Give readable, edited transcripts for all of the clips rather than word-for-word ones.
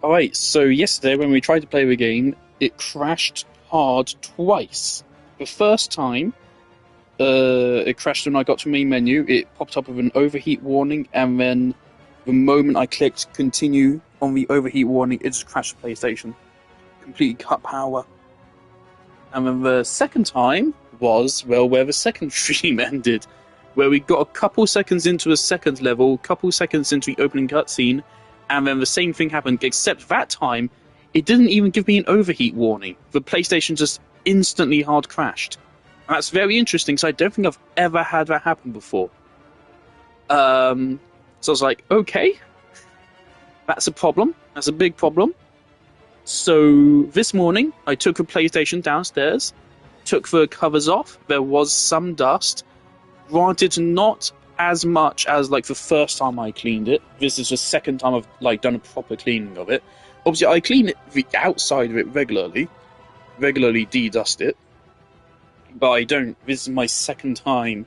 Alright, so yesterday when we tried to play the game, it crashed hard twice. The first time, it crashed when I got to main menu, it popped up with an overheat warning, and then the moment I clicked continue on the overheat warning, it just crashed the PlayStation. Completely cut power. And then the second time was, well, where the second stream ended, where we got a couple seconds into a second level, couple seconds into the opening cutscene, and then the same thing happened, except that time, it didn't even give me an overheat warning. The PlayStation just instantly hard crashed. And that's very interesting, because I don't think I've ever had that happen before. So I was like, okay, that's a problem. That's a big problem. So this morning, I took the PlayStation downstairs, took the covers off. There was some dust. Granted, not as much as like the first time I cleaned it. This is the second time I've like done a proper cleaning of it. Obviously, I clean it the outside of it regularly de-dust it, but I don't. This is my second time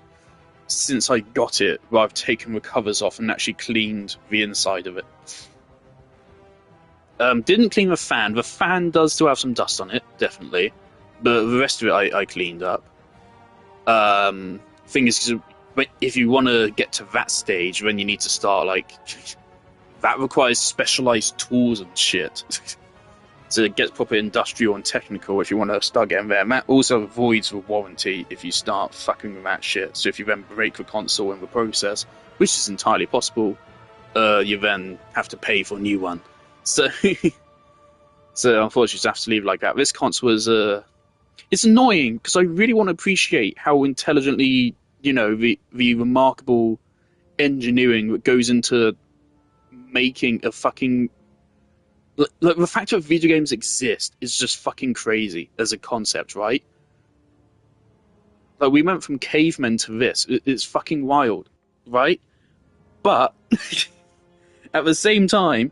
since I got it where I've taken the covers off and actually cleaned the inside of it. Didn't clean the fan. The fan does still have some dust on it, definitely, but the rest of it I cleaned up. Thing is, if you want to get to that stage, then you need to start like that requires specialized tools and shit. So it gets proper industrial and technical if you want to start getting there. And that also avoids the warranty if you start fucking with that shit. So if you then break the console in the process, which is entirely possible, you then have to pay for a new one. So, so unfortunately, you just have to leave it like that. This console is it's annoying because I really want to appreciate how intelligently, the remarkable engineering that goes into making a fucking like the fact that video games exist is just fucking crazy as a concept, right? Like we went from cavemen to this. It's fucking wild, right? But at the same time,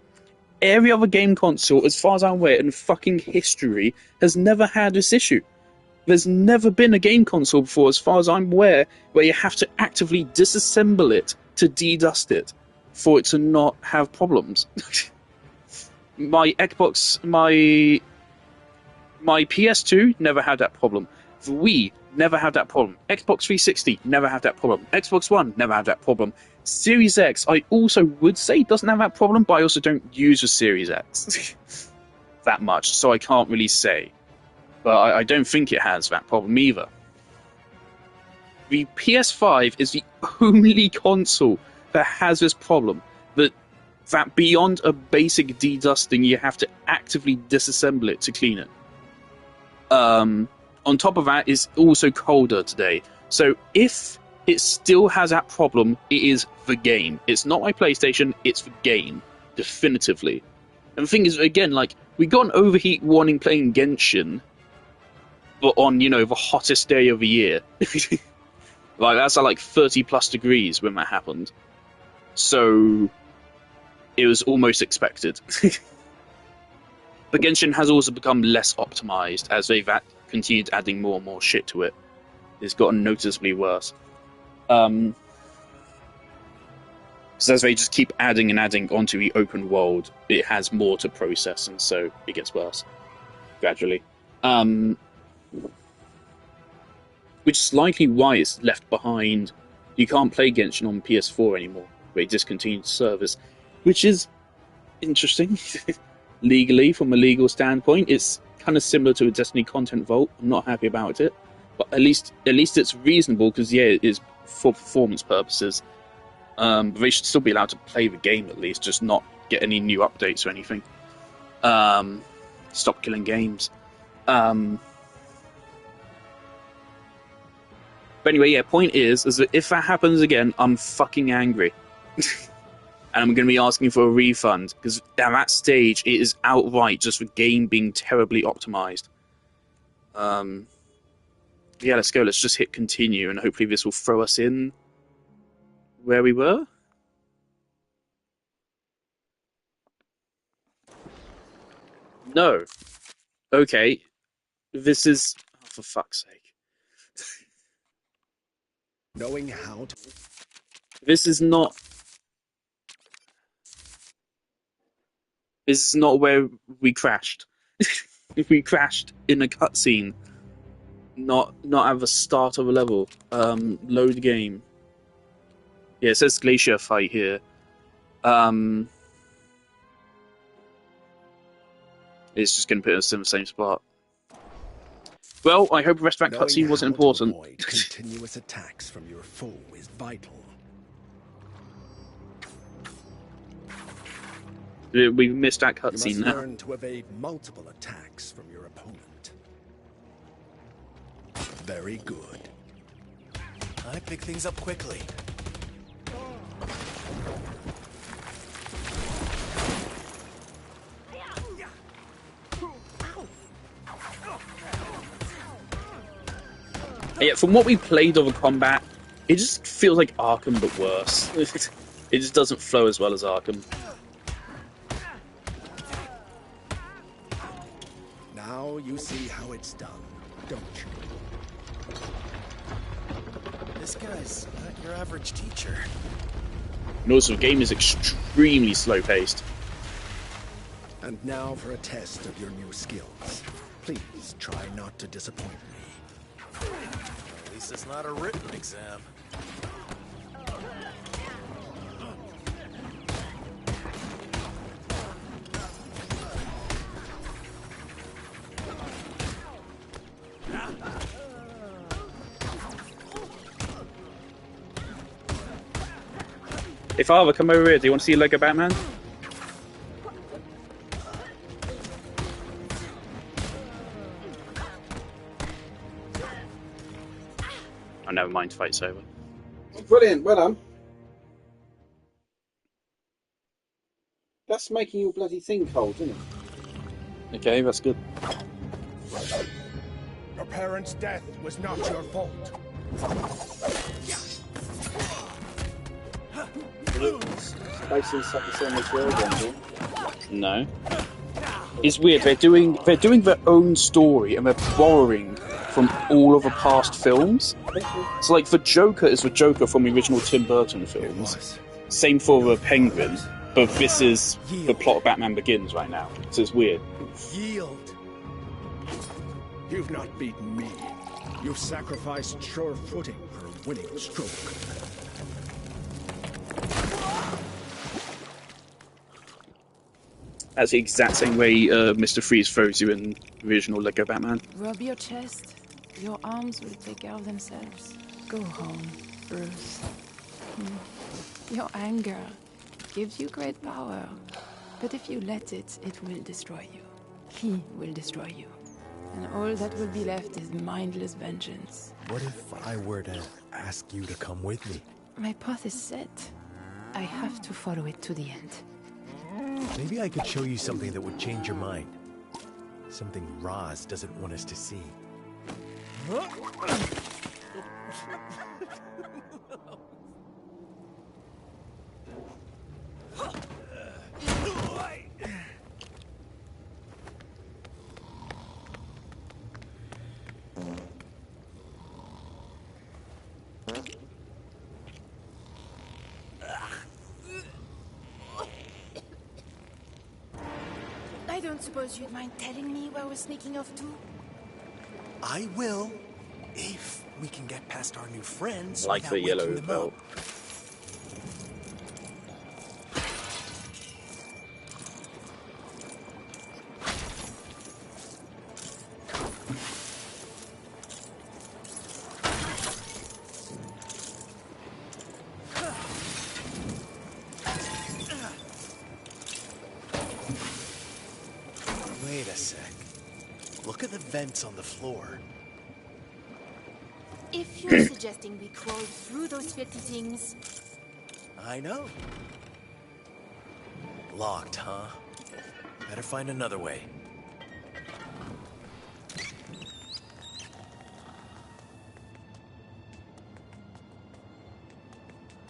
every other game console, as far as I'm aware, in fucking history, has never had this issue. There's never been a game console before, as far as I'm aware, where you have to actively disassemble it to de-dust it for it to not have problems. My Xbox, my PS2 never had that problem. The Wii never had that problem. Xbox 360 never had that problem. Xbox One never had that problem. Series X, I also would say doesn't have that problem, but I also don't use the Series X that much, so I can't really say. But I don't think it has that problem either. The PS5 is the only console that has this problem, that beyond a basic de-dusting, you have to actively disassemble it to clean it. On top of that, it's also colder today. So if it still has that problem, it is the game. It's not my PlayStation, it's the game. Definitively. And the thing is, again, like, we got an overheat warning playing Genshin, but on, the hottest day of the year. Like, that's at like 30 plus degrees when that happened. So it was almost expected. But Genshin has also become less optimized as they've continued adding more and more shit to it. It's gotten noticeably worse. Because as they just keep adding and adding onto the open world, it has more to process, and so it gets worse gradually. Which is likely why it's left behind. You can't play Genshin on PS4 anymore. They discontinued service, which is interesting. Legally, from a legal standpoint, it's kind of similar to a Destiny content vault. I'm not happy about it, but at least it's reasonable because it is for performance purposes. But they should still be allowed to play the game at least, just not get any new updates or anything. Stop killing games. But anyway, point is that if that happens again, I'm fucking angry. And I'm going to be asking for a refund, because at that stage, it is outright just the game being terribly optimized. Yeah, let's go. Let's just hit continue, and hopefully this will throw us in where we were. No. Okay. This is... Oh, for fuck's sake. Knowing how to... This is not... This is not where we crashed. We crashed in a cutscene, not at the start of a level. Load game. Yeah, it says glacier fight here. It's just going to put us in the same spot. Well, I hope the rest of that cutscene wasn't important. Continuous attacks from your foe is vital. We missed that cutscene now. You must learn to evade multiple attacks from your opponent. Very good. I pick things up quickly. Yeah, from what we played of the combat, it just feels like Arkham but worse. It just doesn't flow as well as Arkham. Now you see how it's done, don't you? This guy's not your average teacher. And also, the game is extremely slow-paced. And now for a test of your new skills. Please try not to disappoint me. At least it's not a written exam. Hey, Father, come over here. Do you want to see Lego Batman? Oh, never mind. Fight's over. Brilliant, well done. That's making your bloody thing cold, isn't it? Okay, that's good. Your parents' death was not your fault. Basically something similar to your again, No. It's weird. They're doing their own story and they're borrowing from all of the past films. So, like, the Joker is the Joker from the original Tim Burton films. Same for the Penguin, but this is the plot of Batman Begins right now. So it's weird. Yield. You've not beaten me. You've sacrificed sure footing for a winning stroke. That's the exact same way Mr. Freeze throws you in the original Lego Batman. Rub your chest. Your arms will take care of themselves. Go home, Bruce. Your anger gives you great power. But if you let it, it will destroy you. He will destroy you. And all that will be left is mindless vengeance. What if I were to ask you to come with me? My path is set. I have to follow it to the end. Maybe I could show you something that would change your mind. Something Roz doesn't want us to see. I don't suppose you'd mind telling me where we're sneaking off to? I will, if we can get past our new friends. Like the without yellow waking them belt. up. Wait a sec. Look at the vents on the floor. If you're suggesting we crawl through those filthy things... I know. Locked, huh? Better find another way.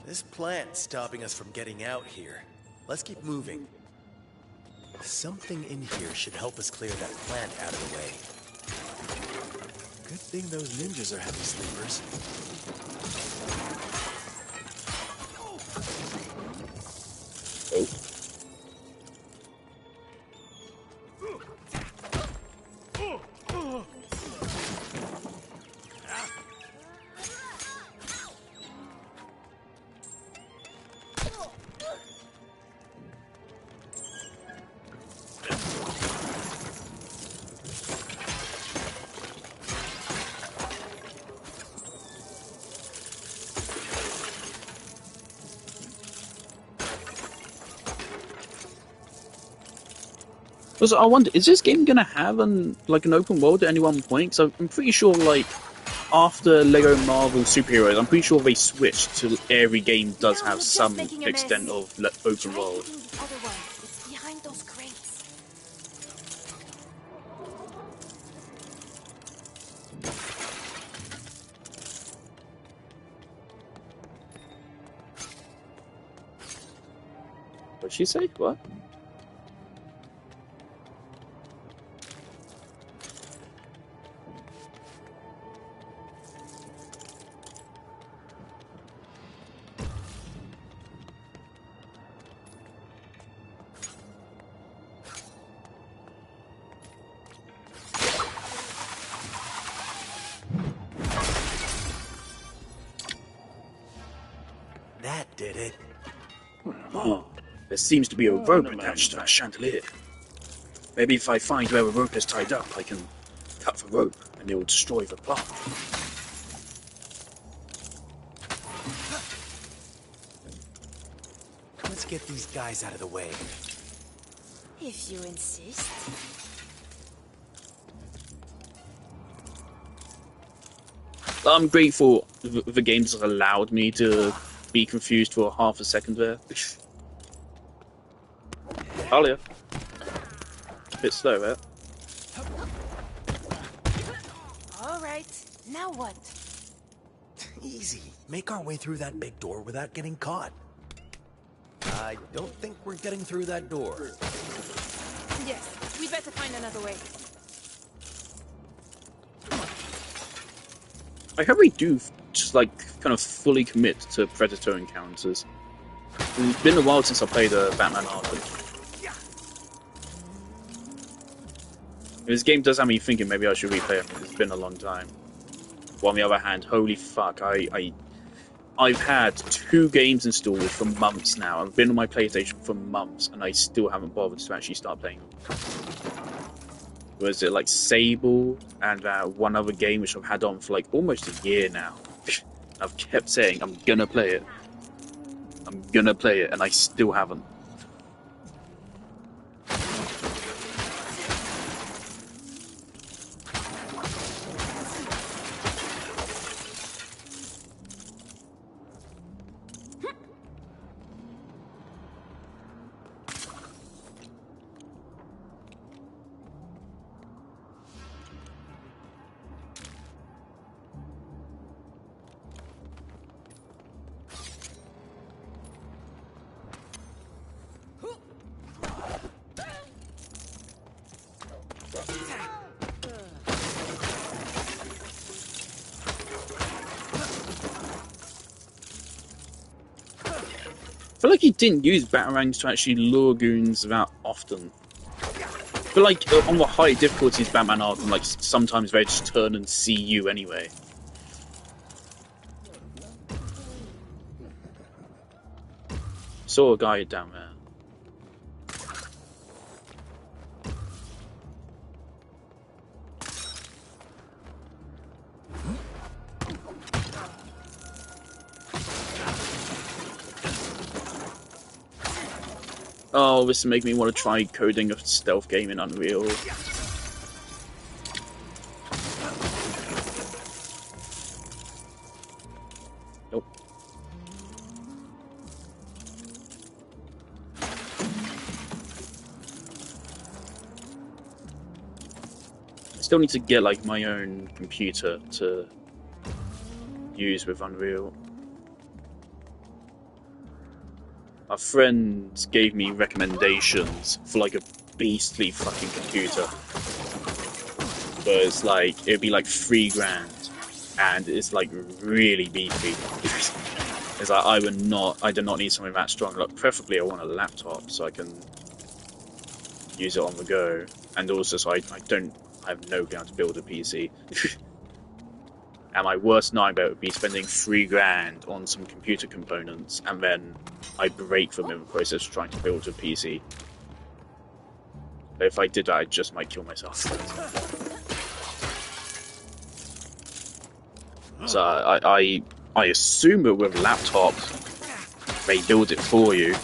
This plant's stopping us from getting out here. Let's keep moving. Something in here should help us clear that plant out of the way. Good thing those ninjas are heavy sleepers. Because I wonder, is this game gonna have an open world at any one point? Because I'm pretty sure, like, after Lego Marvel Superheroes, I'm pretty sure they switched to every game does have some extent of open world. The other one. It's behind those crates. What'd she say? What? That did it. Oh, there seems to be a rope attached to that chandelier. Maybe if I find where a rope is tied up, I can cut the rope and it will destroy the plant. Let's get these guys out of the way. If you insist. I'm grateful the game has allowed me to be confused for half a second there. Alia. Bit slow there. Alright, now what? Easy. Make our way through that big door without getting caught. I don't think we're getting through that door. Yes, we better find another way. I hope we do just kind of fully commit to Predator encounters. It's been a while since I played Batman Arkham. This game does have me thinking maybe I should replay it. It's been a long time. But on the other hand, holy fuck, I've had 2 games installed for months now. I've been on my PlayStation for months, and I still haven't bothered to actually start playing them. Was it like Sable and one other game which I've had on for like almost a year now. I've kept saying I'm gonna play it. I'm gonna play it, and I still haven't. I feel like he didn't use batarangs to actually lure goons that often. But like on the high difficulties Batman Arkham, like sometimes they just turn and see you anyway. Saw a guy down there. Oh, this is making me want to try coding a stealth game in Unreal. Nope. I still need to get like my own computer to use with Unreal. My friend gave me recommendations for like a beastly fucking computer. But it's like, it'd be like $3,000 and it's like really beefy. It's like, I do not need something that strong. Like, preferably I want a laptop so I can use it on the go. And also so I have no plan to build a PC. And my worst nightmare would be spending $3,000 on some computer components and then I break them in the process of trying to build a PC. But if I did that, I just might kill myself. So I assume that with laptops, they build it for you.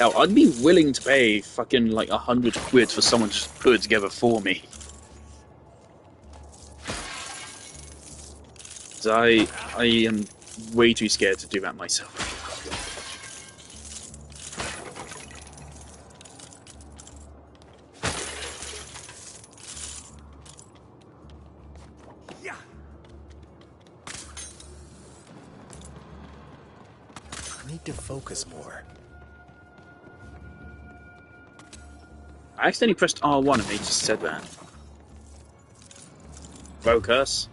Hell, I'd be willing to pay fucking like 100 quid for someone to just put it together for me. So I am way too scared to do that myself. I need to focus more. I accidentally pressed R1 and they just said that. Focus.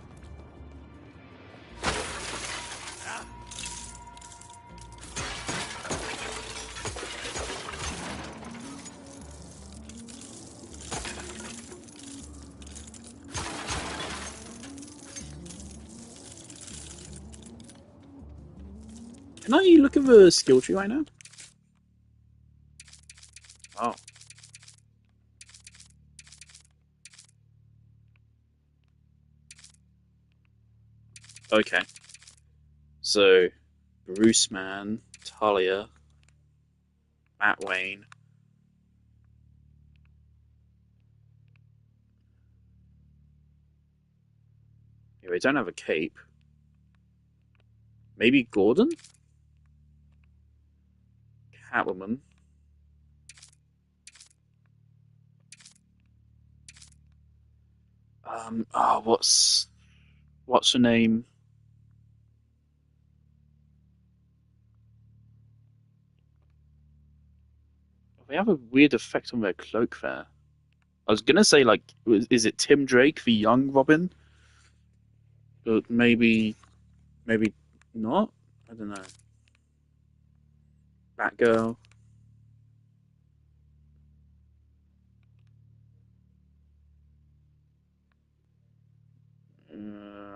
Can I look at the skill tree right now? Oh. Okay. So, Bruce Man, Talia, Matt Wayne. Yeah, we don't have a cape. Maybe Gordon? Catwoman. Oh, what's her name? They have a weird effect on their cloak there. I was gonna say, like, is it Tim Drake, the young Robin? But maybe not? I don't know. Batgirl?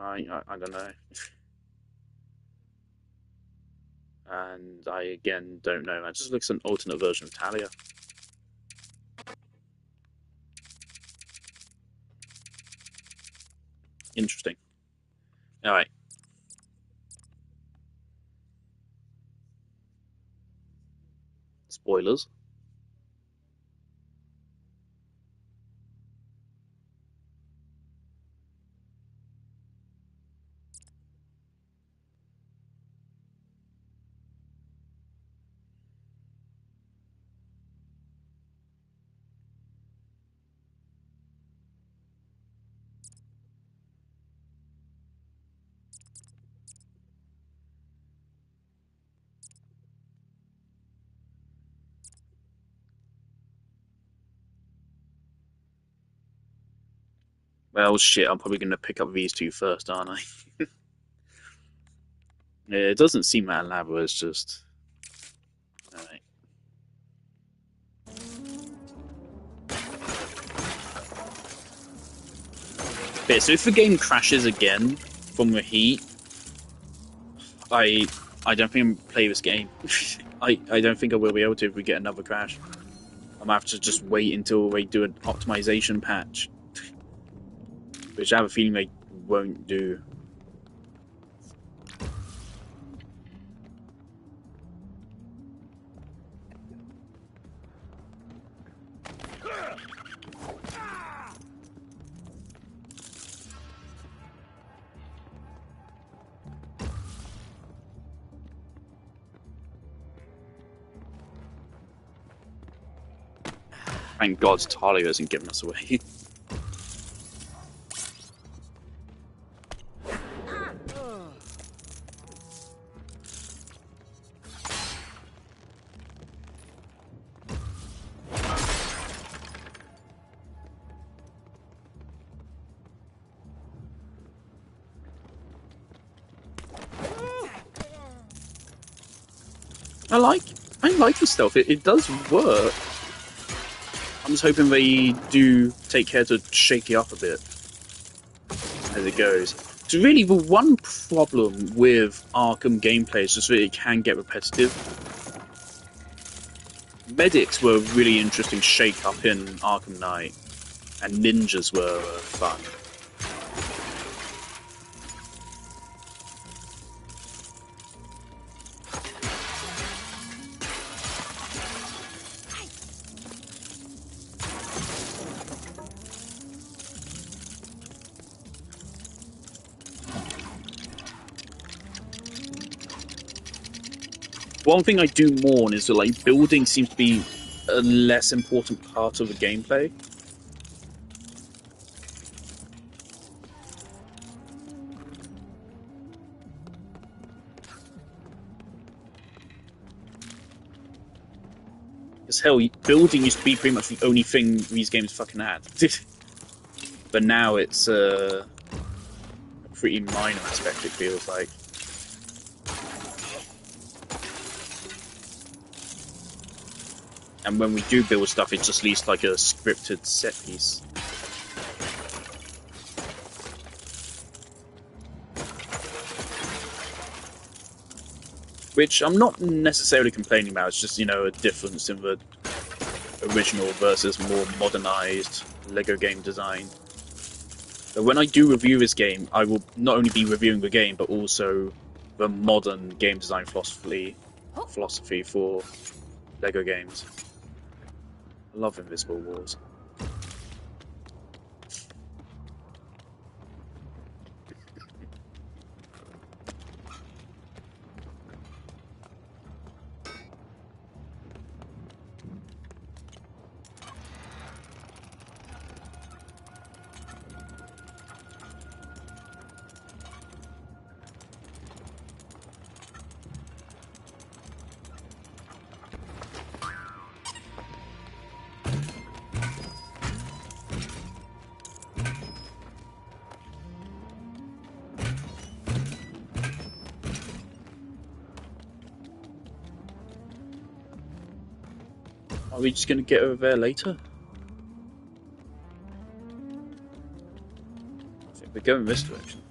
I don't know. And I, again, don't know. That just looks like an alternate version of Talia. Interesting. Alright. Spoilers. Well, shit, I'm probably gonna pick up these two first, aren't I? Yeah, it doesn't seem that elaborate, it's just... Alright. Yeah, so if the game crashes again from the heat, I don't think I'm play this game. I don't think I will be able to if we get another crash. I'm gonna have to just wait until they do an optimization patch, which I have a feeling they won't do. Thank God Talia hasn't given us away. I like the stealth. It does work. I'm just hoping they do take care to shake it up a bit as it goes. So really, the one problem with Arkham gameplay is just that it can get repetitive. Medics were a really interesting shake-up in Arkham Knight, and ninjas were fun. One thing I do mourn is that like building seems to be a less important part of the gameplay. Because hell, building used to be pretty much the only thing these games fucking had. But now it's a pretty minor aspect, it feels like. And when we do build stuff, it's just at least like a scripted set piece. Which I'm not necessarily complaining about, it's just, you know, a difference in the original versus more modernized LEGO game design. But when I do review this game, I will not only be reviewing the game, but also the modern game design philosophy for LEGO games. I love Invisible Wars. Are we just going to get over there later? I think we're going this direction.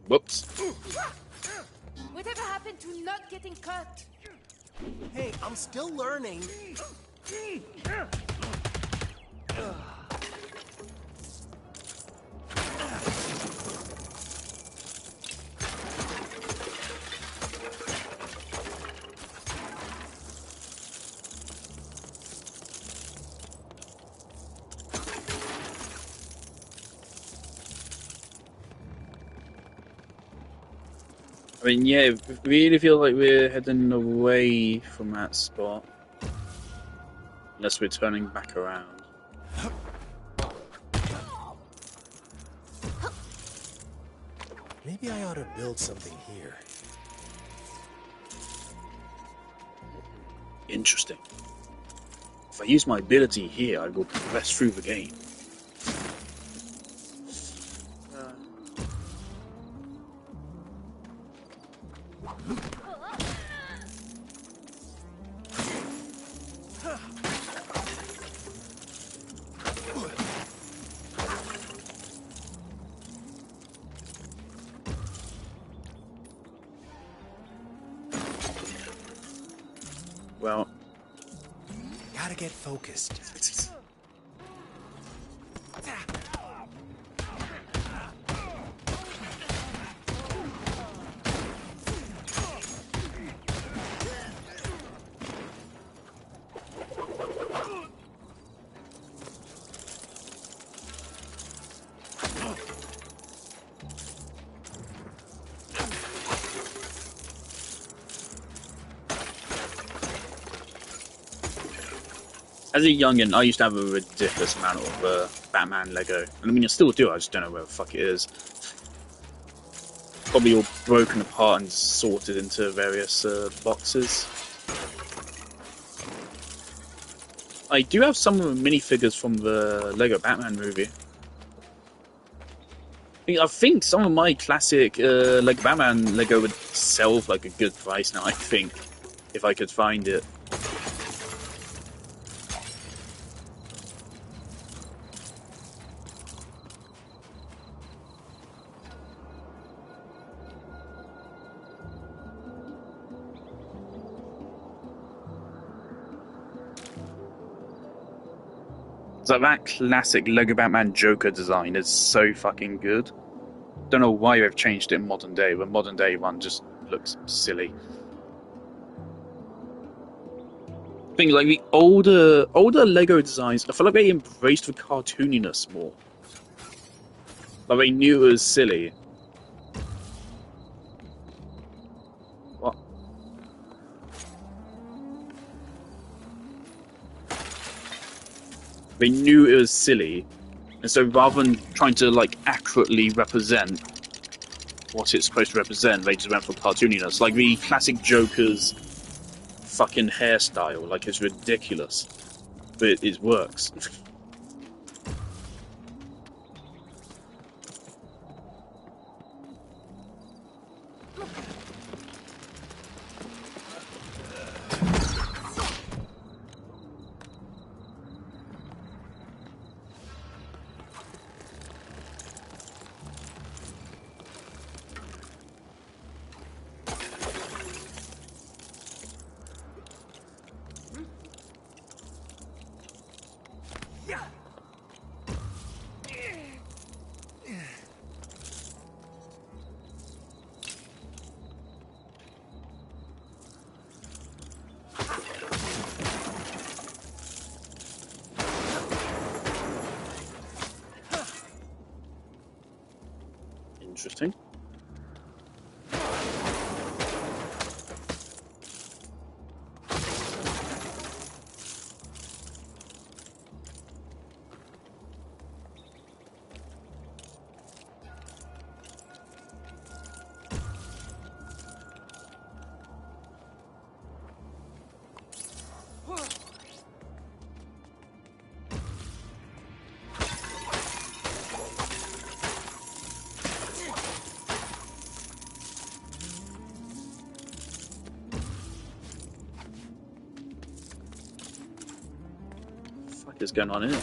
Whoops. Whatever happened to not getting cut? Hey, I'm still learning. I mean, yeah, it really feels like we're heading away from that spot. Unless we're turning back around. Maybe I ought to build something here. Interesting. If I use my ability here, I will progress through the game. Well, gotta get focused. as a youngin', I used to have a ridiculous amount of Batman Lego. And I mean, I still do, I just don't know where the fuck it is. Probably all broken apart and sorted into various boxes. I do have some of the minifigures from the Lego Batman movie. I think some of my classic Lego Batman Lego would sell for like a good price now, I think. if I could find it. So that classic Lego Batman Joker design is so fucking good. Don't know why they've changed it in modern day, but modern day one just looks silly. I think like the older Lego designs, I feel like they embraced the cartooniness more. Like they knew it was silly. What? They knew it was silly, and so rather than trying to like accurately represent what it's supposed to represent, they just went for cartooniness. Like the classic Joker's fucking hairstyle, like it's ridiculous, but it works. Interesting. What is going on here?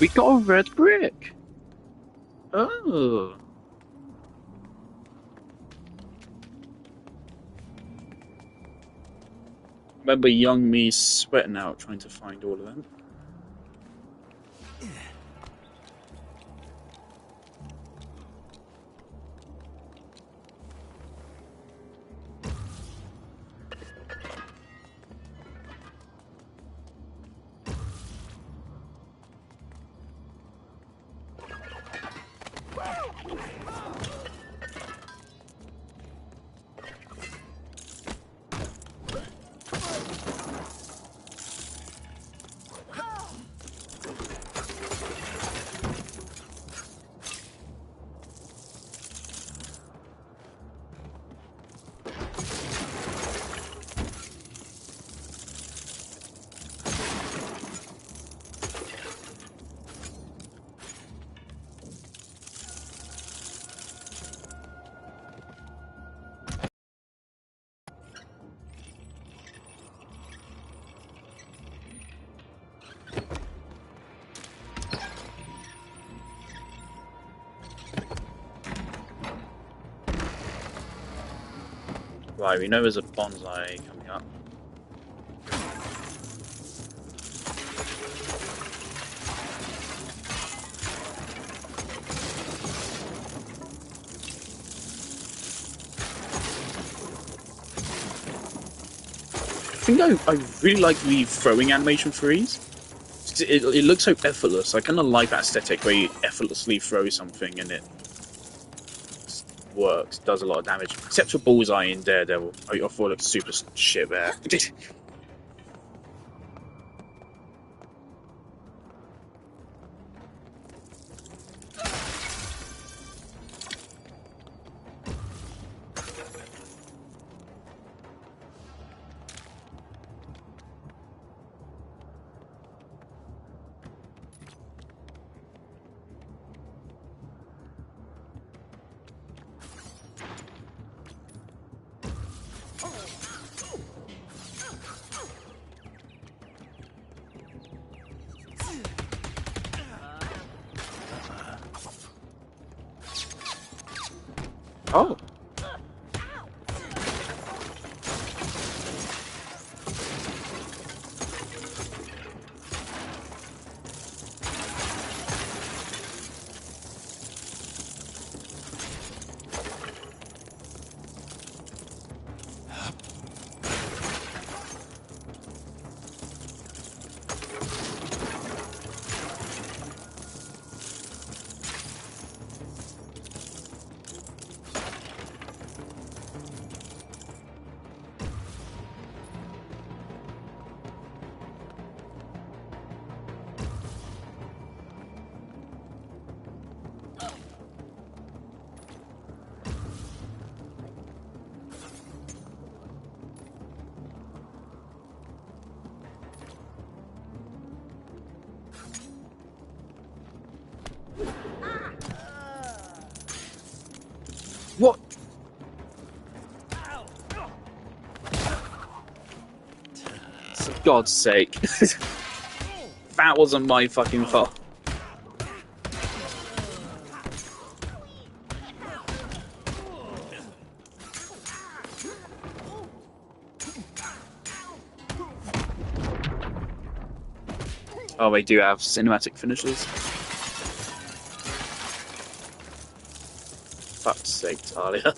We got a red brick! Oh. Remember young me sweating out trying to find all of them. Right, we know there's a bonsai coming up. I think I really like the throwing animation for these. It looks so effortless. I kind of like that aesthetic where you effortlessly throw something and it works, does a lot of damage. Except for Bullseye in Daredevil. I thought it looked super shit there. Oh. What? For God's sake. That wasn't my fucking fault. Oh, they do have cinematic finishes. Fuck's sake, Talia.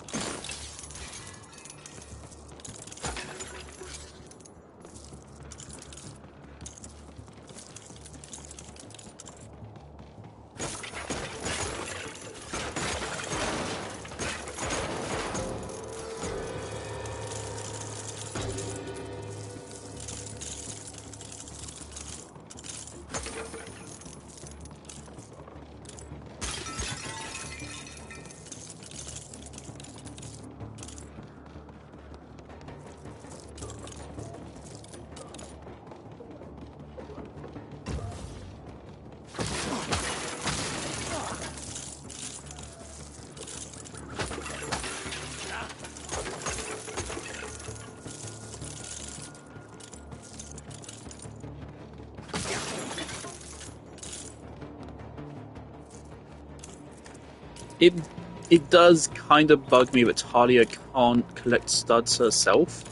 It does kind of bug me that Talia can't collect studs herself.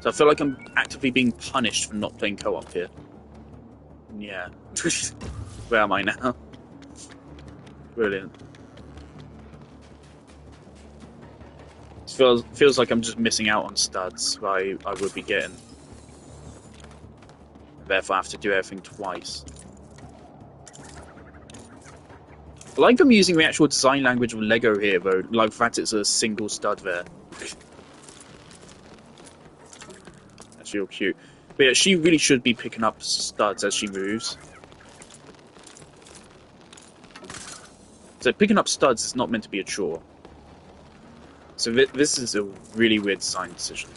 So I feel like I'm actively being punished for not playing co-op here. Yeah. Where am I now? Brilliant. It feels like I'm just missing out on studs that I would be getting. Therefore I have to do everything twice. I like them using the actual design language of Lego here, though. Like that it's a single stud there. That's real cute. But yeah, she really should be picking up studs as she moves. So picking up studs is not meant to be a chore. So this is a really weird design decision.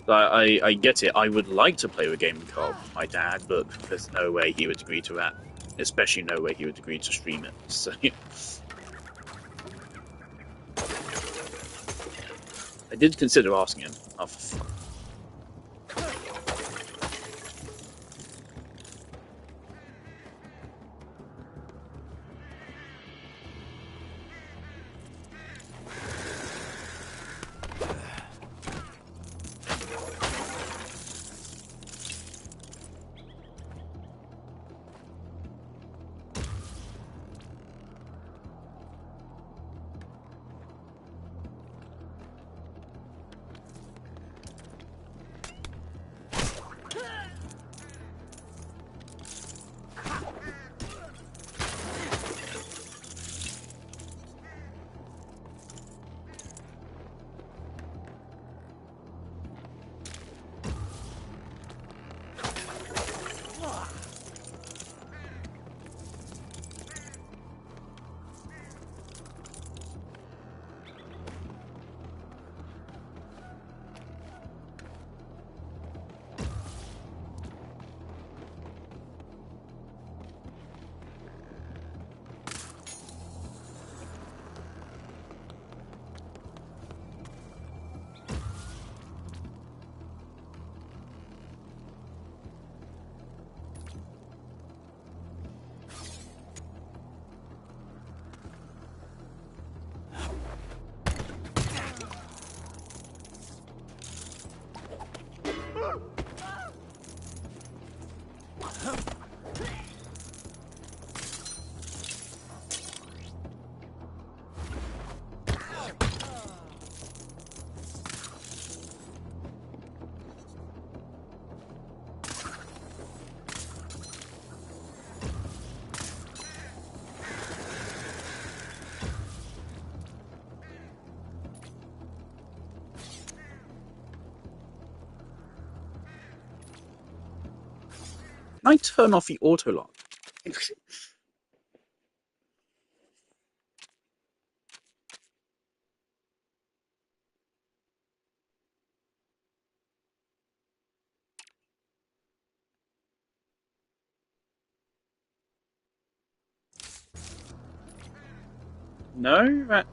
I get it. I would like to play the game in co-op with my dad, but there's no way he would agree to that. Especially no way he would agree to stream it. So I did consider asking him. Oh, for fuck. Can I turn off the auto lock? No, that's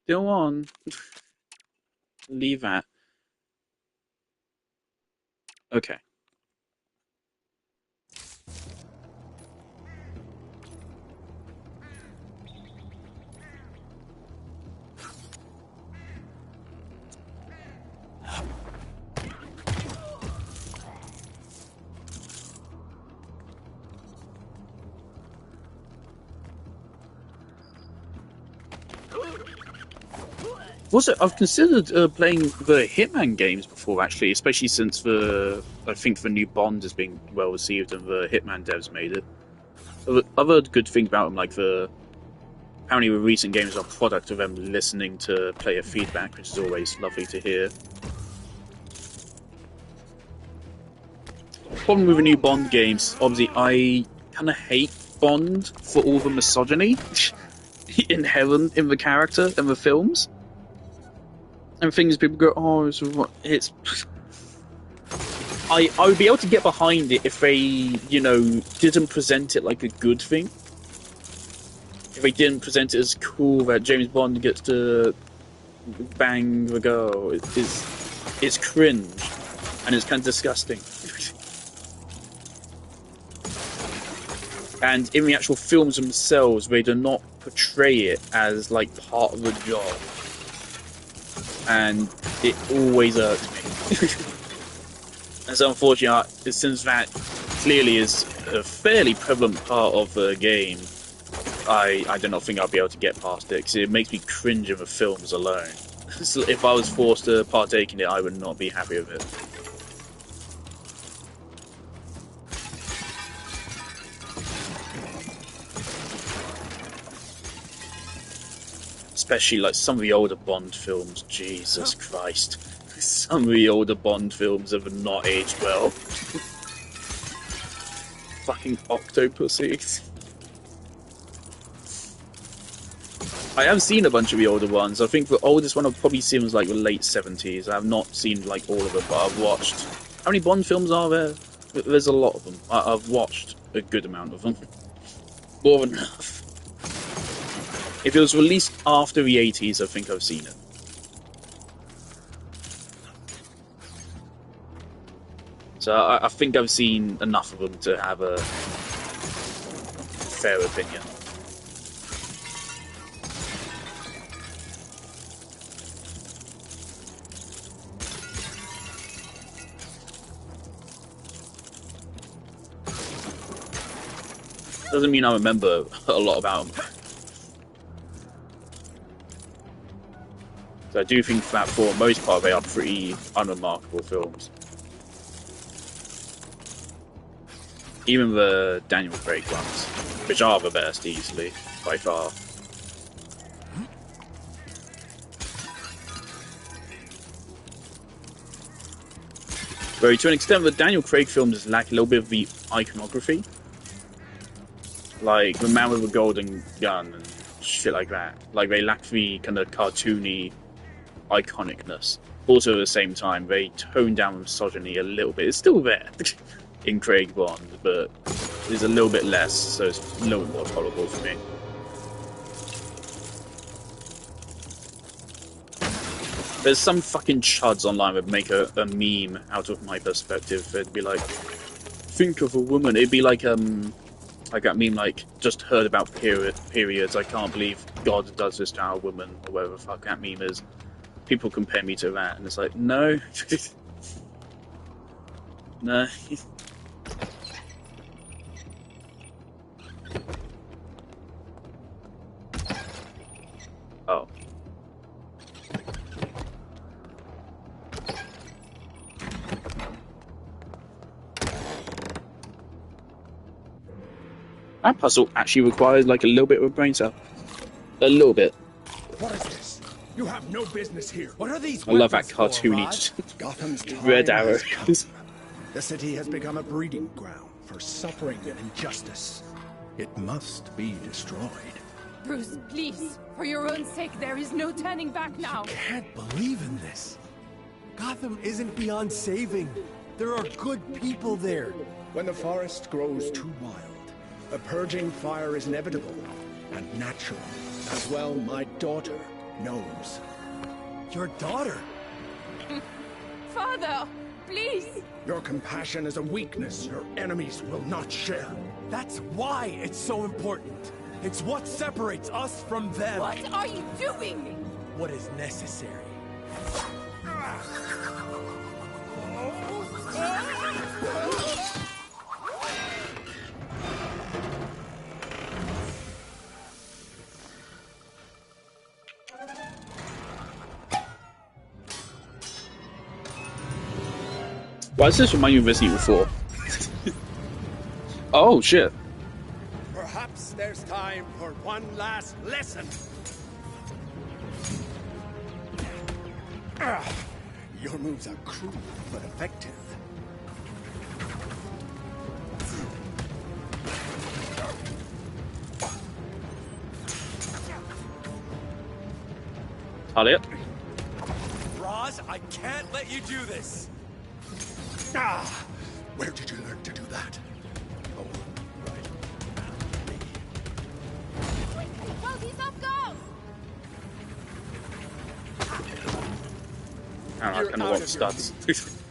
still on. Leave that. Okay. Also, I've considered playing the Hitman games before, actually, especially since I think the new Bond is being well received and the Hitman devs made it. I've heard good things about them, like apparently the recent games are a product of them listening to player feedback, which is always lovely to hear. Problem with the new Bond games, obviously, I kind of hate Bond for all the misogyny inherent in the character and the films. And things people go, oh, it's... I would be able to get behind it if they, didn't present it like a good thing. If they didn't present it as cool that James Bond gets to bang the girl. It's cringe. And it's kind of disgusting. And in the actual films themselves, they do not portray it as, like, part of the job. And it always irks me. And so unfortunately, since that clearly is a fairly prevalent part of the game, I do not think I'll be able to get past it, because it makes me cringe in the films alone. So if I was forced to partake in it, I would not be happy with it. Especially like some of the older Bond films, Jesus Christ. Some of the older Bond films have not aged well. Fucking Octopussy. I have seen a bunch of the older ones. I think the oldest one I've probably seen was like the late 70s. I have not seen like all of them, but I've watched... How many Bond films are there? There's a lot of them. I've watched a good amount of them. More than enough. If it was released after the 80s, I think I've seen it. So I think I've seen enough of them to have a fair opinion. Doesn't mean I remember a lot about them. So I do think that for the most part they are pretty unremarkable films. Even the Daniel Craig ones, which are the best easily, by far. Though to an extent the Daniel Craig films lack a little bit of the iconography. Like the Man with the Golden Gun and shit like that. Like they lack the kind of cartoony iconicness. Also at the same time, they tone down misogyny a little bit. It's still there in Craig Bond, but it's a little bit less, so it's a little bit more tolerable for me. There's some fucking chuds online that make a meme out of my perspective. It'd be like, think of a woman. It'd be like that meme like, just heard about periods. I can't believe God does this to our woman, or whatever the fuck that meme is. People compare me to that, and it's like, no. No. Oh. That puzzle actually required like a little bit of a brain cell. A little bit. What is this? You have no business here. What are these? I love that cartoony Gotham's red arrow. The city has become a breeding ground for suffering and injustice. It must be destroyed. Bruce, please. For your own sake, there is no turning back now. Can't believe in this. Gotham isn't beyond saving. There are good people there. When the forest grows too wild, a purging fire is inevitable and natural. As well, my daughter knows. Your daughter? Father, please. Your compassion is a weakness your enemies will not share. That's why it's so important. It's what separates us from them. What are you doing? What is necessary. Why does this remind you of Resident Evil 4? Oh shit. Perhaps there's time for one last lesson. Your moves are crude but effective. Talia? Roz, I can't let you do this. Where did you learn to do that? Oh, right. Well, he's off guard! I don't know, I kind of want studs.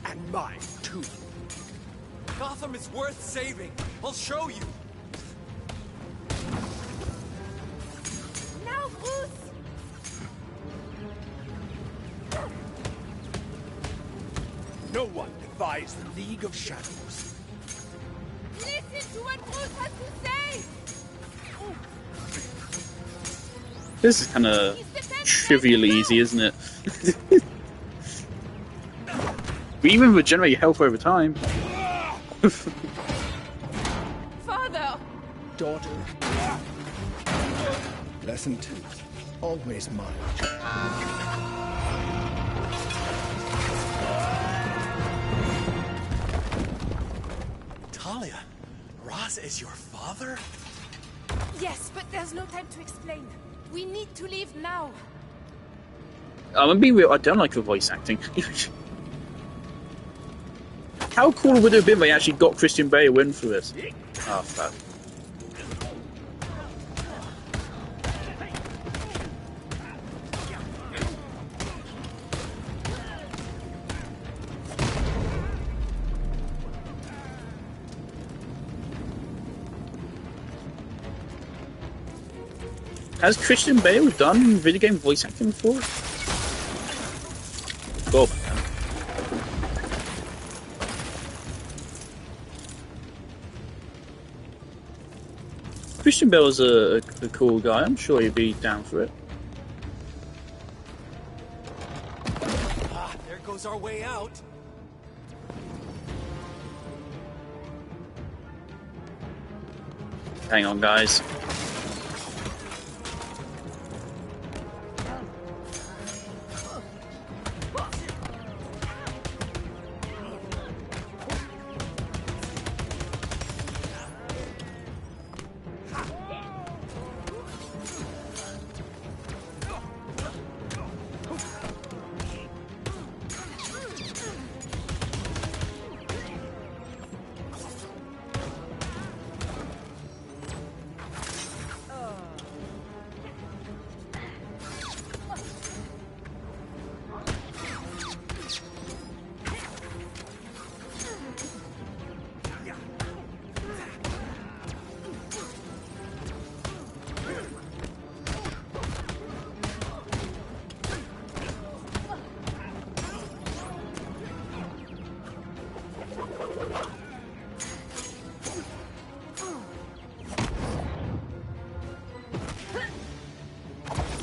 And mine, too. Gotham is worth saving. I'll show you. Now, Bruce! No one defies the League of Shadows. Listen to what Bruce has to say! This is kind of trivially easy, isn't it? We even regenerate your health over time. Father! Daughter. Lesson 2. Always mine. Talia, Roz is your father? Yes, but there's no time to explain. We need to leave now. I'm gonna be real, I don't like the voice acting. How cool would it have been if they actually got Christian Bale in for this? Oh, fuck. Has Christian Bale done video game voice acting before? Cool. Christian Bale is a cool guy. I'm sure he'd be down for it. Ah, there goes our way out. Hang on, guys.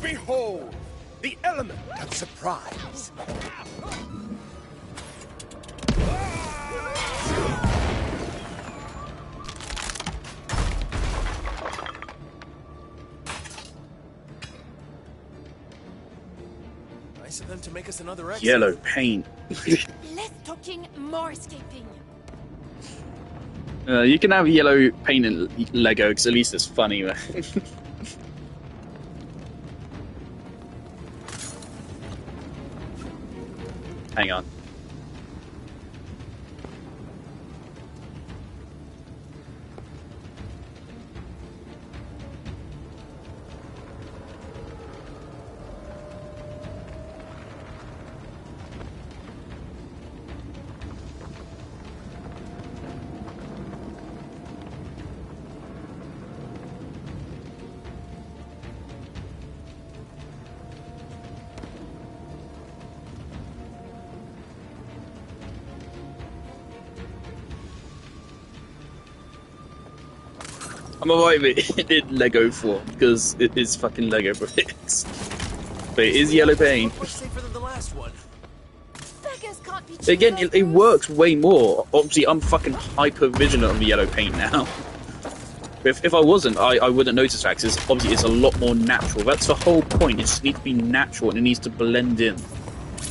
Behold, the element of surprise. Nice of them to make us another exit. Yellow paint. Less talking, more escaping. You can have yellow paint in Lego because at least it's funny. Man. Hang on. I'm alright with it in Lego form because it is fucking Lego bricks. But it is yellow paint. Much safer than the last one. Beggars can't be Again, choosers. it works way more. Obviously, I'm fucking hyper vigilant on the yellow paint now. If I wasn't, I wouldn't notice that because obviously it's a lot more natural. That's the whole point. It just needs to be natural and it needs to blend in.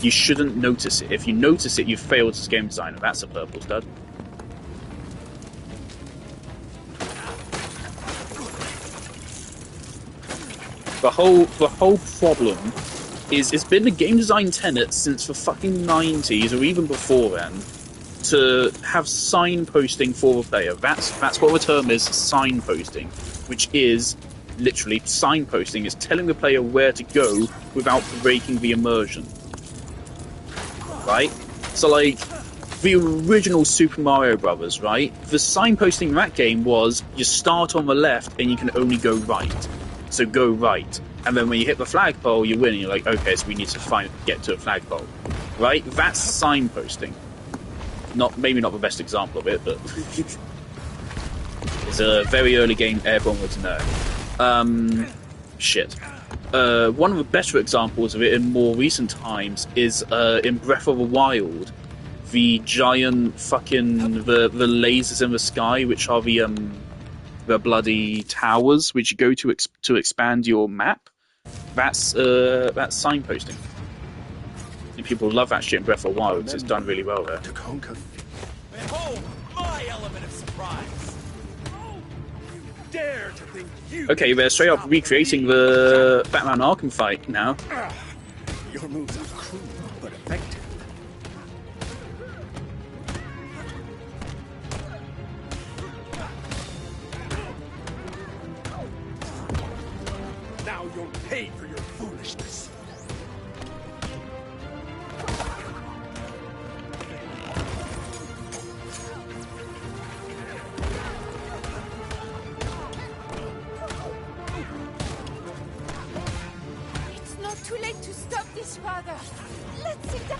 You shouldn't notice it. If you notice it, you've failed as a game designer. That's a purple stud. The whole problem is it's been a game design tenet since the fucking 90s or even before then to have signposting for the player. That's what the term is, signposting, which is literally signposting. It's telling the player where to go without breaking the immersion. Right? So like the original Super Mario Brothers, right? The signposting in that game was you start on the left and you can only go right. So go right. And then when you hit the flagpole, you win. And you're like, okay, so we need to get to a flagpole. Right? That's signposting. Maybe not the best example of it, but it's a very early game everyone would know. Shit. One of the better examples of it in more recent times is in Breath of the Wild. The giant fucking the lasers in the sky, which are the bloody towers which you go to expand your map. That's signposting. And people love that shit in Breath of the Wild. It's done really well there. To conquer. Behold, my element of surprise. Dare to think you. Okay, they're straight up recreating the Batman Arkham fight now. Your moves are cruel but effective. Now you'll pay for your foolishness. It's not too late to stop this, father. Let's sit down.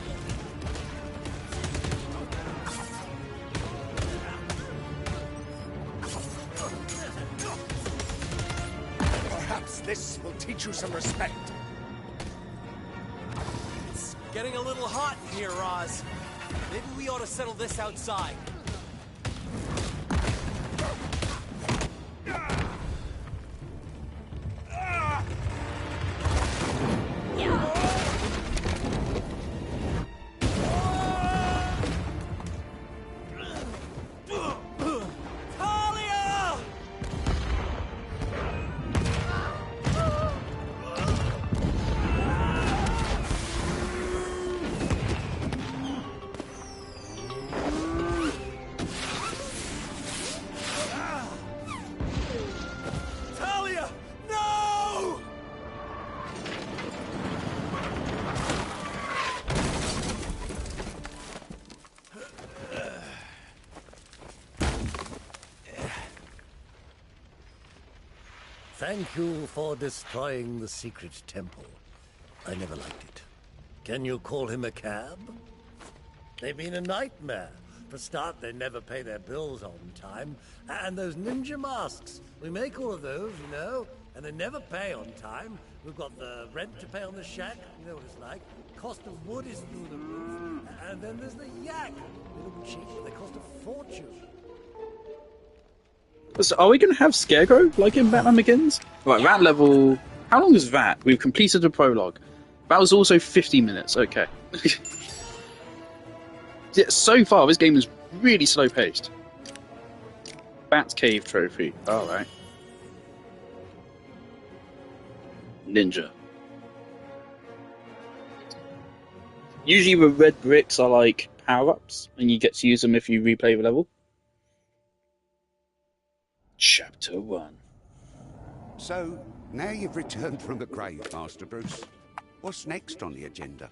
Perhaps this will teach you some respect. It's getting a little hot in here, Roz. Maybe we ought to settle this outside. Thank you for destroying the secret temple. I never liked it. Can you call him a cab? They've been a nightmare. For a start, they never pay their bills on time. And those ninja masks. We make all of those, you know, and they never pay on time. We've got the rent to pay on the shack. You know what it's like. Cost of wood is through the roof. And then there's the yak. They look cheap, but they cost a fortune. So are we going to have Scarecrow like in Batman Begins? Right, that level... How long is that? We've completed the prologue. That was also 50 minutes, okay. Yeah, so far, this game is really slow-paced. Bat Cave trophy. Alright. Ninja. Usually the red bricks are like power-ups, and you get to use them if you replay the level. Chapter 1. So, now you've returned from the grave, Master Bruce. What's next on the agenda?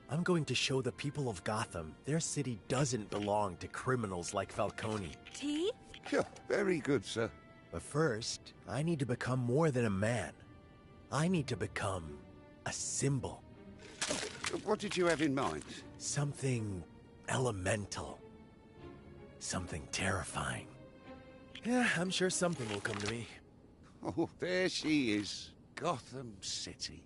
I'm going to show the people of Gotham their city doesn't belong to criminals like Falcone. Tea? Yeah, very good, sir. But first, I need to become more than a man. I need to become a symbol. What did you have in mind? Something elemental. Something terrifying. Yeah, I'm sure something will come to me. Oh, there she is. Gotham City.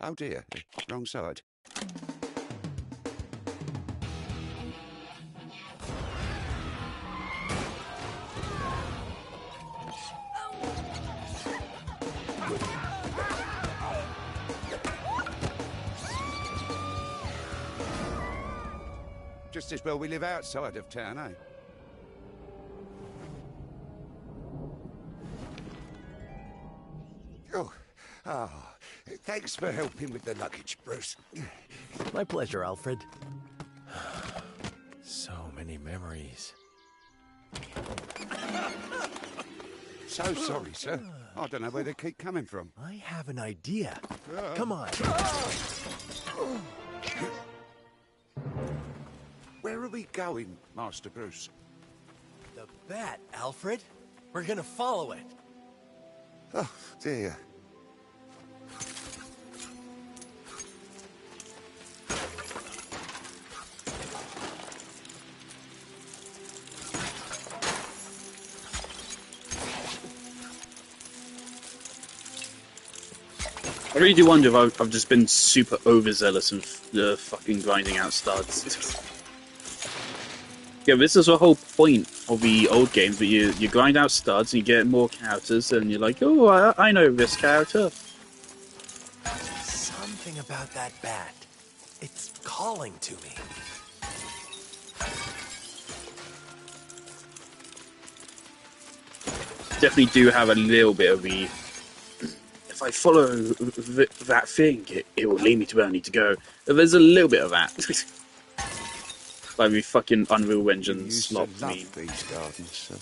Oh dear, wrong side. Just as well we live outside of town, eh? Thanks for helping with the luggage, Bruce. My pleasure, Alfred. So many memories. So sorry, sir. I don't know where they keep coming from. I have an idea. Come on. Where are we going, Master Bruce? The bat, Alfred. We're gonna follow it. Oh, dear. I really do wonder if I've just been super overzealous and fucking grinding out studs. Yeah, this is the whole point of the old games, but you grind out studs and you get more characters and you're like, oh, I know this character. Something about that bat. It's calling to me. Definitely do have a little bit of the... If I follow that thing, it will lead me to where I need to go. There's a little bit of that. Like the fucking Unreal Engine slop meme. These gardens, so.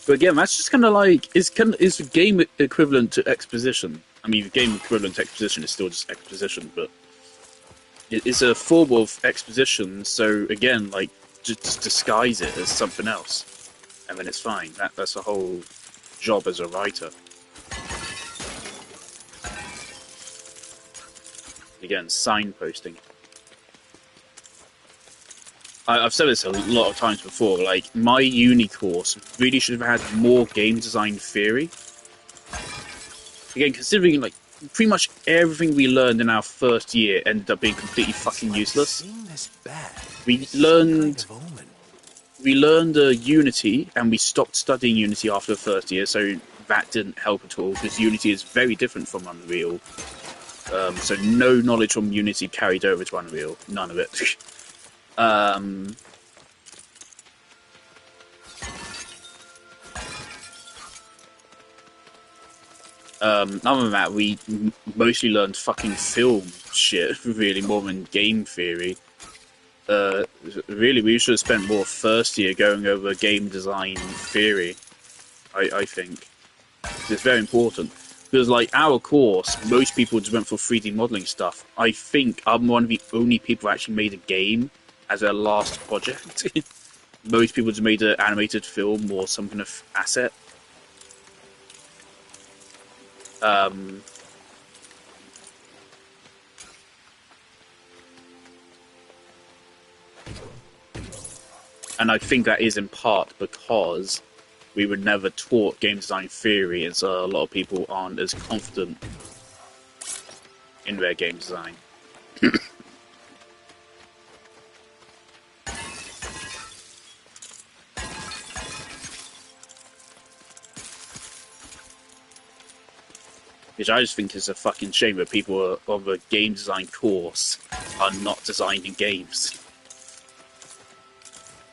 But again, that's just kind of like is game equivalent to exposition. I mean, game equivalent to exposition is still just exposition, but it's a form of exposition. So again, like just disguise it as something else, and then it's fine. That's a whole job as a writer. Again, signposting. I've said this a lot of times before, like, my uni course really should have had more game design theory. Again, considering, like, pretty much everything we learned in our first year ended up being completely fucking useless. We learned Unity, and we stopped studying Unity after the first year, so that didn't help at all, because Unity is very different from Unreal. So no knowledge from Unity carried over to Unreal. None of it. Other than that, we mostly learned fucking film shit, really, more than game theory. Really, we should have spent more first year going over game design theory, I think. It's very important. Because, like, our course, most people just went for 3D modeling stuff. I think I'm one of the only people who actually made a game as their last project. Most people just made an animated film or some kind of asset. And I think that is in part because we were never taught game design theory, and so a lot of people aren't as confident in their game design. Which I just think is a fucking shame that people of a game design course are not designing games.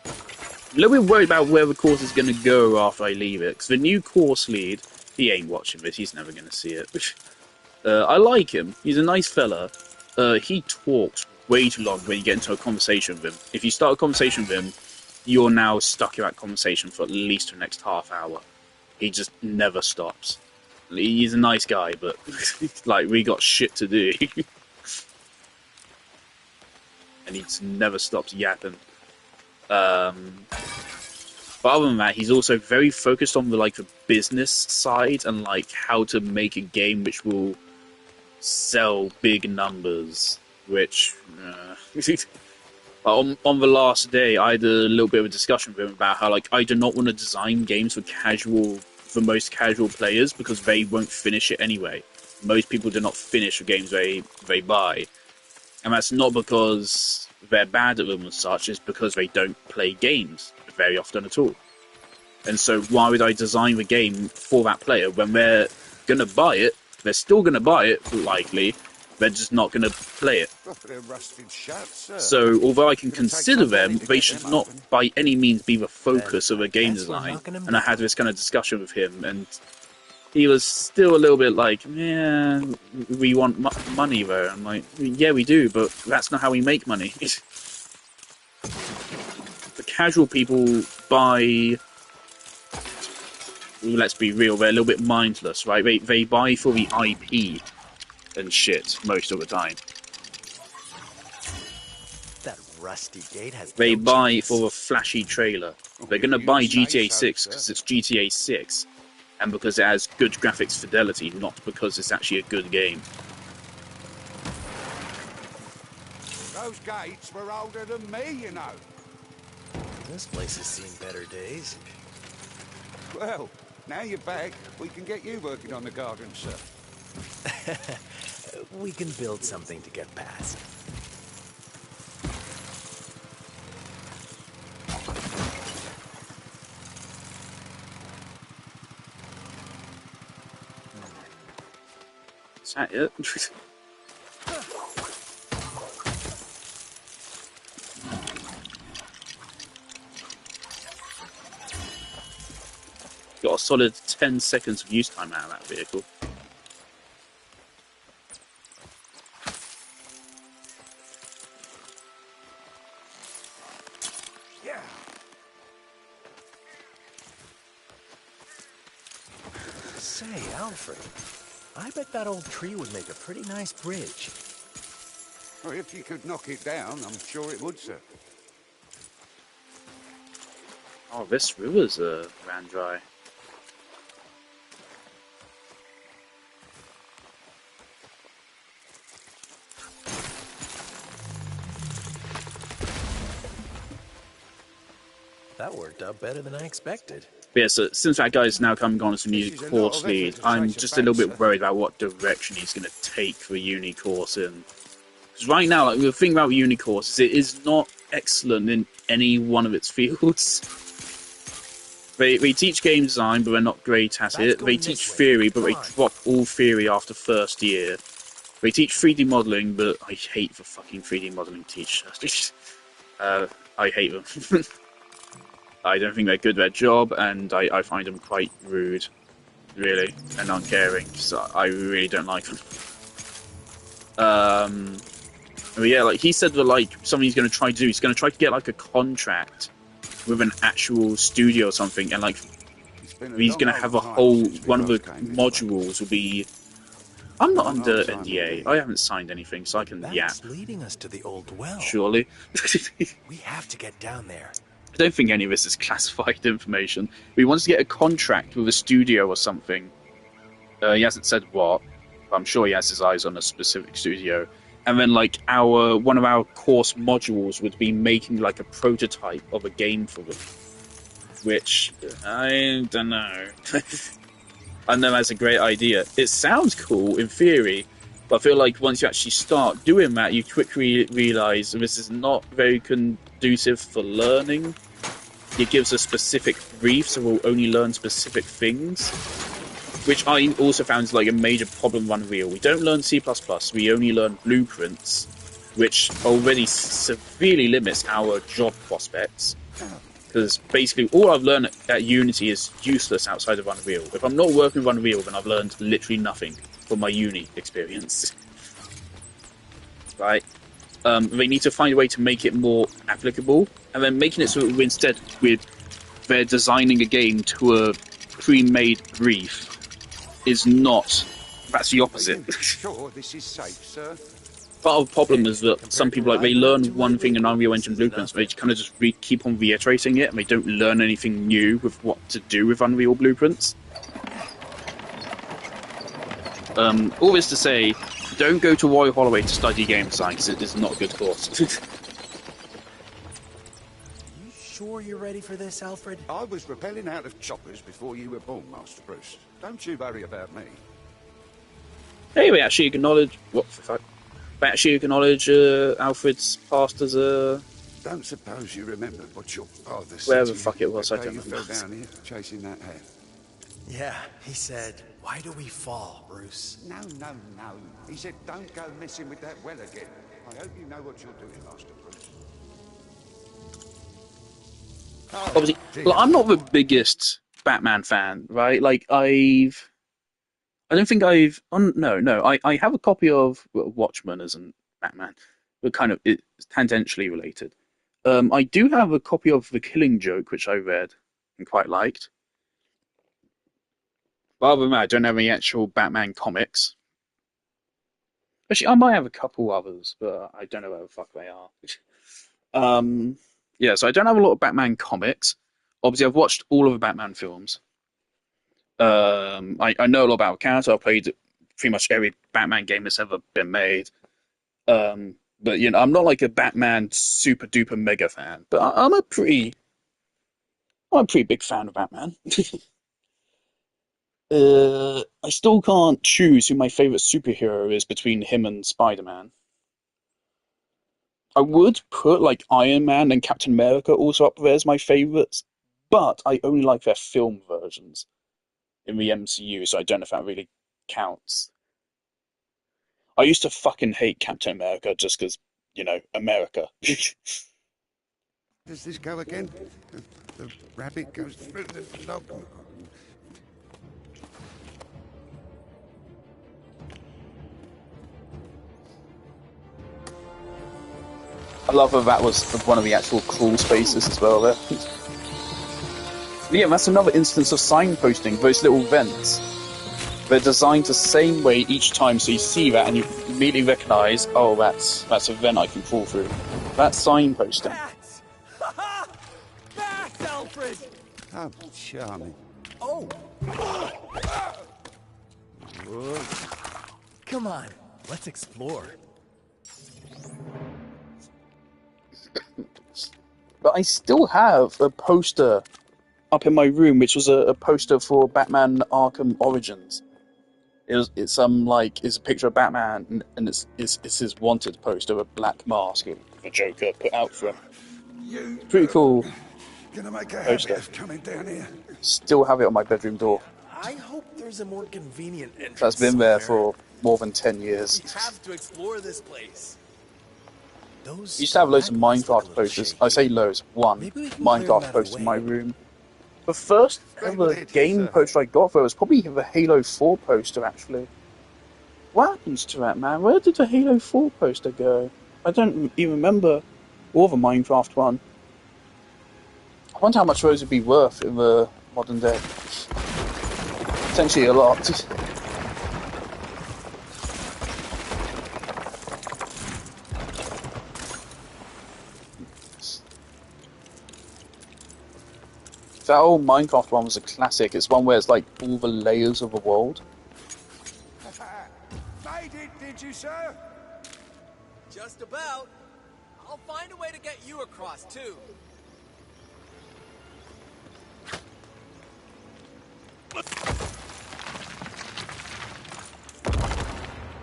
I'm a little bit worried about where the course is going to go after I leave it, because the new course lead, he ain't watching this, he's never going to see it. I like him, he's a nice fella. He talks way too long when you get into a conversation with him. If you start a conversation with him, you're now stuck in that conversation for at least the next half hour. He just never stops. He's a nice guy, but like, we got shit to do. And he just never stops yapping. But other than that, he's also very focused on the business side and like how to make a game which will sell big numbers. Which on the last day, I had a little bit of a discussion with him about how I do not want to design games for most casual players because they won't finish it anyway. Most people do not finish the games they buy, and that's not because they're bad at them as such, it's because they don't play games very often at all. And so why would I design the game for that player when they're gonna buy it? They're still gonna buy it, likely, they're just not gonna play it. So although I can consider them, they should not by any means be the focus of a game design. And I had this kind of discussion with him, and he was still a little bit like, yeah, we want money though. I'm like, yeah, we do, but that's not how we make money. The casual people buy, let's be real, they're a little bit mindless, right? They buy for the IP and shit most of the time. That rusty gate has they buy for a flashy trailer. They're going to buy GTA 6 because it's GTA 6 and because it has good graphics fidelity, not because it's actually a good game. Those gates were older than me, you know. This place has seen better days. Well, now you're back, we can get you working on the garden, sir. We can build something to get past. Is that it? Got a solid 10 seconds of use time out of that vehicle. Yeah. Say, Alfred, I bet that old tree would make a pretty nice bridge. Well, if you could knock it down, I'm sure it would, sir. Oh, this river's ran dry. That worked out better than I expected. But yeah, so since that guy's now coming on as a music course lead, I'm just a little bit worried about what direction he's going to take the uni course in. Because right now, the thing about the uni course is it is not excellent in any one of its fields. They teach game design, but they're not great at it. They teach theory, but they drop all theory after first year. They teach 3D modelling, but I hate the fucking 3D modelling teachers. I hate them. I don't think they're good at their job, and I find them quite rude, really, and uncaring, so I really don't like them. But yeah, he said that, something he's going to try to do, he's going to try to get, a contract with an actual studio or something, and, he's going to have a whole, one of the modules will be... I'm not under NDA, I haven't signed anything, so I can yap. That's leading us to the old well. Surely. We have to get down there. I don't think any of this is classified information. He wants to get a contract with a studio or something. He hasn't said what, but I'm sure he has his eyes on a specific studio. And then, one of our course modules would be making, a prototype of a game for them. Which, I don't know. I know that's a great idea. It sounds cool in theory, but I feel like once you actually start doing that, you quickly realise this is not very conducive for learning. It gives a specific brief, so we'll only learn specific things. which I also found is like a major problem with Unreal. We don't learn C++, we only learn blueprints, which already severely limits our job prospects. Because basically all I've learned at Unity is useless outside of Unreal. If I'm not working with Unreal, then I've learned literally nothing from my uni experience. Right? They need to find a way to make it more applicable, and then making it so that instead they're designing a game to a pre-made brief is not. That's the opposite. Sure, this is safe, sir. Part of the problem is that some people they learn one thing in Unreal Engine this is blueprints, but they kind of just keep on reiterating it, and they don't learn anything new with what to do with Unreal blueprints. All this to say, don't go to Roy Holloway to study game design, because it is not a good course. You sure you're ready for this, Alfred? I was rappelling out of choppers before you were born, Master Bruce. Don't you worry about me. Hey, we actually acknowledge what the fuck? We actually acknowledge Alfred's past as a. Don't suppose you remember what your father said. Wherever the fuck it was, I don't you remember. fell down here chasing that hat. Yeah, he said, why do we fall, Bruce? No. He said, don't go messing with that well again. I hope you know what you're doing, Master Bruce. Obviously, well, I'm not the biggest Batman fan, right? Like, I don't think I've. No. I have a copy of Watchmen as in Batman, but kind of it's tangentially related. I do have a copy of The Killing Joke, which I read and quite liked. But other than that, I don't have any actual Batman comics. Actually, I might have a couple others, but I don't know where the fuck they are. Yeah, so I don't have a lot of Batman comics. Obviously, I've watched all of the Batman films. I know a lot about the character. I've played pretty much every Batman game that's ever been made. But I'm not like a Batman super duper mega fan. But I'm a pretty big fan of Batman. I still can't choose who my favorite superhero is between him and Spider-Man. I would put like Iron Man and Captain America also up there as my favorites, but I only like their film versions in the MCU, so I don't know if that really counts. I used to fucking hate Captain America just because, America. Does this go again? The rabbit goes through the log. I love that was one of the actual crawl spaces as well there. Yeah, that's another instance of signposting, those little vents. They're designed the same way each time, so you see that and you immediately recognise, oh, that's a vent I can crawl through. That's signposting. Bats! Bats, Alfred! Oh, charming. Oh! Come on, let's explore. But I still have a poster up in my room, which was a poster for Batman Arkham Origins. It's a picture of Batman, and it's his wanted poster, a black mask of the Joker put out for him. Pretty cool. Gonna make a Poster. habit of coming down here. Still have it on my bedroom door. I hope there's a more convenient entrance. That's been there somewhere. for more than 10 years. We have to explore this place. Those I used to have loads of magnets look a Minecraft little posters. shaky. I say loads. One Maybe we can clear them out Minecraft of poster the in my way. room. The first ever game poster I got for it was probably the Halo 4 poster, actually. What happens to that, man? Where did the Halo 4 poster go? I don't even remember. Or the Minecraft one. I wonder how much those would be worth in the modern day. Potentially a lot. That old Minecraft one was a classic. It's one where it's like all the layers of a world. Made it, did you, sir? Just about. I'll find a way to get you across, too.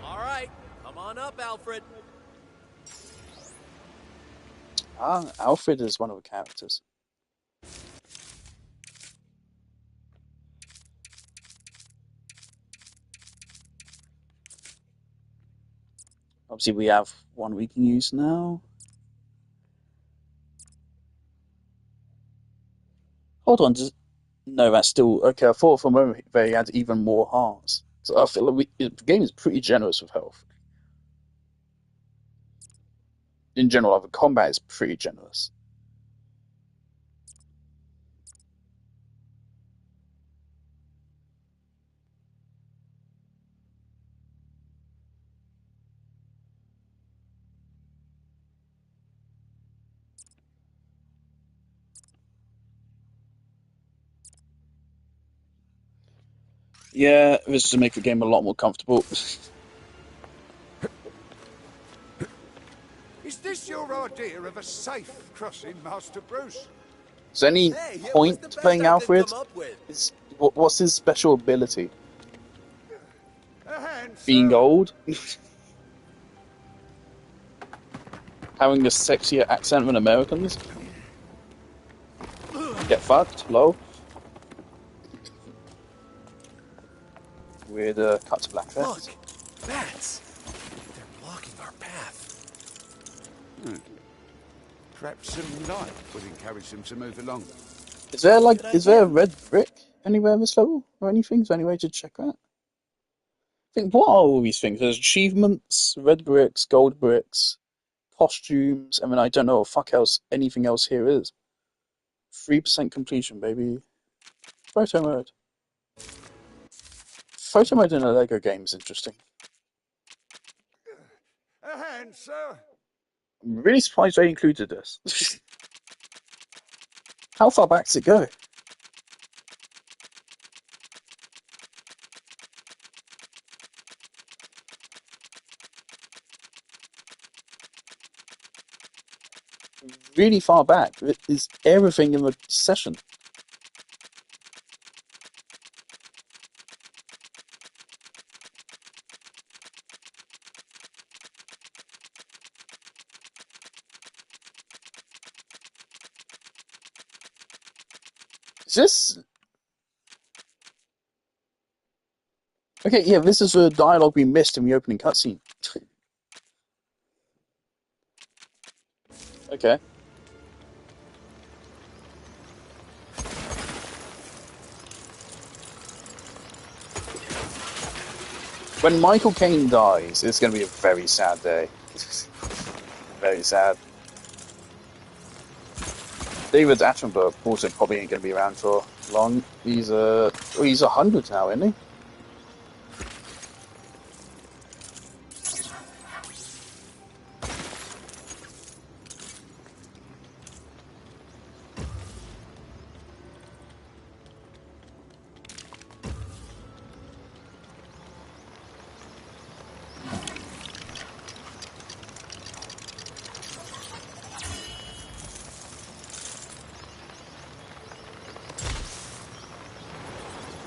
All right, come on up, Alfred. Alfred is one of the characters. Obviously, we have one we can use now. Hold on, no, that's still okay. I thought for a moment they had even more hearts. So I feel like the game is pretty generous with health. In general, the combat is pretty generous. Yeah, this is to make the game a lot more comfortable. Is this your idea of a safe crossing, Master Bruce? Is there any Hey, it was point the to best playing I could Alfred? come up with. What's his special ability? A hand, Being sir. old? Having a sexier accent than Americans? Get fucked, lol. Weird cut to black Look, effect. bats. They're blocking our path. Perhaps some light would encourage them to move along. Is there Good is there a idea. red brick anywhere in this level or anything? Is there any way to check that? I think, what are all these things? There's achievements, red bricks, gold bricks, costumes. I mean, I don't know what fuck else anything else here is. 3% completion, baby. Photo mode. Photo mode in a Lego game is interesting. A hand, sir. I'm really surprised they included this. How far back does it go? Really far back. It is everything in the session. Is this... Okay, yeah, this is a dialogue we missed in the opening cutscene. Okay. When Michael Caine dies, it's going to be a very sad day. Very sad. David Attenborough also probably ain't going to be around for long. He's 100 now, isn't he?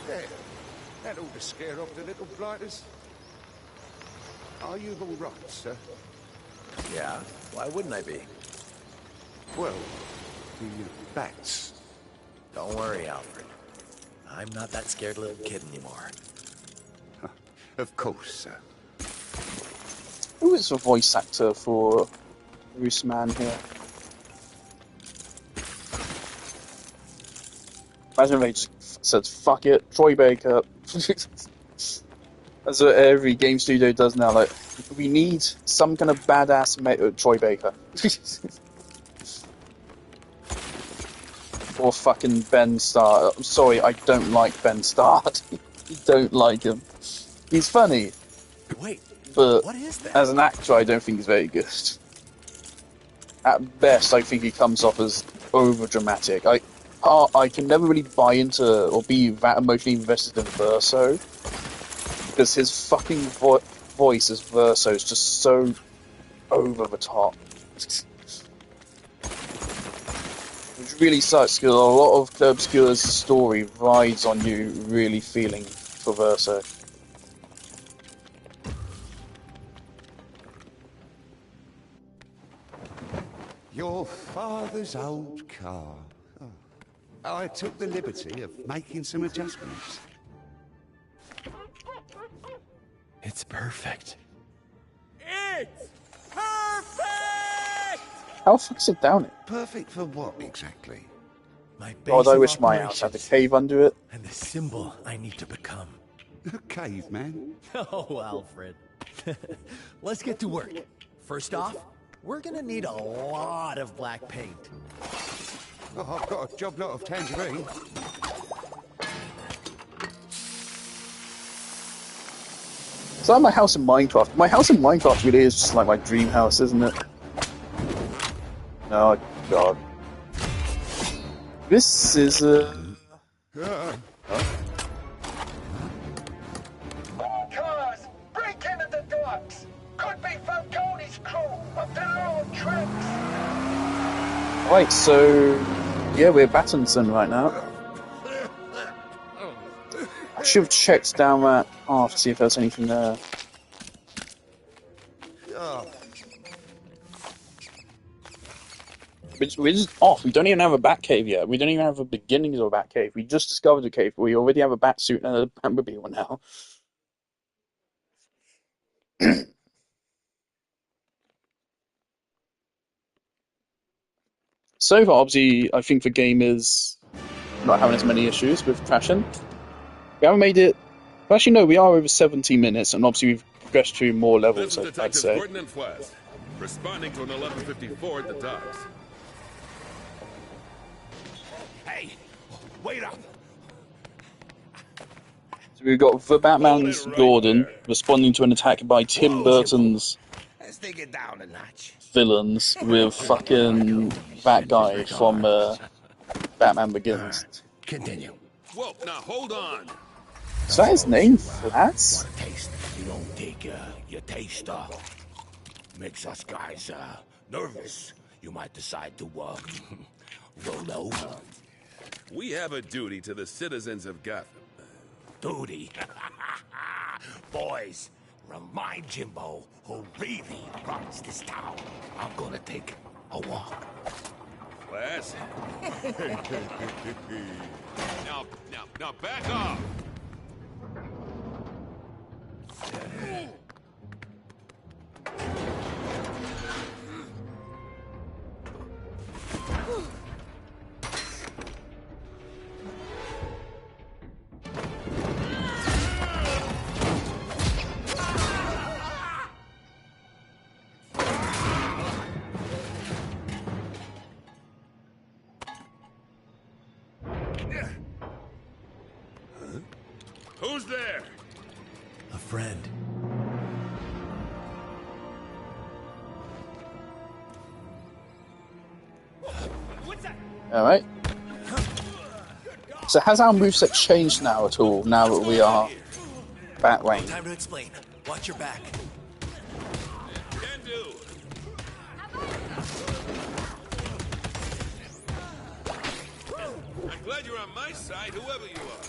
There. That ought to scare off the little blighters. Are you all right, sir? Yeah, why wouldn't I be? Well, the bats. Don't worry, Alfred. I'm not that scared little kid anymore. Of course, sir. Who is the voice actor for Bruce Mann here? Imagine if they just said, fuck it, Troy Baker. That's what every game studio does now. Like, we need some kind of badass Troy Baker. Or fucking Ben Starr. I'm sorry, I don't like Ben Starr. I don't like him. He's funny, Wait, but what is that? as an actor, I don't think he's very good. At best, I think he comes off as over-dramatic. I can never really buy into or be that emotionally invested in Verso, because his fucking voice as Verso is just so over the top. Which really sucks, because a lot of Claire Obscura's story rides on you really feeling for Verso. Your father's old car. Oh. I took the liberty of making some adjustments. It's perfect. Perfect! How fuck's it down it? Perfect for what exactly? My base God, I of wish my house had a operations cave under it. and the symbol I need to become. A caveman? Oh, Alfred. Let's get to work. First off, we're gonna need a lot of black paint. Oh, I've got a job lot of tangerine. It's like my house in Minecraft. My house in Minecraft really is just like my dream house, isn't it? Oh, God. This is Cars! Break into the docks! Could be Falcone's crew up to their old tricks! Right, so... Yeah, we're Battinson right now. I should have checked down that path to see if there's anything there. We're just off. We don't even have a bat cave yet. We don't even have the beginnings of a bat cave. We just discovered the cave, but we already have a bat suit and a Batmobile now. So far, obviously, I think the game is not having as many issues with crashing. We haven't made it... Actually, no, we are over 70 minutes, and obviously we've progressed through more levels, This is I'd Detective say. Gordon and West, responding to an 1154 at the docks. Hey, wait up! So we've got the Batman's right Gordon there. responding to an attack by Tim Whoa, Burton's let's take it down a notch. villains with fucking that guy from Batman Begins. Continue. Whoa, now hold on. Is that his name? Flats? Want a taste? You don't take your taster. Makes us guys nervous. You might decide to roll over. We have a duty to the citizens of Gotham. Duty. Boys, remind Jimbo who really runs this town. I'm gonna take a walk. Wes? now back off! Who's there? A friend. Alright. So has our moveset changed now at all, now that we are Batwing? Time to explain. Watch your back. Can do. I'm glad you're on my side, whoever you are.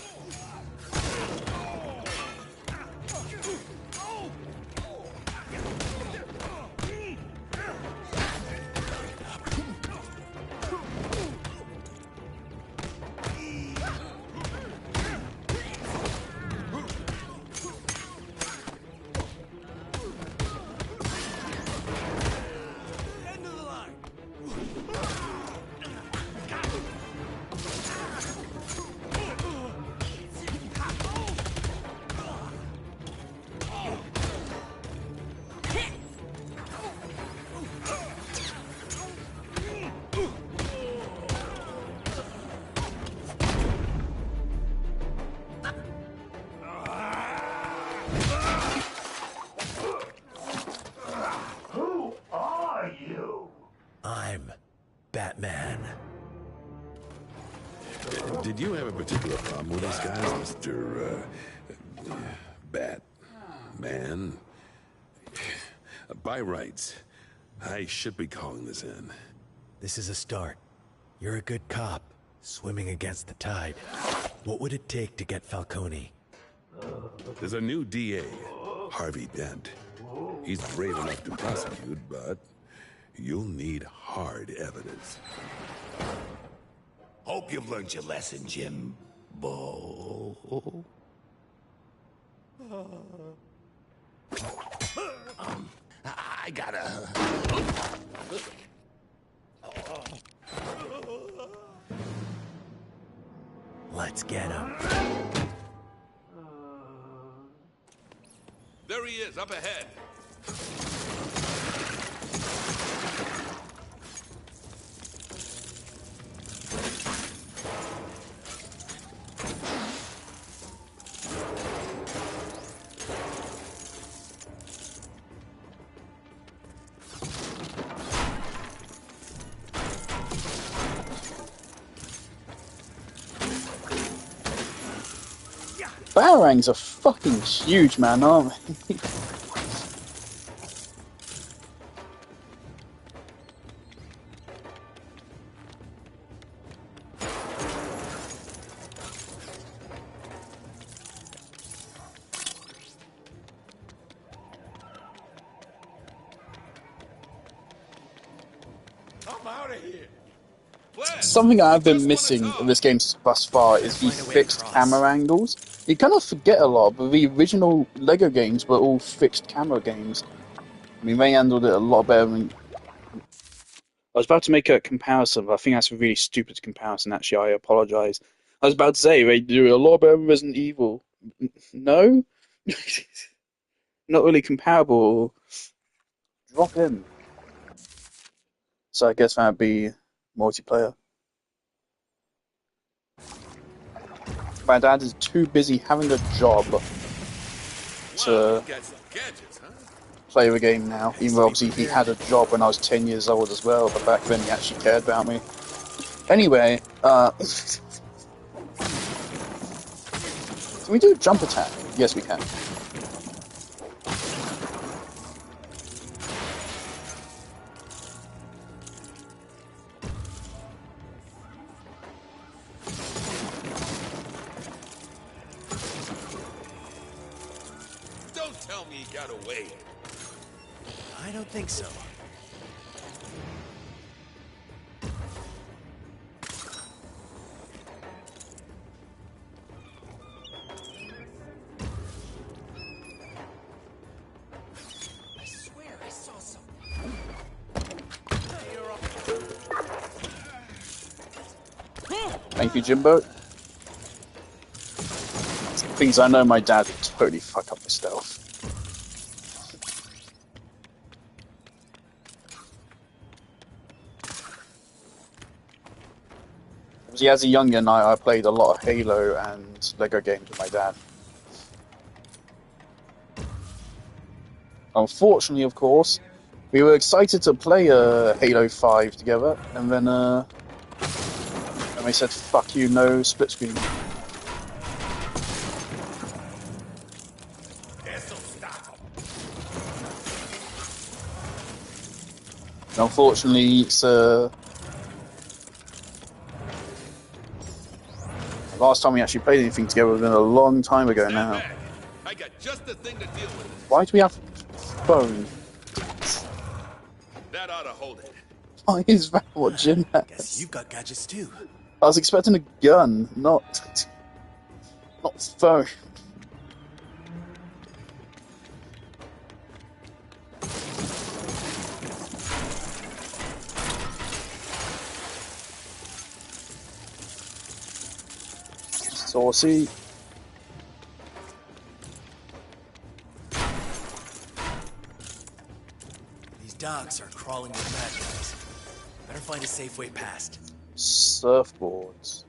I'm Batman. Did you have a particular problem with these guys, Mr. Batman? By rights, I should be calling this in. This is a start. You're a good cop, swimming against the tide. What would it take to get Falcone? There's a new DA, Harvey Dent. He's brave enough to prosecute, but you'll need hard evidence. Hope you've learned your lesson, Jimbo. I gotta... Let's get him. There he is, up ahead. Batarangs are fucking huge, man, aren't they? I'm out of here. Something I've been missing in this game thus far is the fixed camera angles. You kind of forget a lot, but the original LEGO games were all fixed camera games. I mean, they handled it a lot better than... I was about to make a comparison, but I think that's a really stupid comparison, actually. I apologise. I was about to say, they do a lot better than Resident Evil. No? Not really comparable. Drop in. So I guess that would be multiplayer. My dad is too busy having a job to play the game now. Even though obviously he had a job when I was 10 years old as well, but back then he actually cared about me. Anyway, can we do a jump attack? Yes, we can. Don't tell me he got away. I don't think so. I swear I saw something. Thank you, Jimbo. Things I know my dad would totally fuck up the stealth. See, as a youngin', I played a lot of Halo and LEGO games with my dad. Unfortunately, of course, we were excited to play Halo 5 together, and then they said, fuck you, no split screen. And unfortunately, it's last time we actually played anything together was been a long time ago now. I got just the thing to deal with this. Why do we have phone? That ought to hold it. Why is that what Jim has? Guess you've got gadgets too. I was expecting a gun, not phone. Saucy. These dogs are crawling with bad guys. Better find a safe way past. Surfboards.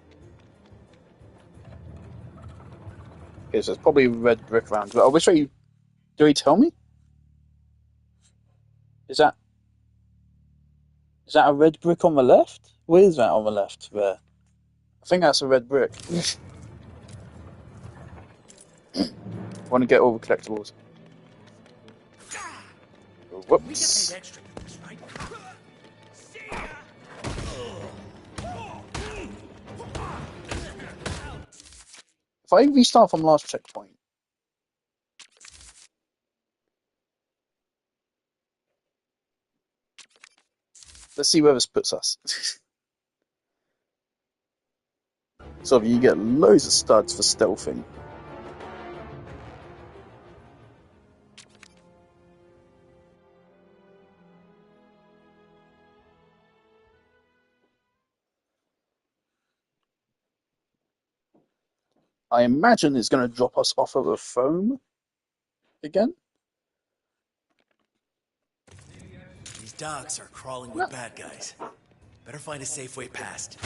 Okay, so it's probably red brick around. But which way? Do he tell me? Is that a red brick on the left? Where is that on the left? There. I think that's a red brick. Want to get all the collectibles. Whoops. We get paid extra for this, right? If I restart from last checkpoint. Let's see where this puts us. So you get loads of studs for stealthing. I imagine it's going to drop us off of a foam again. These docks are crawling with bad guys. Better find a safe way past.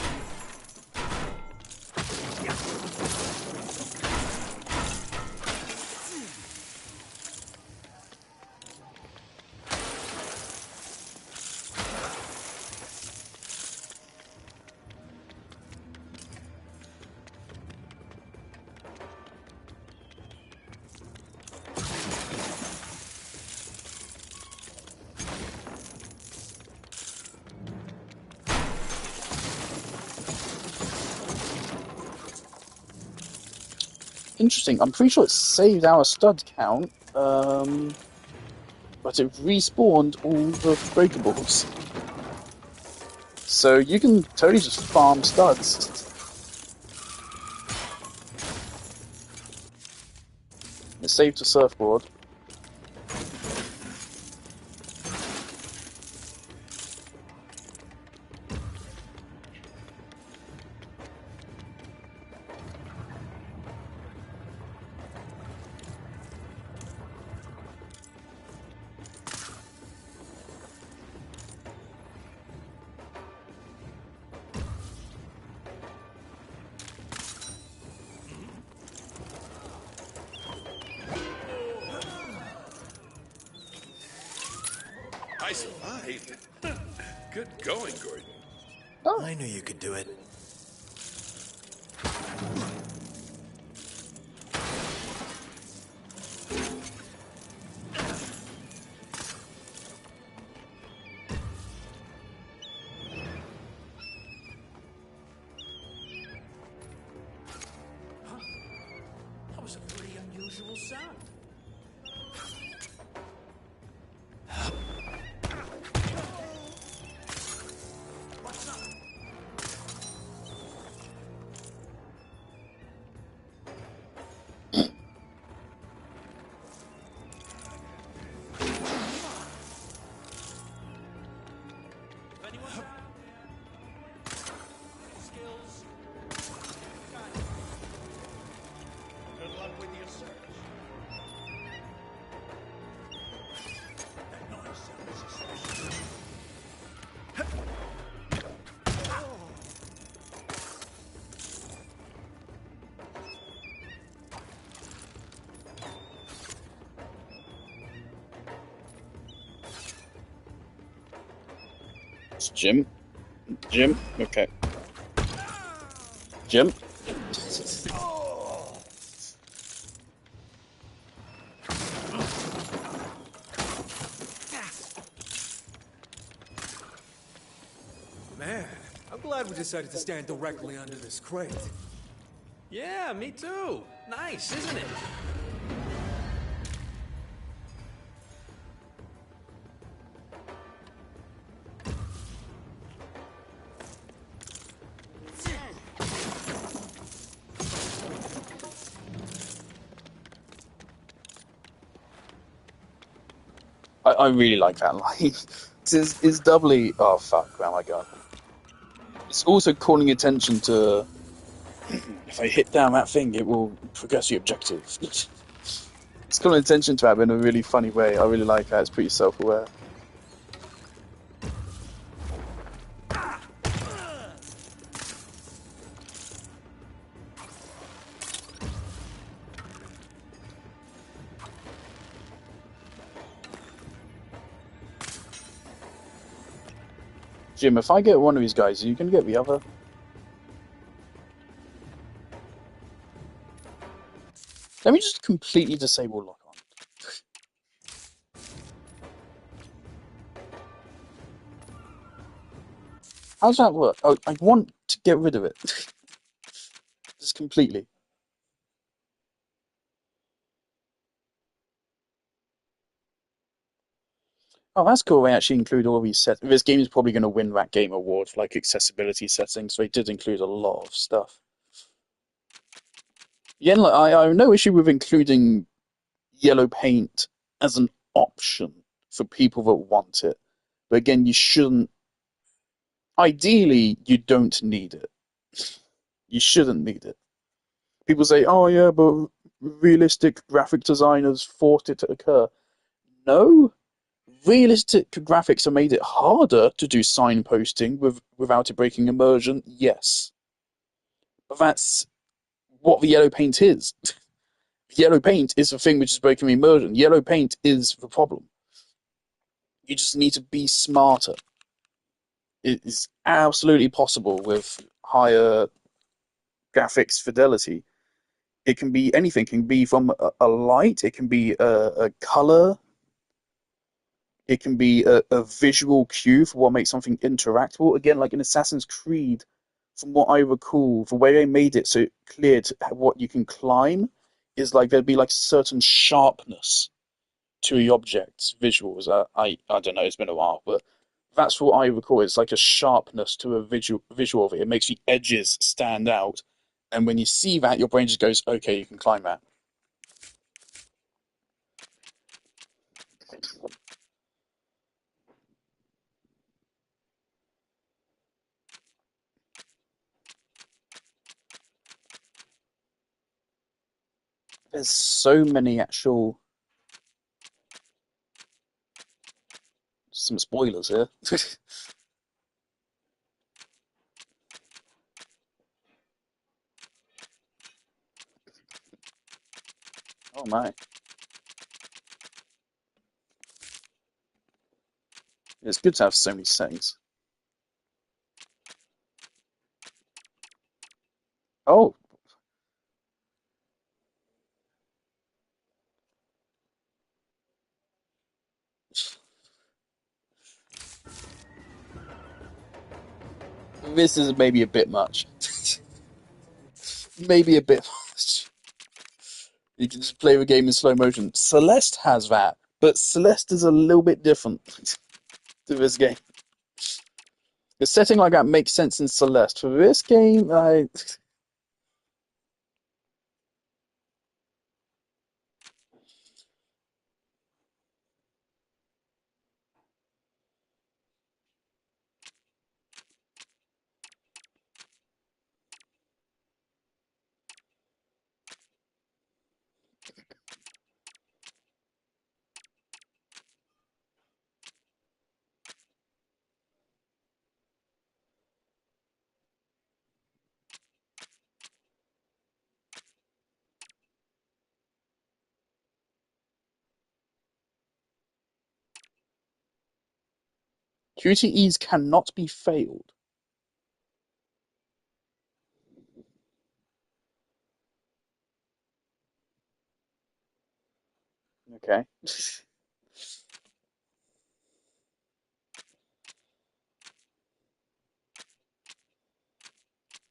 Interesting. I'm pretty sure it saved our stud count, but it respawned all the breakables. So you can totally just farm studs. It saved a surfboard. I survived. Good going, Gordon. Oh. I knew you could do it. That was a pretty unusual sound. What's up? Anyone around? Skills. Got it. Good luck with your search. That noise sounds suspicious. It's Jim. Jim? Okay. Jim? Man, I'm glad we decided to stand directly under this crate. Yeah, me too. Nice, isn't it? I really like that line. It's doubly... Oh, fuck. Oh, my God. It's also calling attention to... If I hit down that thing, it will progress the objective. It's calling attention to that in a really funny way. I really like that. It's pretty self-aware. Jim, if I get one of these guys, are you going to get the other? Let me just completely disable lock on. How does that work? Oh, I want to get rid of it. Just completely. Oh, that's cool. They actually include all these settings. This game is probably going to win that game award for like accessibility settings, so they did include a lot of stuff. Yeah, like, I have no issue with including yellow paint as an option for people that want it. But again, you shouldn't. Ideally, you don't need it. You shouldn't need it. people say, "Oh yeah, but realistic graphic designers forced it to occur." No, realistic graphics have made it harder to do signposting without it breaking immersion. Yes, but that's what the yellow paint is. Yellow paint is the thing which is breaking immersion. Yellow paint is the problem. You just need to be smarter. It is absolutely possible with higher graphics fidelity. It can be anything. It can be from a light. It can be a color. It can be a visual cue for what makes something interactable. Again, like in Assassin's Creed, from what I recall, the way they made it so clear to what you can climb is like there'd be like certain sharpness to the object's visuals. I don't know. It's been a while, but that's what I recall. It's like a sharpness to a visual of it. It makes the edges stand out, and when you see that, your brain just goes, "Okay, you can climb that." There's so many actual some spoilers here. Oh my! It's good to have so many settings. Oh, this is maybe a bit much. Maybe a bit much. You can just play the game in slow motion. Celeste has that, but Celeste is a little bit different to this game. The setting like that makes sense in Celeste. For this game, I QTEs cannot be failed. Okay.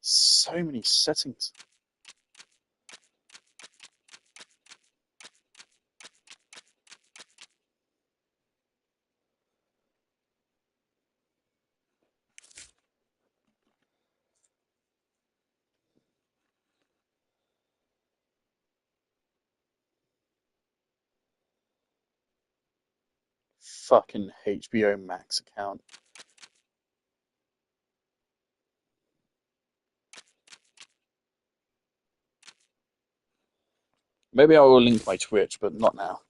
So many settings. Fucking HBO Max account. Maybe I will link my Twitch, but not now.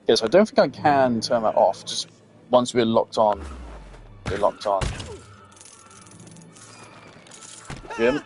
Yes, I don't think I can turn that off. Just once we're locked on, we're locked on. Jim?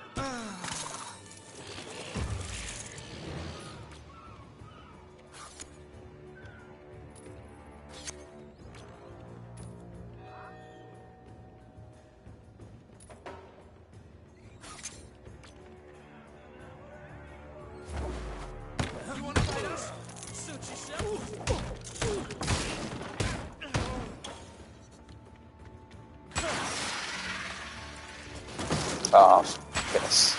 Ah, yes.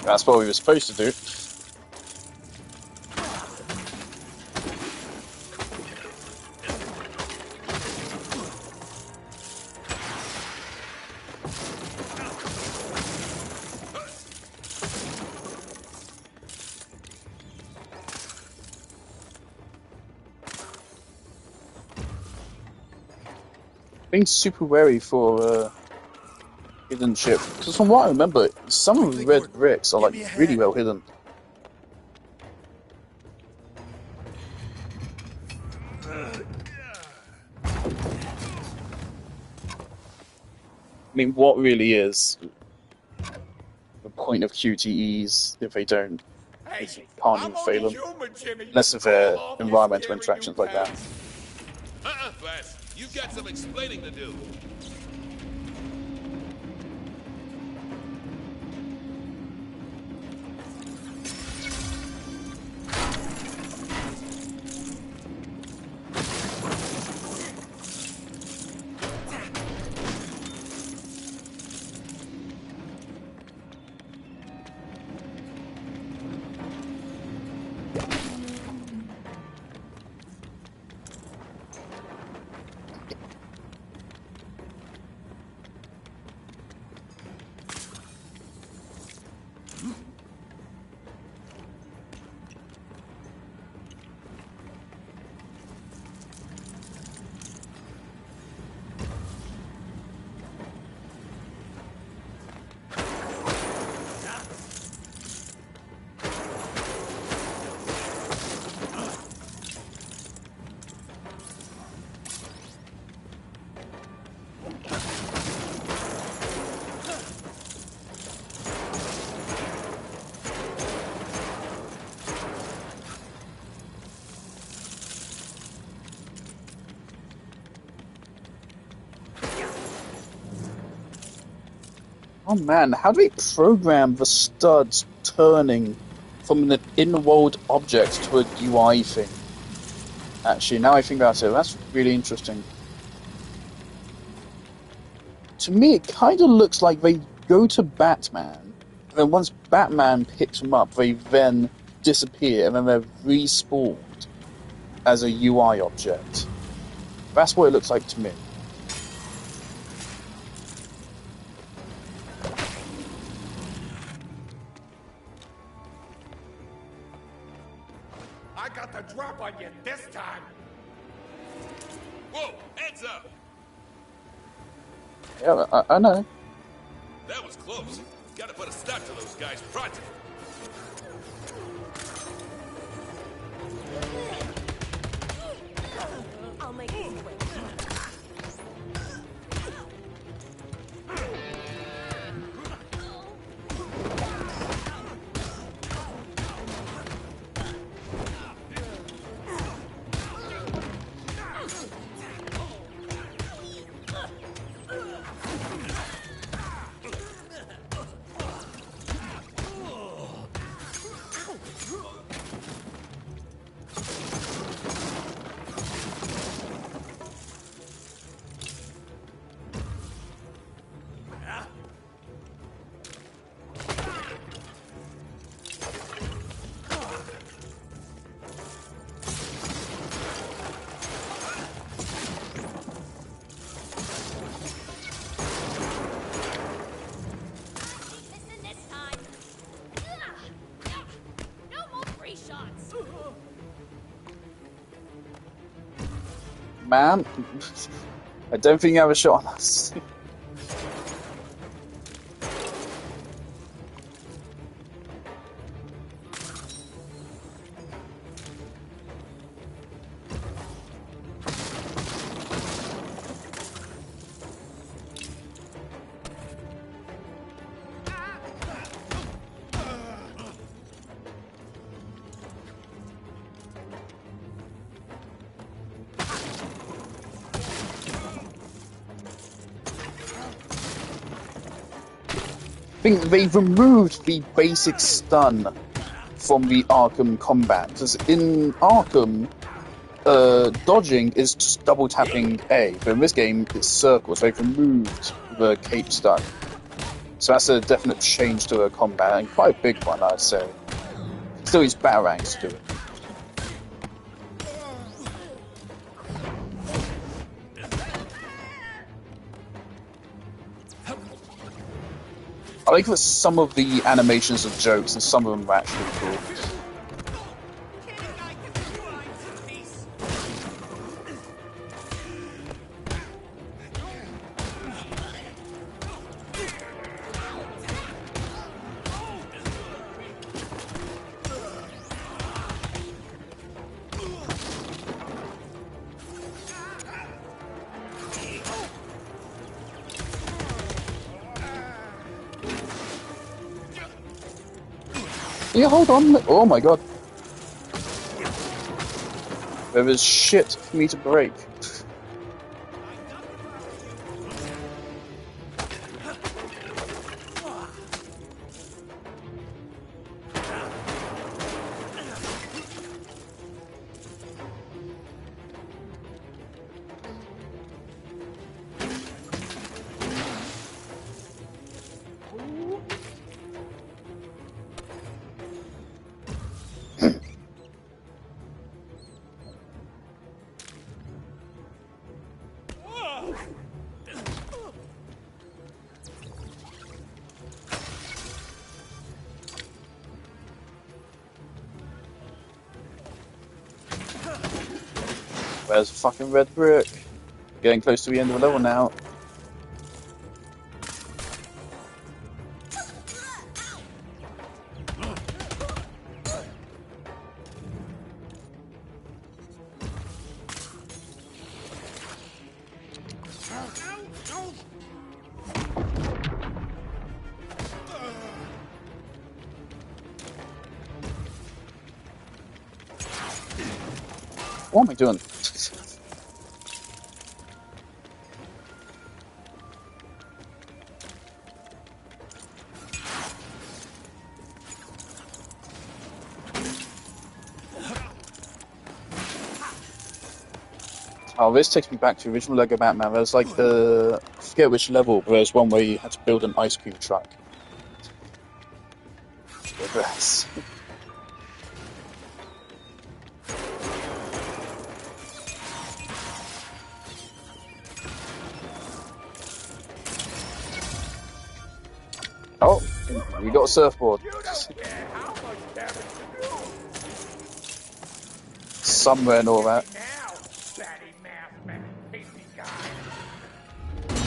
That's what we were supposed to do. being super wary for hidden shit. Because from what I remember, some of the red bricks are like really well hidden. I mean, what really is the point of QTEs if they don't, if you can't even fail them, unless if they're environmental interactions like that. Flash, you've got some explaining to do. Oh man, how do we program the studs turning from an in-world object to a UI thing? Actually, now I think about it, that's really interesting. To me, it kind of looks like they go to Batman, and then once Batman picks them up, they then disappear, and then they're respawned as a UI object. That's what it looks like to me. I got the drop on you this time. Whoa, heads up. Yeah, I know. That was close. Gotta put a stop to those guys pronto. I'll make it quick. Man, I don't think you have a shot on us. I think they've removed the basic stun from the Arkham combat, because in Arkham, dodging is just double tapping A, but in this game it's circles. They've removed the cape stun, so that's a definite change to the combat, and quite a big one, I'd say. Still use batarangs to do it. I like that some of the animations are jokes and some of them are actually cool. Yeah, hold on. Oh my god. There is shit for me to break. Where's the fucking red brick? Getting close to the end of the level now. What am I doing? Oh, this takes me back to the original Lego Batman. There's like I forget which level, but there's one where you had to build an ice cream truck. Yes. Oh, we got a surfboard. Somewhere and all that.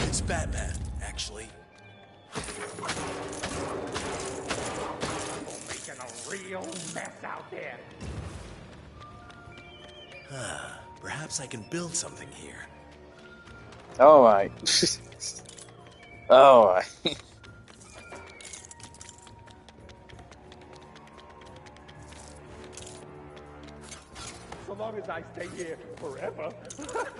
It's Batman, actually. Making a real mess out there. Perhaps I can build something here. Alright. Alright. So long as I stay here forever,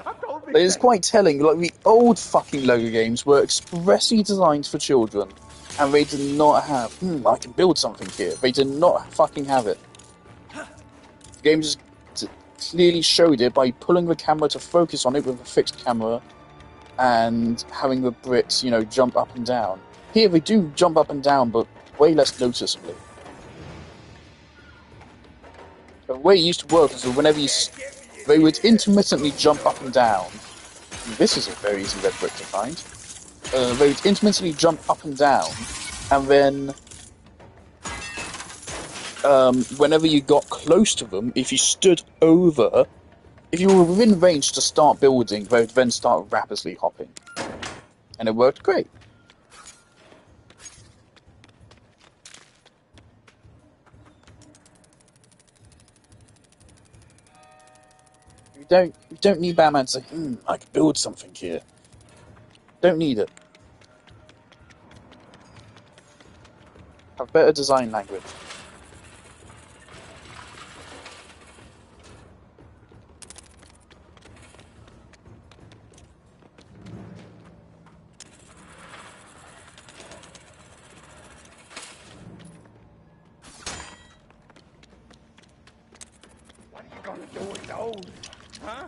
I'm totally It is quite telling, like the old fucking Lego games were expressly designed for children, and they did not have, I can build something here. They did not fucking have it. The game just clearly showed it by pulling the camera to focus on it with a fixed camera, and having the bricks, jump up and down. Here they do jump up and down, but way less noticeably. The way it used to work is that whenever they would intermittently jump up and down. This is a very easy red brick to find. They would intermittently jump up and down, and then whenever you got close to them, if you stood over, if you were within range to start building, they would then start rapidly hopping. And it worked great. You don't need Batman to say, I can build something here. Don't need it. Have better design language. What are you gonna do with those? Huh?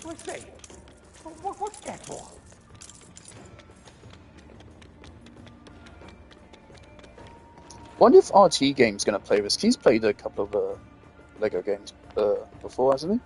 Let's see. What's that for? Wonder if RT Game's going to play this. He's played a couple of Lego games before, hasn't he?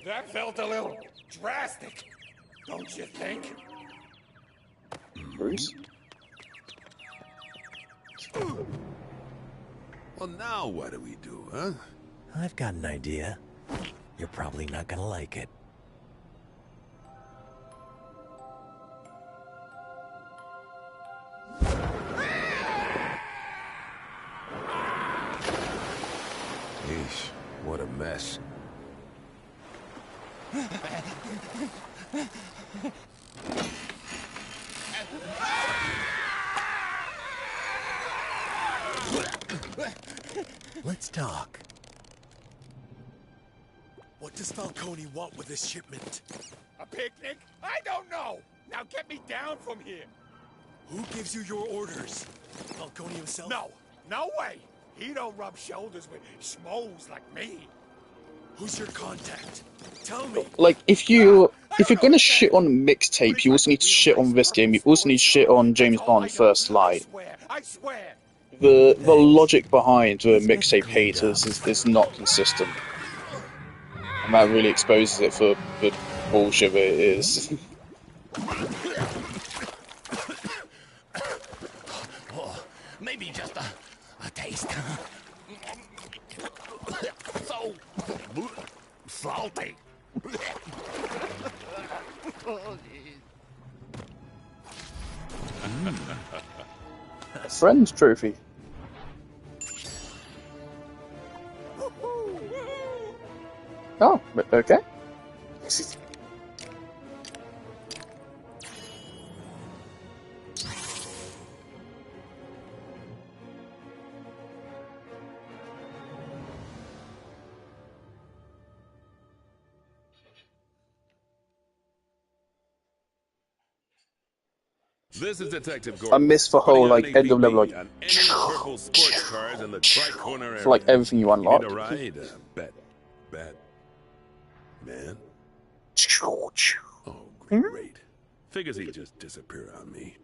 That felt a little drastic, don't you think? Bruce? Well, now what do we do, huh? I've got an idea. You're probably not gonna like it. Yeesh, what a mess. Let's talk. What does Falcone want with this shipment? A picnic? I don't know. Now get me down from here. Who gives you your orders? Falcone himself? No, no way. He don't rub shoulders with schmoes like me. Who's your contact? Tell me. Like, if you're gonna shit on mixtape, you also need to shit on this game. You also need to shit on James Bond First Light. I swear. The logic behind the mixtape haters is not consistent, and that really exposes it for the bullshit that it is. Oh, maybe just a taste. So salty. Friends trophy. Oh, okay. This is Detective I Gordon. miss the whole like end of level like Purple sports cars in the tri-corner area. for like everything you unlock. Need a ride? Bad man. Oh, great. Figures he'd just disappear on me.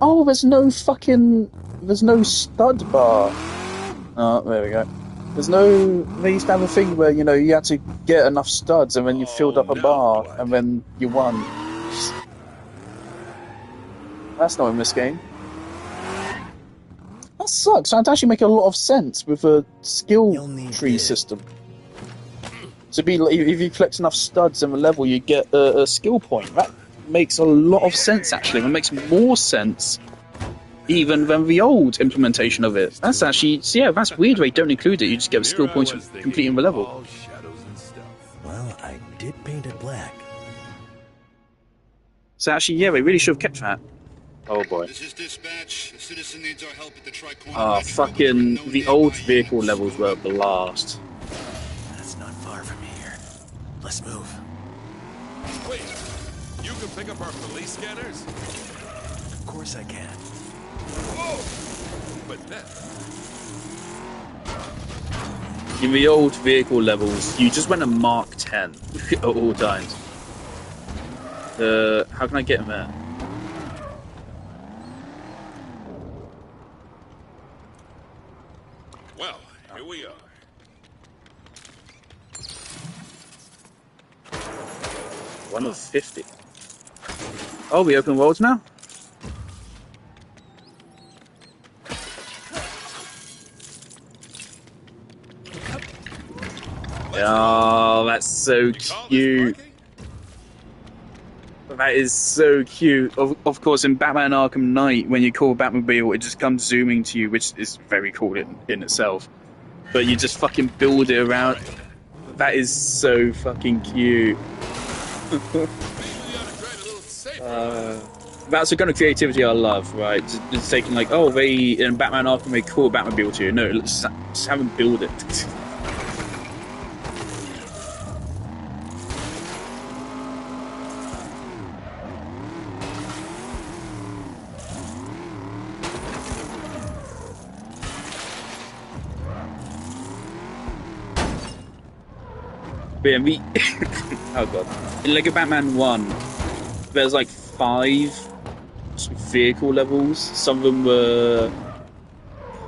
Oh, there's no stud bar. Oh, there we go. They used to have a thing where, you know, you had to get enough studs and then you filled up a bar and then you won. That's not in this game. That sucks. That'd actually make a lot of sense with a skill tree system. To be like, if you collect enough studs in the level, you get a skill point. That makes a lot of sense, actually. It makes more sense even than the old implementation of it. That's actually, so yeah, that's weird they don't include it. You just get a skill point for completing the level. Well, I did paint it black. So actually, yeah, they really should have kept that. Oh boy. This is dispatch. The citizen needs our help at the tri-corner. Ah, fucking the old vehicle levels were a blast. That's not far from here. Let's move. Wait, you can pick up our police scanners? Of course I can. Whoa! But then... In the old vehicle levels, you just went to Mark 10 at all times. How can I get him there? Well, here we are. One of 50. Oh, we open worlds now? Oh, that's so cute. That is so cute. Of course, in Batman Arkham Knight, when you call Batmobile, it just comes zooming to you, which is very cool in itself. But you just fucking build it around. That is so fucking cute. That's the kind of creativity I love, right? It's taking like, oh, they in Batman Arkham they call Batmobile to you. No, let's just have them build it. But yeah, oh god. In Lego Batman 1, there's like 5 vehicle levels. Some of them were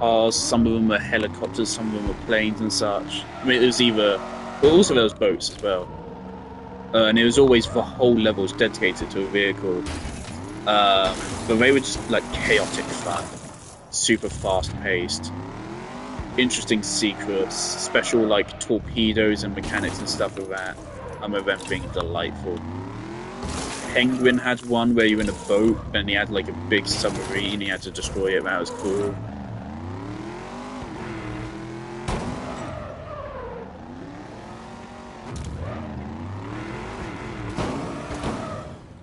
cars, some of them were helicopters, some of them were planes and such. I mean, it was either But also there was boats as well. And it was always for whole levels dedicated to a vehicle. But they were just like chaotic fun. Super fast paced. Interesting secrets, special like torpedoes and mechanics and stuff with that. I remember them being delightful. Penguin had one where you were in a boat and he had like a big submarine, he had to destroy it. That was cool.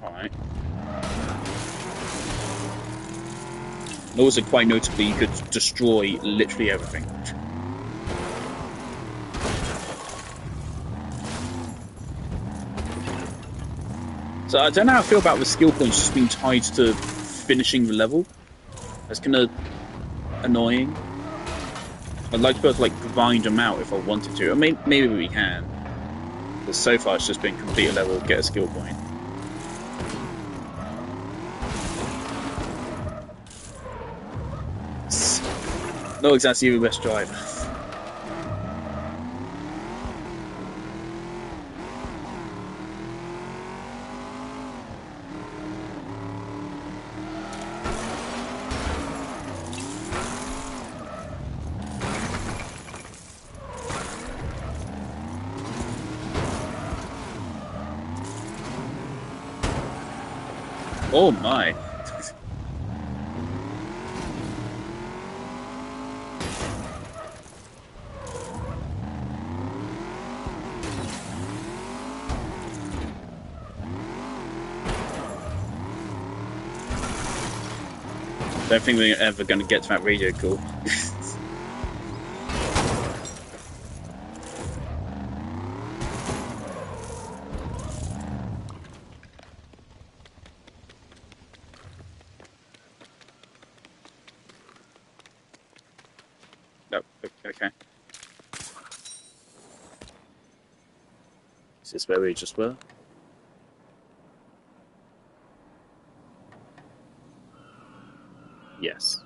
Alright. And also, quite notably, you could destroy literally everything. So I don't know how I feel about the skill points just being tied to finishing the level. That's kind of annoying. I'd like to be able to like grind them out if I wanted to. I mean, maybe we can. But so far it's just been complete a level, get a skill point. Not exactly the best driver. Oh my. Don't think we're ever going to get to that radio call. No, okay. Is this where we just were? Yes.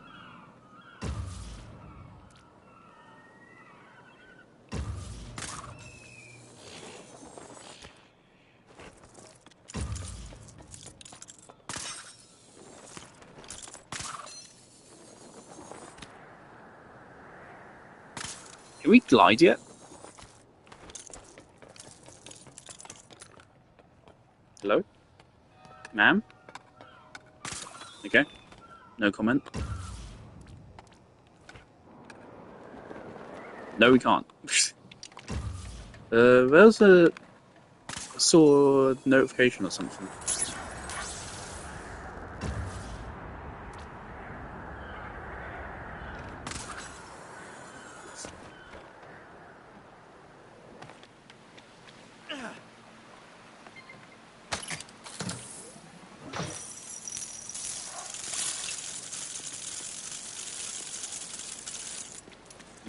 Can we glide yet? Hello? Ma'am? Okay. No comment. No, we can't. There's a... I saw a notification or something.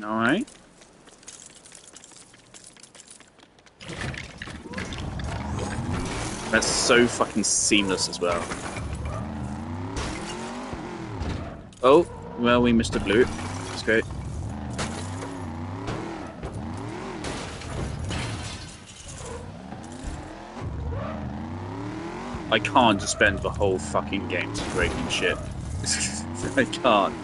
Alright. That's so fucking seamless as well. Oh, well, we missed a blue. That's great. I can't just spend the whole fucking game just breaking shit. I can't.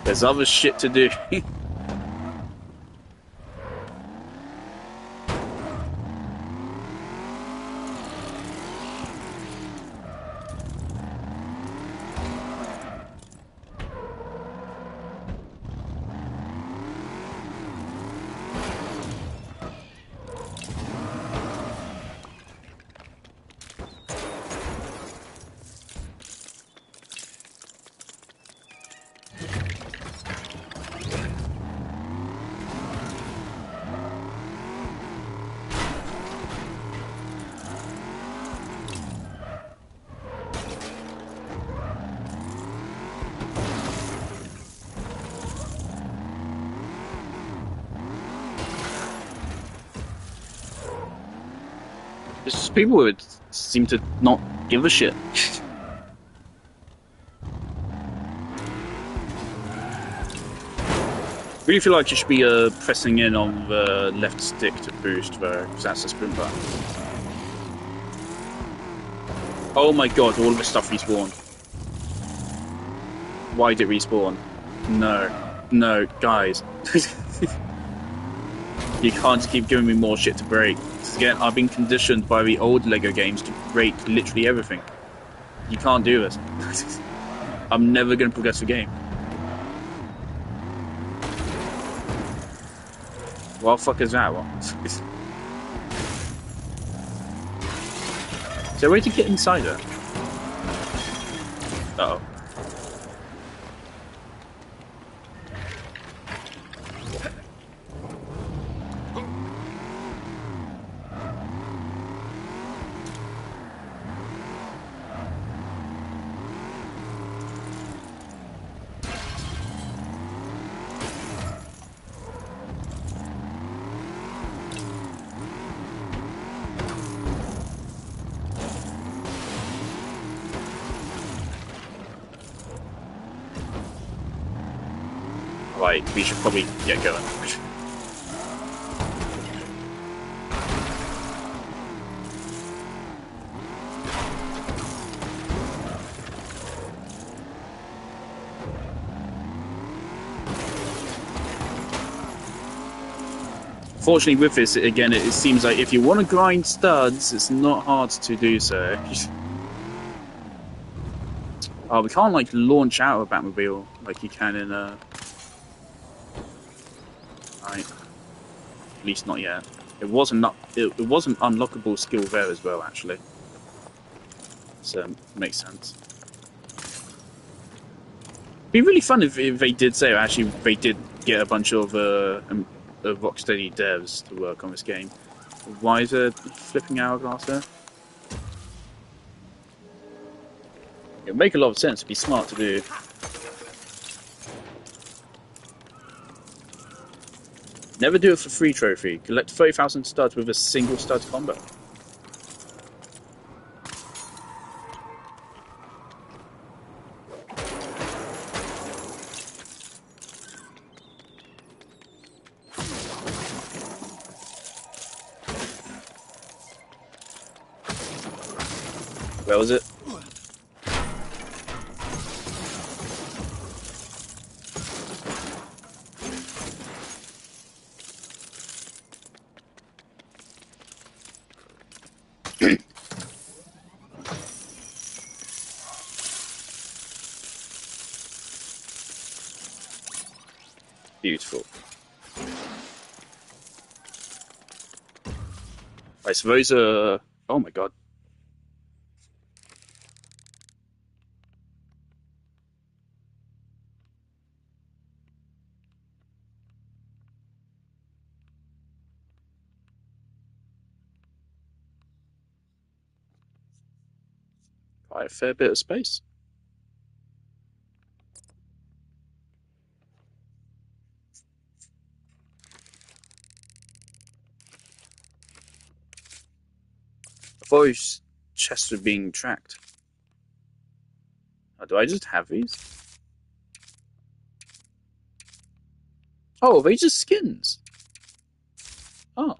There's other shit to do. It's just people who seem to not give a shit. really feel like you should be pressing in on the left stick to boost though, because that's the sprint button. Oh my god, all of this stuff respawned. Why did it respawn? No. No, guys. You can't just keep giving me more shit to break. Because again, I've been conditioned by the old LEGO games to break literally everything. You can't do this. I'm never going to progress the game. What the fuck is that one? Is there a way to get inside her? Uh-oh. Right, we should probably get going. Fortunately with this, again, it seems like if you want to grind studs, it's not hard to do so. Oh, we can't, like, launch out of a Batmobile like you can in, Right. At least not yet. It was an unlockable skill there as well, actually. So, makes sense. It'd be really fun if they did say, actually, they did get a bunch of Rocksteady devs to work on this game. Why is there flipping hourglass there? It would make a lot of sense. It'd be smart to do. Never do it for free trophy. Collect 30,000 studs with a single stud combo. Where was it? Beautiful. Right, so those are... Oh my god. Quite a fair bit of space. I thought those chests were being tracked. Oh, do I just have these? Oh, are they just skins? Oh.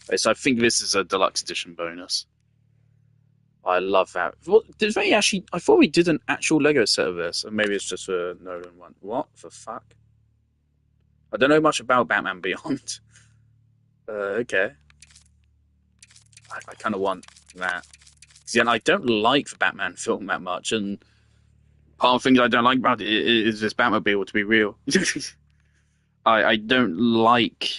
Right, so I think this is a deluxe edition bonus. I love that. What did they actually? I thought we did an actual Lego set of this, and maybe it's just a Nolan one. What the fuck? I don't know much about Batman Beyond. Okay. I kind of want that. See, and I don't like the Batman film that much, and part of the things I don't like about it is this Batmobile, to be real. I don't like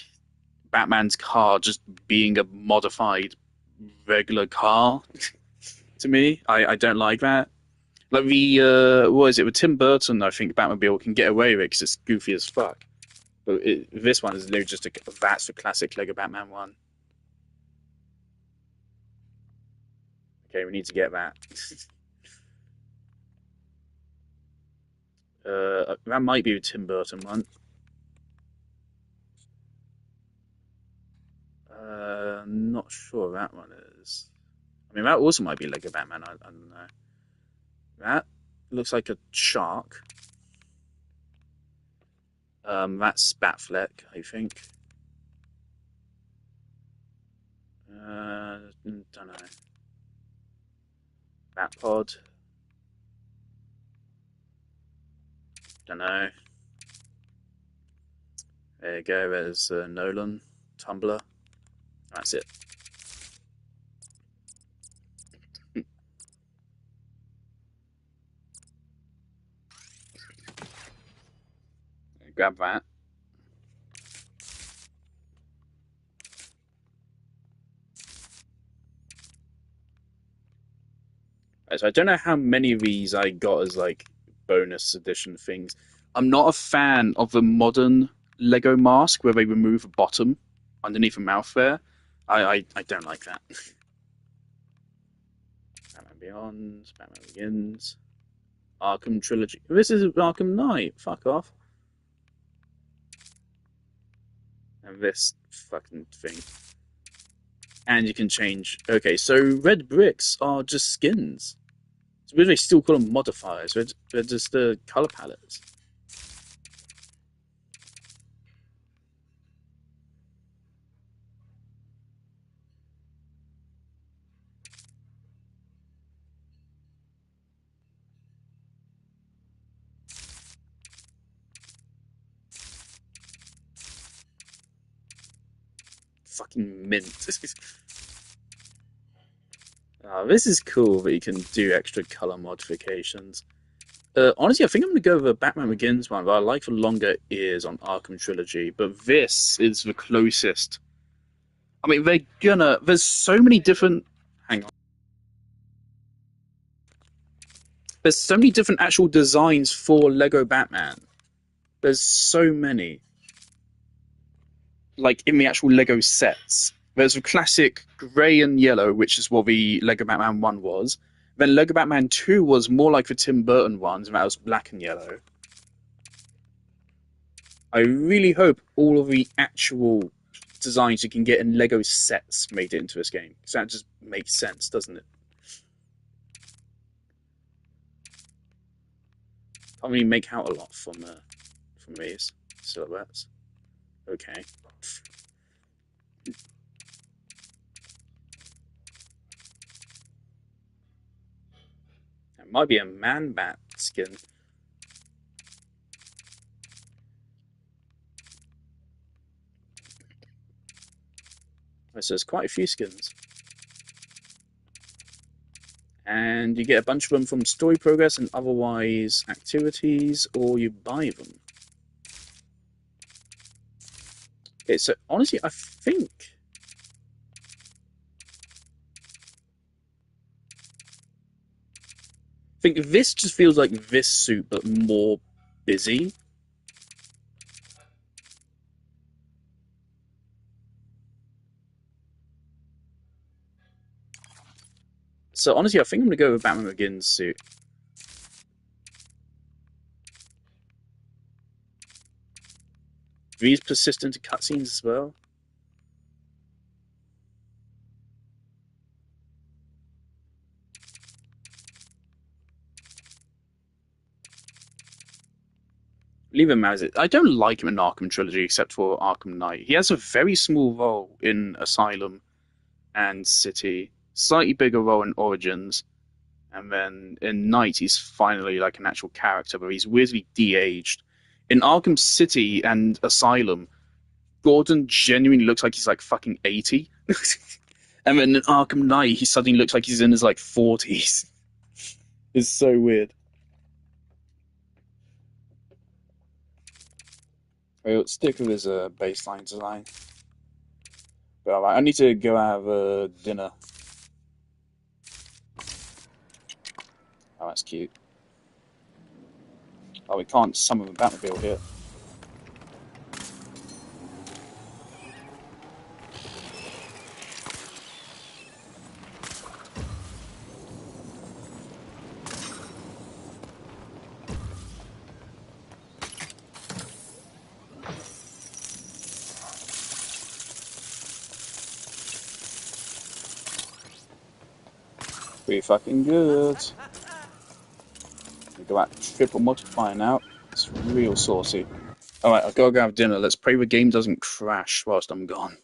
Batman's car just being a modified regular car. To me, I don't like that. Like the what is it with Tim Burton? I think Batmobile can get away with it because it's goofy as fuck. But this one is literally just that's the classic Lego Batman one. Okay, we need to get that. That might be the Tim Burton one. Not sure that one is. I mean, that also might be Lego Batman. I don't know. That looks like a shark. That's Batfleck, I think. Don't know. Batpod. Don't know. There you go. There's Nolan, Tumblr. That's it. Grab that. So I don't know how many of these I got as like bonus edition things. I'm not a fan of the modern Lego mask where they remove a bottom underneath the mouth there. I don't like that. Batman Beyond, Batman Begins, Arkham Trilogy. This is Arkham Knight. Fuck off. And this fucking thing. And you can change. Okay, so red bricks are just skins. So they still call them modifiers. They're just color palettes. Fucking mint. This is cool that you can do extra color modifications. Honestly, I think I'm going to go with the Batman Begins one, but I like the longer ears on Arkham Trilogy. But this is the closest. I mean, there's so many different. Hang on. There's so many different actual designs for Lego Batman. There's so many. Like, in the actual Lego sets. There's a classic grey and yellow, which is what the Lego Batman 1 was. Then Lego Batman 2 was more like the Tim Burton ones, and that was black and yellow. I really hope all of the actual designs you can get in Lego sets made it into this game. Because that just makes sense, doesn't it? Can't really make out a lot from these silhouettes. Okay. It might be a Man-Bat skin. So there's quite a few skins. And you get a bunch of them from story progress and otherwise activities, or you buy them. Okay, so honestly, I think this just feels like this suit, but more busy. So honestly, I think I'm going to go with Batman Begins suit. These persistent cutscenes as well. Leave him as it. I don't like him in Arkham Trilogy except for Arkham Knight. He has a very small role in Asylum and City, slightly bigger role in Origins, and then in Knight he's finally like an actual character, but he's weirdly de-aged. In Arkham City and Asylum, Gordon genuinely looks like he's like fucking 80. And then in Arkham Knight, he suddenly looks like he's in his like 40s. It's so weird. Well, stick with his baseline design. But alright, I need to go have dinner. Oh, that's cute. Oh, we can't summon the Batmobile here. Pretty fucking good. go out triple multiply now. It's real saucy. Alright, I've got to go have dinner. Let's pray the game doesn't crash whilst I'm gone.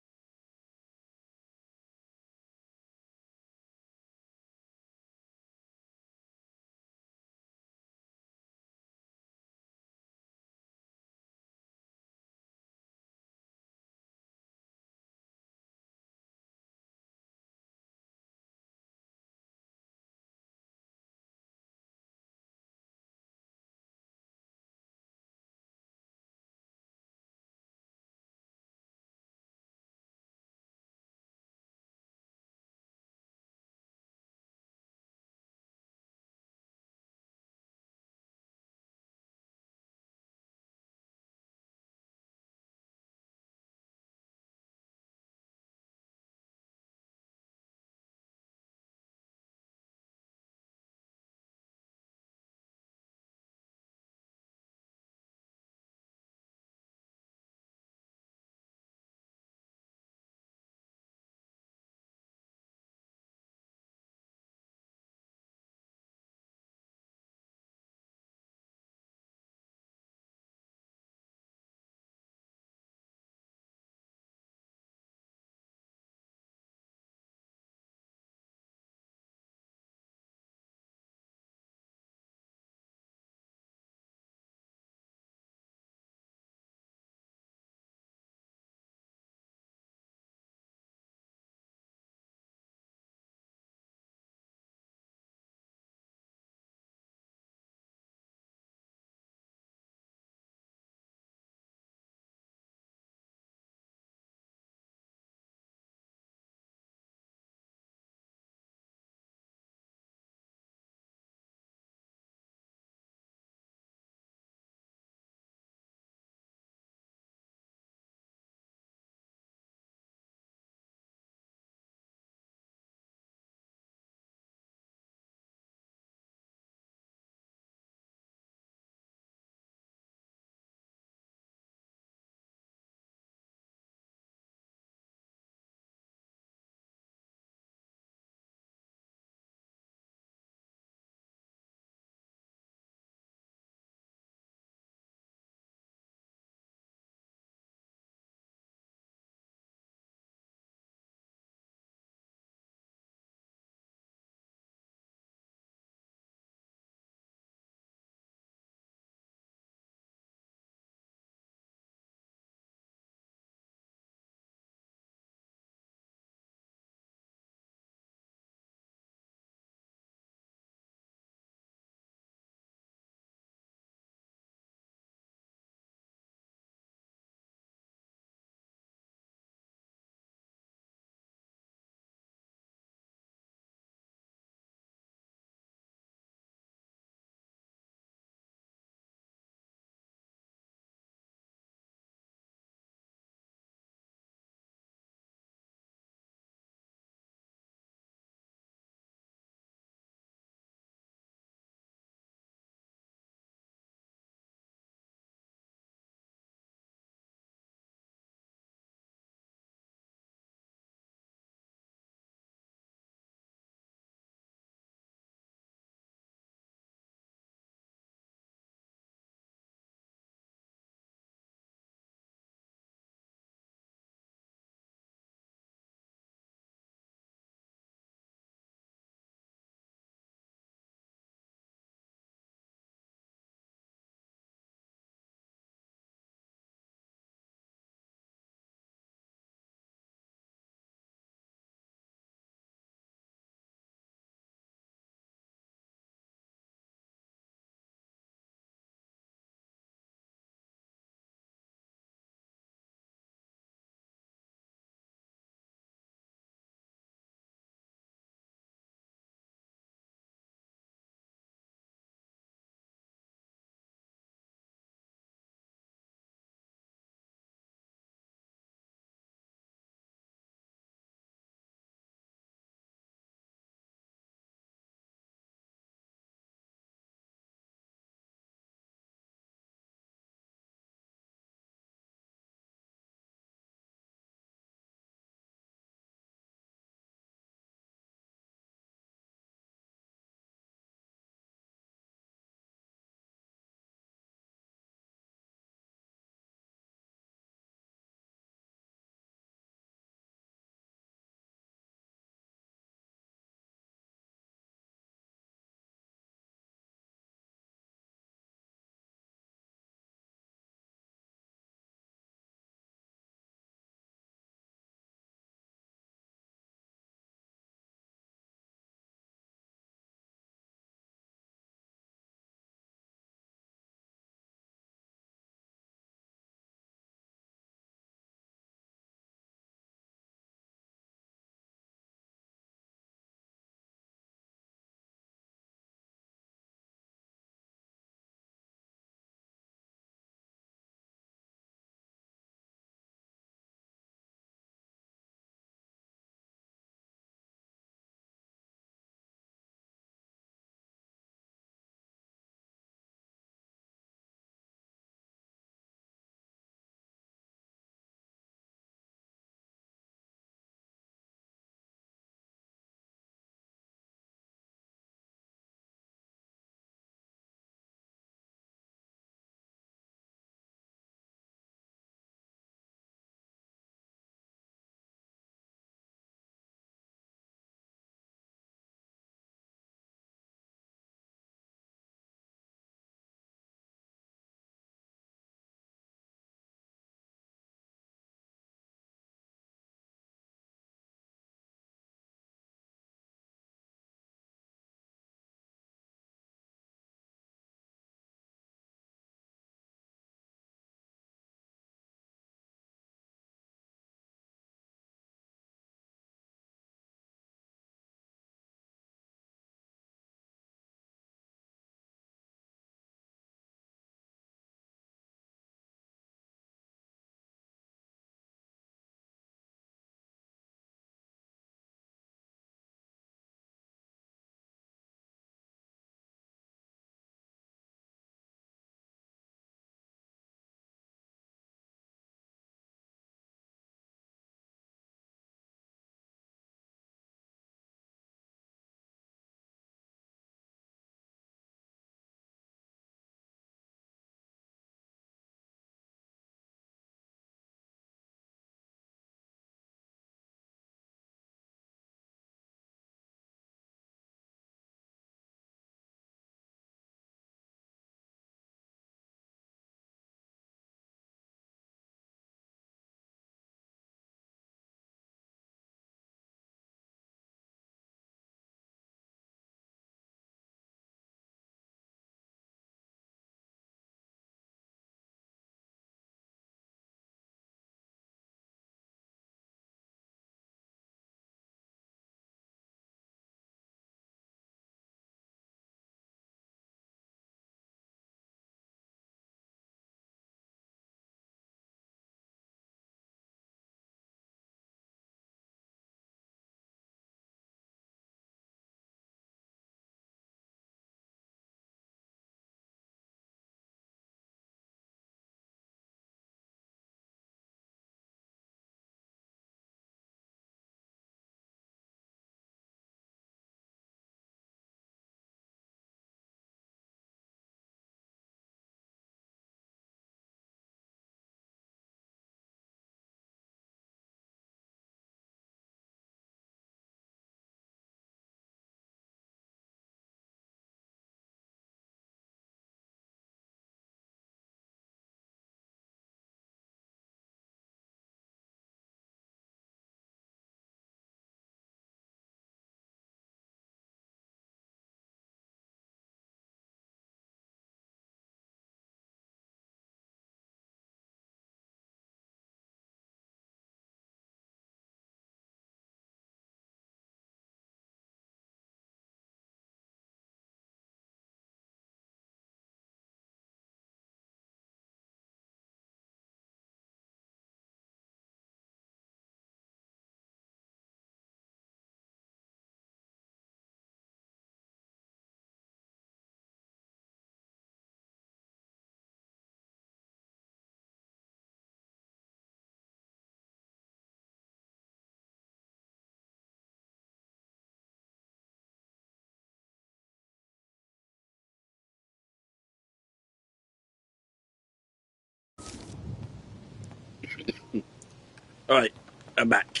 Alright, I'm back.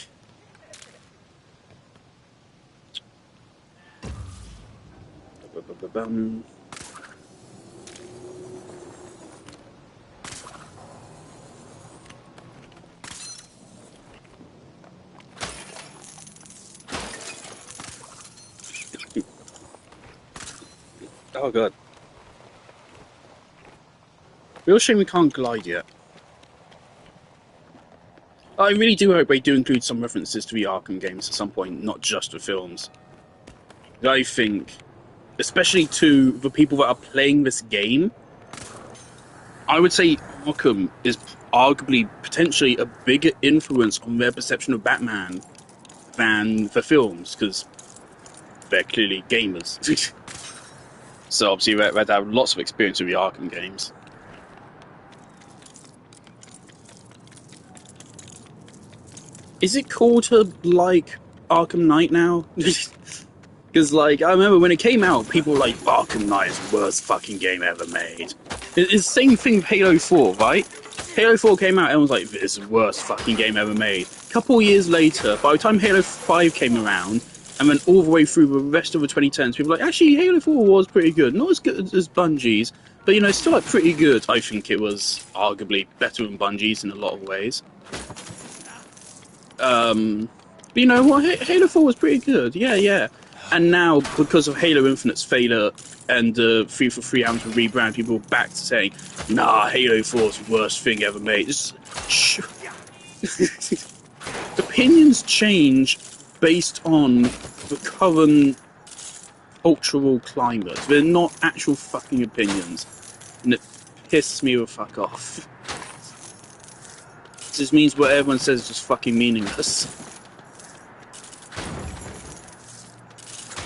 Ba-ba-ba-bum. Oh god. Real shame we can't glide yet. I really do hope they do include some references to the Arkham games at some point, not just the films. I think, especially to the people that are playing this game, I would say Arkham is arguably potentially a bigger influence on their perception of Batman than the films, because they're clearly gamers. So obviously they have lots of experience with the Arkham games. Is it called to, like, Arkham Knight now? Because, like, I remember when it came out, people were like, Arkham Knight is the worst fucking game ever made. It's the same thing with Halo 4, right? Halo 4 came out, everyone was like, this is the worst fucking game ever made. A couple years later, by the time Halo 5 came around, and then all the way through the rest of the 2010s, people were like, actually, Halo 4 was pretty good. Not as good as Bungie's, but, you know, still, like, pretty good. I think it was arguably better than Bungie's in a lot of ways. But you know what? Halo 4 was pretty good. Yeah. And now, because of Halo Infinite's failure and 343 having to rebrand, people are back to saying, nah, Halo 4 is the worst thing ever made. Opinions change based on the current cultural climate. They're not actual fucking opinions. And it pisses me the fuck off. It just means what everyone says is just fucking meaningless.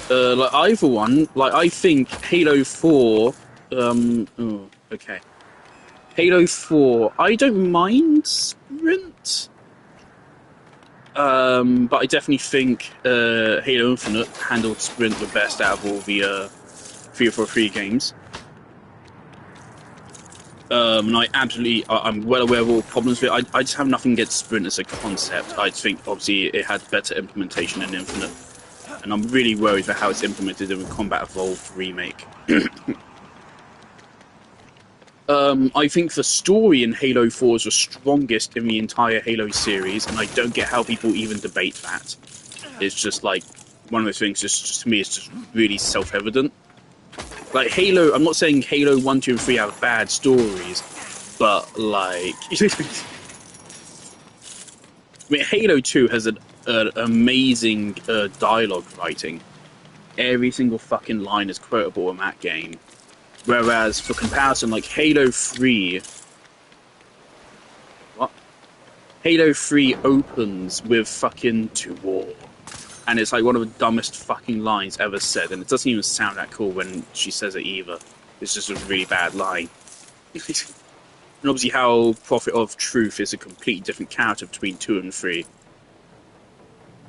Like either one, like I think Halo 4, okay. Halo 4, I don't mind Sprint. But I definitely think Halo Infinite handled Sprint the best out of all the 343 games. And I'm well aware of all problems with it. I just have nothing against Sprint as a concept. I think obviously it had better implementation in Infinite. And I'm really worried for how it's implemented in the Combat Evolved remake. I think the story in Halo 4 is the strongest in the entire Halo series, and I don't get how people even debate that. It's just like, one of those things, just to me, it's just really self-evident. Like, Halo, I'm not saying Halo 1, 2, and 3 have bad stories, but, like... I mean, Halo 2 has an amazing dialogue writing. Every single fucking line is quotable in that game. Whereas, for comparison, like, Halo 3... What? Halo 3 opens with fucking "to war." And it's like one of the dumbest fucking lines ever said, and it doesn't even sound that cool when she says it either. It's just a really bad line. And obviously how Prophet of Truth is a completely different character between 2 and 3.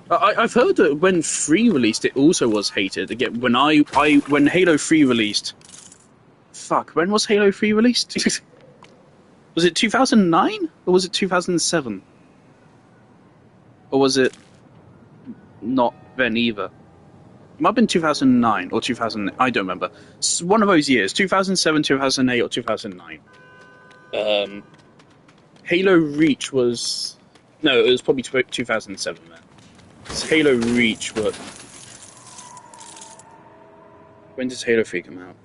I've heard that when 3 released, it also was hated. Again, when Halo 3 released... Fuck, when was Halo 3 released? Was it 2009? Or was it 2007? Or was it not then either? It might have been 2009 or 2000. I don't remember. It's one of those years, 2007, 2008, or 2009. Halo Reach was... No, it was probably 2007 then. It's Halo Reach, but... When does Halo 3 come out?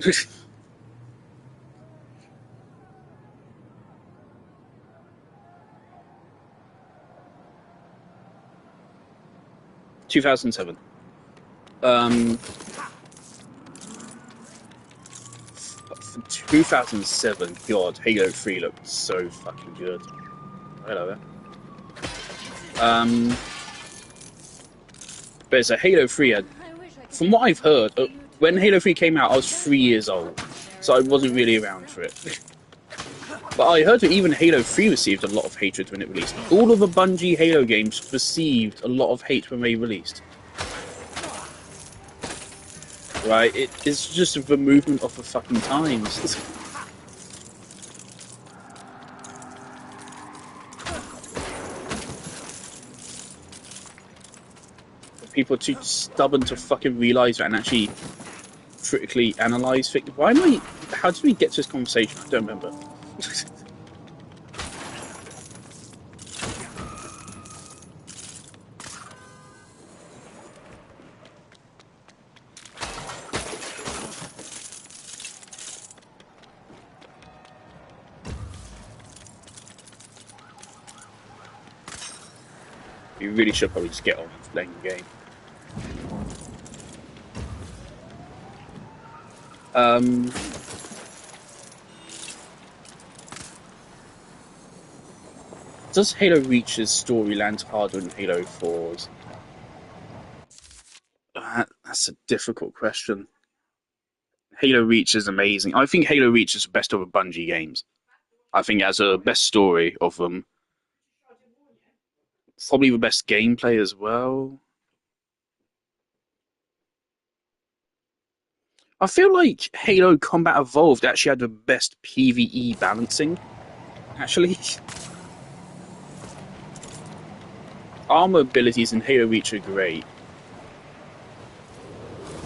2007. 2007, God, Halo 3 looked so fucking good. Hello there. But it's a Halo 3 had, from what I've heard, when Halo 3 came out, I was 3 years old, so I wasn't really around for it. But I heard that even Halo 3 received a lot of hatred when it released. All of the Bungie Halo games received a lot of hate when they released. Right? It's just the movement of the fucking times. people are too stubborn to fucking realise that and actually critically analyse things. Why am I... How did we get to this conversation? I don't remember. You really should probably just get on with playing the game. Does Halo Reach's story land harder than Halo 4's? That's a difficult question. Halo Reach is amazing. I think Halo Reach is the best of the Bungie games. I think it has the best story of them. Probably the best gameplay as well. I feel like Halo Combat Evolved actually had the best PvE balancing. Actually. Armor abilities in Halo Reach are great.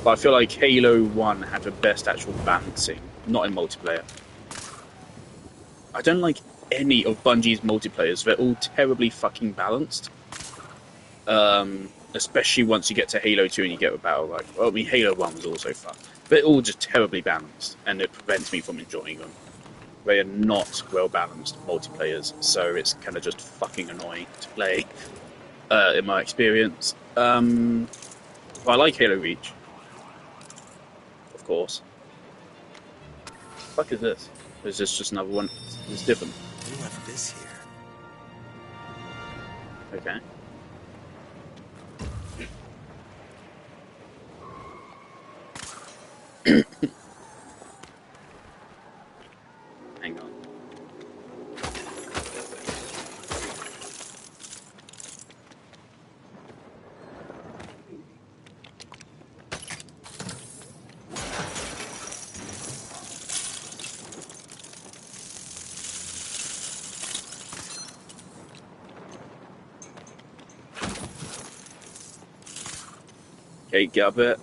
But I feel like Halo 1 had the best actual balancing, not in multiplayer. I don't like any of Bungie's multiplayers. They're all terribly fucking balanced. Especially once you get to Halo 2 and you get a battle like... Well, I mean, Halo 1 was also fun. They're all just terribly balanced, and it prevents me from enjoying them. They are not well-balanced multiplayers, so it's kind of just fucking annoying to play, in my experience. But I like Halo Reach. Of course. What the fuck is this? Or is this just another one? It's different. We left this here. Okay. Hang on. Okay, grab it.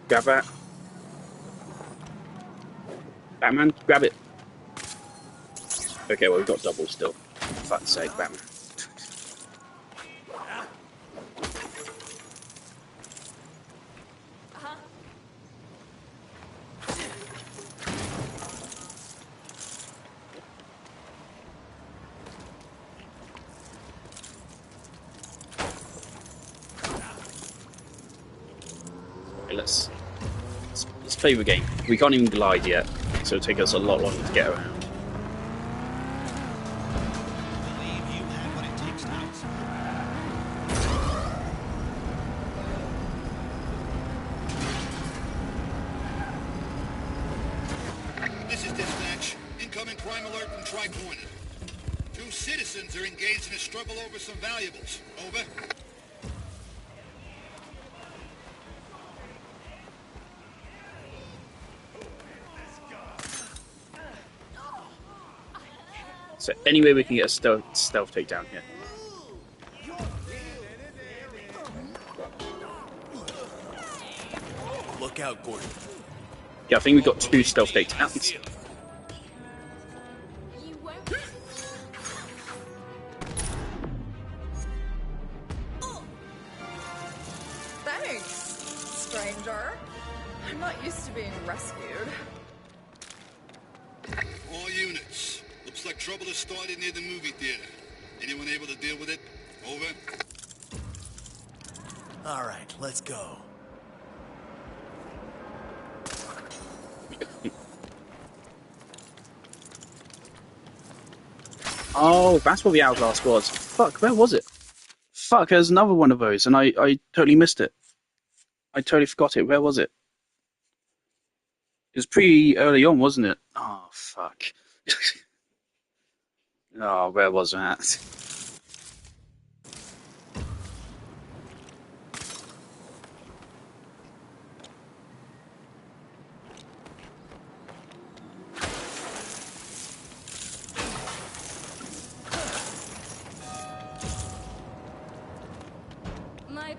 Grab that. Batman, grab it. Okay, well, we've got double still. For fuck's sake, Batman. Okay, let's play the game. We can't even glide yet, so it'll take us a lot longer to get around. This is dispatch. Incoming crime alert from Tri-Corner. 2 citizens are engaged in a struggle over some valuables. Over. So anyway, we can get a stealth takedown here. Look out, Gordon. Yeah, I think we've got 2 stealth takedowns. Thanks, stranger. I'm not used to being rescued. All units. Looks like trouble has started near the movie theater. Anyone able to deal with it? Over. All right, let's go. Oh, that's what the Outlast was. Fuck, where was it? Fuck, there's another one of those, and I totally missed it. I totally forgot it. Where was it? It was pretty early on, wasn't it? Oh, fuck. Oh, where was that? My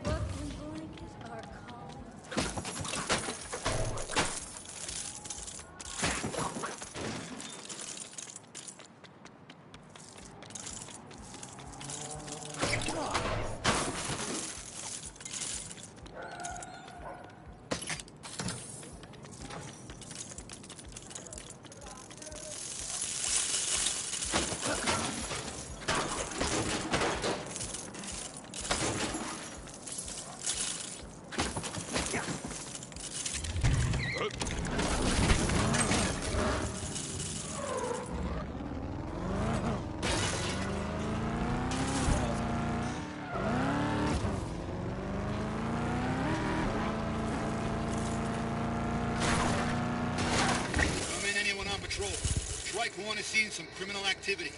Tricorn is seeing some criminal activity.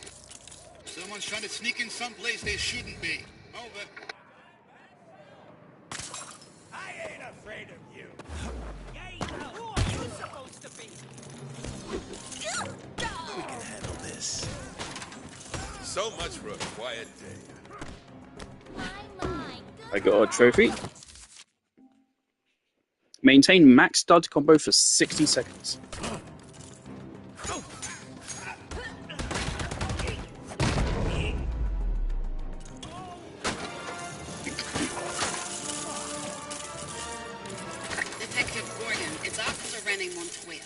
Someone's trying to sneak in someplace they shouldn't be. Over. I ain't afraid of you. Who are you supposed to be? We can handle this. So much for a quiet day. I got a trophy. Maintain max stud combo for 60 seconds. Detective Gordon, it's Officer Rennie Montoya.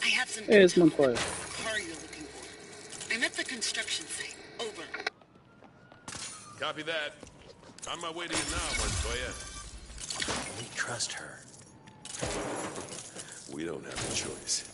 I have some Here's intel Montoya. about the car you're looking for. I'm at the construction site. Over. Copy that. On my way to you now, Montoya. We trust her. We don't have a choice.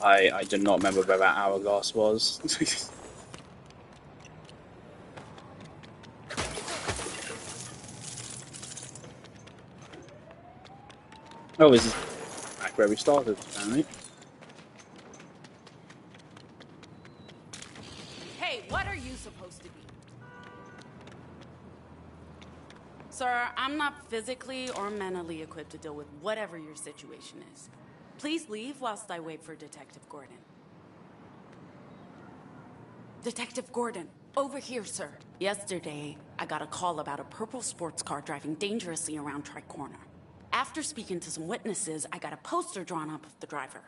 I did not remember where that hourglass was. Oh, this is back where we started, apparently. Hey, what are you supposed to be? Sir, I'm not physically or mentally equipped to deal with whatever your situation is. Please leave whilst I wait for Detective Gordon. Detective Gordon, over here, sir. Yesterday, I got a call about a purple sports car driving dangerously around Tri-Corner. After speaking to some witnesses, I got a poster drawn up of the driver.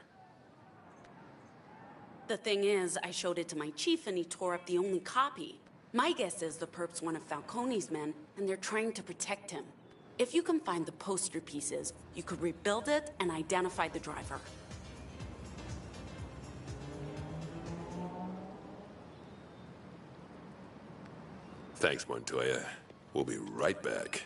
The thing is, I showed it to my chief and he tore up the only copy. My guess is the perp's one of Falcone's men and they're trying to protect him. If you can find the poster pieces, you could rebuild it and identify the driver. Thanks, Montoya. We'll be right back.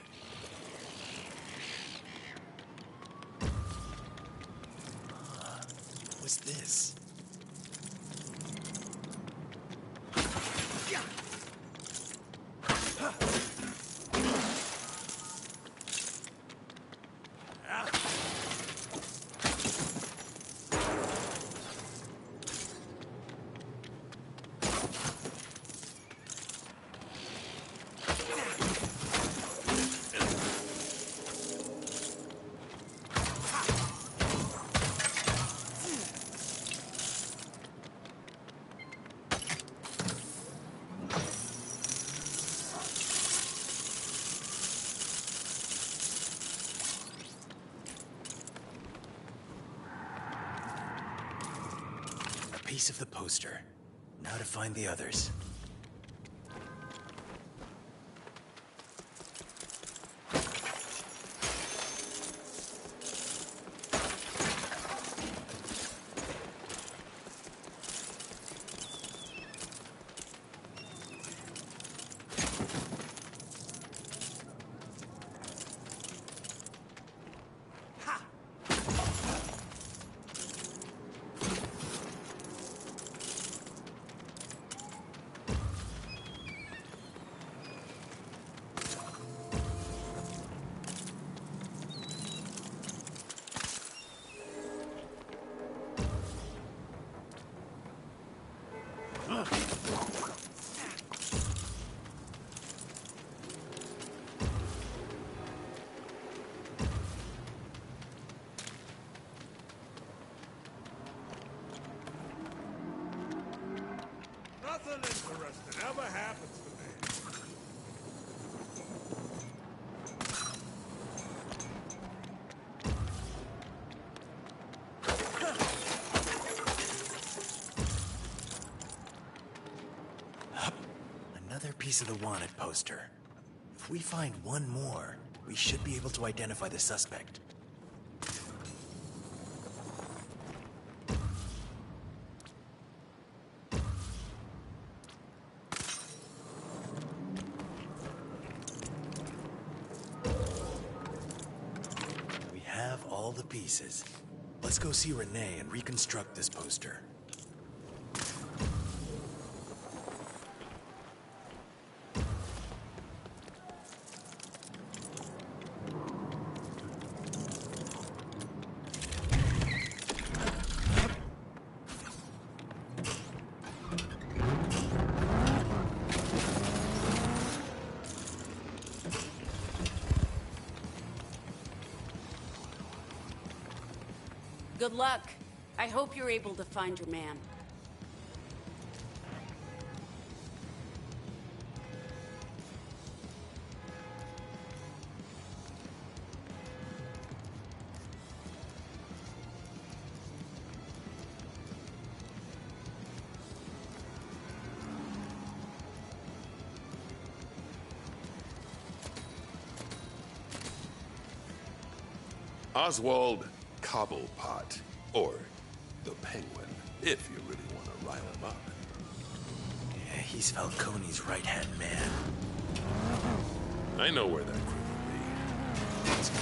What's this? Piece of the poster. Now to find the others. Nothing interesting ever happens to me. Another piece of the wanted poster. If we find one more, we should be able to identify the suspect. have all the pieces. Let's go see Renee and reconstruct this poster. Good luck. I hope you're able to find your man. Oswald Cobblepot, or the Penguin, if you really want to rile him up. Yeah, he's Falcone's right-hand man. I know where that crew will be. Let's go.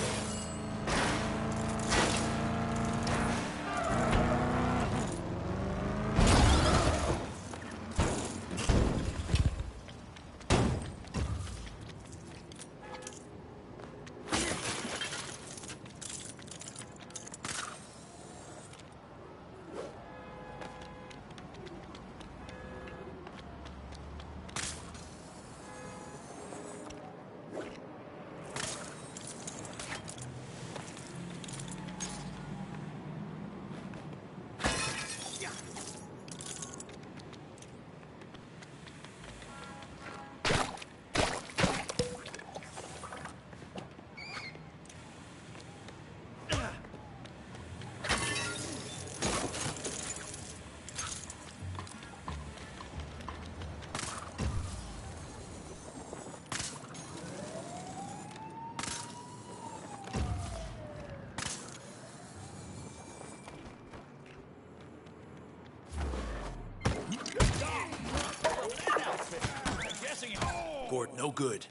Gort, no good.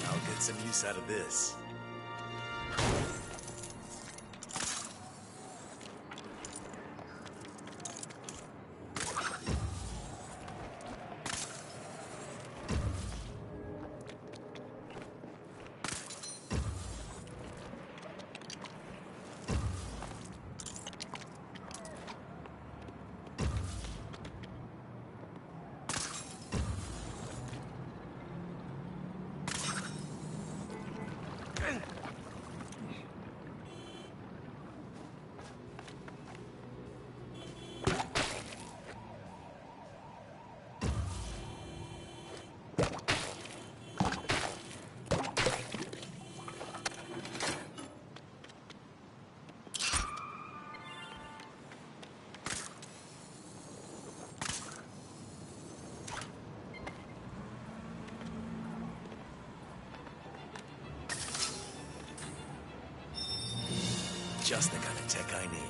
I'll get some use out of this. Just the kind of tech I need.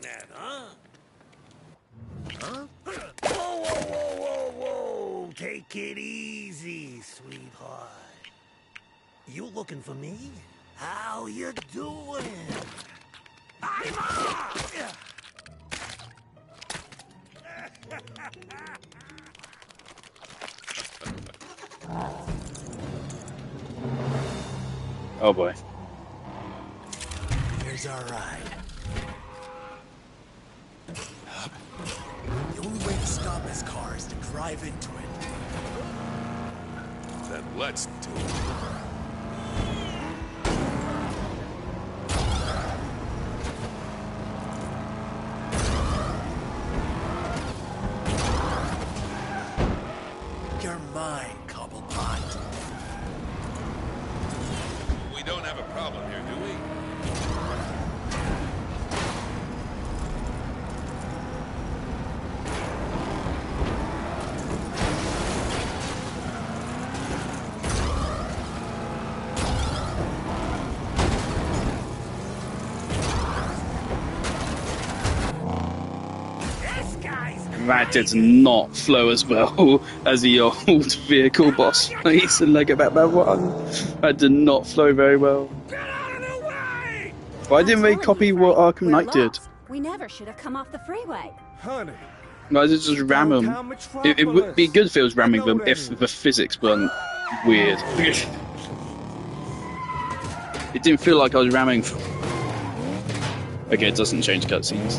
man, huh? Huh? Whoa, whoa, whoa, whoa, whoa! Take it easy, sweetheart. You looking for me? How you doing? Oh boy. Here's our ride. The only way to stop this car is to drive into it. Then let's do it. You're mine, Cobblepot. We don't have a problem here, do we? That did not flow as well as the old vehicle boss fight in Lego Batman 1. That did not flow very well. Why didn't they copy what Arkham Knight did? We never should have come off the freeway. Honey. Why did it just ram them? It would be good if it was ramming them if the physics weren't weird. It didn't feel like I was ramming. Okay, it doesn't change cutscenes.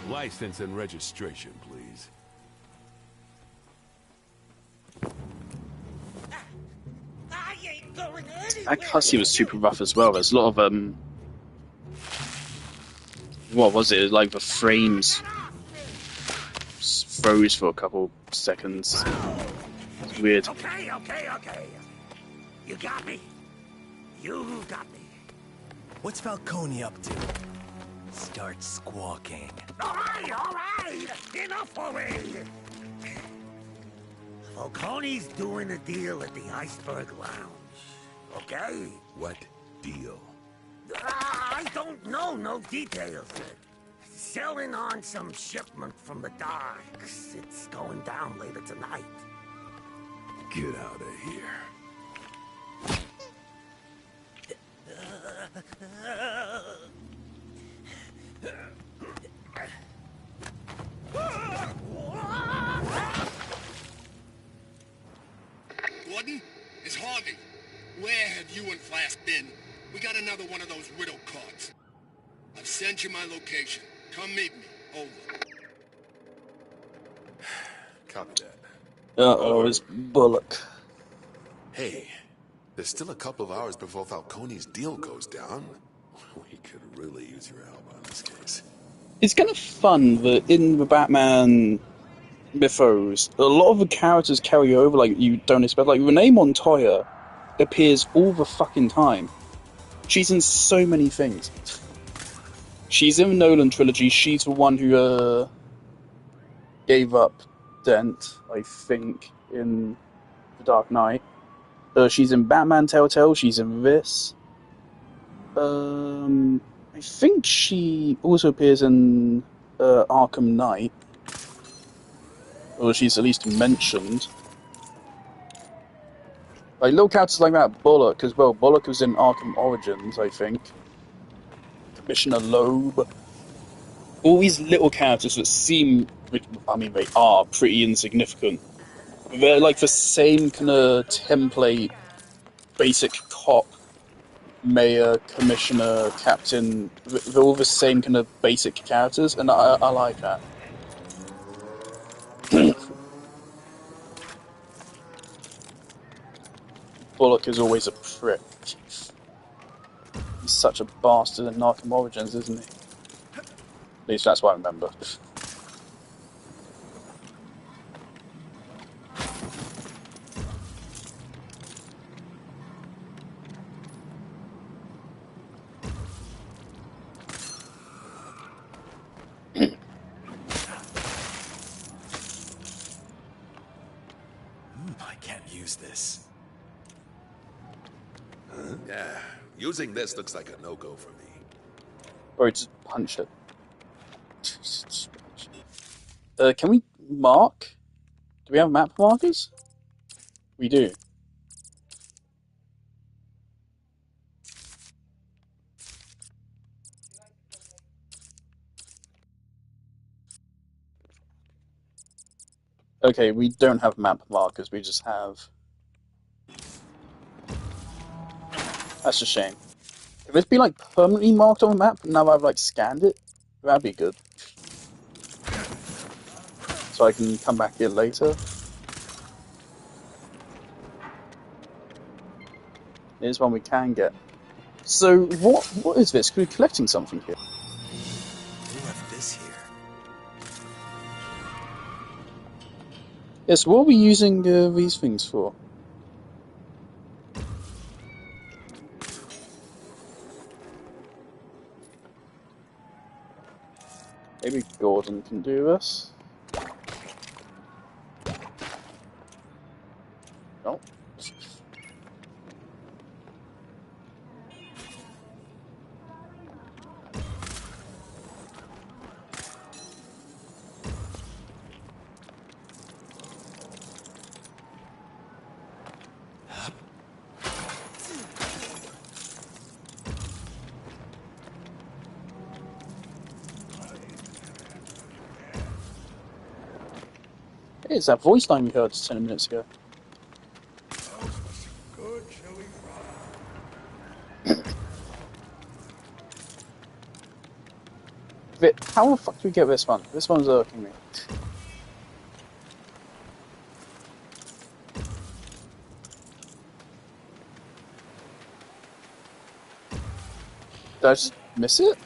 License and registration, please. That cutscene was super rough as well. There's a lot of what was it? Like the frames froze for a couple seconds. It's weird. Okay. You got me. You got me. What's Falcone up to? Start squawking. All right. Enough already. Falcone's doing a deal at the Iceberg Lounge. Okay? What deal? I don't know no details. Selling on some shipment from the docks. It's going down later tonight. Get out of here. Gordon? It's Harvey. Where have you and Flash been? We got another one of those riddle cards. I've sent you my location. Come meet me. Over. Copy that. Uh-oh, it's Bullock. Hey, there's still a couple of hours before Falcone's deal goes down. We could really use your help on this case. It's kind of fun that in the Batman mythos, a lot of the characters carry over like you don't expect. Like Renee Montoya appears all the fucking time. She's in so many things. She's in the Nolan trilogy. She's the one who gave up Dent, I think, in The Dark Knight. She's in Batman Telltale. She's in this. I think she also appears in Arkham Knight. Or she's at least mentioned. Like little characters like that, Bullock as well. Bullock was in Arkham Origins, I think. Commissioner Loeb. All these little characters that seem, I mean, they are pretty insignificant. They're like the same kind of template, basic cop mayor, commissioner, captain, they're all the same kind of basic characters, and I like that. Bullock is always a prick. He's such a bastard in Arkham Origins, isn't he? At least that's what I remember. I can't use this. Huh? Yeah, using this looks like a no-go for me. Or just punch it. Can we mark? Do we have map markers? We do. Okay, we don't have map markers, we just have... That's a shame. Could this be, like, permanently marked on the map now I've, like, scanned it? That'd be good. So I can come back here later. Here's one we can get. So, what is this? Could we be collecting something here? Who left this here? Yes, what are we using these things for? Maybe Gordon can do this. No. Hey, it's that voice line we heard 10 minutes ago. Good chili How the fuck do we get this one? This one's irking me. Did I just miss it?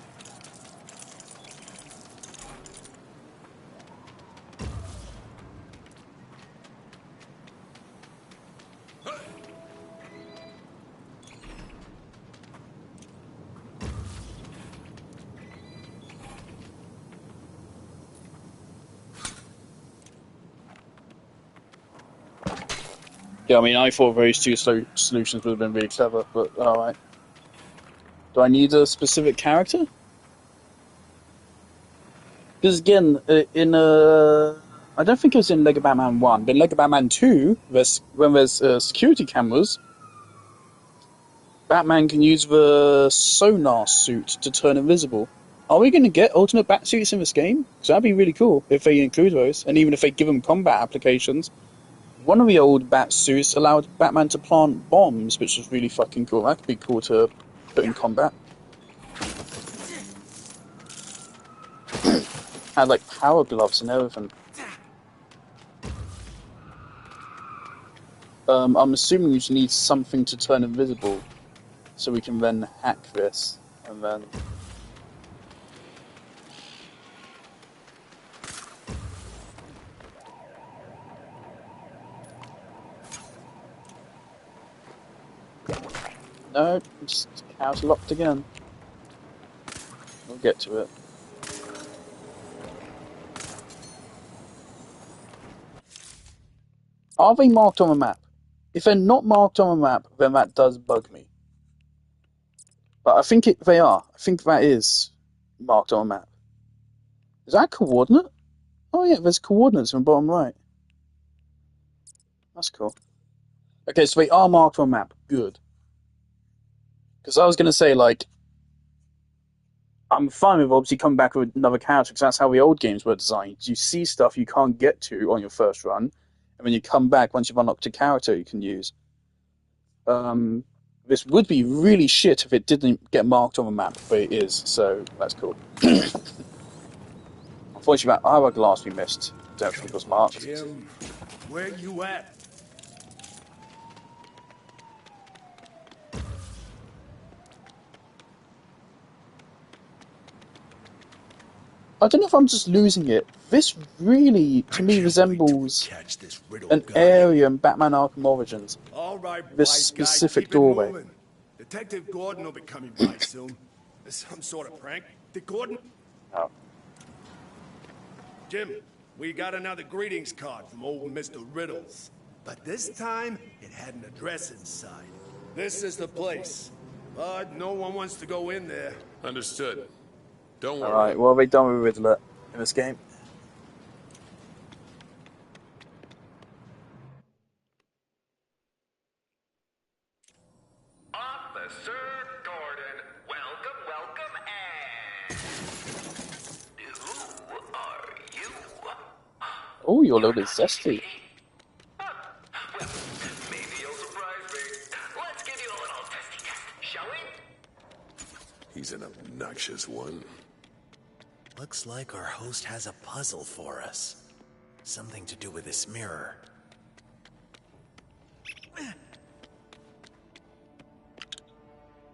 Yeah, I mean, I thought those two solutions would have been really clever, but alright. Do I need a specific character? Because again, I don't think it was in Lego Batman 1, but in Lego Batman 2, when there's security cameras, Batman can use the sonar suit to turn invisible. Are we going to get alternate bat suits in this game? Because that'd be really cool if they include those, and even if they give them combat applications. One of the old bat suits allowed Batman to plant bombs, which was really fucking cool. That could be cool to put in combat. Had like power gloves and everything. I'm assuming you just need something to turn invisible, so we can then hack this, and then... No, just house locked again. We'll get to it. Are they marked on the map? If they're not marked on the map, then that does bug me. But I think they are. I think that is marked on the map. Is that a coordinate? Oh yeah, there's coordinates on the bottom right. That's cool. Okay, so they are marked on the map. Good. Because I was going to say, like, I'm fine with obviously coming back with another character, because that's how the old games were designed. You see stuff you can't get to on your first run, and when you come back, once you've unlocked a character you can use. This would be really shit if it didn't get marked on the map, but it is, so that's cool. Unfortunately, that hourglass we missed, don't think was marked. Jim, where you at? I don't know if I'm just losing it. This really, to me, resembles an area in Batman Arkham Origins. All right, This wise guy, specific keep doorway. it moving. Detective Gordon will be coming by soon. Some sort of prank. Did Gordon? Oh. Jim, we got another greetings card from old Mr. Riddles. But this time, it had an address inside. This is the place. But no one wants to go in there. Understood. Don't worry. Alright, what have they done with Riddler in this game? Officer Gordon, welcome, and who are you? Oh, you're a little bit zesty. Well, maybe you'll surprise me. Let's give you a little testy test, shall we? He's an obnoxious one. Looks like our host has a puzzle for us. Something to do with this mirror.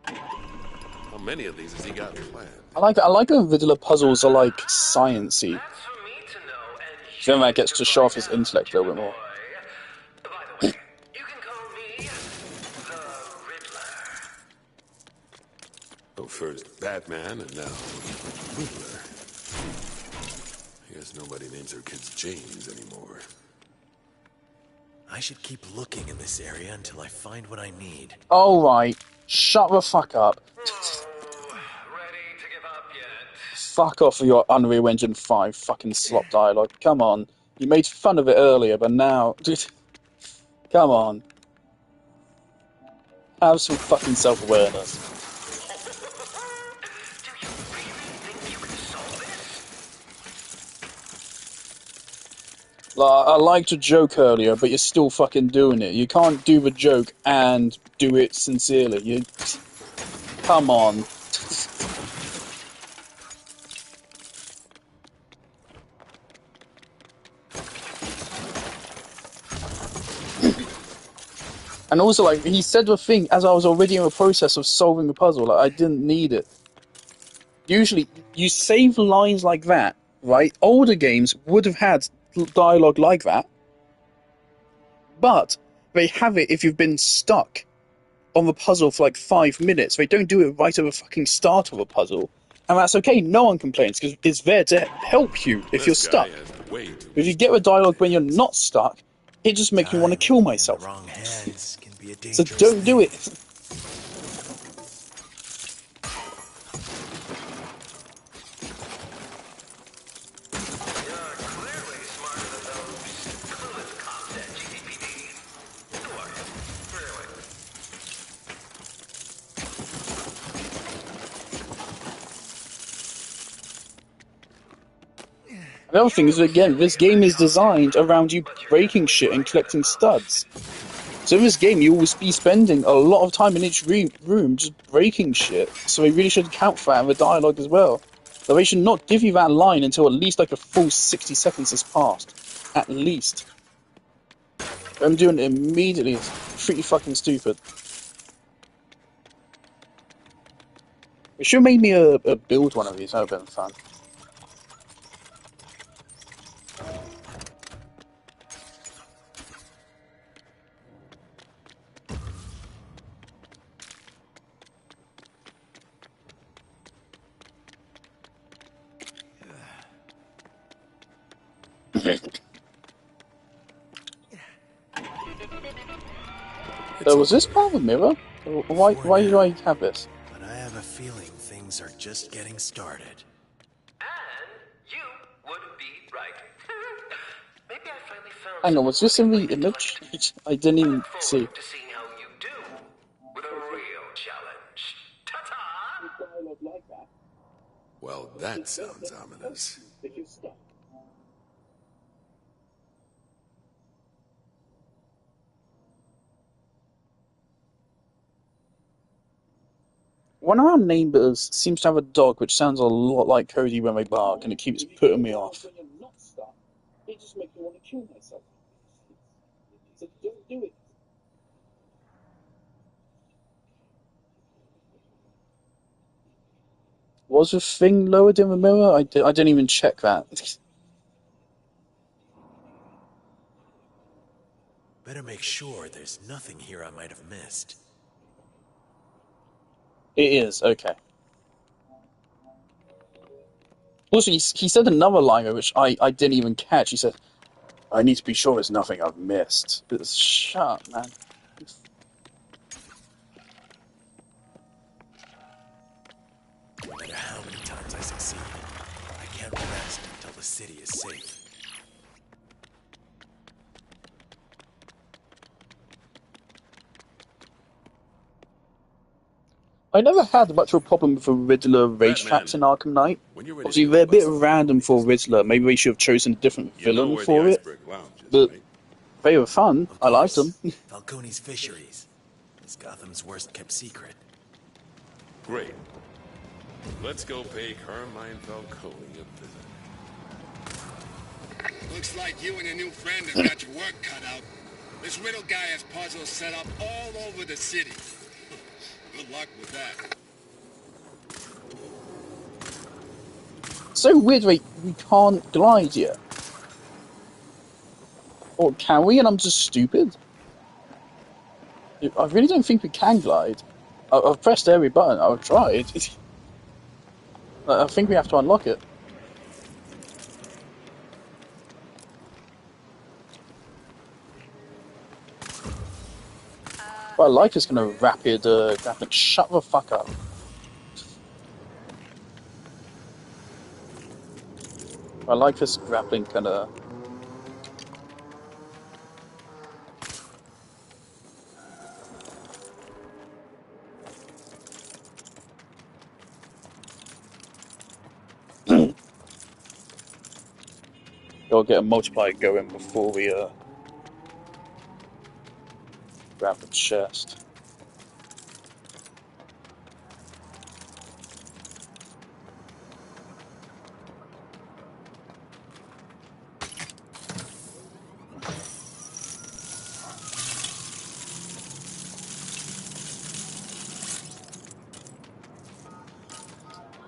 How many of these has he got planned? I like how Riddler puzzles are like sciencey. Then that gets to show off his intellect a little bit more. Oh, first Batman and now Riddler. I guess nobody names their kids James anymore. I should keep looking in this area until I find what I need. Alright, shut the fuck up. Fuck off with your Unreal Engine 5 fucking slop dialogue. Come on. You made fun of it earlier, but now... Come on. Have some fucking self-awareness. I liked a joke earlier, but you're still fucking doing it. You can't do the joke and do it sincerely. You... Come on. And also, like, he said the thing as I was already in the process of solving the puzzle. Like, I didn't need it. Usually, you save lines like that, right? Older games would have had dialogue like that. But they have it if you've been stuck on the puzzle for like 5 minutes. They don't do it right at the fucking start of a puzzle. And that's okay, no one complains, because it's there to help you if you're stuck. If you get the dialogue when you're not stuck, it just makes me want to kill myself. So don't do it. The other thing is, again, this game is designed around you breaking shit and collecting studs. So in this game, you will be spending a lot of time in each room just breaking shit, so they really should account for that in the dialogue as well. But they should not give you that line until at least like a full 60 seconds has passed. At least. I'm doing it immediately. It's pretty fucking stupid. It should have made me a build one of these, that would have been fun. So was this part of the mirror? Why do I have this? But I have a feeling things are just getting started. Hang on, was this in the image? I didn't even see. Well, that sounds ominous. One of our neighbours seems to have a dog which sounds a lot like Cody when they bark, and it keeps putting me off. It just makes me want to kill myself. So don't do it. Was the thing lowered in the mirror? I didn't even check that. Better make sure there's nothing here I might have missed. It is, okay. Also, he said another line which I didn't even catch. He said, I need to be sure there's nothing I've missed. Shut up, man. No matter how many times I succeed, I can't rest until the city is safe. I never had much of a problem with the Riddler race Batman, tracks in Arkham Knight. when you're ready Obviously, to go they're a bit bust random for Riddler. Maybe we should have chosen a different You know villain where the for it. Iceberg Lounge is, But right? they were fun. I liked them. Falcone's Fisheries. It's Gotham's worst kept secret. Great. Let's go pay Carmine Falcone a visit. Looks like you and your new friend have got your work cut out. This Riddle guy has puzzles set up all over the city. Good luck with that. So weird, we can't glide yet. Or can we? And I'm just stupid. I really don't think we can glide. I've pressed every button. I've tried. I think we have to unlock it. But I like this kind of rapid grappling. Shut the fuck up. I like this grappling kind of. Gotta get a multiplier going before we grab the chest.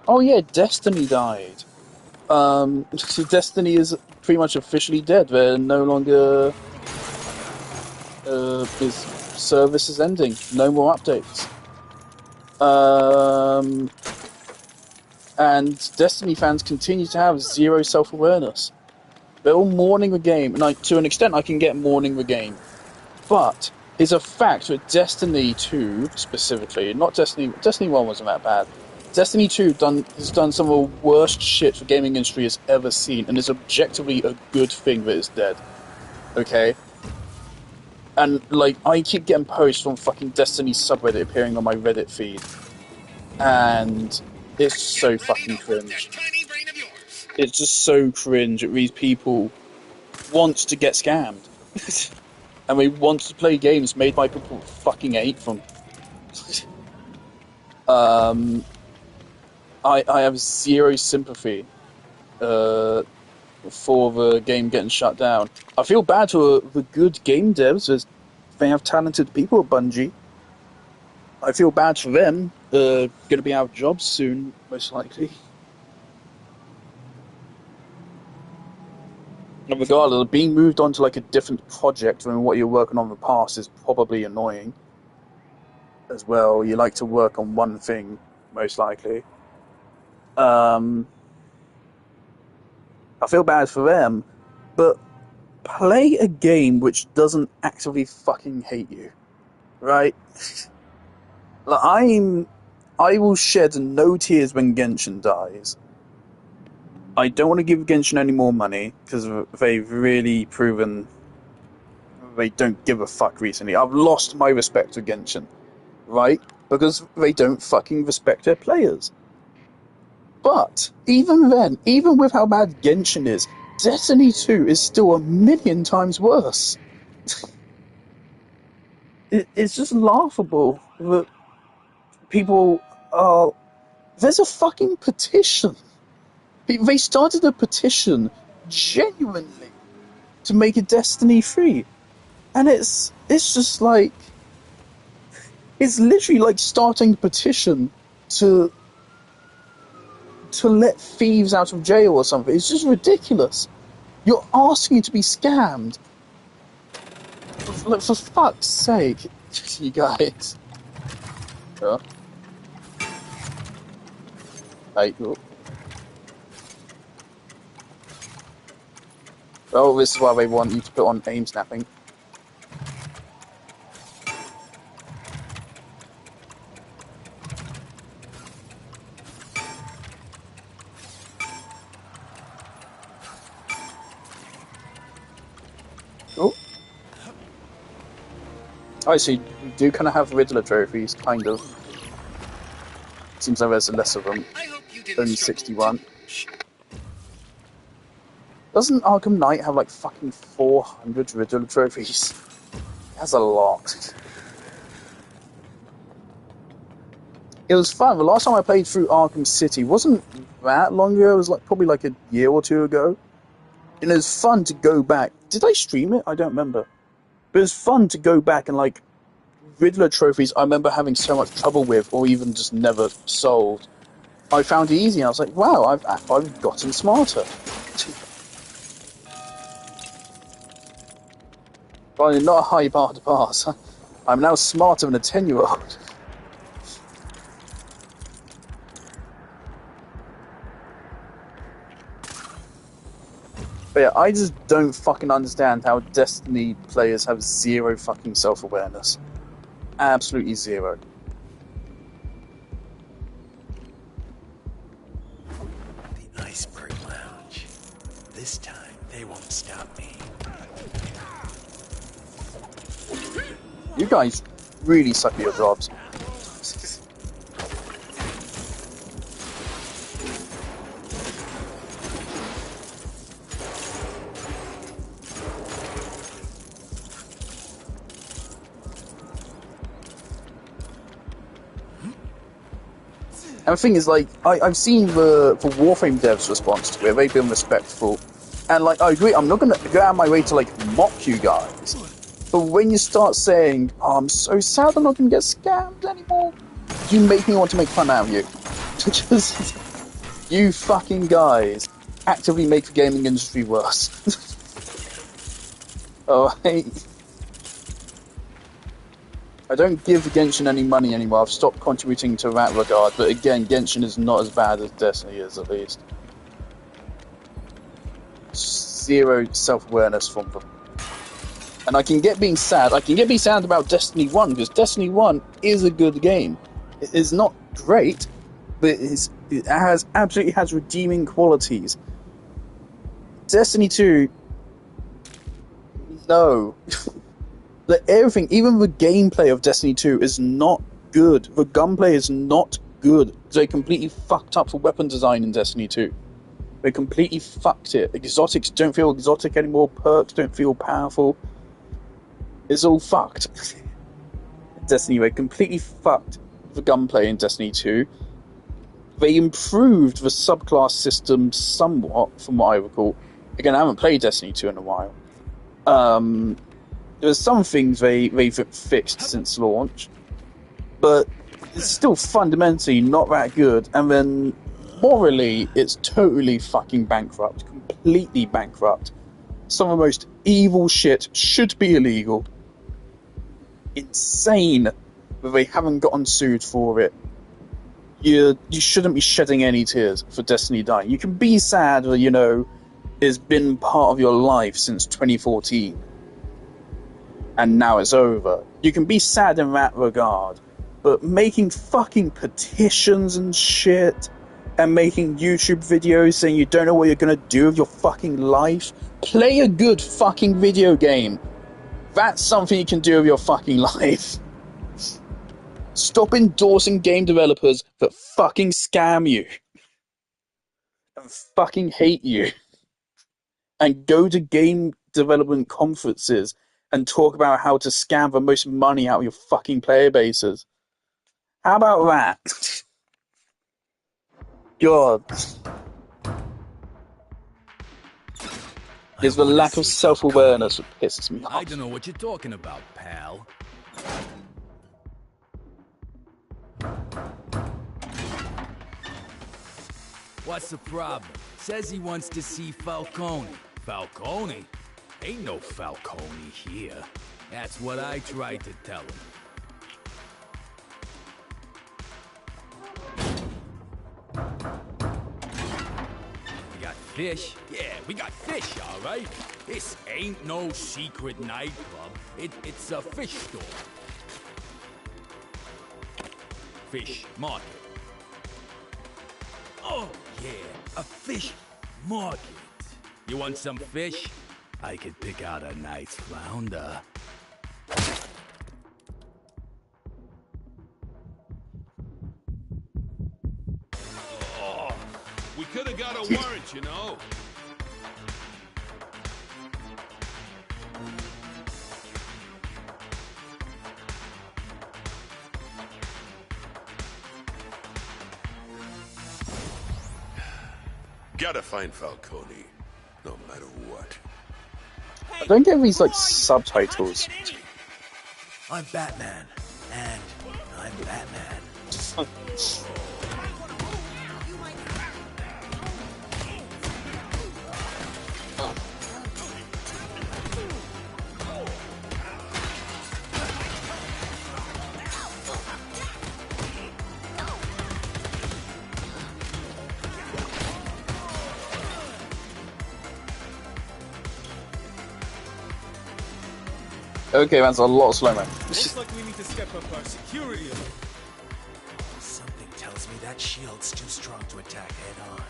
Oh yeah, Destiny died. So Destiny is pretty much officially dead. They're no longer. His service is ending. No more updates. And Destiny fans continue to have zero self-awareness. They're all mourning the game, and to an extent I can get mourning the game. But it's a fact that Destiny 2, specifically, not Destiny 1 wasn't that bad. Destiny 2 has done some of the worst shit the gaming industry has ever seen, and is objectively a good thing that it's dead. Okay? And, like, I keep getting posts from fucking Destiny subreddit appearing on my Reddit feed. And it's so fucking cringe. It's just so cringe that these people want to get scammed. And we want to play games made by people who fucking hate them. I have zero sympathy for the game getting shut down. I feel bad for the good game devs, as they have talented people at Bungie. I feel bad for them. Going to be out of jobs soon, most likely. And regardless, being moved on to like a different project than what you're working on in the past is probably annoying. As well, you like to work on one thing, most likely. I feel bad for them, but play a game which doesn't actively fucking hate you, right? Like, I will shed no tears when Genshin dies. I don't want to give Genshin any more money, because they've really proven they don't give a fuck recently. I've lost my respect for Genshin, right? Because they don't fucking respect their players. But, even then, even with how bad Genshin is, Destiny 2 is still a million times worse. It's just laughable that people there's a fucking petition. They started a petition genuinely to make it Destiny 3. And it's just like, it's literally like starting a petition to let thieves out of jail or something. It's just ridiculous. You're asking to be scammed. For fuck's sake, you guys. Yeah. Hey, oh, this is why they want you to put on aim snapping. Oh. I see. We do kind of have Riddler trophies, kind of. Seems like there's less of them. Only 61. Doesn't Arkham Knight have like fucking 400 Riddler trophies? That's a lot. It was fun. The last time I played through Arkham City wasn't that long ago. It was like probably like a year or two ago. And it was fun to go back. Did I stream it? I don't remember. But it was fun to go back and like Riddler trophies I remember having so much trouble with, or even just never solved. I found it easy and I was like, wow, I've gotten smarter. Well, not a high bar to pass. I'm now smarter than a 10-year-old. But yeah, I just don't fucking understand how Destiny players have zero fucking self-awareness. Absolutely zero. The Iceberg Lounge. This time, they won't stop me. You guys really suck at your jobs. And the thing is, like, I've seen the Warframe devs' response to it. They've been respectful. And, like, I agree, I'm not going to go out of my way to, like, mock you guys. But when you start saying, oh, I'm so sad I'm not going to get scammed anymore, you make me want to make fun out of you. Just, you fucking guys actively make the gaming industry worse. Oh, hey. I don't give Genshin any money anymore. I've stopped contributing to that regard. But again, Genshin is not as bad as Destiny is, at least. Zero self-awareness from them. And I can get being sad. I can get being sad about Destiny 1, because Destiny 1 is a good game. It is not great, but it absolutely has redeeming qualities. Destiny 2, no. Everything, even the gameplay of Destiny 2 is not good. The gunplay is not good. They completely fucked up the weapon design in Destiny 2. They completely fucked it. Exotics don't feel exotic anymore. Perks don't feel powerful. It's all fucked. Destiny, they completely fucked the gunplay in Destiny 2. They improved the subclass system somewhat, from what I recall. Again, I haven't played Destiny 2 in a while. There's some things they've fixed since launch, but it's still fundamentally not that good. And then morally, it's totally fucking bankrupt, completely bankrupt. Some of the most evil shit should be illegal. Insane that they haven't gotten sued for it. You shouldn't be shedding any tears for Destiny dying. You can be sad that, you know, it's been part of your life since 2014. And now it's over. You can be sad in that regard, but making fucking petitions and shit, and making YouTube videos saying you don't know what you're gonna do with your fucking life, play a good fucking video game. That's something you can do with your fucking life. Stop endorsing game developers that fucking scam you and fucking hate you, and go to game development conferences and talk about how to scam the most money out of your fucking player bases. How about that? God. It's the lack of self-awareness that pisses me off. I don't know what you're talking about, pal. What's the problem? Says he wants to see Falcone. Falcone? Ain't no Falcone here. That's what I tried to tell him. We got fish? Yeah, we got fish, all right? This ain't no secret nightclub. It's a fish store. Fish market. Oh, yeah, a fish market. You want some fish? I could pick out a nice flounder. Oh, we could have got a warrant, you know. Gotta find Falcone, no matter what. I don't get these, like, subtitles. I'm Batman, and I'm Batman. Okay, that's a lot slower. Looks like we need to step up our security. Something tells me that shield's too strong to attack head-on.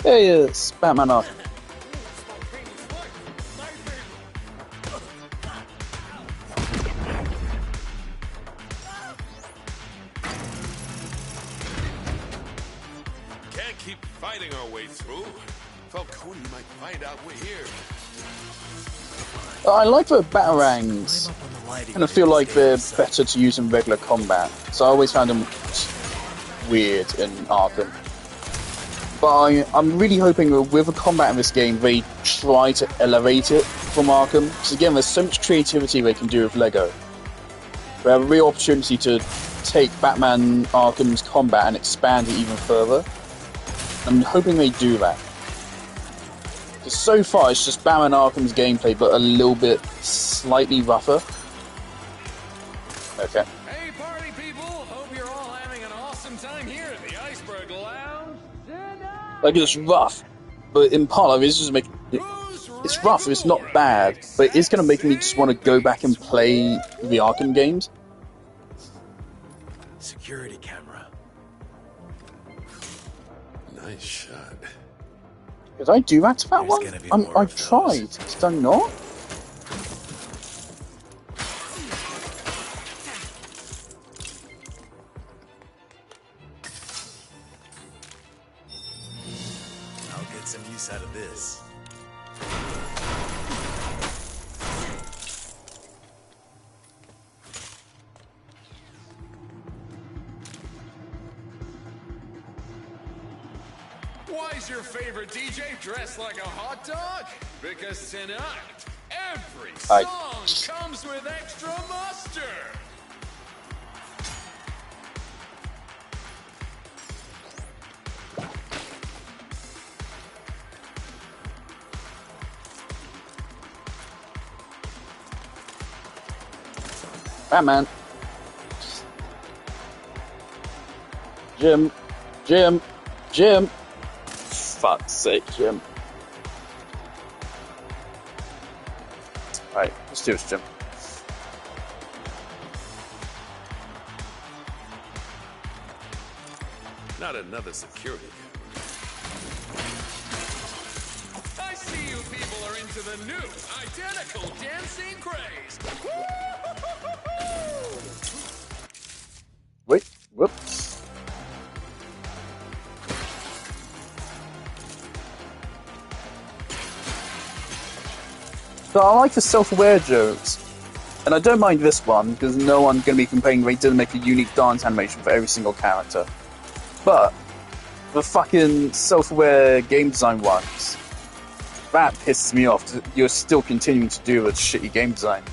Hey, it's Batman off. Can't keep fighting our way through. Falcone might find out we're here. I like the Batarangs. And I feel like they're better to use in regular combat. So I always found them weird in Arkham. But I'm really hoping that with the combat in this game, they try to elevate it from Arkham. Because again, there's so much creativity they can do with Lego. They have a real opportunity to take Batman Arkham's combat and expand it even further. I'm hoping they do that. Because so far, it's just Batman Arkham's gameplay, but a little bit slightly rougher. Okay. Hey, party people! Hope you're all having an awesome time here at the Iceberg Lounge. Like, it's rough, but in part of it, it's just making it's rough. It's not bad, but it's gonna make me just want to go back and play the Arkham games. Security camera. Nice shot. Did I do that to that one? I tried. Did I not? I'll get some use out of this. Why's your favorite DJ dressed like a hot dog? Because tonight, every song comes with extra mustard. Batman. Jim. Fuck's sake, Jim. Right, let's do this, Jim. Not another security I see you people are into the new, identical dancing craze. Wait, whoops. So I like the self-aware jokes. And I don't mind this one, because no one's going to be complaining they didn't make a unique dance animation for every single character. But the fucking self-aware game design ones, that pisses me off. You're still continuing to do with shitty game design.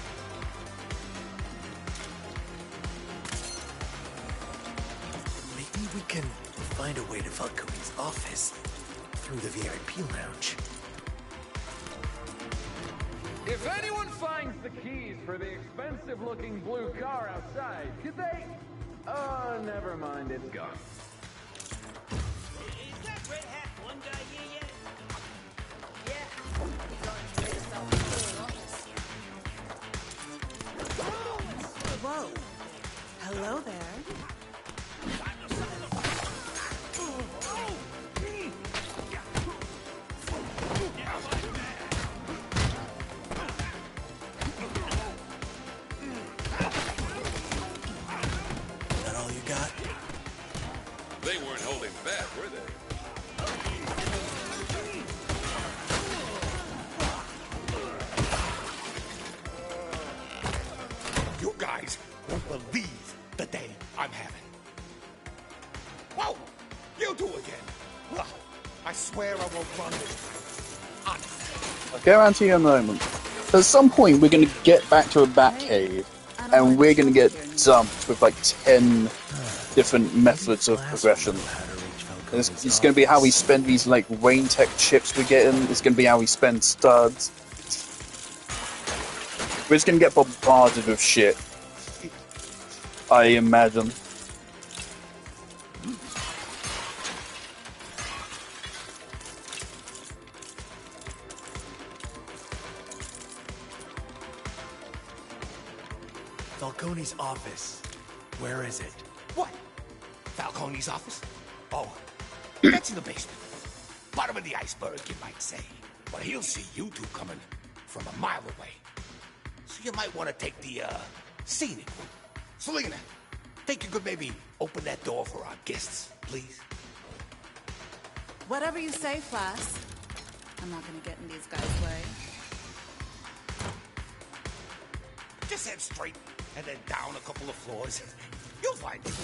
Maybe we can find a way to Falcone's office through the VIP lounge. If anyone finds the keys for the expensive-looking blue car outside, could they... Oh, never mind, it's gone. Is that red hat one guy here yet? Yeah. Whoa. Hello there. That all you got? They weren't holding back, were they? You guys won't believe the day I'm having. Whoa! You two again. Well, I swear I won't run this. Honest. I'll guarantee you a moment. At some point, we're going to get back to a Batcave, and we're going to get dumped with like 10 different methods of progression. It's going to be how we spend these like Wayne Tech chips we're getting. It's going to be how we spend studs. We're just going to get bombarded with shit, I imagine. Falcone's office. Where is it? What? Falcone's office? Oh, that's in the basement. Bottom of the iceberg, you might say. But he'll see you two coming from a mile away. So you might want to take the, scenic route. Selena, think you could maybe open that door for our guests, please? Whatever you say, Flass. I'm not gonna get in these guys' way. Just head straight and then down a couple of floors. You'll find it.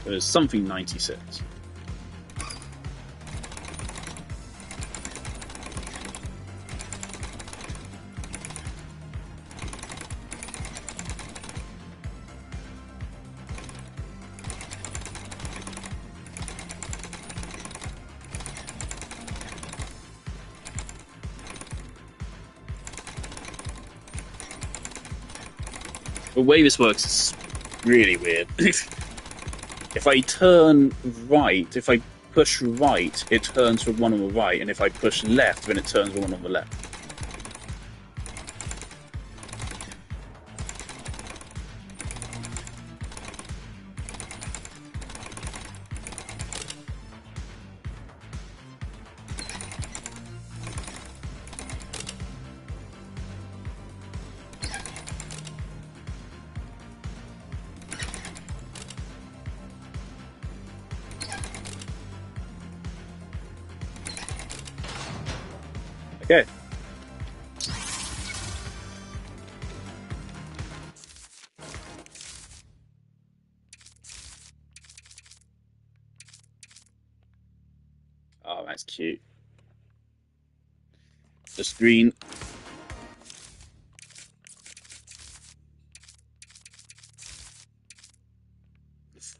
There's something 96. The way this works is really weird. If I turn right, if I push right, it turns for one on the right, and if I push left, then it turns for one on the left. Okay. Oh, that's cute. Just green.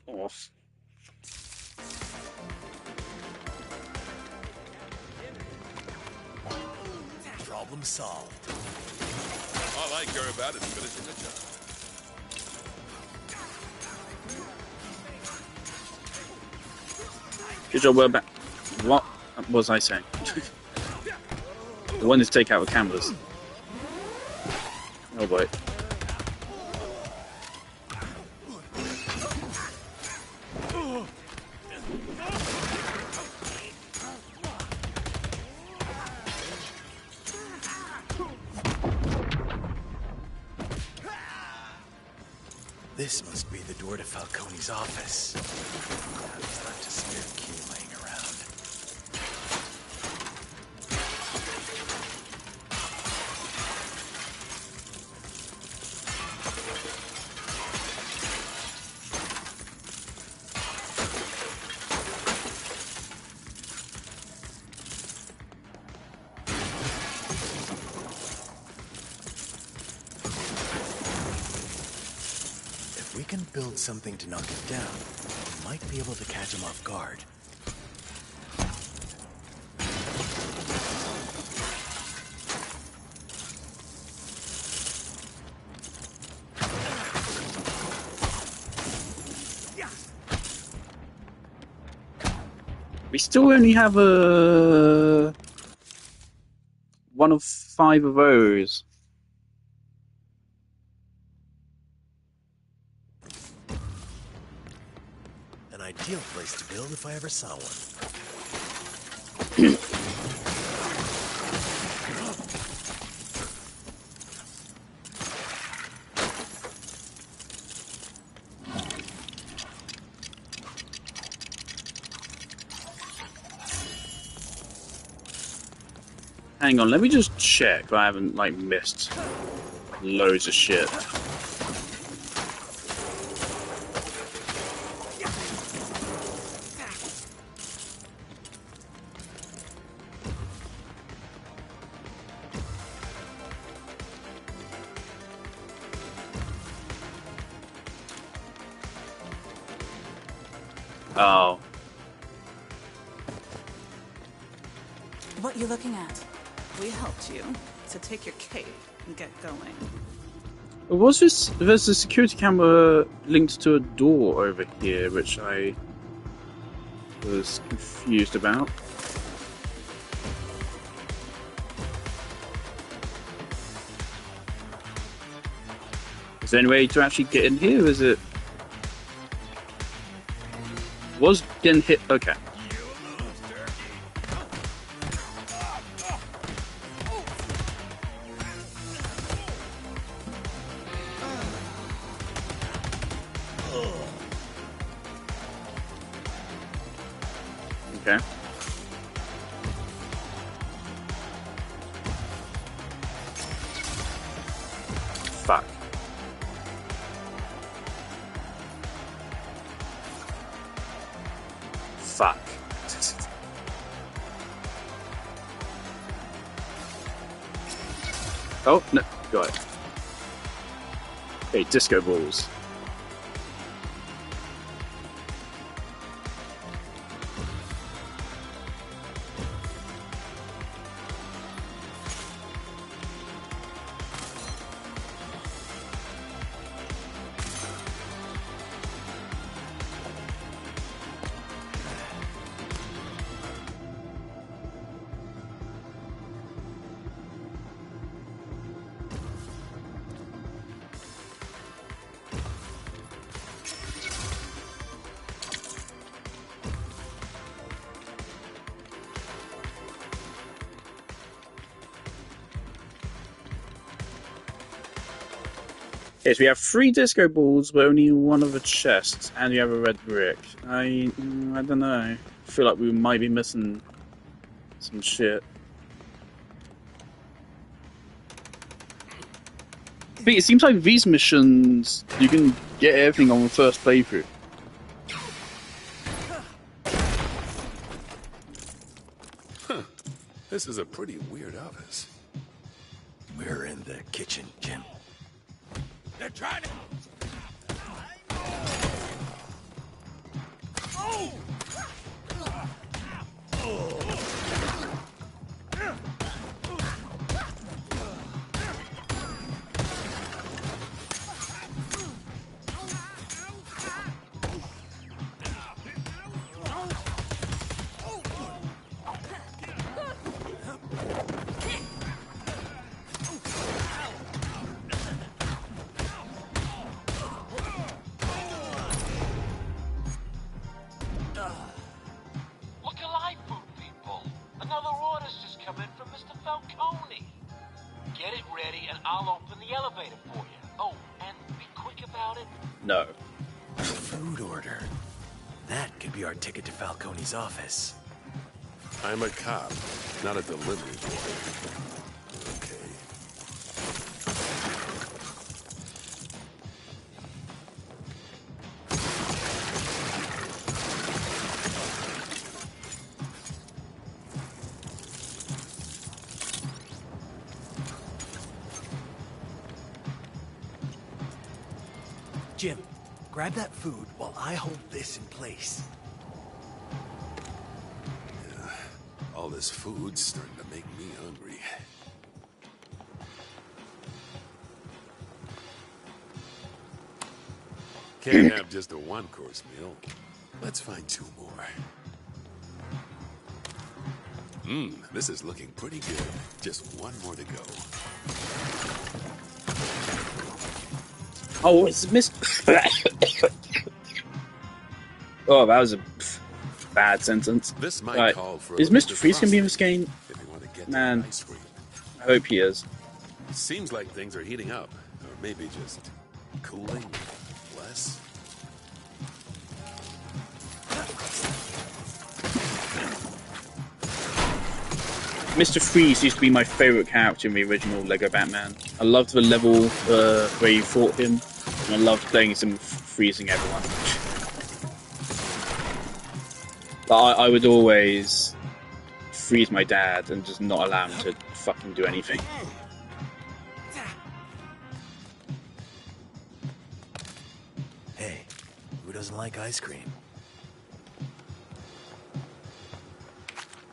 Off. Problem solved. I care about is finishing the job. Good job, we're back. What was I saying? The one to take out the cameras. Oh boy. This must be the door to Falcone's office. Now he's left a spare key laying around. If we can build something to knock it down, we might be able to catch him off guard. We still only have a 1 of 5 of those. An ideal place to build if I ever saw one. Hang on, let me just check. I haven't like missed loads of shit. Oh. What you looking at? We helped you, so take your cape and get going. Was this? There's a security camera linked to a door over here, which I was confused about. Is there any way to actually get in here? Is it? Was getting hit? Okay. Okay. Fuck. Fuck. Oh, no. Got it. Okay, disco balls. Okay, so we have 3 disco balls, but only 1 of the chests, and we have a red brick. I don't know. I feel like we might be missing some shit. But it seems like these missions, you can get everything on the first playthrough. Huh. This is a pretty weird office. We're in the kitchen, Jim. They're trying to... I'll open the elevator for you. Oh, and be quick about it. No. A food order. That could be our ticket to Falcone's office. I'm a cop, not a delivery boy. Okay. Jim, grab that food while I hold this in place. Yeah, all this food's starting to make me hungry. Can't have just a one-course meal. Let's find 2 more. This is looking pretty good. Just 1 more to go. Oh, it's Oh, that was a bad sentence. This might call for is Mr. Freeze gonna be in this game? Man, I hope he is. Seems like things are heating up, or maybe just cooling less. Mr. Freeze used to be my favourite character in the original Lego Batman. I loved the level where you fought him, and I loved playing as him freezing everyone. But I would always freeze my dad and just not allow him to fucking do anything. Hey, who doesn't like ice cream?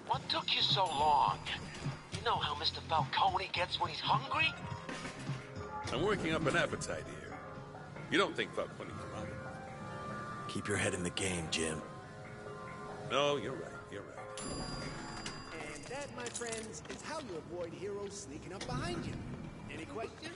What took you so long? You know how Mr. Falcone gets when he's hungry? I'm working up an appetite here. You don't think Falcone's running? Keep your head in the game, Jim. No, you're right. You're right. And that, my friends, is how you avoid heroes sneaking up behind you. Any questions?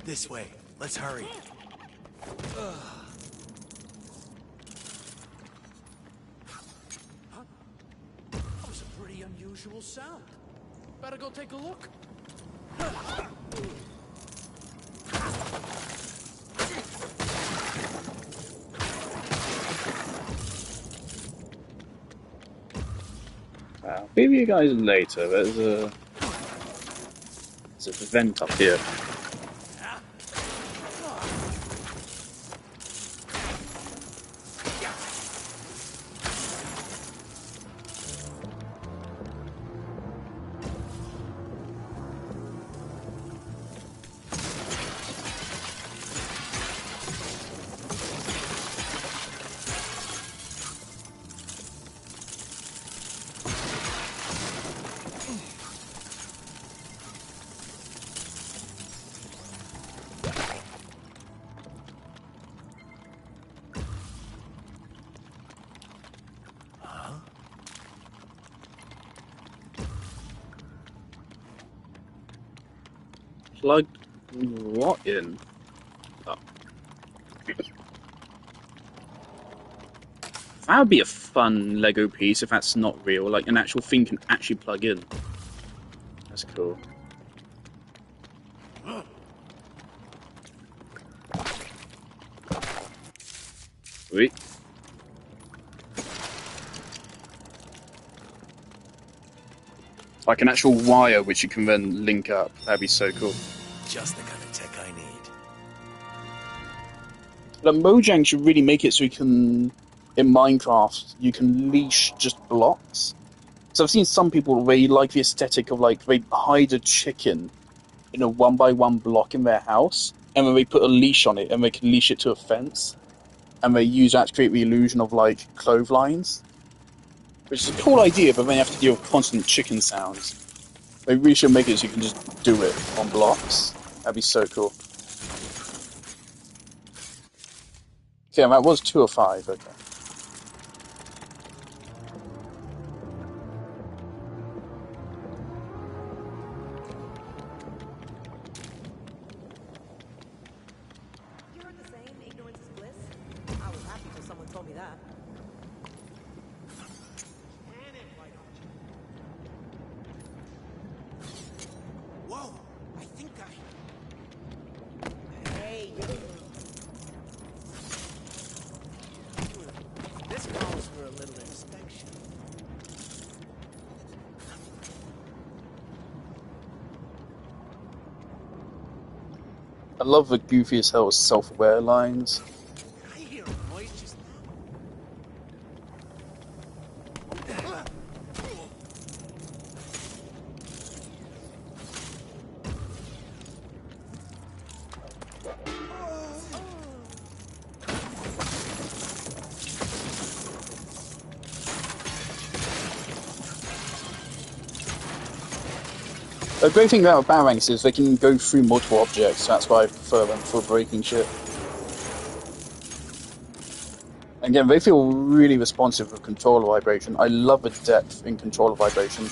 This way. Let's hurry. That was a pretty unusual sound. Better go take a look. I'll be with you guys later. There's a vent up here. Plugged what in? Oh. That would be a fun Lego piece if that's not real, like an actual thing can actually plug in. That's cool. Wait. Like an actual wire which you can then link up. That'd be so cool. Just the kind of tech I need. Like, Mojang should really make it so you can, in Minecraft, you can leash just blocks. So I've seen some people where you like the aesthetic of like they hide a chicken in a 1x1 block in their house, and then they put a leash on it and they can leash it to a fence, and they use that to create the illusion of like clotheslines. Which is a cool idea, but then you have to deal with constant chicken sounds. Maybe we should make it so you can just do it on blocks. That'd be so cool. Okay, that was 2 or 5, okay. You heard the saying, ignorance is bliss? I was happy till someone told me that. Whoa! I think Hey, this calls for a little inspection. I love the goofy as hell self-aware lines. I hear a noise just now. The great thing about batarangs is they can go through multiple objects, so that's why I prefer them for breaking shit. Again, they feel really responsive with controller vibration. I love the depth in controller vibration.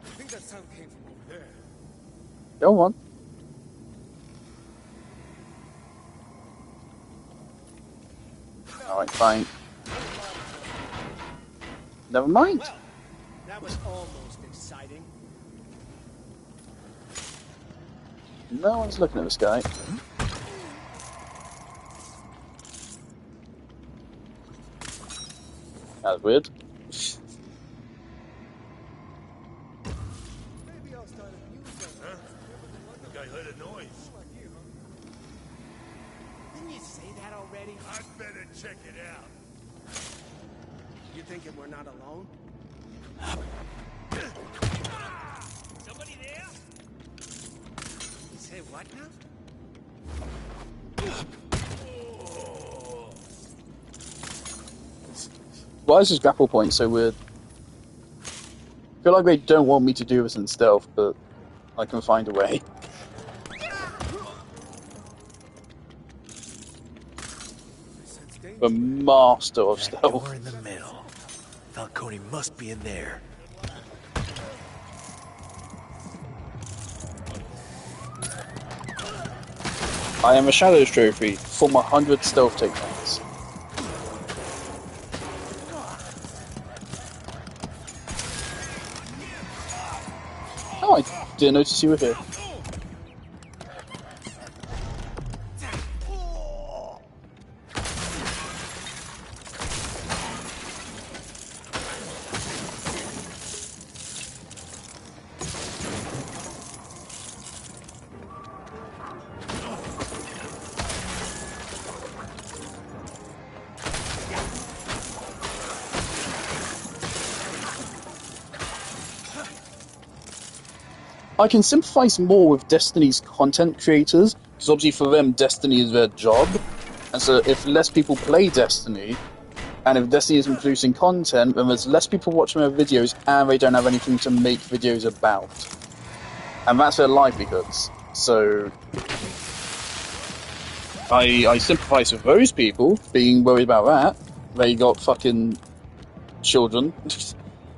I think that sound came from over there. Go on. Alright, fine. Never mind. Well, that was almost exciting. No one's looking at this guy. That's weird. Maybe I'll start a news. Huh? I think I heard a noise. Didn't you say that already? I'd better check it out. You thinking we're not alone? Somebody there? Say what now? Why is this grapple point so weird? I feel like they don't want me to do this in stealth, but I can find a way. The master of stealth. Door in the middle. Falcone must be in there. I am a Shadows Trophy from 100 stealth takedowns. Oh, I didn't notice you were here. I can sympathise more with Destiny's content creators, because obviously for them, Destiny is their job. And so if less people play Destiny, and if Destiny isn't producing content, then there's less people watching their videos, and they don't have anything to make videos about. And that's their livelihoods. So I sympathise with those people, being worried about that. They got fucking children.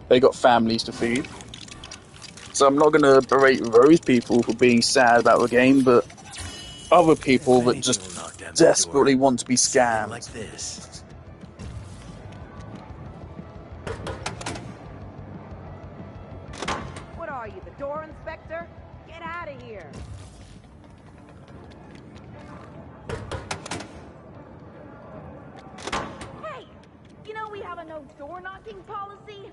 They got families to feed. So I'm not going to berate those people for being sad about the game, but other people that just desperately want to be scammed. Like this. What are you, the door inspector? Get out of here. Hey, you know we have a no door knocking policy.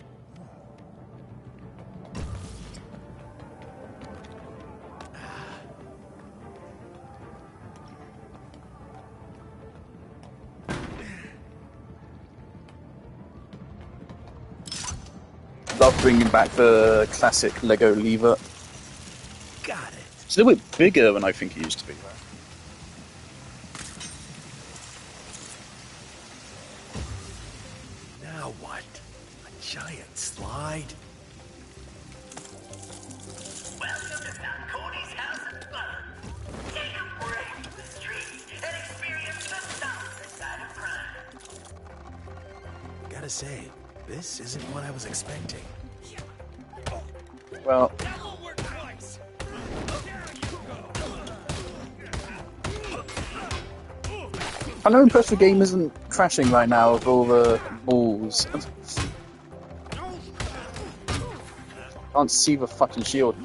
love bringing back the classic Lego lever. Got it. It's a little bit bigger than I think it used to be, though. Now what? A giant slide? Welcome to Falcone's House of Fun. Take a break from the streets and experience the softer side of crime. Gotta say, this isn't what I was expecting. Well, I'm not impressed the game isn't crashing right now with all the balls. Can't see the fucking shield.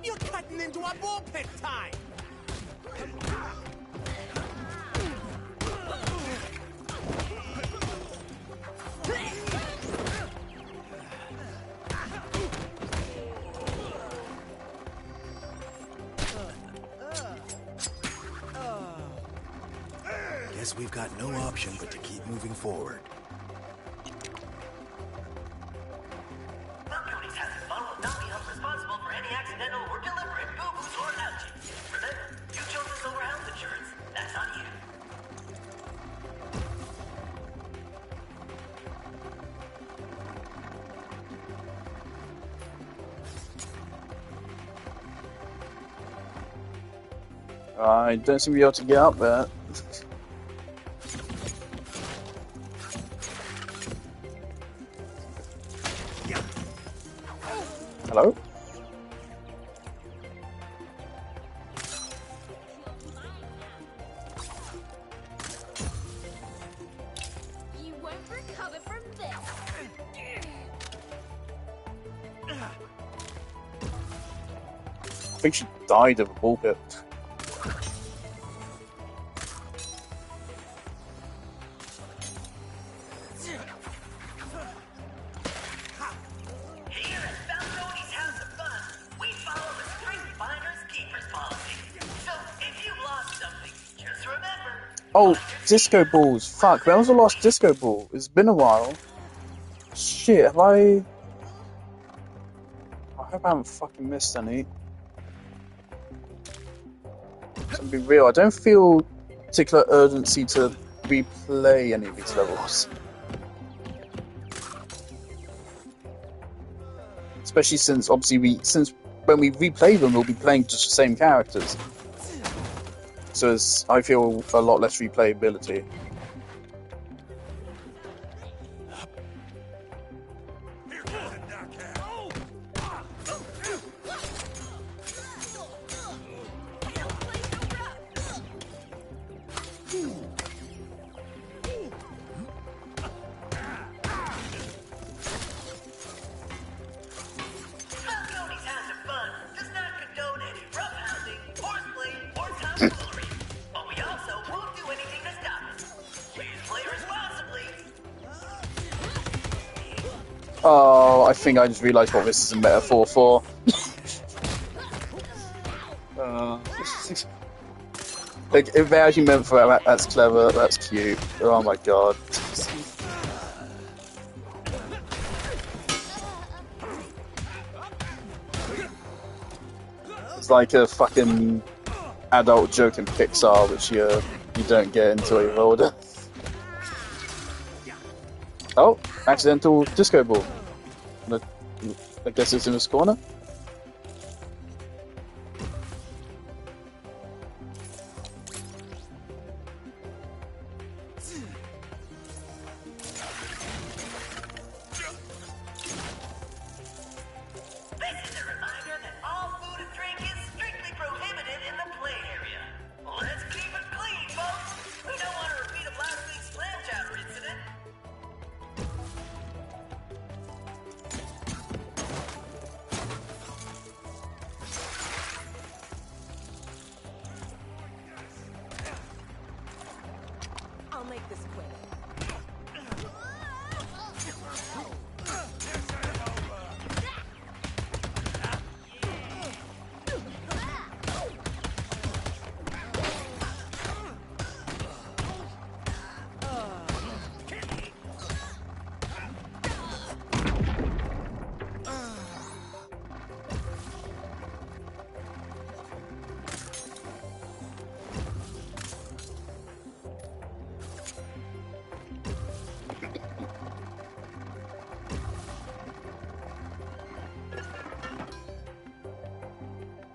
You're cutting into our bullpen time. Guess we've got no option but to keep moving forward. Falcone's House of Fun will not be held responsible for any accidental or deliberate boo-boos or ouchies. Remember, you chose this over health insurance. That's on you. I don't seem to be able to get up there. Hello? You won't recover from this. I think she died of a ball pit. Here at Falcone's House of Fun, we follow the String Finders Keepers policy. So if you've lost something, just remember. Oh, disco balls. Fuck, when was the last disco ball? It's been a while. Shit, have I hope I haven't fucking missed any. To be real, I don't feel particular urgency to replay any of these levels. Especially since, obviously, since when we replay them, we'll be playing just the same characters. So I feel a lot less replayability. Falcone's House of Fun does not condone any roughhousing, horseplay, or tomfoolery. But we also won't do anything to stop it. Please play responsibly. Oh, I think I just realised what this is a metaphor for. Like, if they actually meant for that, that's clever, that's cute. Oh my god. It's like a fucking adult joke in Pixar, which you don't get until you're older. Oh, accidental disco ball. I guess it's in this corner. This is a reminder that all food and drink is strictly prohibited in the play area. Let's keep it clean, folks. We don't want to repeat of last week's clam chowder incident.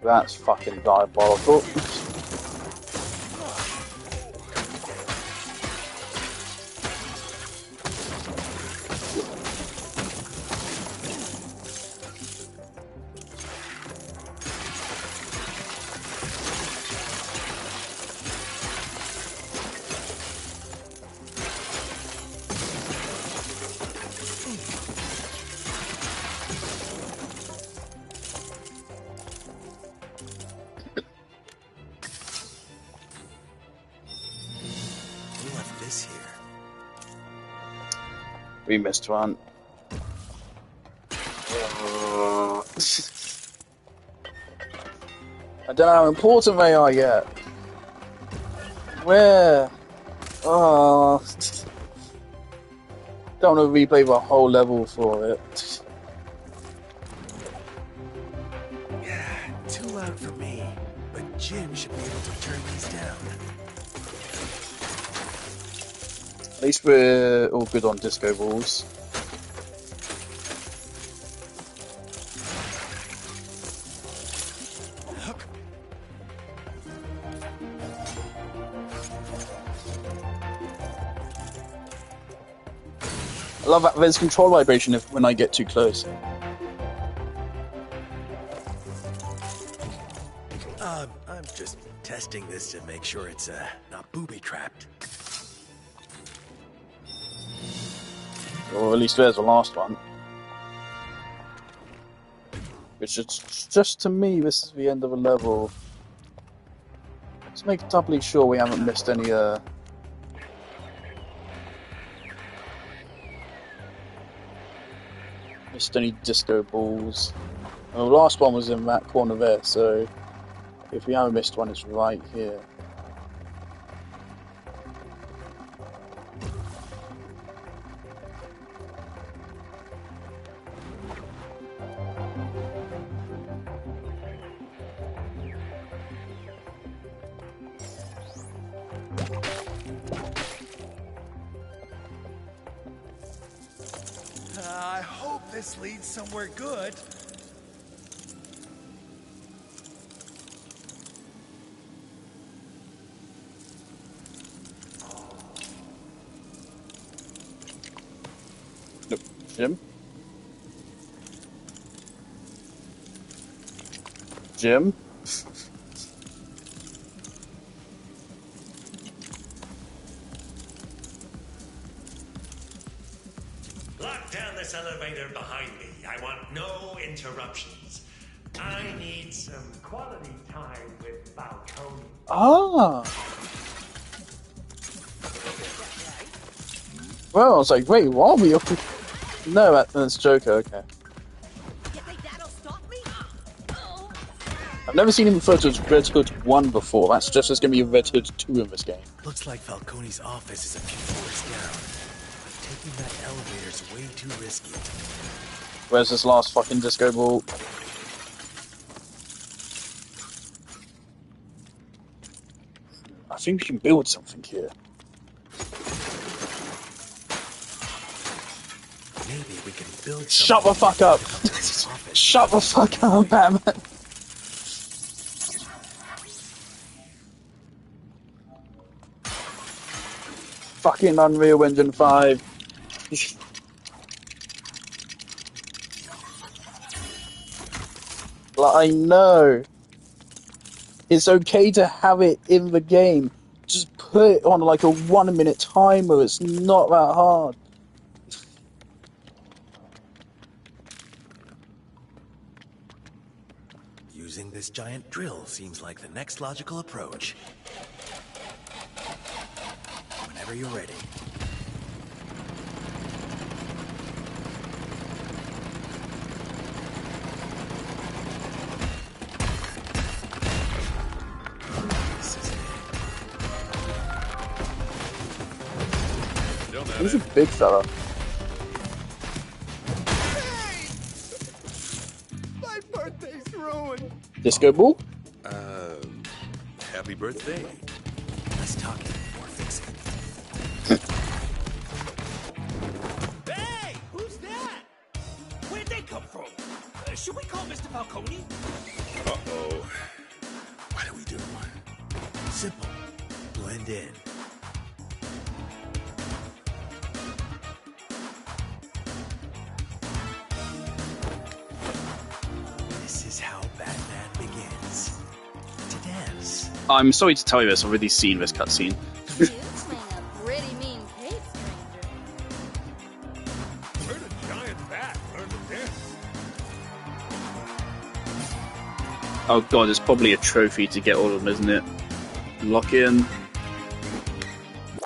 That's fucking diabolical. We missed one. I don't know how important they are yet. Where? Oh. Don't want to replay the whole level for it. Yeah, too loud for me. But Jim should be able to turn these down. At least we're all good on disco balls. I love that there's control vibration when I get too close. I'm just testing this to make sure it's not booby-trapped. Or at least there's the last one. Which is just to me, this is the end of a level. Let's make doubly sure we haven't missed any disco balls. Well, the last one was in that corner there, so if we haven't missed one, it's right here. I hope this leads somewhere good. Nope. Jim? Jim? Lock down this elevator behind me. I want no interruptions. I need some quality time with Falcone. Ah! Well, I was like, wait, what are we up to? No, that's Joker, okay. I've never seen him referred to as Red Hood 1 before. That's just there's going to be a Red Hood 2 in this game. Looks like Falcone's office is a few floors down. Taking that elevator's way too risky. Where's this last fucking disco ball? I think we can build something here. Maybe we can build. Shut the fuck up! Shut the fuck up, Batman! Fucking Unreal Engine 5. Like, I know. It's okay to have it in the game. Just put it on like a 1 minute timer. It's not that hard. Using this giant drill seems like the next logical approach. Whenever you're ready. He's a big fella. Hey! My birthday's ruined. Disco ball? Happy birthday. Let's talk it before fixing. Hey! Who's that? Where'd they come from? Should we call Mr. Falcone? Uh-oh. What do we do? Simple. Blend in. This is how Batman begins. To dance. I'm sorry to tell you this, I've already seen this cutscene. You swing a pretty mean cape, stranger. Heard a giant bat learn to dance. Oh god, it's probably a trophy to get all of them, isn't it? Lock in.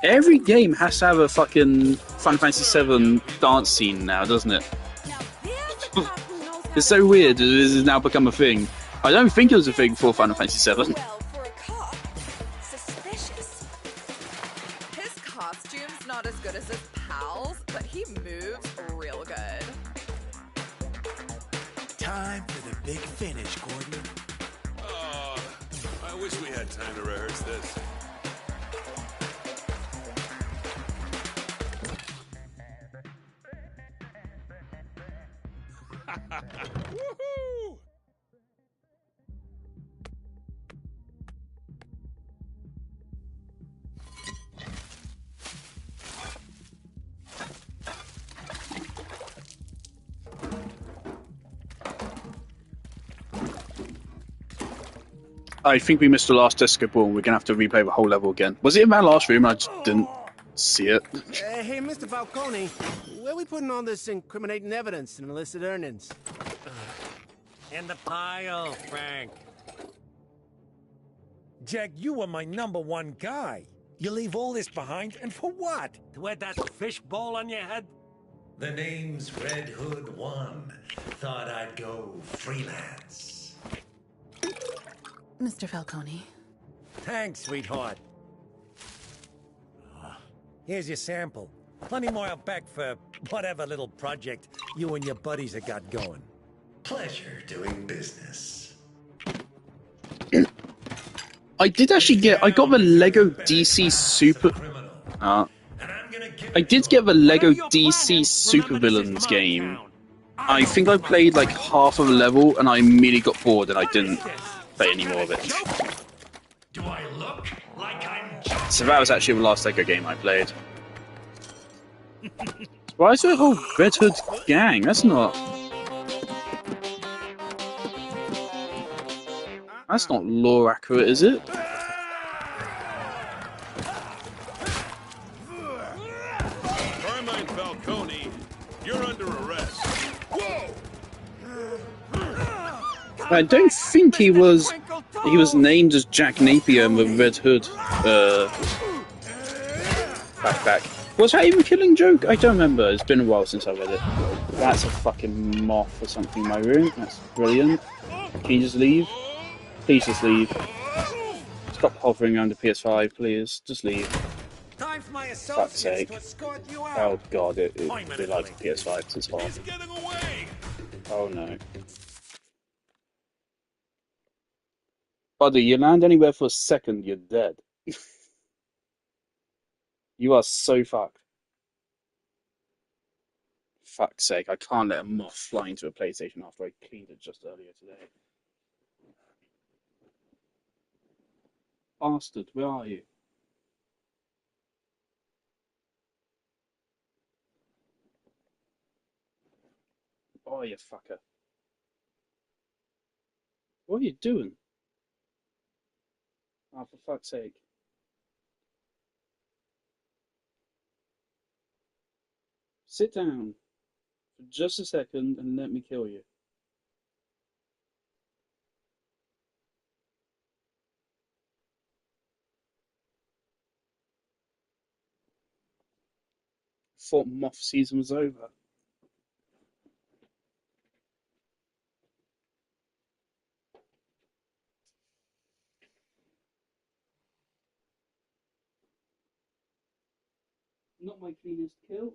Every game has to have a fucking Final Fantasy VII dance scene now, doesn't it? It's so weird. This has now become a thing. I don't think it was a thing for Final Fantasy VII. Well, for a cop, suspicious. His costume's not as good as his pals, but he moves real good. Time for the big finish, Gordon. I wish we had time to rehearse this. Woohoo! I think we missed the last disco ball. We're gonna have to replay the whole level again. Was it in that last room? I just didn't see it. Hey, Mr. Falcone, where are we putting all this incriminating evidence and illicit earnings? In the pile, Frank. Jack, you were my #1 guy. You leave all this behind, and for what? To wear that fishbowl on your head? The name's Red Hood 1. Thought I'd go freelance. Mr. Falcone. Thanks, sweetheart. Here's your sample. Plenty more out back for whatever little project you and your buddies have got going. Pleasure doing business. I did actually get. I got the Lego DC Super. I did get the Lego DC Supervillains game. I think I played like half of a level and I immediately got bored and I didn't play any more of it. Do I look like I'm So that was actually the last Lego game I played. Why is there a whole Red Hood gang? That's not lore accurate, is it? Carmine Falcone, you're under arrest. Whoa! I don't think he was named as Jack Napier in the Red Hood backpack. Was that even Killing Joke? I don't remember. It's been a while since I read it. That's a fucking moth or something in my room. That's brilliant. Can you just leave? Please just leave. Stop hovering around the PS5, please. Just leave. Time for my Fuck's sake. Oh god, it likes the PS5 because it's hot. Oh no. Buddy, you land anywhere for a second, you're dead. You are so fucked. Fuck's sake, I can't let a moth fly into a PlayStation after I cleaned it just earlier today. Bastard, where are you? Oh, you fucker. What are you doing? Oh, for fuck's sake. Sit down for just a second and let me kill you. Thought moth season was over. Not my cleanest kill.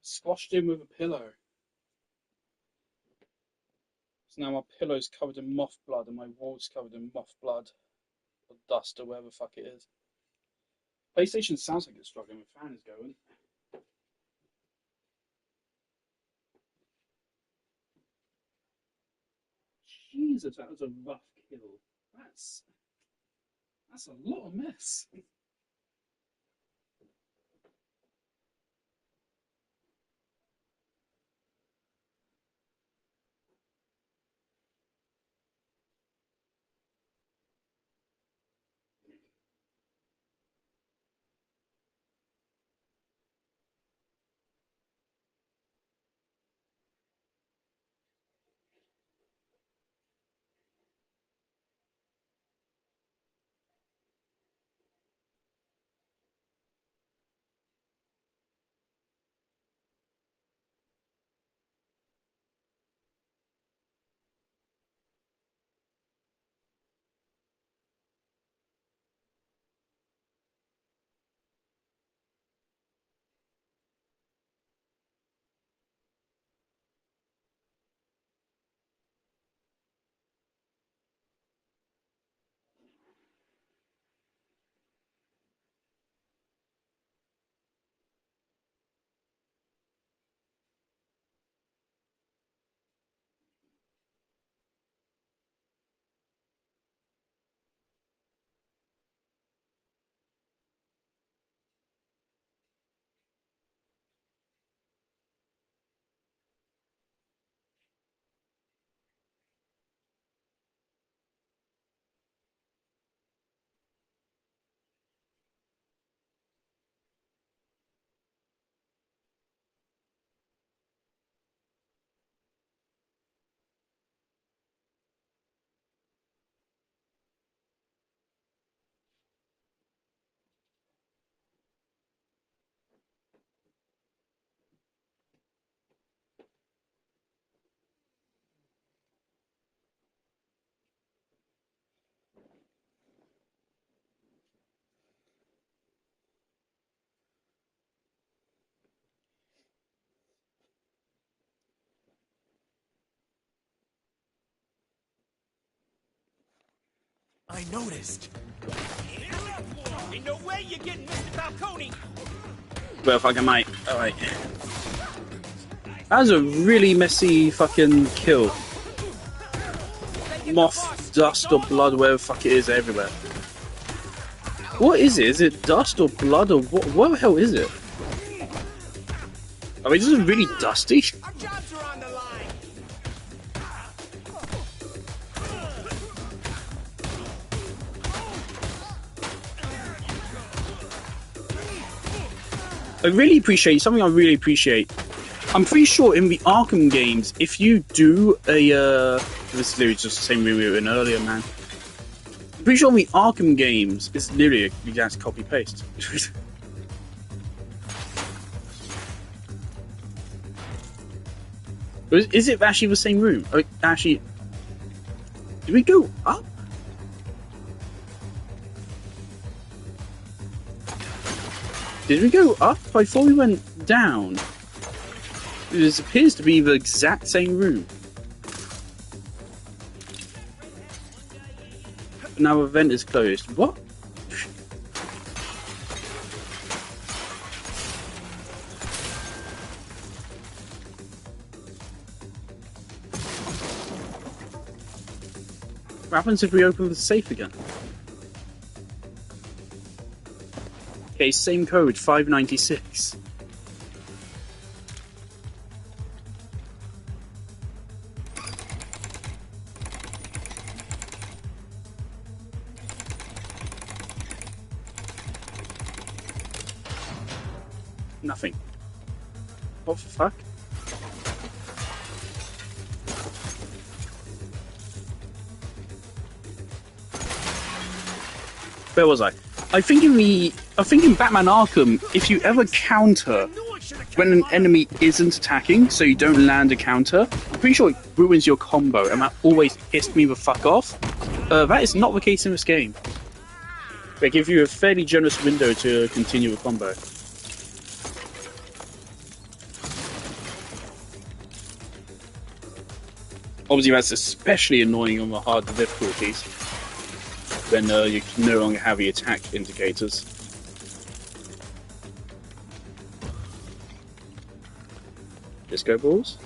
Squashed him with a pillow. So now my pillow's covered in moth blood and my wall's covered in moth blood. Or dust or whatever the fuck it is. PlayStation sounds like it's struggling with fans going. Jesus, that was a rough kill. That's a lot of mess. I noticed. Ain't no way you're getting Mr. Falcone. Well, fucking mate. Alright. That was a really messy fucking kill. Moth, dust, or blood, whatever the fuck it is, everywhere. What is it? Is it dust or blood or what the hell is it? I mean, this is really dusty. I really appreciate something. I really appreciate. I'm pretty sure in the Arkham games, if you do a this is literally just the same room we were in earlier, man. I'm pretty sure in the Arkham games, it's literally you just copy paste. Is it actually the same room? Actually, did we go up? Did we go up? I thought we went down. This appears to be the exact same room. Now the vent is closed. What? What happens if we open the safe again? Okay, same code, 596. Nothing. What the fuck? Where was I? I think in Batman Arkham, if you ever counter when an enemy isn't attacking, so you don't land a counter, I'm pretty sure it ruins your combo, and that always pissed me the fuck off. That is not the case in this game. They give you a fairly generous window to continue a combo. Obviously, that's especially annoying on the harder difficulties. Then you can no longer have the attack indicators. Disco balls?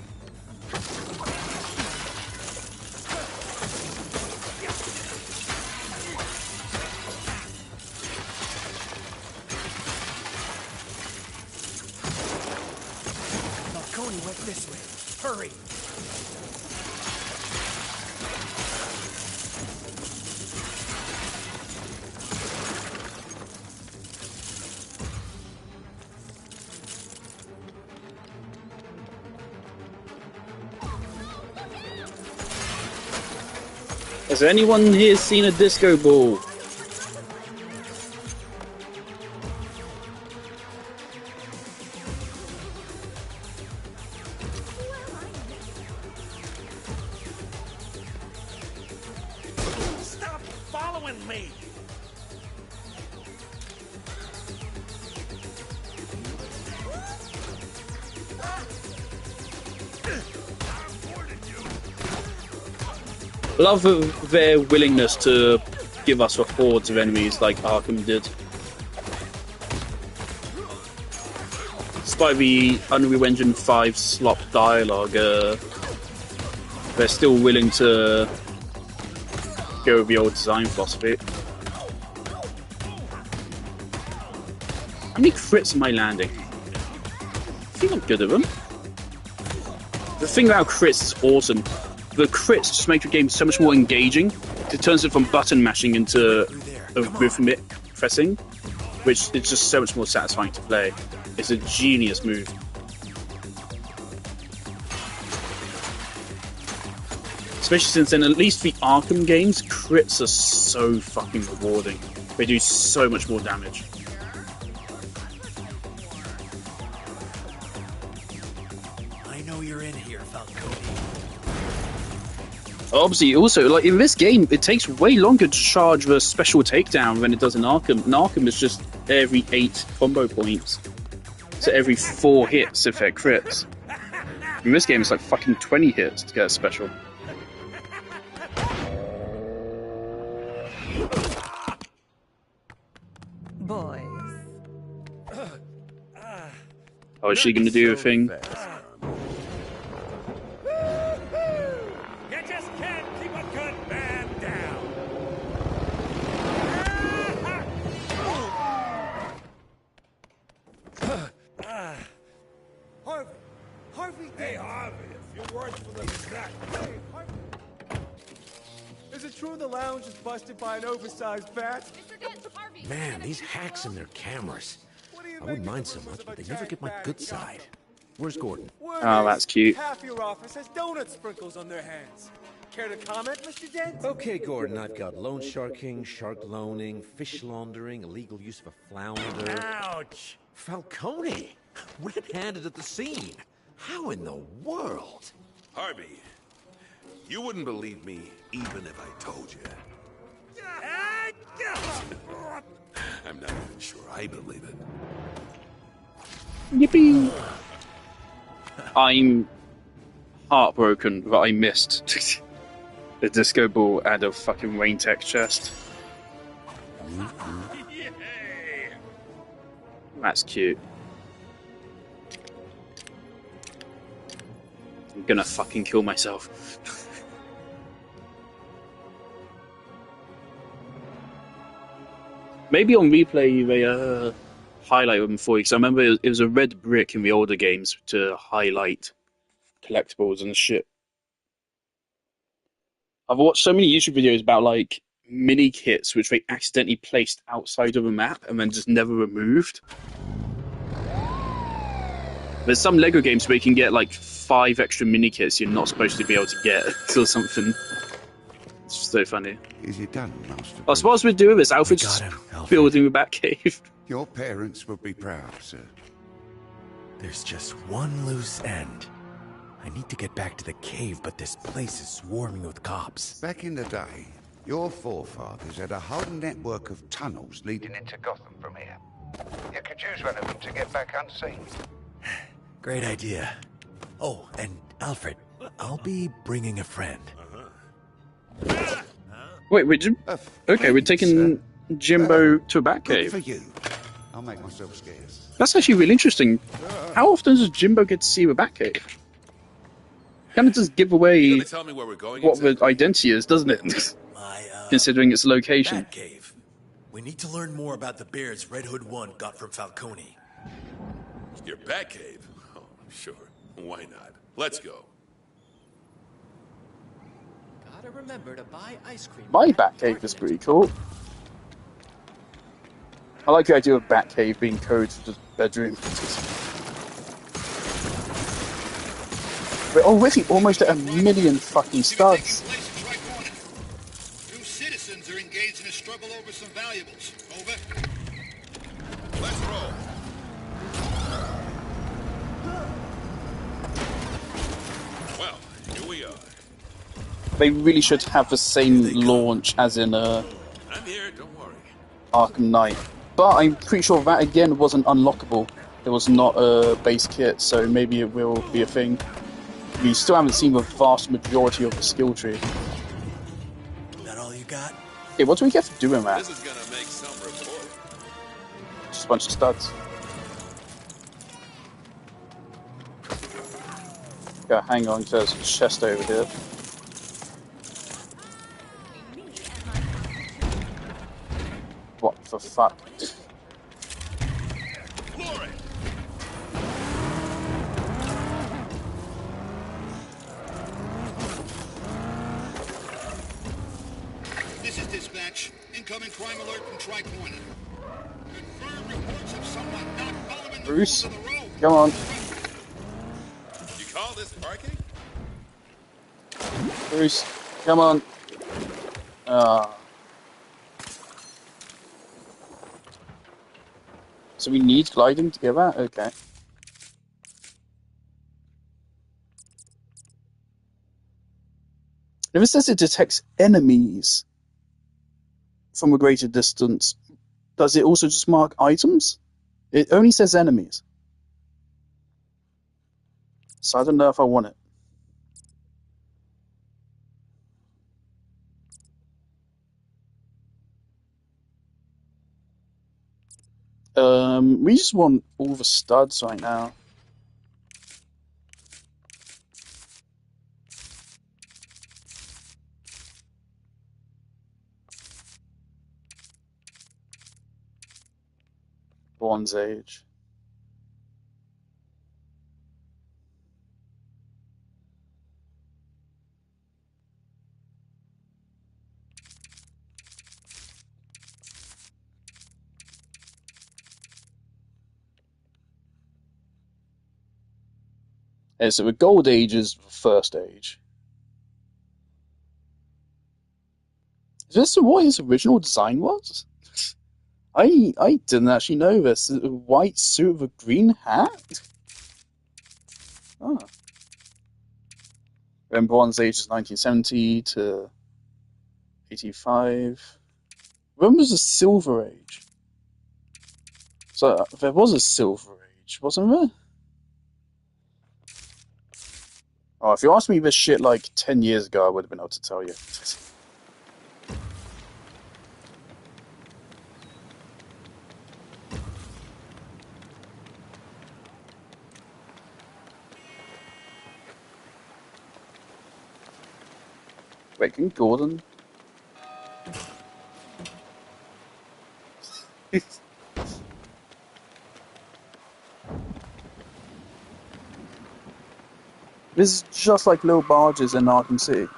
Falcone went this way. Hurry! Has anyone here seen a disco ball? Stop following me! Love their willingness to give us hordes of enemies like Arkham did. Despite the Unreal Engine 5 slop dialogue, they're still willing to go with the old design philosophy. How many crits am I landing? I think I'm good at them. The thing about crits is awesome. The crits just make the game so much more engaging. It turns it from button mashing into a rhythmic pressing, which is just so much more satisfying to play. It's a genius move. Especially since in at least the Arkham games, crits are so fucking rewarding. They do so much more damage. I know you're in here, Falcone. Obviously, also, like in this game, it takes way longer to charge the special takedown than it does in Arkham. In Arkham, it's just every 8 combo points. So every 4 hits if they're crits. In this game, it's like fucking 20 hits to get a special. Boys. Oh, is she gonna do a thing? You just can't keep a good man down. Harvey! Hey, Harvey, a few words for the snack. Hey, Harvey! Is it true the lounge is busted by an oversized bat? Man, these hacks and their cameras. I wouldn't mind so much, but they never get my good side. Where's Gordon? Oh, that's cute. Half your office has donut sprinkles on their hands. Care to comment, Mr. Dent? Okay, Gordon, I've got loan sharking, shark loaning, fish laundering, illegal use of a flounder. Ouch! Falcone! Red-handed at the scene. How in the world? Harvey, you wouldn't believe me even if I told you. I'm not even sure I believe it. Yippee! I'm heartbroken that I missed the disco ball out of fucking Wayne Tech chest. That's cute. I'm gonna fucking kill myself. Maybe on replay they highlight them for you, because I remember it was a red brick in the older games to highlight collectibles and shit. I've watched so many YouTube videos about like mini kits which they accidentally placed outside of a map and then just never removed. There's some Lego games where you can get like 5 extra mini kits you're not supposed to be able to get or something. It's just so funny. Is it done, Master? I suppose we're doing this. Alfred's just building the Batcave. Your parents would be proud, sir. There's just one loose end. I need to get back to the cave, but this place is swarming with cops. Back in the day, your forefathers had a whole network of tunnels leading into Gotham from here. You could use one of them to get back unseen. Great idea. Oh, and Alfred, I'll be bringing a friend. Wait, okay, we're taking Jimbo to a bat Good cave. for you. I'll make myself scarce. That's actually really interesting. How often does Jimbo get to see a bat cave? Kind of just give away Tell me where we're going what the identity is, doesn't it? Considering its location. Batcave. We need to learn more about the bears Red Hood 1 got from Falcone. Your Batcave? Oh, sure. Why not? Let's go. Gotta remember to buy ice cream. My Batcave is pretty cool. I like the idea of Batcave being code for just bedroom. We're already almost at 1 million fucking studs. New citizens are engaged in a struggle over some valuables. Over. Let's roll. Well, here we are. They really should have the same launch as in I'm here, don't worry. Arkham Knight. But I'm pretty sure that again wasn't unlockable. It was not a base kit, so maybe it will be a thing. We still haven't seen the vast majority of the skill tree. That all you got? Hey, what do we get for doing that? This is gonna make some report. Just a bunch of studs. Yeah, hang on, there's a chest over here. What the fuck? This is dispatch. Incoming crime alert from Tri-Corner. Confirmed reports of someone not following the Bruce, rules of the road. come on. You call this parking? Bruce, come on. So we need gliding to get that? Okay. If it says it detects enemies from a greater distance, does it also just mark items? It only says enemies. So I don't know if I want it. We just want all the studs right now. Bronze Age. Yeah, so the Gold Age is the first age. Is this what his original design was? I didn't actually know this. A white suit with a green hat? Oh. Then Bronze Age is 1970 to 85. When was the Silver Age? So there was a Silver Age, wasn't there? Oh, if you asked me this shit like 10 years ago, I would have been able to tell you. Wait, can Gordon? This is just like little barges in Arkham City.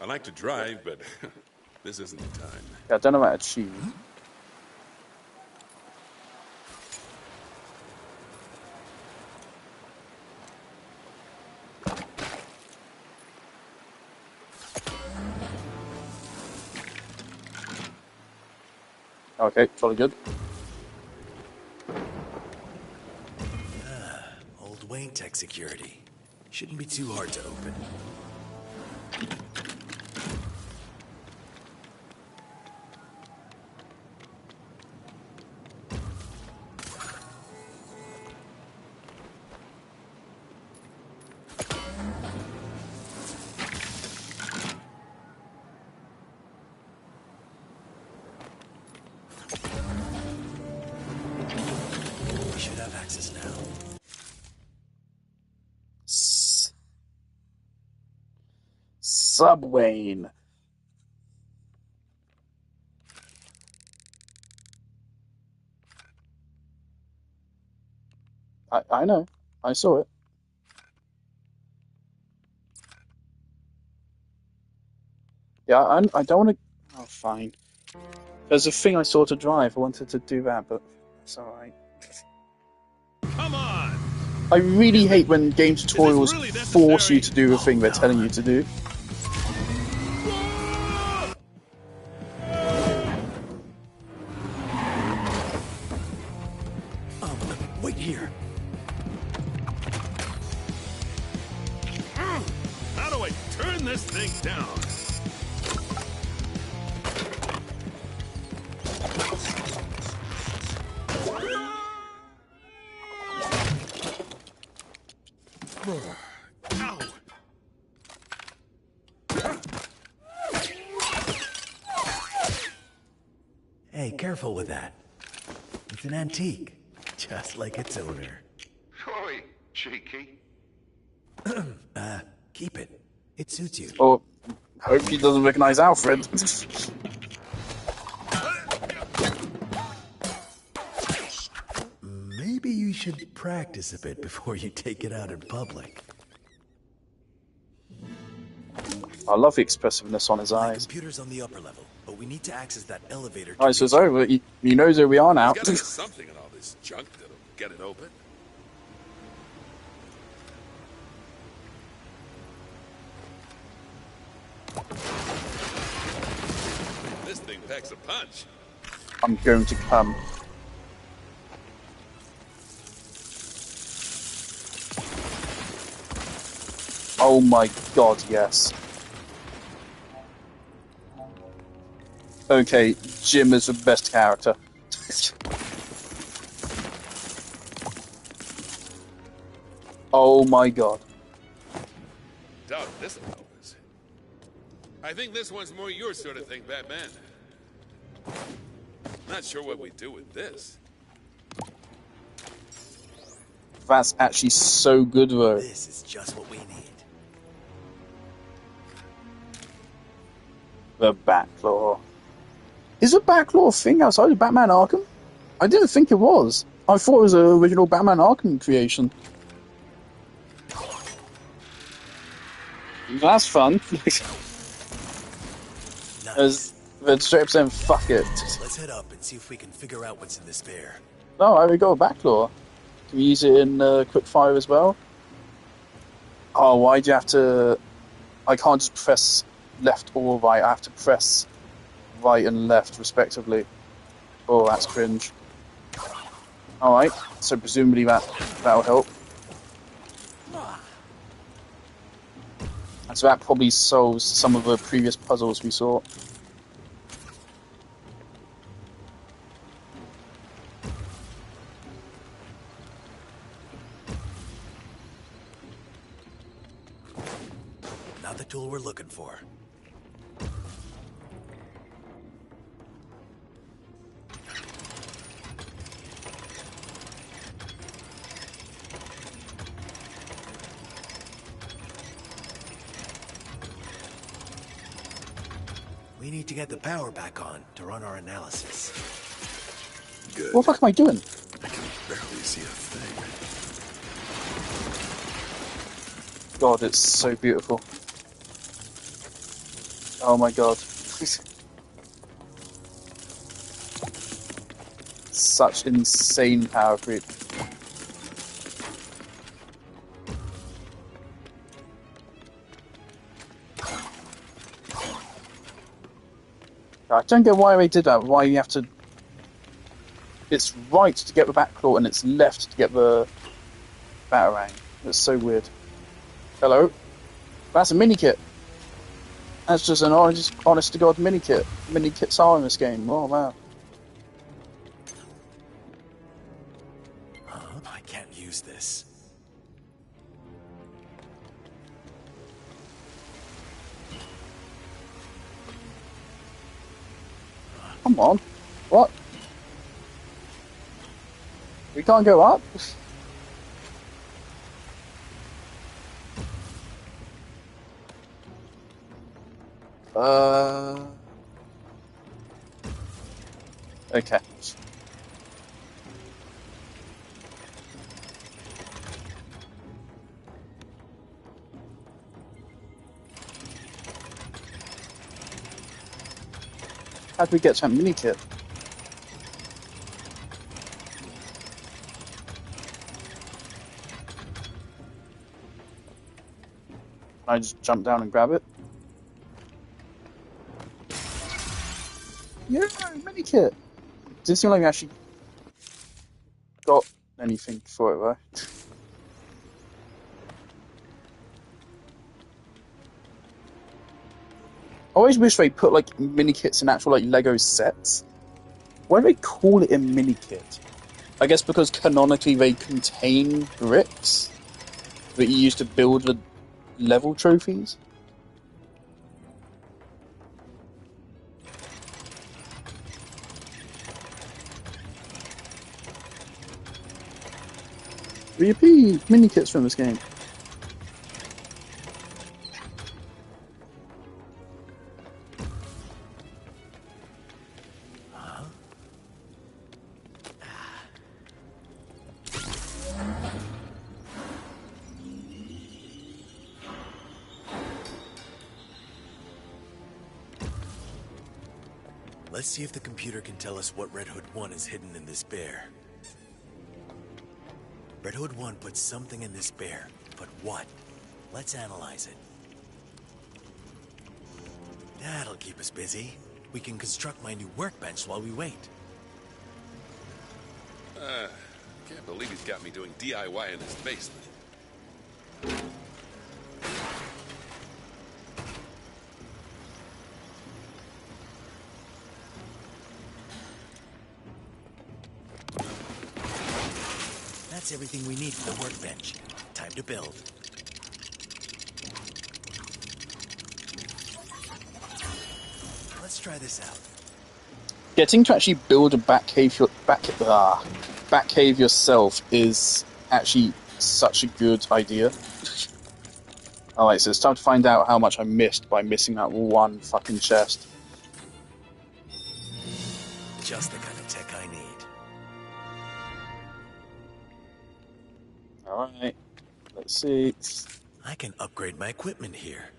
I like to drive, but this isn't the time. Yeah, I don't know how to achieve. Okay, totally good. Old Wayne Tech security. Shouldn't be too hard to open. Subwayne. I know. I saw it. Yeah, I don't want to... Oh, fine. There's a thing I saw to drive. I wanted to do that, but it's alright. Come on! I really hate when game tutorials force you to do the thing they're telling you to do. Wait here. How do I turn this thing down? Ow! Hey, careful with that. It's an antique, just like its owner. Oi, cheeky. Keep it. It suits you. Oh, hope he doesn't recognize Alfred. Maybe you should practice a bit before you take it out in public. I love the expressiveness on his The eyes. computer's on the upper level, but we need to access that elevator. Alright, so it's over. He knows where we are now. There's gotta be something in all this junk that'll get it open. This thing packs a punch. I'm going to come. Oh my god, yes. Okay, Jim is the best character. Oh my god. Doubt this will help us. I think this one's more your sort of thing, Batman. Not sure what we do with this. That's actually so good, though. This is just what we need. The Batclaw. Is a Batclaw a thing outside of Batman Arkham? I didn't think it was. I thought it was an original Batman Arkham creation. That's fun. Nice. They're straight up saying, fuck it. Let's head up and see if we can figure out what's in the spare. No, I already got a Batclaw. Can we use it in Quickfire as well? Oh, why do you have to... I can't just press left or right. I have to press right and left, respectively. Oh, that's cringe. Alright, so presumably that'll help. And so that probably solves some of the previous puzzles we saw. Not the tool we're looking for. We need to get the power back on to run our analysis. Good. What the fuck am I doing? I can barely see a thing. God, it's so beautiful. Oh my god. Such insane power creep. I don't get why they did that, why you have to... It's right to get the Batclaw and it's left to get the Batarang. It's so weird. Hello? That's a mini-kit. That's just an honest-to-God mini-kit. Mini-kits are in this game. Oh, wow. I can't use this. Come on. What? We can't go up? Okay. How do we get to a mini kit? Can I just jump down and grab it? Yeah, mini kit. Didn't seem like we actually got anything for it though. I always wish they put like mini kits in actual like Lego sets. Why do they call it a mini kit? I guess because canonically they contain bricks that you use to build the level trophies. Yippee! Mini kits from this game. Let's see if the computer can tell us what Red Hood 1 is hidden in this bear. Red Hood 1 put something in this bear, but what? Let's analyze it. That'll keep us busy. We can construct my new workbench while we wait. Can't believe he's got me doing DIY in his basement. That's everything we need for the workbench. Time to build. Let's try this out. Getting to actually build a back cave yourself is actually such a good idea. Alright, so it's time to find out how much I missed by missing that one fucking chest. Just the kind of tech I need. Alright, let's see. I can upgrade my equipment here.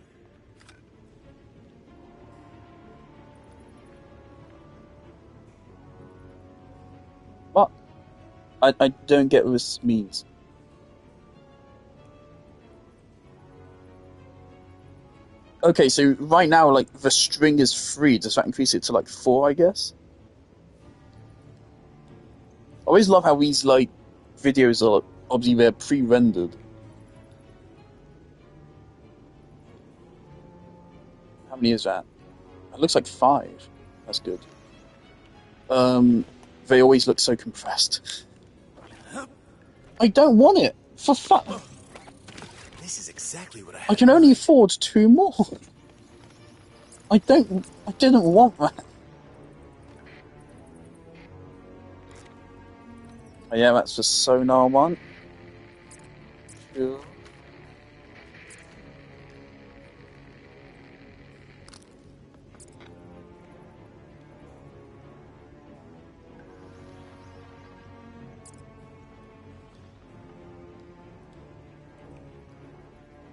What? I don't get what this means. Okay, so right now, like, the string is 3. Does that increase it to, like, 4, I guess? I always love how these, like, videos are, obviously, they're pre-rendered. How many is that? It looks like 5. That's good. They always look so compressed. I don't want it! For fuck! This is exactly what I can only afford 2 more! I didn't want that. Oh yeah, that's the sonar one. Cool.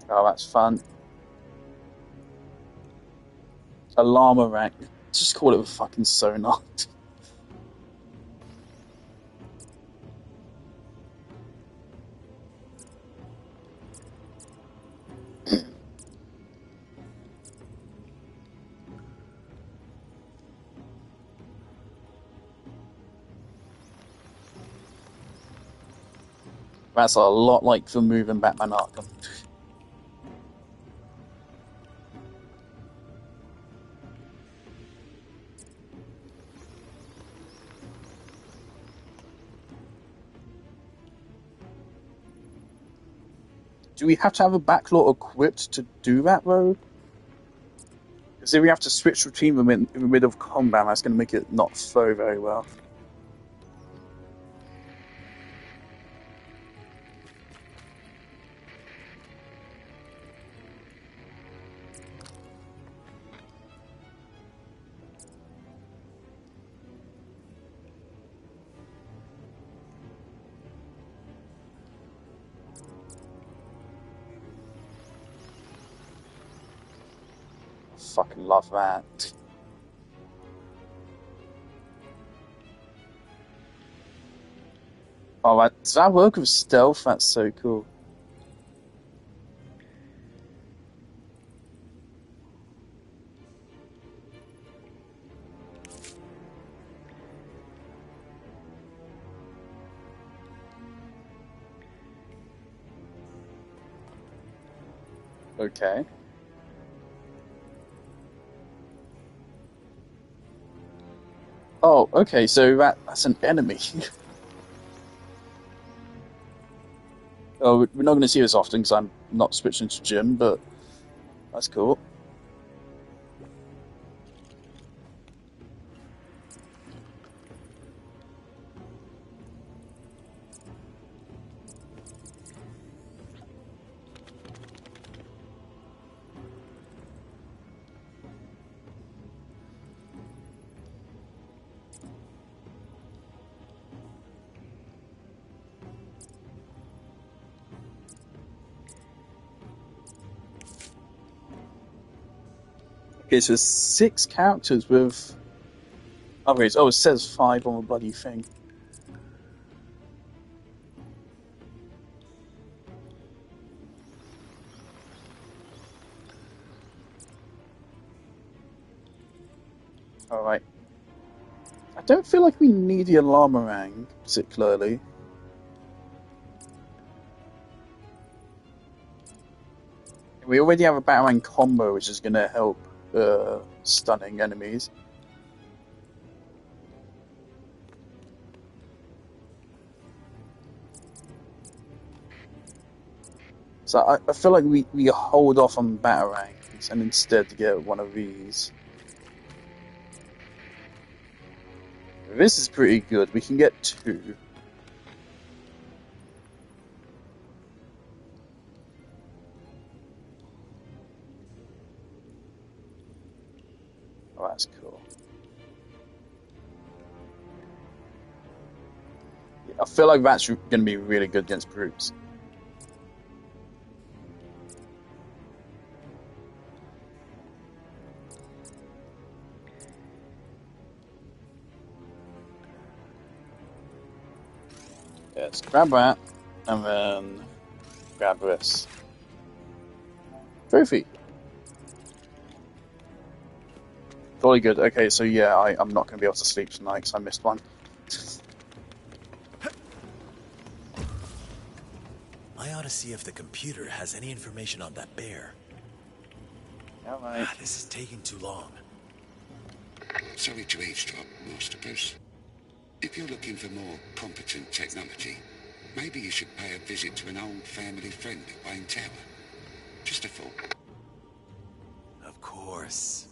Oh, that's fun. A llama rank. Just call it a fucking sonar. That's a lot like the move in Batman Arkham. Do we have to have a backlot equipped to do that, though? Because if we have to switch between them in the middle of combat, that's going to make it not flow very well. Fucking love that. Oh, does that work with stealth? That's so cool. Okay. Oh, okay, so that's an enemy. Oh, we're not going to see this often because I'm not switching to Jim, but that's cool. Okay, so 6 characters with upgrades. Oh, it says 5 on the bloody thing. Alright. I don't feel like we need the alarmerang, particularly. We already have a Batarang combo, which is going to help stunning enemies. So I feel like we hold off on Batarangs and instead get one of these. This is pretty good. We can get 2. Oh, that's cool. Yeah, I feel like that's going to be really good against brutes. Yes, grab that, and then grab this. Trophy. Totally good. Okay, so yeah, I'm not going to be able to sleep tonight because I missed one. I ought to see if the computer has any information on that bear. Alright. This is taking too long. Sorry to eavesdrop, Master Bruce. If you're looking for more competent technology, maybe you should pay a visit to an old family friend at Wayne Tower. Just a thought. Of course.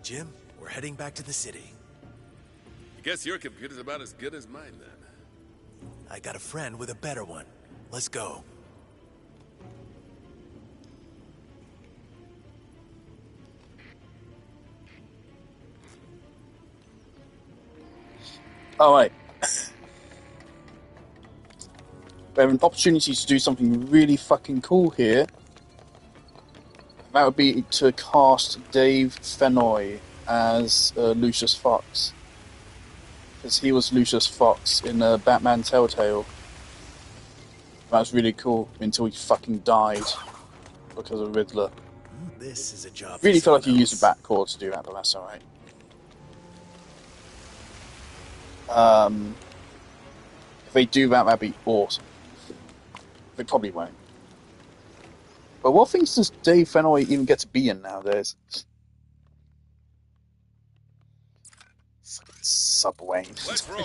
Jim, we're heading back to the city. I guess your computer's about as good as mine, then. I got a friend with a better one. Let's go. Alright. We have an opportunity to do something really fucking cool here. That would be to cast Dave Fennoy as Lucius Fox. Because he was Lucius Fox in Batman Telltale. That was really cool until he fucking died because of Riddler. This is a job. Really feel like you used a backcore to do that, but that's alright. If they do that, that'd be awesome. They probably won't. But what things does Dave Fennoy even get to be in nowadays? Subway. Let's roll.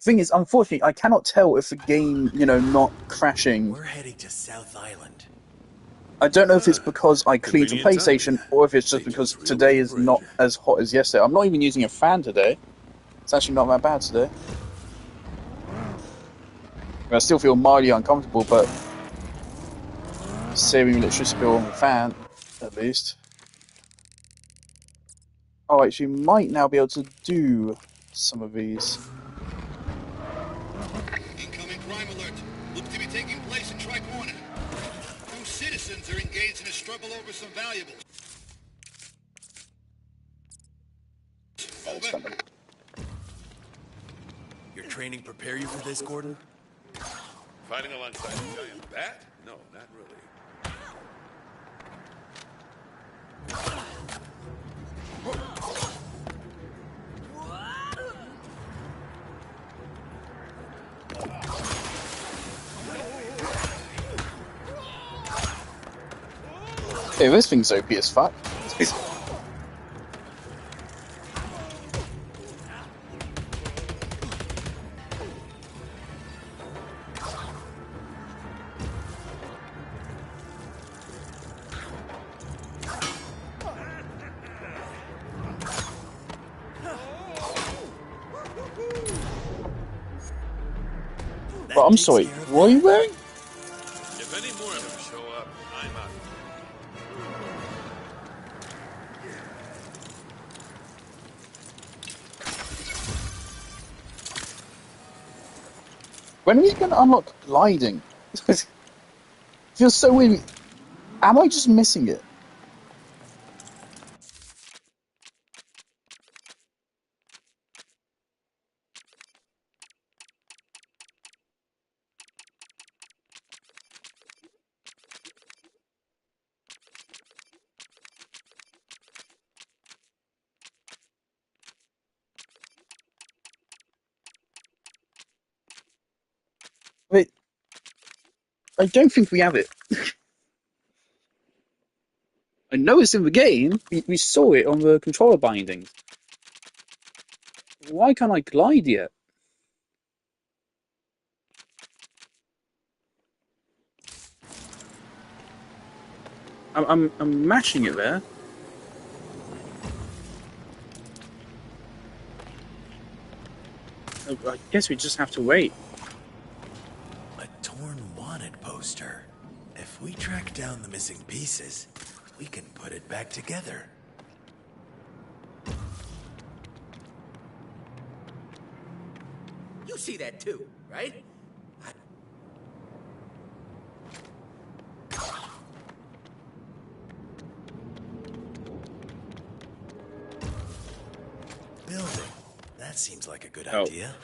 Thing is, unfortunately, I cannot tell if the game, not crashing. We're heading to South Island. I don't know if it's because I cleaned the PlayStation, or if it's just because today is not as hot as yesterday. I'm not even using a fan today. It's actually not that bad today. I still feel mildly uncomfortable, but saving electricity bill on the fan, at least. Oh, actually, might now be able to do some of these. Incoming crime alert. Looks to be taking place in Tri-Corner. 2 citizens are engaged in a struggle over some valuables. Over. Your training prepare you for this, Gordon? Fighting alongside a giant bat? No, not really. Hey, this thing's OP as fuck. But I'm sorry, what are you wearing? If any more of them show up, I'm out. When are we going to unlock gliding? It feels so weird. Am I just missing it? Wait, I don't think we have it. I know it's in the game. We saw it on the controller bindings. Why can't I glide yet? I'm matching it there. I guess we just have to wait. A torn wanted poster. If we track down the missing pieces, we can put it back together. You see that too, right? Building. That seems like a good idea.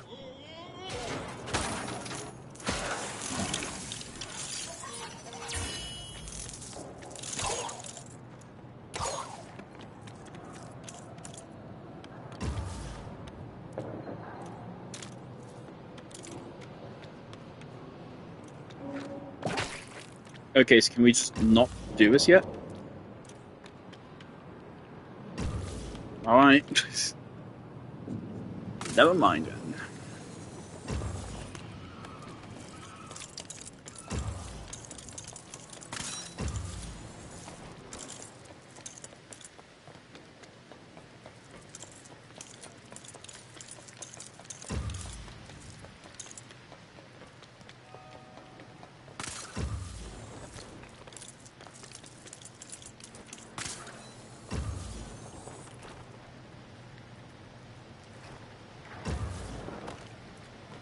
Okay, so can we just not do this yet? Alright. Never mind then.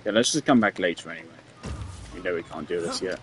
Yeah, let's just come back later anyway. We know we can't do this yet.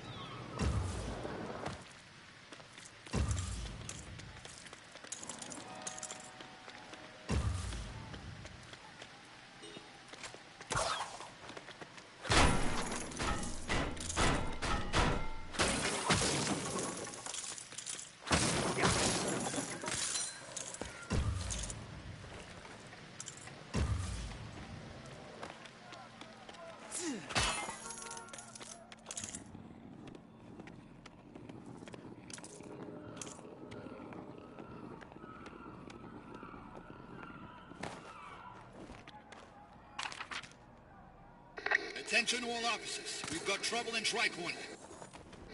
Attention all officers. We've got trouble in Tri-Corner.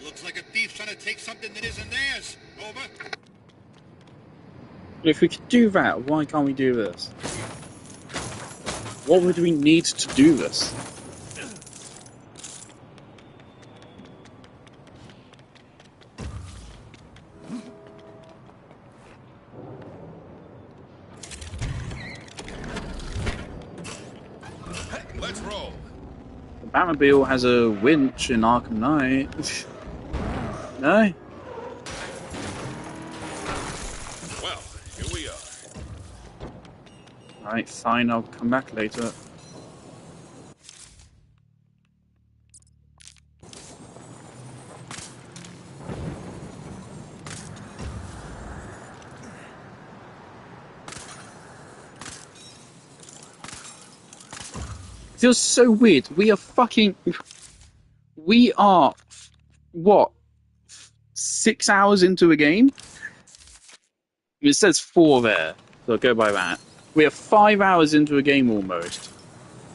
Looks like a thief's trying to take something that isn't theirs. Over. If we could do that, why can't we do this? What would we need to do this? Batmobile has a winch in Arkham Knight. No? Well, here we are. Alright, fine, I'll come back later. Feels so weird. We are what, 6 hours into a game? It says 4 there, so I'll go by that. We are 5 hours into a game almost,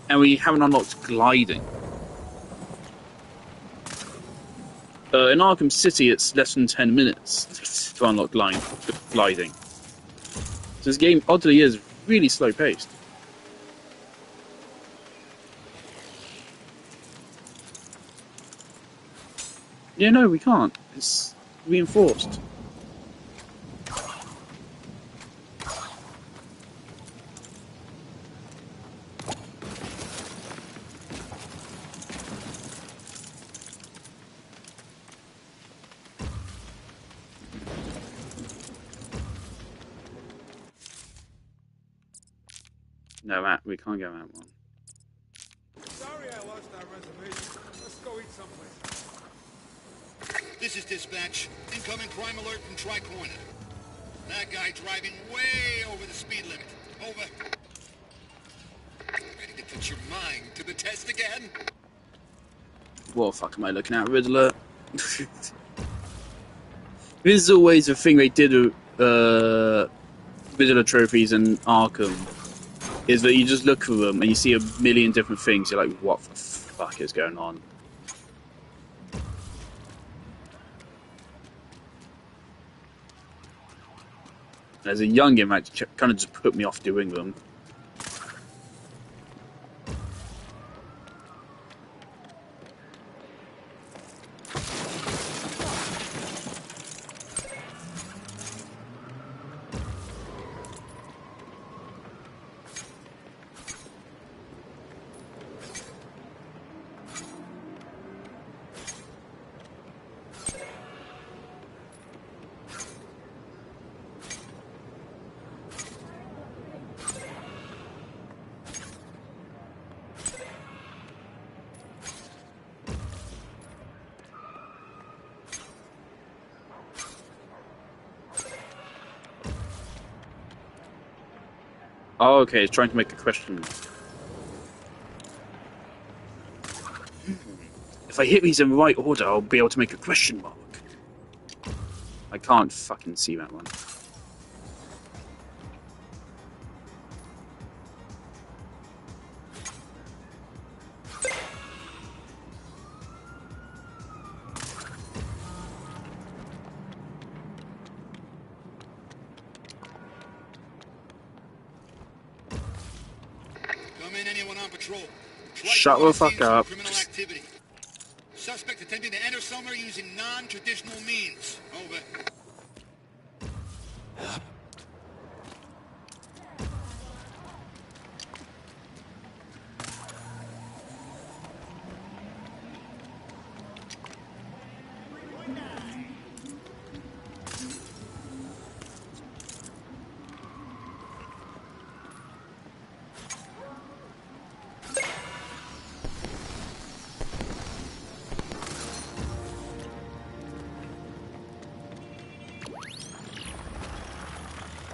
and we haven't unlocked gliding. In Arkham City, it's less than 10 minutes to unlock gliding. So this game, oddly, is really slow-paced. Yeah, no, we can't. It's reinforced. No, Matt, we can't go that one. Sorry I lost our reservation. Let's go eat someplace. This is dispatch. Incoming crime alert from Tri-Corner. That guy driving way over the speed limit. Over. Ready to put your mind to the test again? What the fuck am I looking at, Riddler? This is always a thing they did with Riddler trophies in Arkham, is that you just look for them and you see a million different things. You're like, what the fuck is going on? As a youngin, that kind of just put me off doing them. Oh, okay, it's trying to make a question. If I hit these in the right order, I'll be able to make a question mark. I can't fucking see that one. Come in, anyone on patrol. Shut the fuck up. Criminal activity. Suspect attempting to enter somewhere using non-traditional means. Over.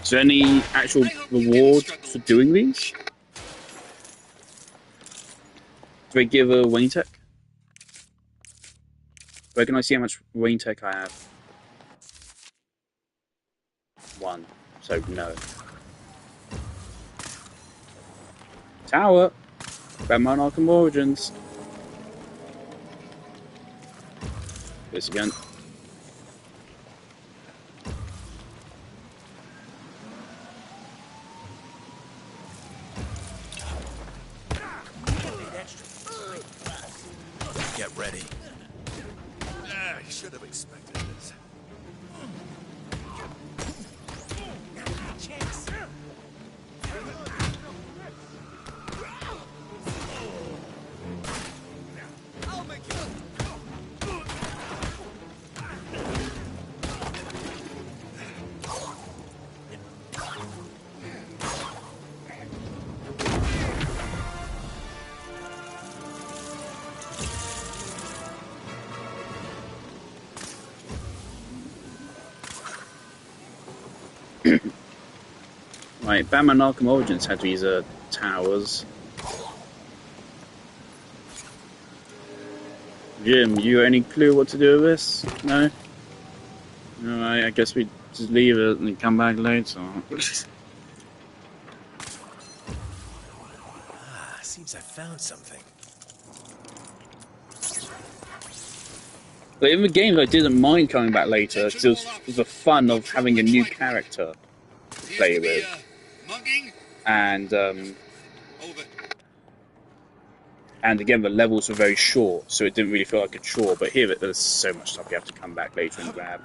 Is there any actual reward for doing these? Do they give a Wayne Tech? Where can I see how much Wayne Tech I have? 1. So, no. Tower! Batman Arkham Origins. This again. Get ready. I should have expected this. Right, Batman Arkham Origins had these towers. Jim, you any clue what to do with this? No? Alright, I guess we just leave it and come back later. Seems I found something. But in the games, I didn't mind coming back later. It was the fun of having a new character to play with. And again, the levels were very short, so it didn't really feel like a chore. But here, there's so much stuff you have to come back later and grab.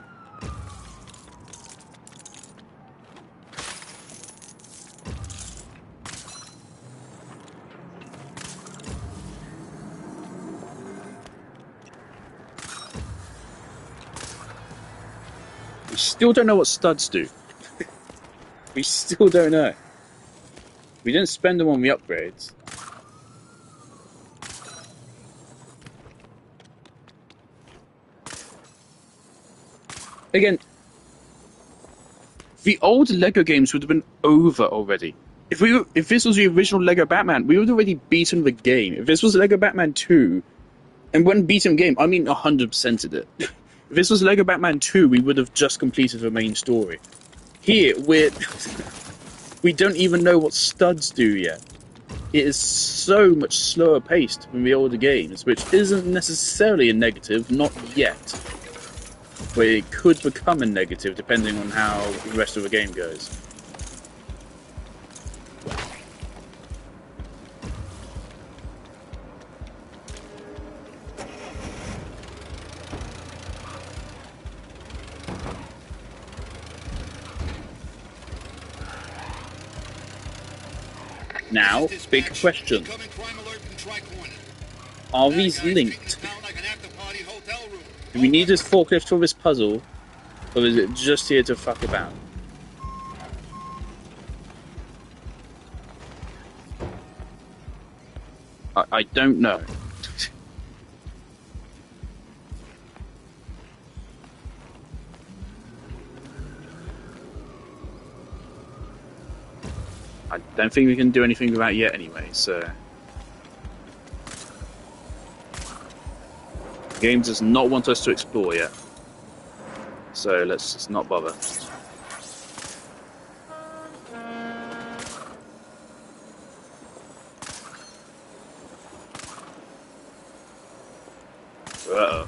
We still don't know what studs do. We still don't know. We didn't spend them on the upgrades. Again, the old Lego games would have been over already. If this was the original Lego Batman, we would have already beaten the game. If this was Lego Batman 2, and when beaten game, I mean 100%ed it. If this was Lego Batman 2, we would have just completed the main story. Here, we don't even know what studs do yet. It is so much slower paced than the older games, which isn't necessarily a negative, not yet. But it could become a negative depending on how the rest of the game goes. Now, big question. Are these linked? Do we need this forklift for this puzzle, or is it just here to fuck about? I don't know. I don't think we can do anything with that yet anyway, so... The game does not want us to explore yet. So let's just not bother. Uh-oh.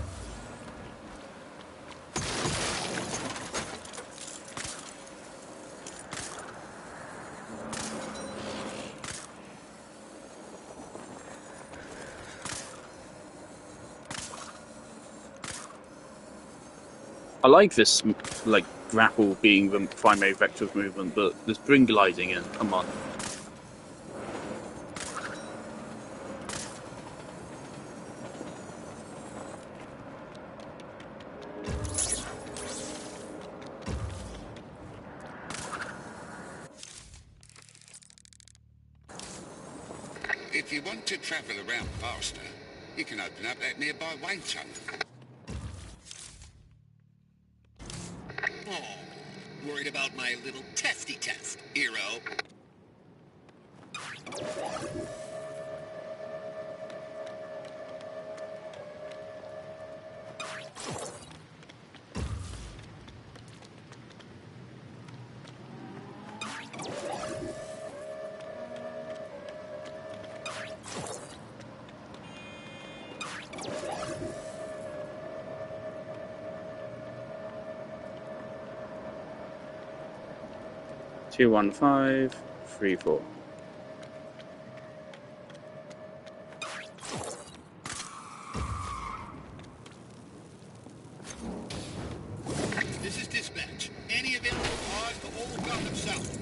I like this, like, grapple being the primary vector of movement, but let's bring gliding in, come on. If you want to travel around faster, you can open up that nearby wind tunnel. Oh, worried about my little testy test, hero. Two, 1, 5, 3, 4. This is dispatch. Any available cars to Old Gotham South.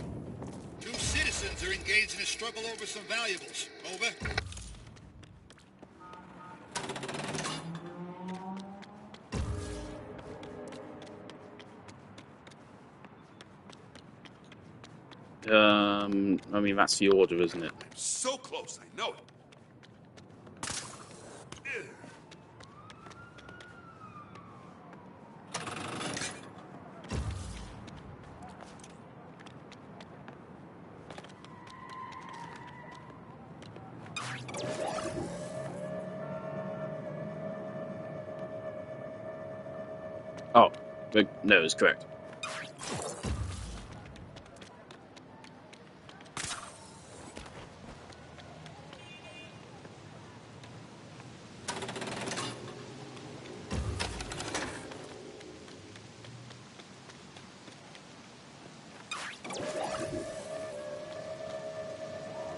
2 citizens are engaged in a struggle over some valuables. Over. I mean, that's the order, isn't it? So close, I know it. Oh, no, it's correct.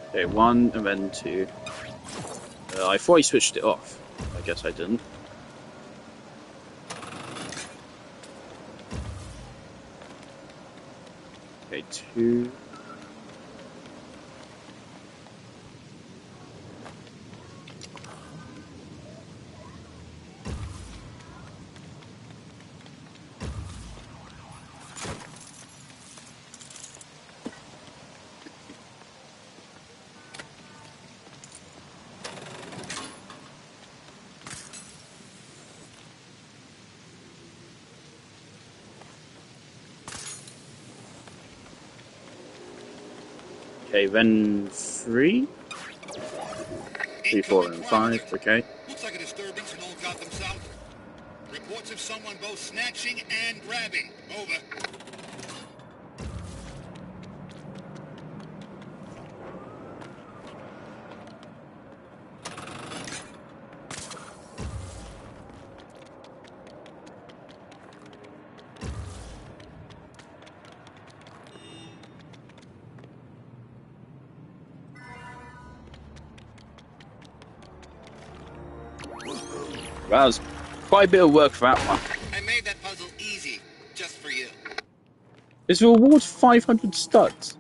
Okay, 1 and then 2. I thought I switched it off. I guess I didn't. Okay, 2. Okay, then 3. 3, 4, and 5. Okay. Looks like a disturbance in Old Gotham South. Reports of someone both snatching and grabbing. Over. That was quite a bit of work for that one. I made that puzzle easy, just for you. Is the reward 500 studs?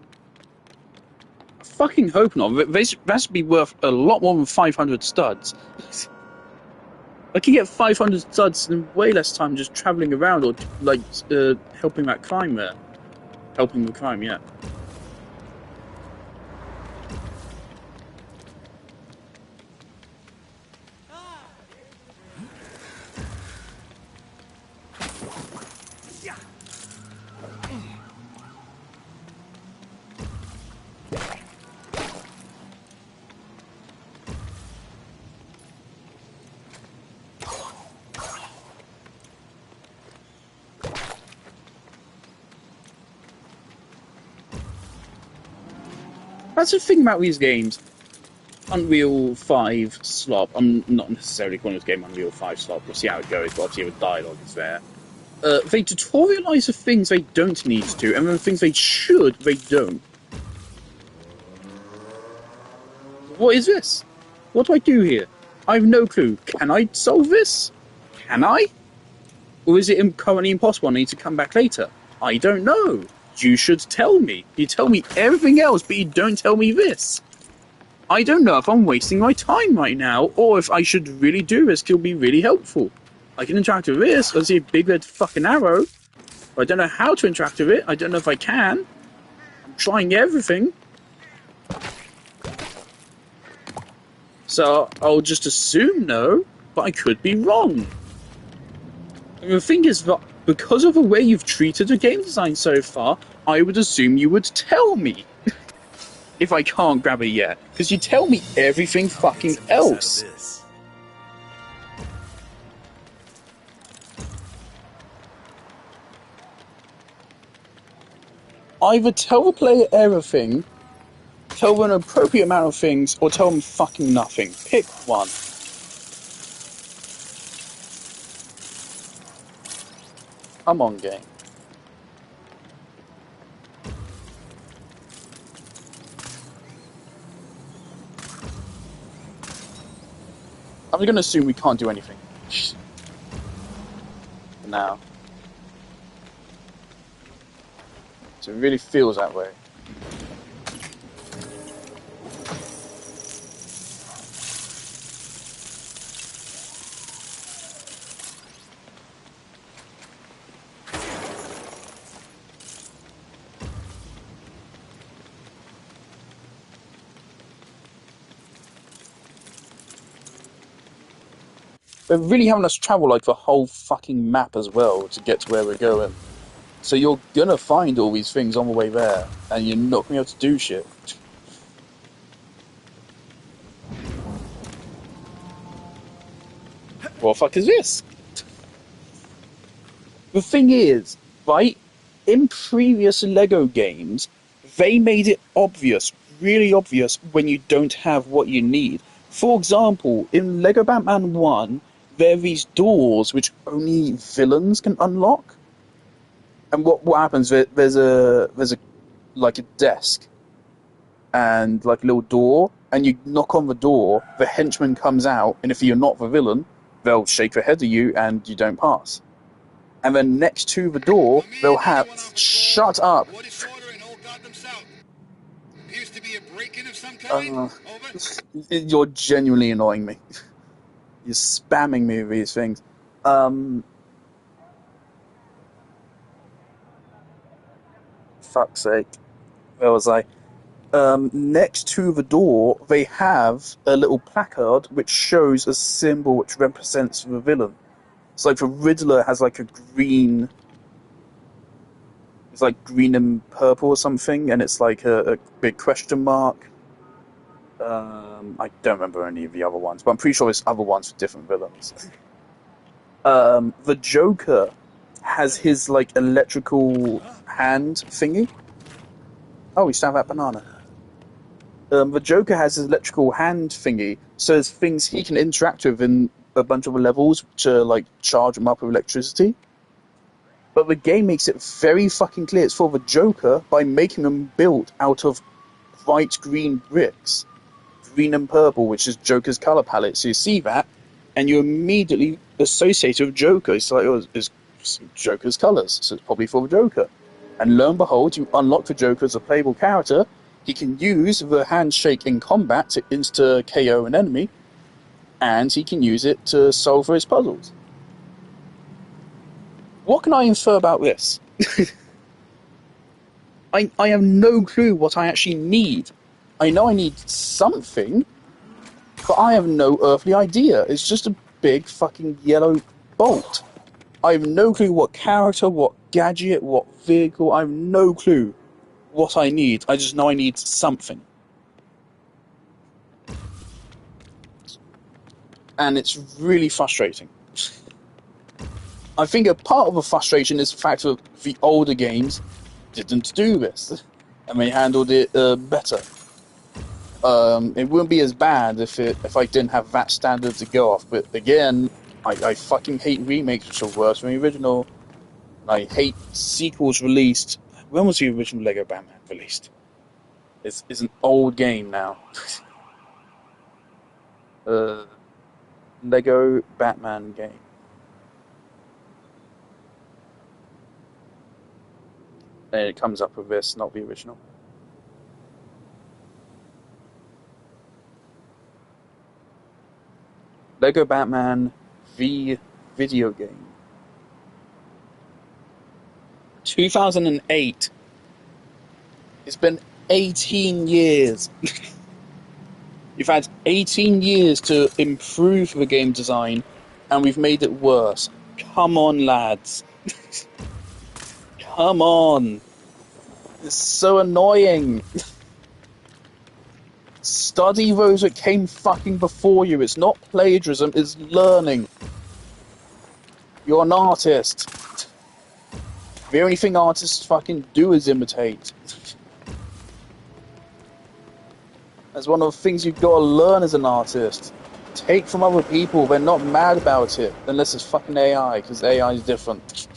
I fucking hope not. That should be worth a lot more than 500 studs. I can get 500 studs in way less time just travelling around or, like, helping that crime there. Helping the crime, yeah. That's the thing about these games. Unreal 5 slop. I'm not necessarily calling this game Unreal 5 slop. We'll see how it goes, but obviously the dialogue is there. They tutorialise the things they don't need to, and the things they should, they don't. What is this? What do I do here? I have no clue. Can I solve this? Can I? Or is it currently impossible? I need to come back later. I don't know. You should tell me. You tell me everything else, but you don't tell me this. I don't know if I'm wasting my time right now, or if I should really do this. It'll be really helpful. I can interact with this. I see a big red fucking arrow. I don't know how to interact with it. I don't know if I can. I'm trying everything. So I'll just assume no, but I could be wrong. And the thing is that because of the way you've treated the game design so far, I would assume you would tell me if I can't grab it yet. Because you tell me everything fucking else. Either tell the player everything, tell them an appropriate amount of things, or tell them fucking nothing. Pick one. Come on, game. I'm gonna assume we can't do anything. For now. So it really feels that way. They're really having us travel like the whole fucking map as well to get to where we're going. So you're gonna find all these things on the way there, and you're not gonna be able to do shit. What the fuck is this? The thing is, right, in previous Lego games, they made it obvious, really obvious, when you don't have what you need. For example, in Lego Batman 1, there are these doors which only villains can unlock. And what happens, there's a like a desk and like a little door, and you knock on the door, the henchman comes out, and if you're not the villain, they'll shake their head at you and you don't pass. And then next to the door, they'll have... Shut up! Appears to be a break-in of some kind. You're genuinely annoying me. You're spamming me with these things. Fuck's sake. Where was I? Next to the door, they have a little placard which shows a symbol which represents the villain. It's like the Riddler has like a green... It's like green and purple or something, and it's like a big question mark. I don't remember any of the other ones, but I'm pretty sure there's other ones for different villains. The Joker has his like electrical hand thingy. Oh, we still have that banana. The Joker has his electrical hand thingy, so there's things he can interact with in a bunch of levels to like charge him up with electricity. But the game makes it very fucking clear it's for the Joker by making them built out of bright green bricks. Green and purple, which is Joker's color palette. So you see that, and you immediately associate it with Joker. It's like, oh, it's Joker's colors, so it's probably for the Joker. And lo and behold, you unlock the Joker as a playable character. He can use the handshake in combat to insta-KO an enemy, and he can use it to solve his puzzles. What can I infer about this? I have no clue what I actually need. I know I need something, but I have no earthly idea. It's just a big fucking yellow bolt. I have no clue what character, what gadget, what vehicle. I have no clue what I need. I just know I need something. And it's really frustrating. I think a part of the frustration is the fact that the older games didn't do this, and they handled it better. It wouldn't be as bad if I didn't have that standard to go off. But again, I fucking hate remakes which are worse than the original. I hate sequels released. When was the original Lego Batman released? It's an old game now. Lego Batman game. And it comes up with this, not the original. Lego Batman the video game. 2008. It's been 18 years. You've had 18 years to improve the game design, and we've made it worse. Come on, lads. Come on. It's so annoying. Study those that came fucking before you. It's not plagiarism, it's learning. You're an artist. The only thing artists fucking do is imitate. That's one of the things you've got to learn as an artist. Take from other people, they're not mad about it. Unless it's fucking AI, because AI is different.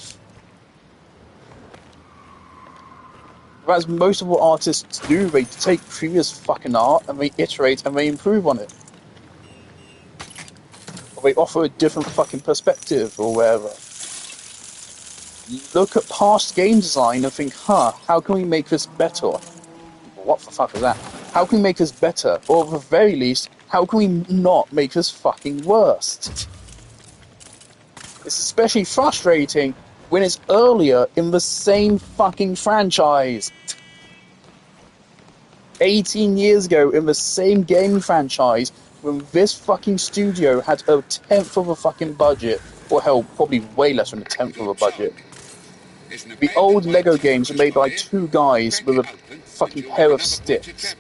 Whereas most of what artists do, they take previous fucking art and they iterate and they improve on it. Or they offer a different fucking perspective or whatever. Look at past game design and think, how can we make this better? What the fuck is that? How can we make this better? Or at the very least, how can we not make this fucking worse? It's especially frustrating when it's earlier in the same fucking franchise. 18 years ago in the same gaming franchise, when this fucking studio had a tenth of a fucking budget, or hell, probably way less than a tenth of a budget. The old Lego games were made by two guys with a fucking pair of sticks.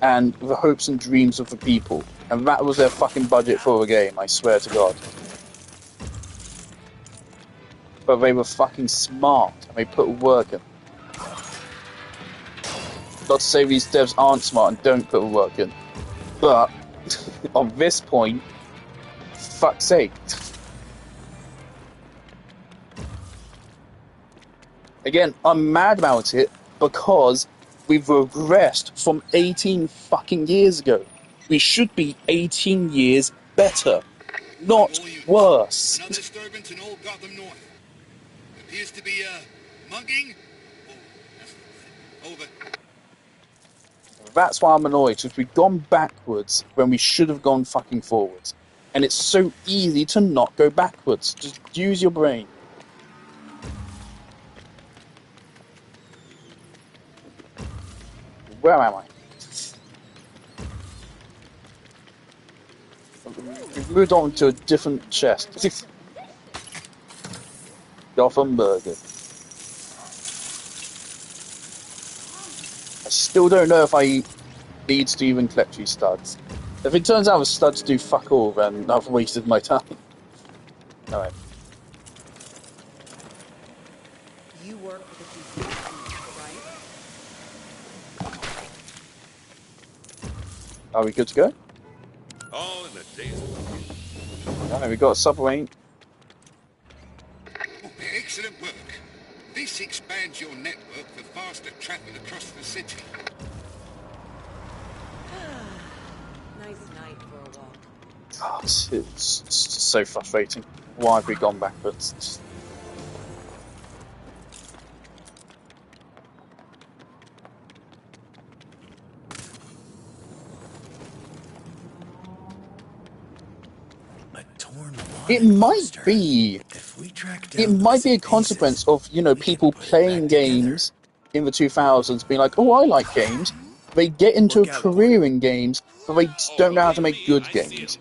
And the hopes and dreams of the people. And that was their fucking budget for the game, I swear to God. but they were fucking smart and they put work in. Not to say these devs aren't smart and don't put work in, but on this point, fuck's sake. Again, I'm mad about it because we've regressed from 18 fucking years ago. We should be 18 years better, not worse. Another disturbance in Old Gotham North. Appears to be mugging. Over. That's why I'm annoyed, because we've gone backwards when we should have gone fucking forwards. And it's so easy to not go backwards. Just use your brain. Where am I? We've moved on to a different chest. Gotham Burger. I still don't know if I need to even collect these studs. If it turns out the studs do fuck all, then I've wasted my time. Alright. You work for the DC, right? Are we good to go? All in a day's work. Alright, we've got a subway. Excellent work. This expands your network for faster travel across the city. Nice night for a walk. God, it's so frustrating. Why have we gone backwards? It might be. It might be a consequence of, you know, people playing games in the 2000s being like, oh, I like games. They get into a career in games, but they don't know how to make good games.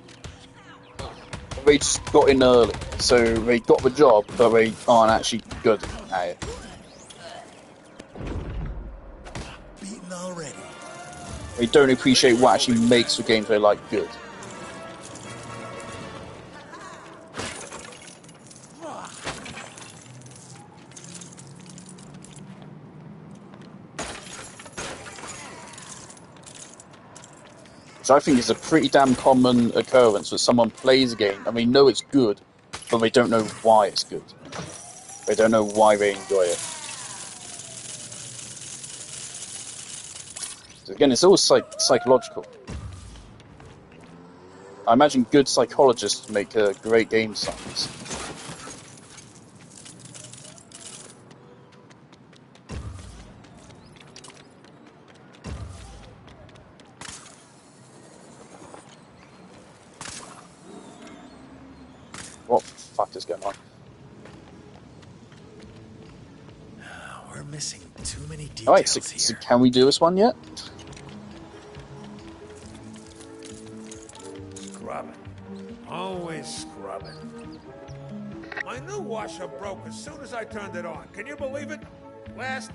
They just got in early, so they got the job, but they aren't actually good at it. Beaten already. They don't appreciate what actually makes the games they like good. Which I think is a pretty damn common occurrence that someone plays a game and they know it's good, but they don't know why it's good. They don't know why they enjoy it. So again, it's all psychological. I imagine good psychologists make great game designers. What the fuck is going on? We're missing too many details Alright, so can we do this one yet? Scrubbing. Always scrubbing. My new washer broke as soon as I turned it on. Can you believe it? Last...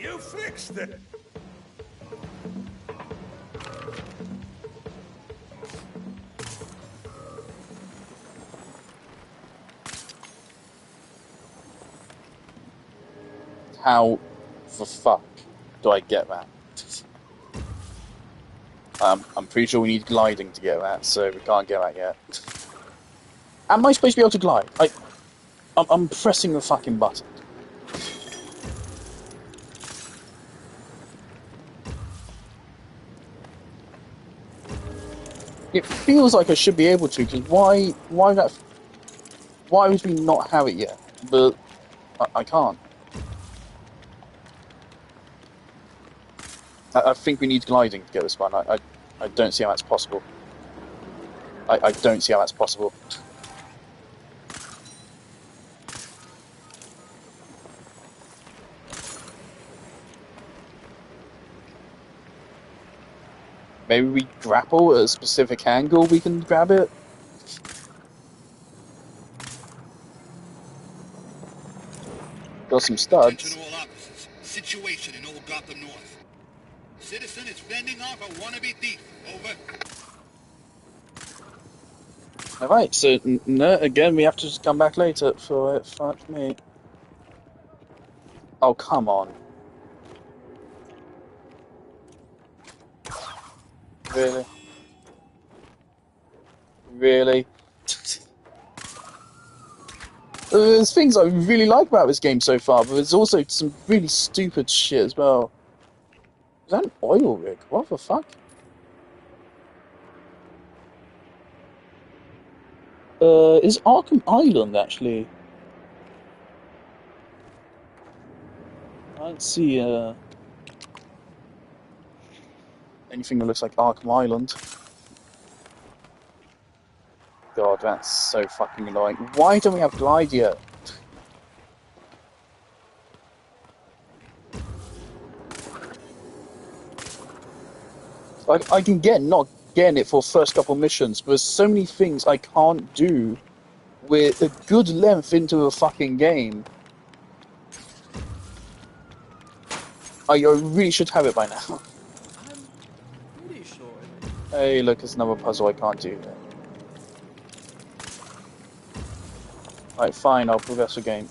You fixed it! How the fuck do I get that? I'm pretty sure we need gliding to get that, so we can't get that yet. Am I supposed to be able to glide? I'm pressing the fucking button. It feels like I should be able to, because why would we not have it yet? But I can't. I think we need gliding to get this one. I don't see how that's possible. I don't see how that's possible. Maybe we grapple at a specific angle, we can grab it? Got some Attention studs. all officers. Situation in Old Gotham North. Citizen is fending off a wannabe thief. Over. Alright, so no, again, we have to just come back later for it. Fuck me. Oh, come on. Really? Really? There's things I really like about this game so far, but there's also some really stupid shit as well. Is that an oil rig? What the fuck? Is Arkham Island actually? I don't see anything that looks like Arkham Island. God, that's so fucking annoying. Why don't we have Glide yet? I can get not getting it for first couple missions, but there's so many things I can't do with a good length into a fucking game. I really should have it by now. I'm pretty sure. Hey, look, it's another puzzle I can't do yet. Right, fine, I'll progress the game.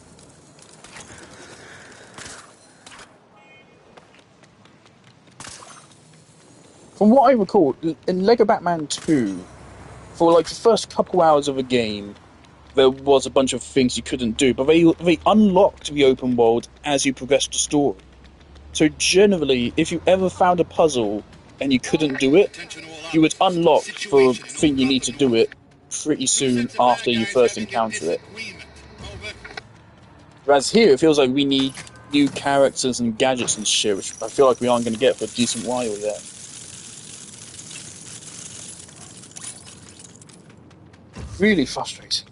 From what I recall, in Lego Batman 2, for like the first couple hours of a game, there was a bunch of things you couldn't do, but they unlocked the open world as you progressed the story. So generally, if you ever found a puzzle and you couldn't do it, you would unlock the thing you need to do it pretty soon after you first encounter it. Whereas here, it feels like we need new characters and gadgets and shit, which I feel like we aren't going to get for a decent while yet. Really frustrating.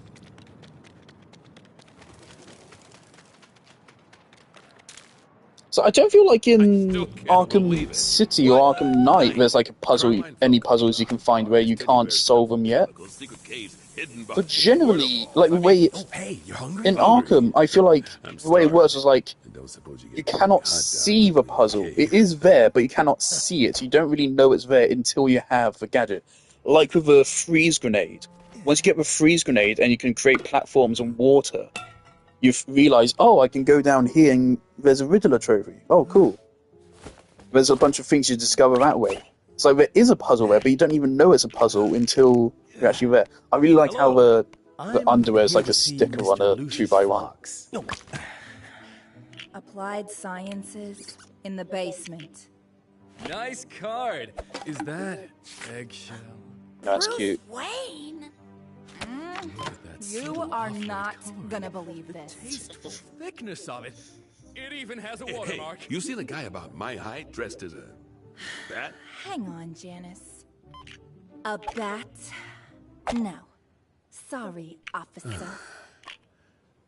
So I don't feel like in Arkham City or Arkham Knight there's like a puzzle, any puzzles you can find where you can't solve them yet. But generally, like the way in Arkham, I feel like the way it works is like you cannot see the puzzle. It is there, but you cannot see it. You don't really know it's there until you have the gadget. Like with a freeze grenade. Once you get the freeze grenade and you can create platforms and water, you realize, oh, I can go down here and there's a Riddler trophy. Oh, cool. There's a bunch of things you discover that way. So there is a puzzle there, but you don't even know it's a puzzle until you're actually there. I really like how the underwear is like a sticker on a 2x1. No. Applied Sciences in the basement. Nice card. Is that eggshell? That's cute. Wayne? You are not gonna believe this. Tasteful thickness of it. It even has a Hey, watermark. you see the guy about my height dressed as a bat? Hang on, Janice. A bat? No. Sorry, officer.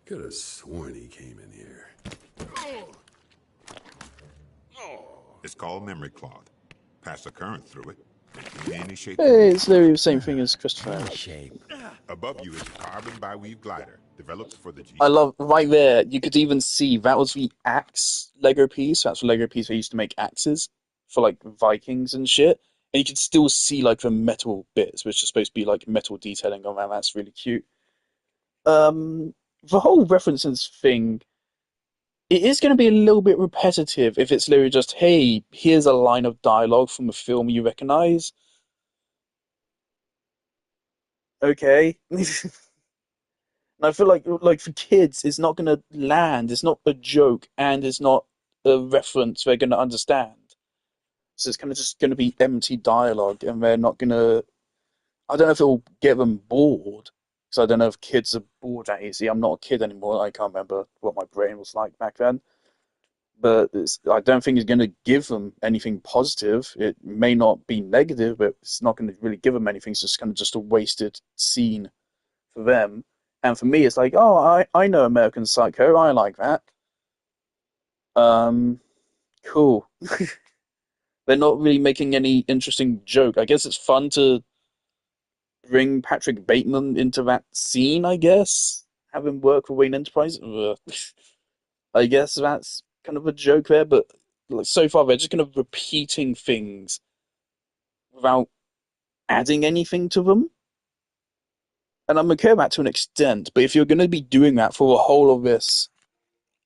Could have sworn he came in here. It's called memory cloth. Pass a current through it. Any shape. Hey, it's literally the same thing as Christopher. Above you is a carbon bi-weave glider developed for the G. I love right there. You could even see that was the axe Lego piece. That's the Lego piece they used to make axes for like Vikings and shit. And you could still see like the metal bits, which are supposed to be like metal detailing on that. That's really cute. The whole references thing, it is going to be a little bit repetitive if it's literally just, hey, here's a line of dialogue from a film you recognize. Okay. And I feel like for kids, it's not going to land. It's not a joke, and it's not a reference they're going to understand. So it's kind of just going to be empty dialogue, and they're not going to. I don't know if it will get them bored, because I don't know if kids are bored that easy. I'm not a kid anymore. I can't remember what my brain was like back then. but I don't think it's going to give them anything positive. It may not be negative, but it's not going to really give them anything. It's just kind of just a wasted scene for them. And for me, it's like, oh, I know American Psycho. I like that. Cool. They're not really making any interesting joke. I guess it's fun to bring Patrick Bateman into that scene, I guess. Have him work for Wayne Enterprise. I guess that's kind of a joke there, but like, so far they're just kind of repeating things without adding anything to them. And I'm okay with that to an extent, but if you're going to be doing that for the whole of this,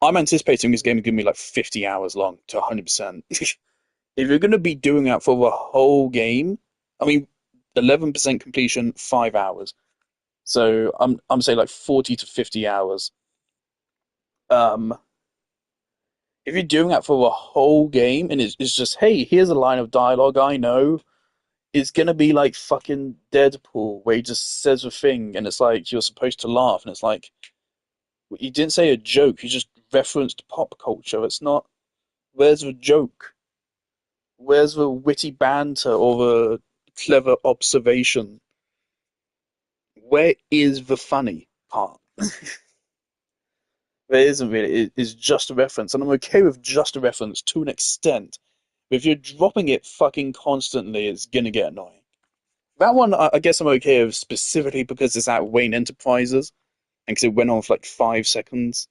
I'm anticipating this game is going to be like 50 hours long to 100%. If you're going to be doing that for the whole game, I mean, 11% completion, 5 hours. So I'm saying like 40 to 50 hours. If you're doing that for the whole game and it's just, hey, here's a line of dialogue I know, it's gonna be like fucking Deadpool, where he just says a thing and it's like you're supposed to laugh, and it's like you didn't say a joke, you just referenced pop culture. It's not. Where's the joke? Where's the witty banter or the clever observation? Where is the funny part? There isn't really. It's just a reference, and I'm okay with just a reference to an extent. But if you're dropping it fucking constantly, it's gonna get annoying. That one, I guess I'm okay with specifically because it's at Wayne Enterprises, and because it went on for like 5 seconds,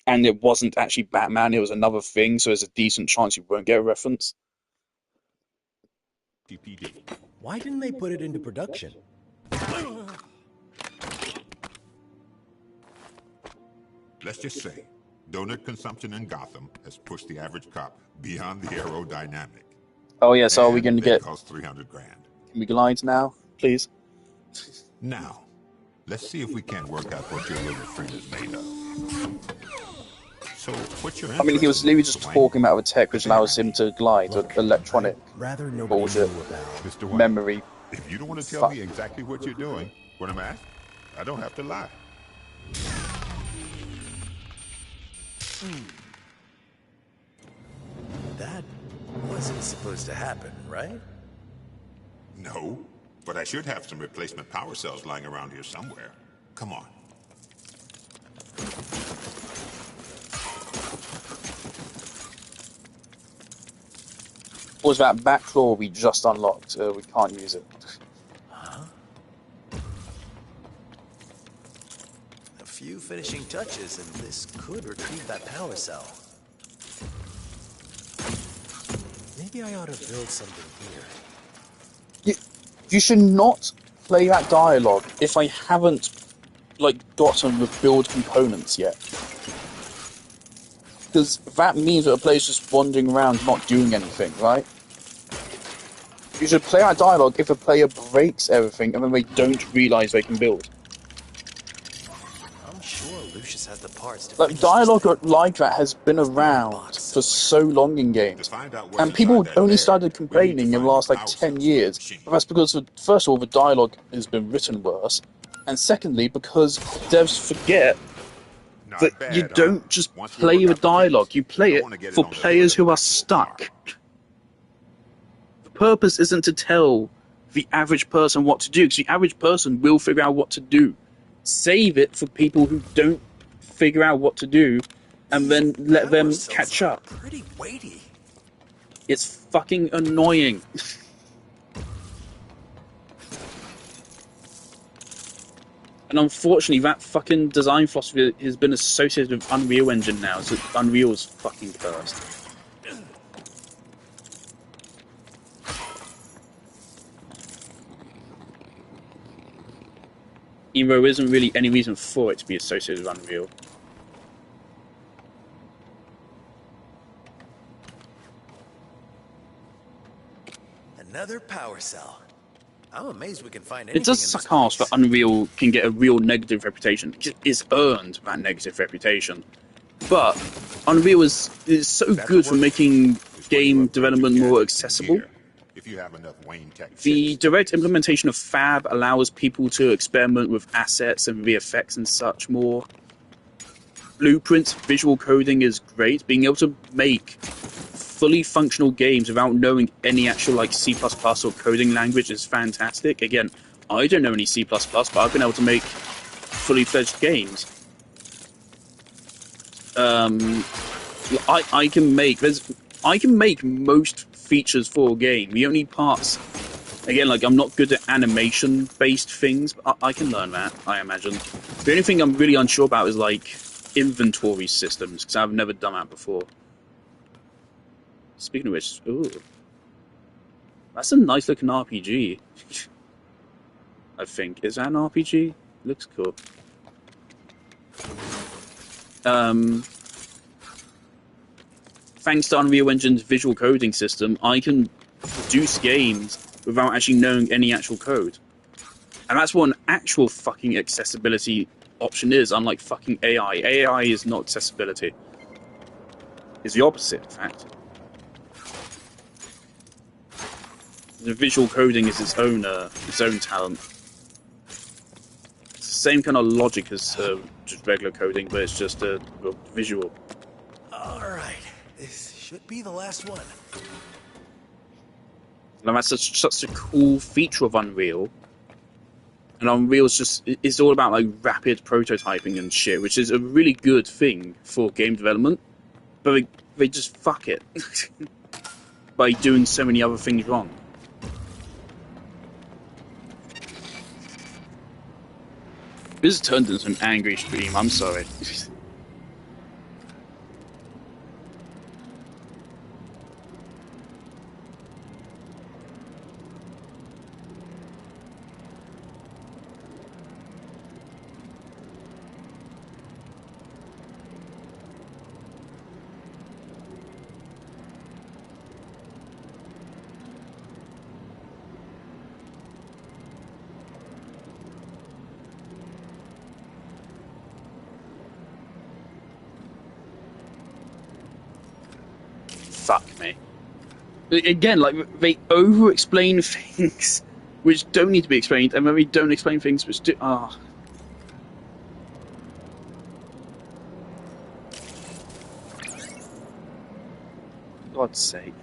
and it wasn't actually Batman, it was another thing, so there's a decent chance you won't get a reference. Why didn't they put it into production? Let's just say, donut consumption in Gotham has pushed the average cop beyond the aerodynamic. Oh yeah, so are we going to get? Cost 300 grand. Can we glide now, please? Now, let's see if we can't work out what your little friend is made of. So, what's your? I mean, he was literally just talking about a tech which allows him to glide, with electronic bullshit, memory. If you don't want to tell me exactly what you're doing when I'm asked, I don't have to lie. That wasn't supposed to happen, right? No, but I should have some replacement power cells lying around here somewhere. Come on. What was that back floor we just unlocked? We can't use it. Huh? A few finishing touches and this could retrieve that power cell. Maybe I ought to build something here. You should not play that dialogue if I haven't, like, gotten the build components yet. Because that means that a player's just wandering around not doing anything, right? You should play that dialogue if a player breaks everything and then they don't realise they can build. I'm sure Lucius has the parts to Like, dialogue like that has been around for so long in games. And people only started complaining in the last, like, 10 years. But that's because, first of all, the dialogue has been written worse. And secondly, because devs forget that you don't just play the dialogue, you play it for players who are stuck. The purpose isn't to tell the average person what to do, because the average person will figure out what to do. Save it for people who don't figure out what to do, and then let them catch up. Pretty weighty. It's fucking annoying. And unfortunately, that fucking design philosophy has been associated with Unreal Engine now, so Unreal is fucking cursed. Even though there isn't really any reason for it to be associated with Unreal. Another power cell. I'm amazed we can find anything. It does suck ass that Unreal can get a real negative reputation. It's earned that negative reputation. But Unreal is so good for making game development more accessible. If you have enough Wayne Tech The direct implementation of Fab allows people to experiment with assets and VFX and such more. blueprints, visual coding is great. Being able to make fully functional games without knowing any actual like C++ or coding language is fantastic. Again, I don't know any C++, but I've been able to make fully fledged games. I can make most features for a game. The only parts, again, like I'm not good at animation-based things, but I can learn that, I imagine. The only thing I'm really unsure about is like inventory systems, because I've never done that before. Speaking of which, ooh, that's a nice looking RPG. I think. Is that an RPG? Looks cool. Thanks to Unreal Engine's visual coding system, I can produce games without actually knowing any actual code. And that's what an actual fucking accessibility option is, unlike fucking AI. AI is not accessibility. It's the opposite, in fact. The visual coding is its own talent. It's the same kind of logic as just regular coding, but it's just visual. Alright, this should be the last one. And that's such a cool feature of Unreal. And Unreal's it's all about like rapid prototyping and shit, which is a really good thing for game development. But they just fuck it by doing so many other things wrong. This has turned into an angry stream, I'm sorry. Fuck me. Again, like, they over-explain things which don't need to be explained, and then they don't explain things which do... Ah. God's sake.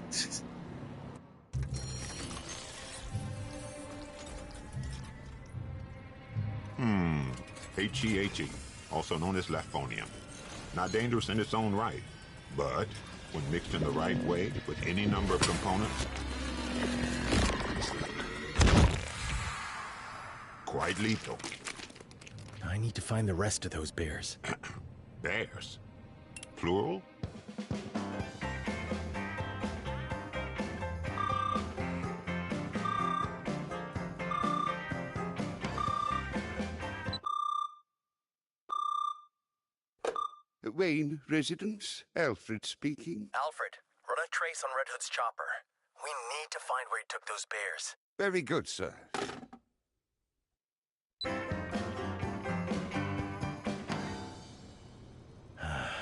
HEHE, also known as Lefonium. Not dangerous in its own right, but when mixed in the right way with any number of components, quite lethal. I need to find the rest of those bears. Bears? Plural? Wayne residence, Alfred speaking. Alfred, run a trace on Red Hood's chopper. We need to find where he took those bears. Very good, sir.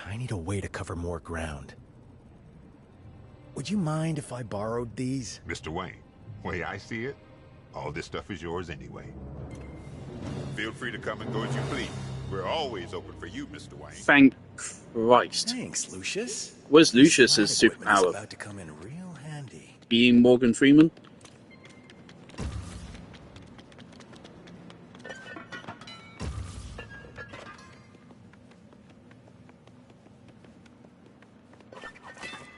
I need a way to cover more ground. Would you mind if I borrowed these? Mr. Wayne, way I see it, all this stuff is yours anyway. Feel free to come and go as you please. We're always open for you, Mr. Wayne. Thank Christ. Thanks, Lucius. Where's Lucius's superpower? About to come in real handy. Being Morgan Freeman?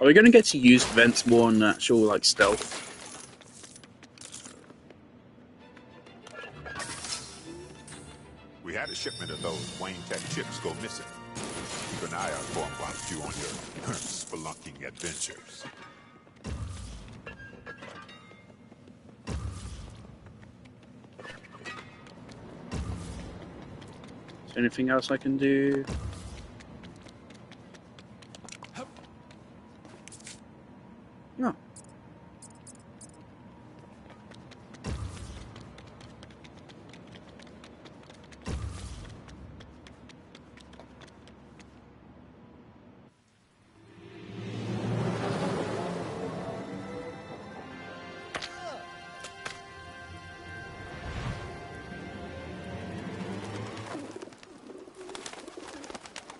Are we going to get to use vents more in actual, like, stealth? We had a shipment of those Wayne Tech chips go missing. Keep an eye out for them whilst you on your spelunking adventures. Is there anything else I can do? No.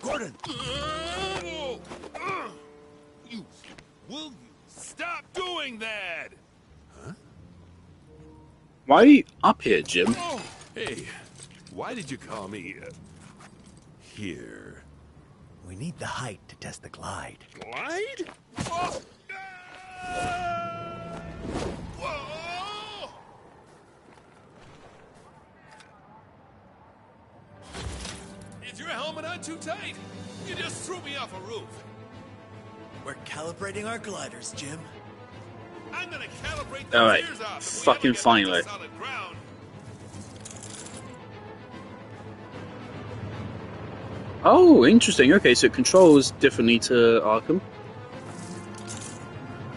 Gordon! Will you stop doing that? Huh? Why are you up here, Jim? Oh, hey, why did you call me here? We need the height to test the glide. Glide? Oh. Whoa! Is your helmet on too tight? You just threw me off a roof. We're calibrating our gliders, Jim. I'm gonna calibrate All those right, ears off. fucking finally. Solid ground. Oh, interesting. Okay, so it controls differently to Arkham.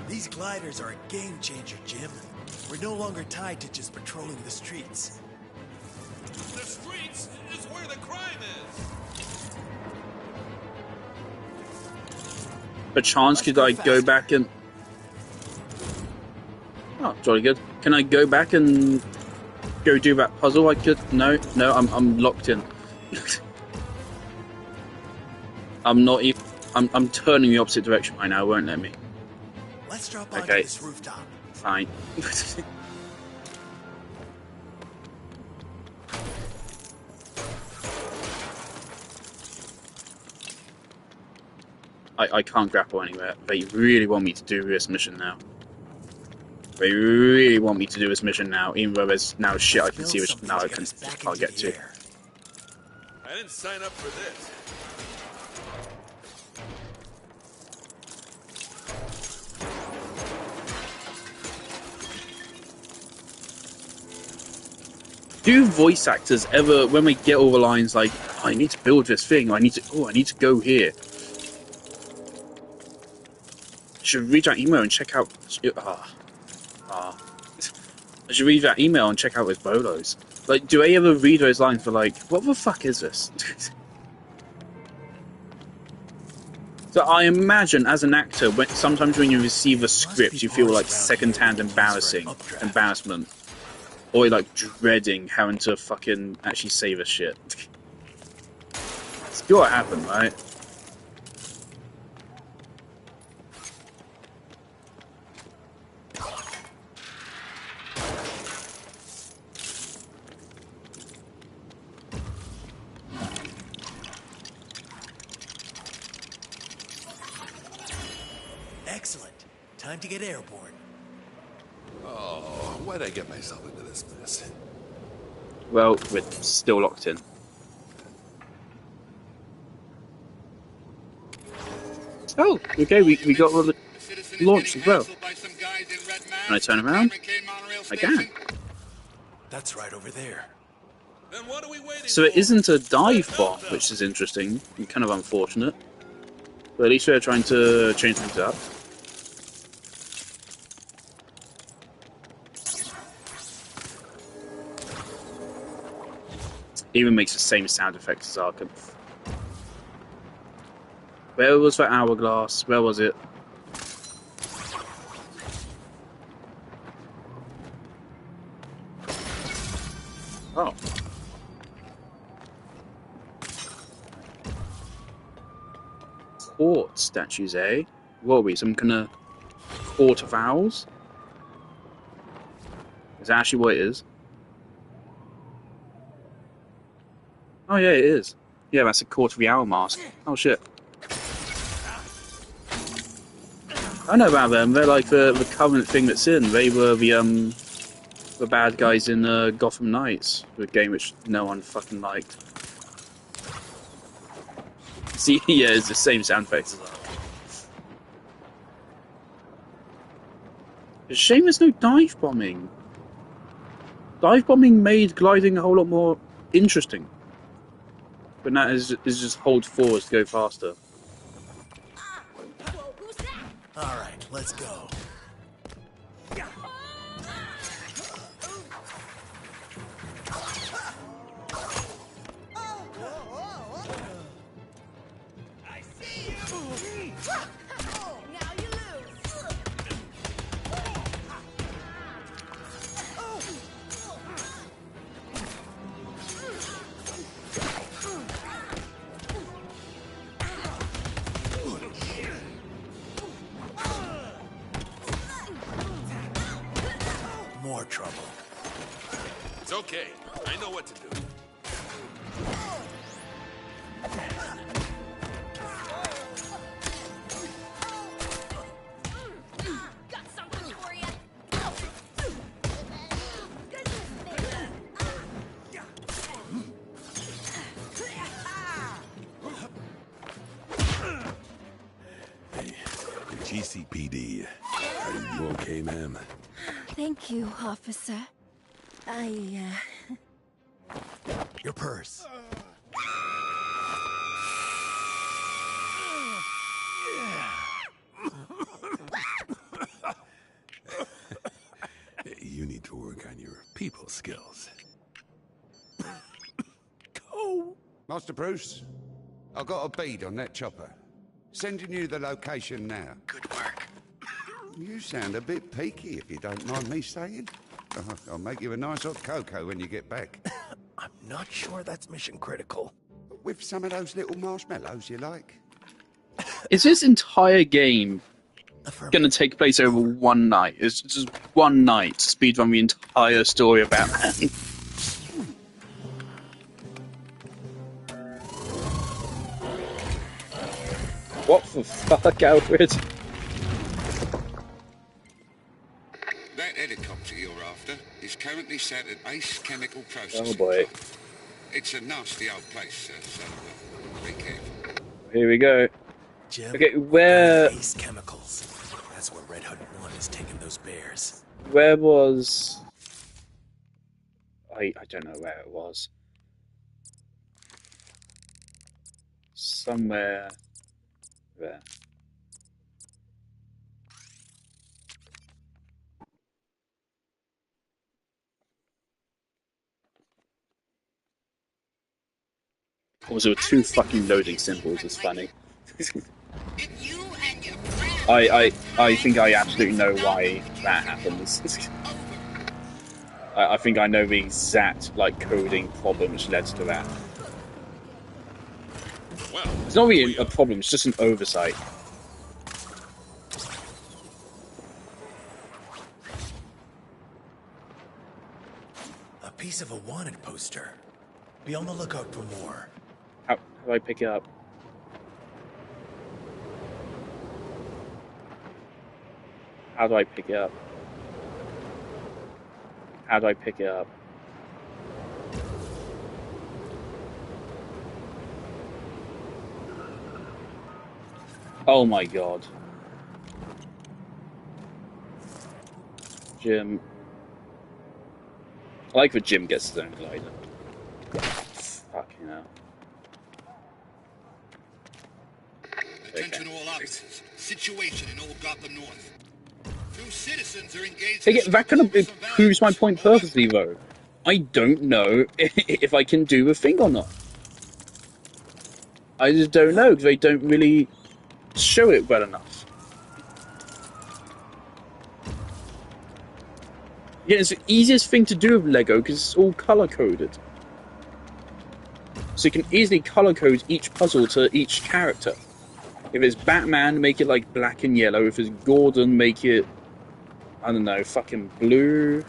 These gliders are a game changer, Jim. We're no longer tied to just patrolling the streets. The streets is where the crime is. Perchance, could I go back and... Oh, jolly good. Can I go back and go do that puzzle? I could... No, I'm locked in. I'm not even... I'm turning the opposite direction right now, it won't let me. Let's drop onto Okay. this rooftop. Fine. I can't grapple anywhere. They really want me to do this mission now. They really want me to do this mission now, even though there's now shit I can see which now I can't get to. I didn't sign up for this. Do voice actors ever, when we get all the lines like, oh, I need to build this thing, I need to go here. I should read that email and check out. I should read that email and check out his bolos. Like, do they ever read those lines for like, what the fuck is this? So I imagine, as an actor, sometimes when you receive a script, you feel like second-hand embarrassment, or like dreading having to fucking actually say the shit. It's gotta happen, right? Excellent. Time to get airborne. Oh, why'd I get myself into this mess? Well, we're still locked in. Oh, okay, we got all the launched as well. Can I turn around? I can. That's right over there. Then what are we waiting So it isn't a dive bomb, which is interesting and kind of unfortunate. But at least they're trying to change things up. Even makes the same sound effects as Arkham. Where was that hourglass? Where was it? Oh. Court statues, eh? What are we? Some kind of court of owls? Is that actually what it is? Oh yeah, it is. Yeah, that's a court of the owl mask. Oh shit. I know about them. They're like the Covenant thing that's in. They were the bad guys in Gotham Knights, the game which no one fucking liked. See, yeah, it's the same sound effects as that. It's a shame there's no dive bombing. Dive bombing made gliding a whole lot more interesting. But now is just hold forward to go faster. All right, let's go. Okay, I know what to do. Got something for you. GCPD. Are you okay, ma'am? Thank you, officer. Your purse. You need to work on your people skills. Go! Master Bruce, I got a bead on that chopper. Sending you the location now. Good work. You sound a bit peaky, if you don't mind me saying. I'll make you a nice hot cocoa when you get back. I'm not sure that's mission critical. With some of those little marshmallows you like. Is this entire game going to take place over one night? It's just one night to speedrun the entire story of Batman. What the fuck, Alfred? That helicopter you're after is currently sat at Base Chemical Processing. Oh boy. It's a nasty old place, sir, so be careful. Here we go. Jim, okay, where... Ace Chemicals. That's where Red Hood 1 is taking those bears. Where was... I don't know where it was. Somewhere... there. Also, two fucking loading symbols is funny. I think I absolutely know why that happens. I think I know the exact coding problem which led to that. It's not really a problem; it's just an oversight. A piece of a wanted poster. Be on the lookout for more. How do I pick it up? How do I pick it up? How do I pick it up? Oh my god. Jim. I like that Jim gets his own glider. Fucking hell. Attention all officers. Situation in Old Gotham North. Two citizens are engaged. Again, that kind of proves my point perfectly, though. I don't know if I can do the thing or not. I just don't know, because they don't really show it well enough. Yeah, it's the easiest thing to do with Lego, because it's all colour-coded. So you can easily colour-code each puzzle to each character. If it's Batman, make it black and yellow. If it's Gordon, make it, I don't know, fucking blue.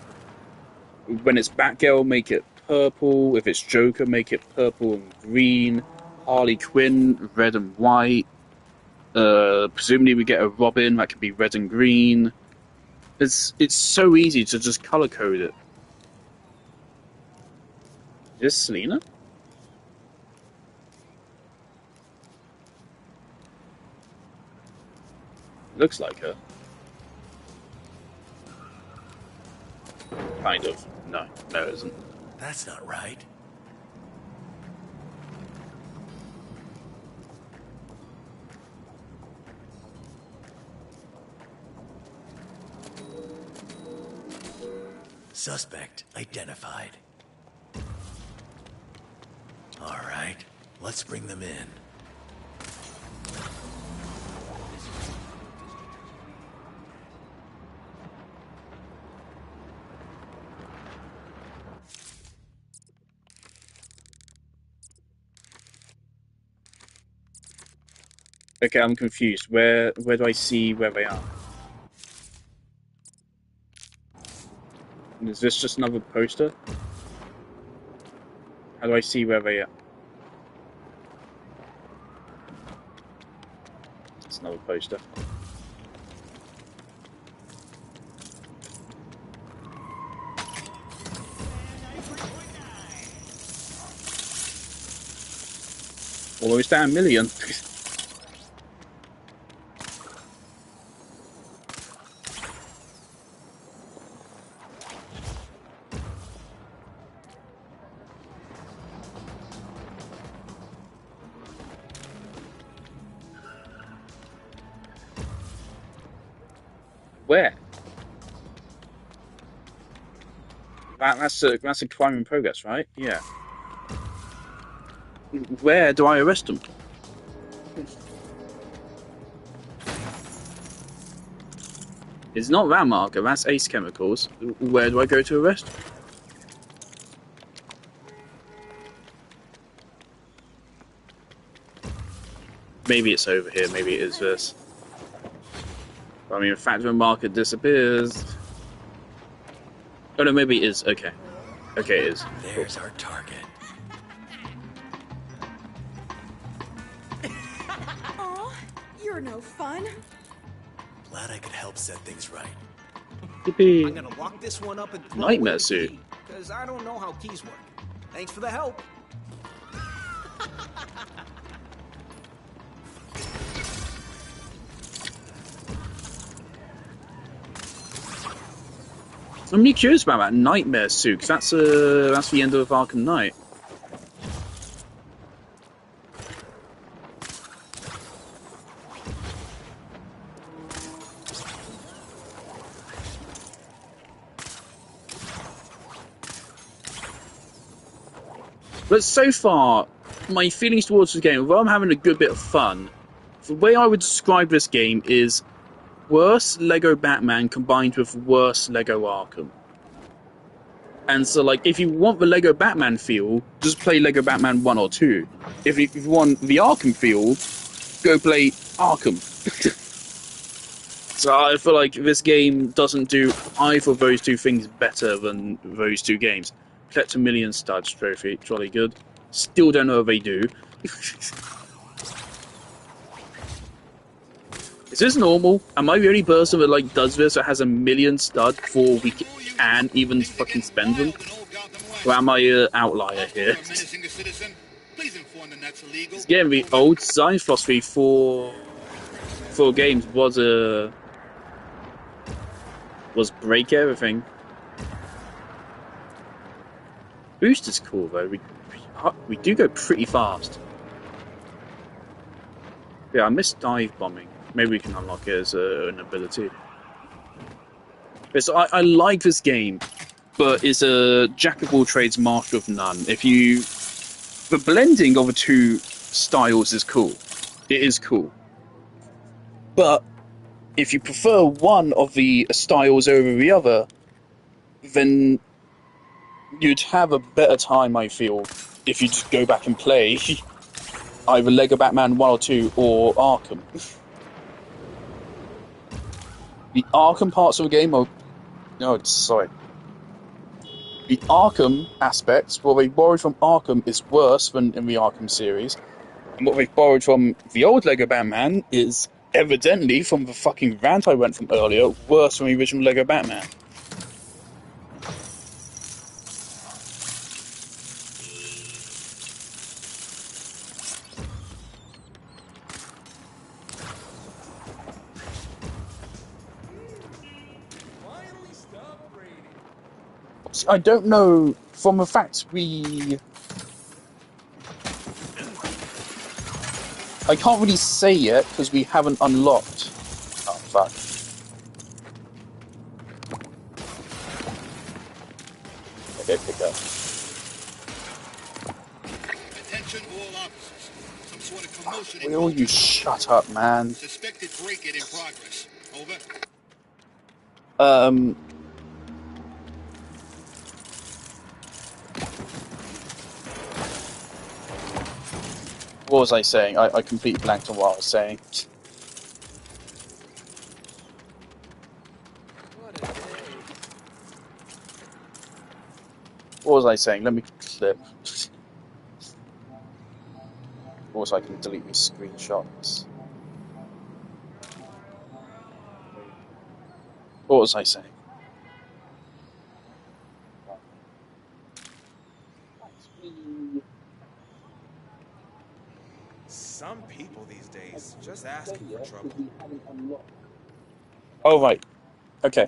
When it's Batgirl, make it purple. If it's Joker, make it purple and green. Harley Quinn, red and white. Presumably we get a Robin, that could be red and green. It's so easy to just color code it. Is this Selena? Looks like her. Kind of. No, it isn't. That's not right. Suspect identified. All right, let's bring them in. Okay, I'm confused. Where do I see where they are? Is this just another poster? How do I see where they are? It's another poster. Almost down a million. Where? That's a crime in progress, right? Yeah. Where do I arrest them? It's not that marker, that's Ace Chemicals. Where do I go to arrest? Maybe it's over here, maybe it is this. I mean, if factor marker disappears... Oh no, maybe it is. Okay. Okay, it is. There's our target. Aw, you're no fun. Glad I could help set things right. Yippee. I'm gonna lock this one up and throw Nightmare away the suit. key, because I don't know how keys work. Thanks for the help. I'm really curious about that nightmare suit, because that's the end of Arkham Knight. But so far, my feelings towards this game, although I'm having a good bit of fun, the way I would describe this game is worse Lego Batman combined with worse Lego Arkham. And so, like, if you want the Lego Batman feel, just play Lego Batman 1 or 2. If you want the Arkham feel, go play Arkham. So I feel like this game doesn't do either of those two things better than those two games. Collect a million studs trophy, jolly good. Still don't know what they do. Is this normal? Am I the only person that like does this or has a million stud before we can even fucking spend them? Or am I an outlier here? Again, the old design philosophy for games was break everything. Boost is cool though. We do go pretty fast. Yeah, I missed dive bombing. Maybe we can unlock it as an ability. But so I like this game, but it's a jack of all trades, master of none. The blending of the two styles is cool. It is cool. But if you prefer one of the styles over the other, then you'd have a better time, I feel, if you just go back and play either Lego Batman 1 or 2 or Arkham. The Arkham parts of the game are... No, sorry. The Arkham aspects, what they borrowed from Arkham is worse than in the Arkham series. And what they've borrowed from the old Lego Batman is evidently, from the fucking rant I went from earlier, worse than the original Lego Batman. I don't know, from the fact I can't really say yet, because we haven't unlocked... Oh, fuck. Okay, pick up. Attention all officers. Some sort of commotion. Will you shut up, man? Suspected break-in in progress. Over. What was I saying? I completely blanked on what I was saying. What was I saying? Let me clip. Also, I can delete these screenshots. What was I saying? Some people these days just asking for trouble. Oh, right. Okay.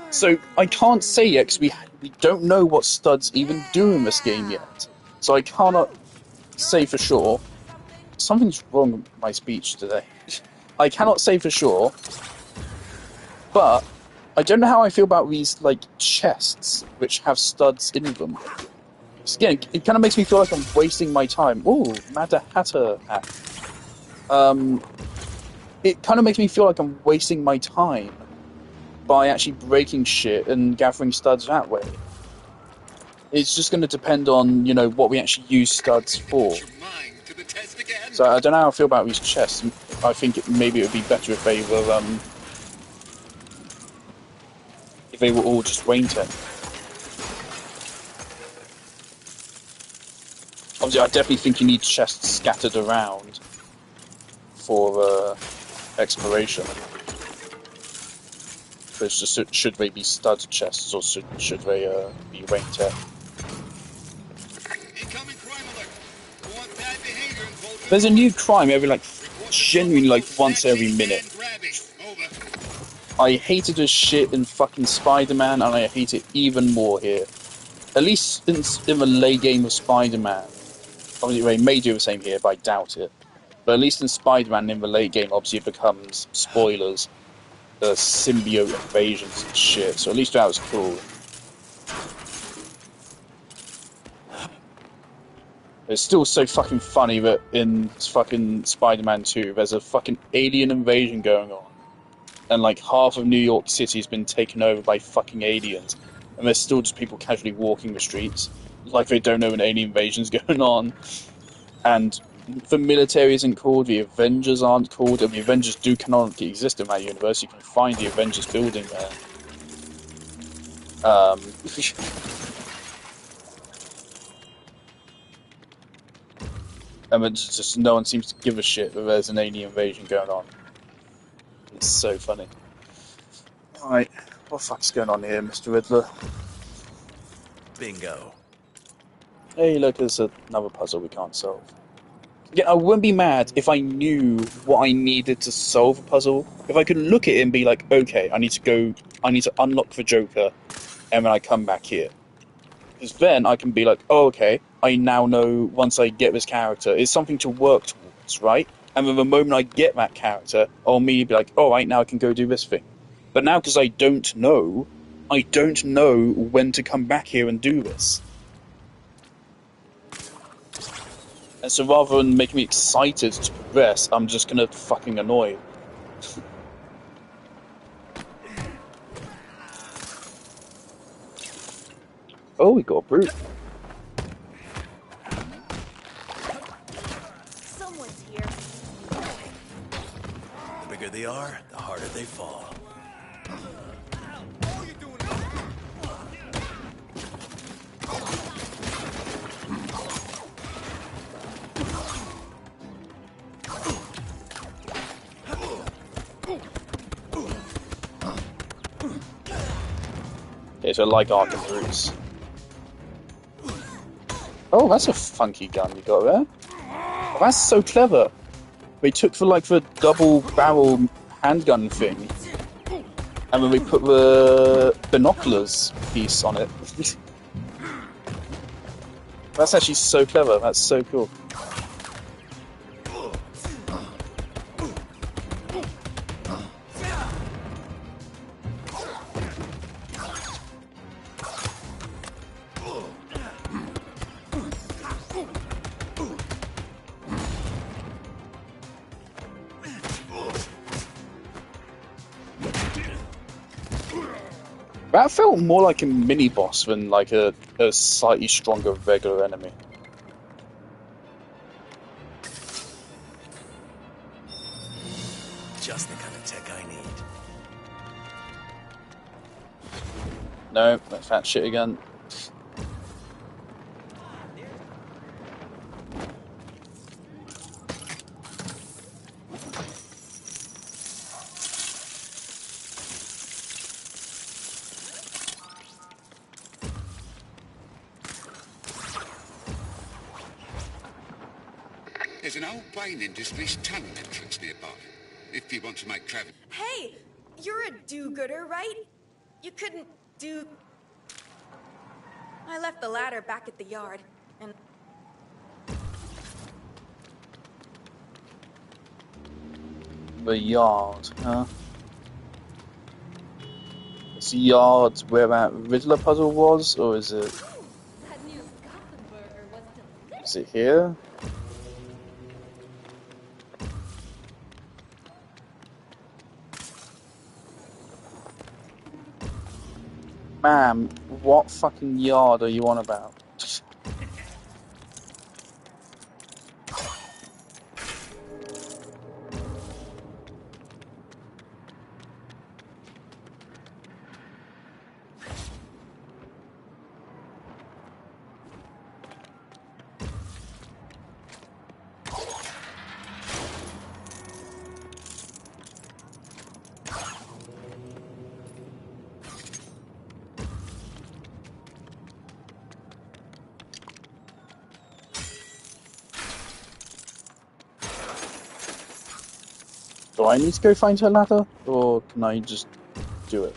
So, I can't say yet, because we don't know what studs even do in this game yet. So I cannot say for sure. Something's wrong with my speech today. I cannot say for sure, but I don't know how I feel about these, like, chests which have studs in them. Again, it kind of makes me feel like I'm wasting my time. Ooh, Mada Hatter hat. It kind of makes me feel like I'm wasting my time by actually breaking shit and gathering studs that way. It's just going to depend on, you know, what we actually use studs for. So I don't know how I feel about these chests. I think maybe it would be better if they were all just Wayne Tech. Obviously, I definitely think you need chests scattered around for exploration. But it's just, should they be stud chests or should they be Wayne Tech? There's a new crime every, like, genuinely, like, once every minute. I hated this shit in fucking Spider-Man, and I hate it even more here. At least in the late game of Spider-Man. Obviously, they may do the same here, but I doubt it. But at least in Spider-Man, in the late game, obviously it becomes, spoilers, symbiote invasions and shit. So at least that was cool. It's still so fucking funny that in fucking Spider-Man 2, there's a fucking alien invasion going on. And like half of New York City has been taken over by fucking aliens. And there's still just people casually walking the streets. Like they don't know an alien invasion's going on. And the military isn't called, the Avengers aren't called, and the Avengers do canonically exist in that universe. You can find the Avengers building there. And it's just no one seems to give a shit that there's an alien invasion going on. It's so funny. Alright, what the fuck's going on here, Mr. Riddler? Bingo. Hey, look, there's another puzzle we can't solve. Yeah, I wouldn't be mad if I knew what I needed to solve a puzzle. If I could look at it and be like, okay, I need to unlock the Joker, and then I come back here. Because then I can be like, oh, okay, I now know once I get this character, it's something to work towards, right? And then the moment I get that character, I'll immediately be like, all right, now I can go do this thing. But now, because I don't know when to come back here and do this. And so rather than making me excited to progress, I'm just gonna fucking annoy. Oh, we got a brute. Someone's here. The bigger they are, the harder they fall. Okay, so like Arkham Brutes. Oh, that's a funky gun you got there. Oh, that's so clever. They took the double barrel handgun thing, and then we put the binoculars piece on it. That's actually so clever. That's so cool. That felt more like a mini-boss than like a slightly stronger regular enemy. Just the kind of tech I need. No, that fat shit again. There's an old Brain Industries tunnel entrance nearby, if you want to make travel. Hey, you're a do-gooder, right? You couldn't do... I left the ladder back at the yard, and... The yard, huh? Is the yard where that Riddler puzzle was, or is it... Is it here? Ma'am, what fucking yard are you on about? Do I need to go find her ladder, or can I just do it?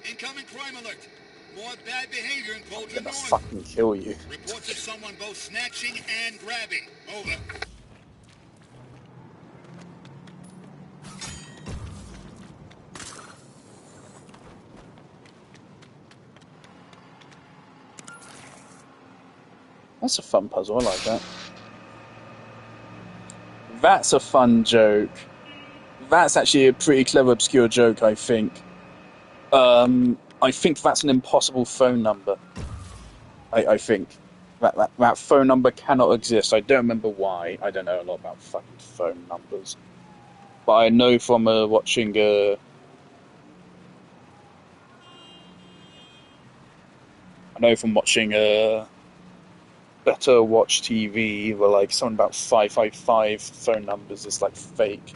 Incoming crime alert. More bad behavior in I'm Cauldron gonna North. fucking kill you. Reports of someone both snatching and grabbing. Over. That's a fun puzzle, I like that. That's a fun joke. That's actually a pretty clever, obscure joke, I think. I think that's an impossible phone number. I think. That phone number cannot exist. I don't remember why. I don't know a lot about fucking phone numbers. But I know from watching... Better Watch TV, where like something about 555 phone numbers is like fake.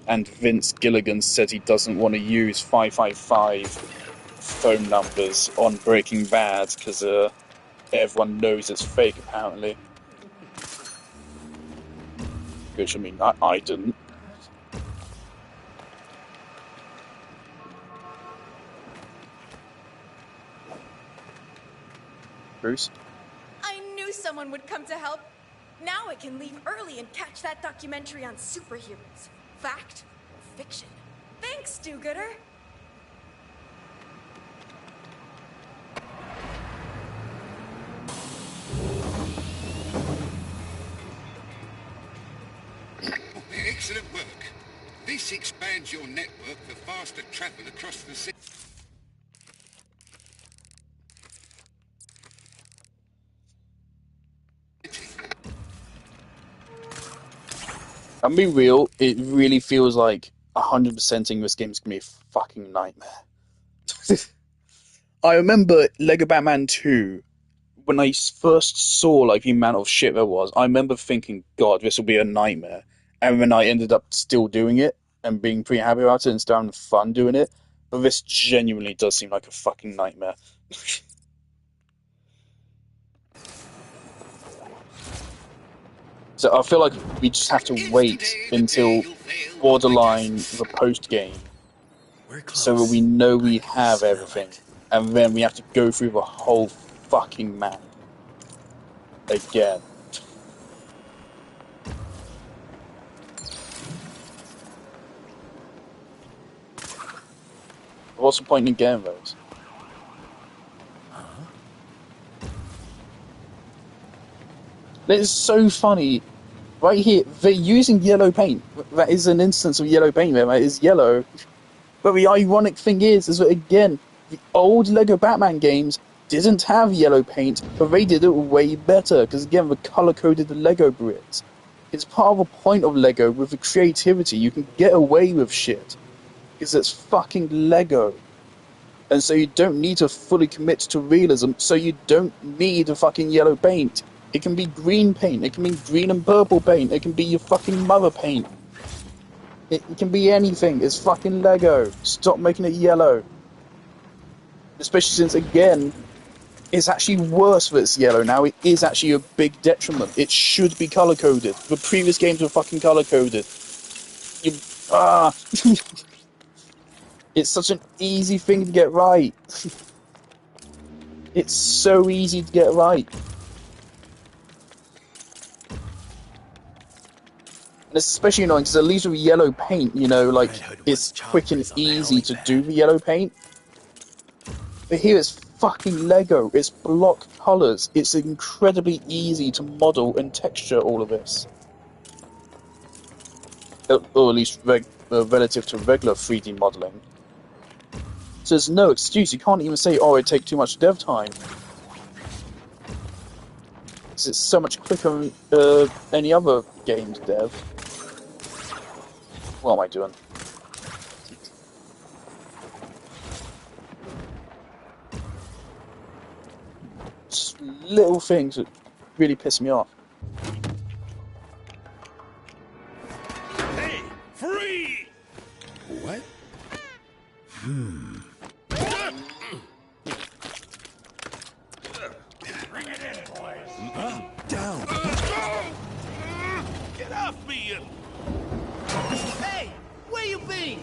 And Vince Gilligan said he doesn't want to use 555 phone numbers on Breaking Bad because everyone knows it's fake, apparently. Which, I mean, I didn't. Bruce? I knew someone would come to help. Now I can leave early and catch that documentary on superheroes. Fact or fiction? Thanks, do-gooder. Excellent work. This expands your network for faster travel across the city. I'll be real, it really feels like 100%ing this game is going to be a fucking nightmare. I remember Lego Batman 2, when I first saw like the amount of shit there was, I remember thinking, God, this will be a nightmare. And then I ended up still doing it and being pretty happy about it and still having fun doing it. But this genuinely does seem like a fucking nightmare. So I feel like we just have to wait until borderline the post game, so that we know we have everything, and then we have to go through the whole fucking map again. What's the point in getting those? It's so funny. Right here, they're using yellow paint. That is an instance of yellow paint there. That is yellow. But the ironic thing is that, again, the old Lego Batman games didn't have yellow paint, but they did it way better, because, again, they color-coded the Lego bricks. It's part of the point of Lego with the creativity. You can get away with shit, because it's fucking Lego. And so you don't need to fully commit to realism, so you don't need a fucking yellow paint. It can be green paint, it can be green and purple paint, it can be your fucking mother paint. It can be anything. It's fucking Lego. Stop making it yellow. Especially since, again, it's actually worse that it's yellow now. It is actually a big detriment. It should be color-coded. The previous games were fucking color-coded. It's such an easy thing to get right. It's so easy to get right. And it's especially annoying because at least with yellow paint, you know, like, it's quick and easy to do the yellow paint. But here it's fucking Lego. It's block colours. It's incredibly easy to model and texture all of this. Or at least relative to regular 3D modelling. So there's no excuse. You can't even say, oh, it takes too much dev time. Because it's so much quicker than any other game's dev. What am I doing? Just little things that really piss me off. Hey, free! What? Bring it in, boys. Down. Get off me, Hey, where you been?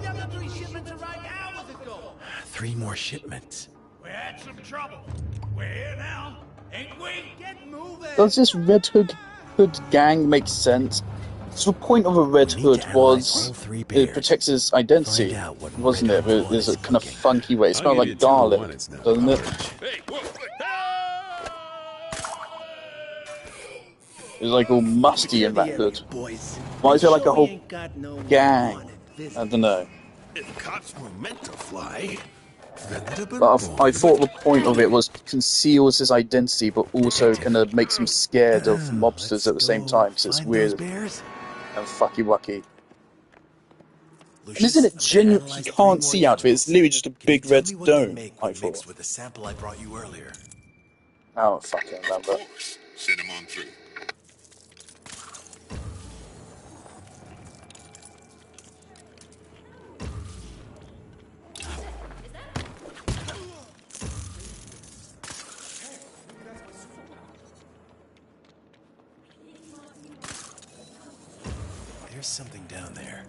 You got 3 shipments arrived hours ago. 3 more shipments. We had some trouble. We're here now, ain't we? Get moving. Does this Red Hood gang make sense? So the point of a Red Hood was it protects his identity, wasn't it? But there's a kind of funky way. It smells like garlic, doesn't it? It's like all musty in that hood. Why is there like a whole gang? I don't know. If cops were meant to fly, But I thought the point of it was conceals his identity, but also kind of makes him scared of mobsters at the same time, because it's weird and fucky wucky. And isn't it genuine? You can't see out of it. It's literally just a big red dome. I thought. With the sample I brought you earlier. I don't fucking remember. Send him on through. There's something down there.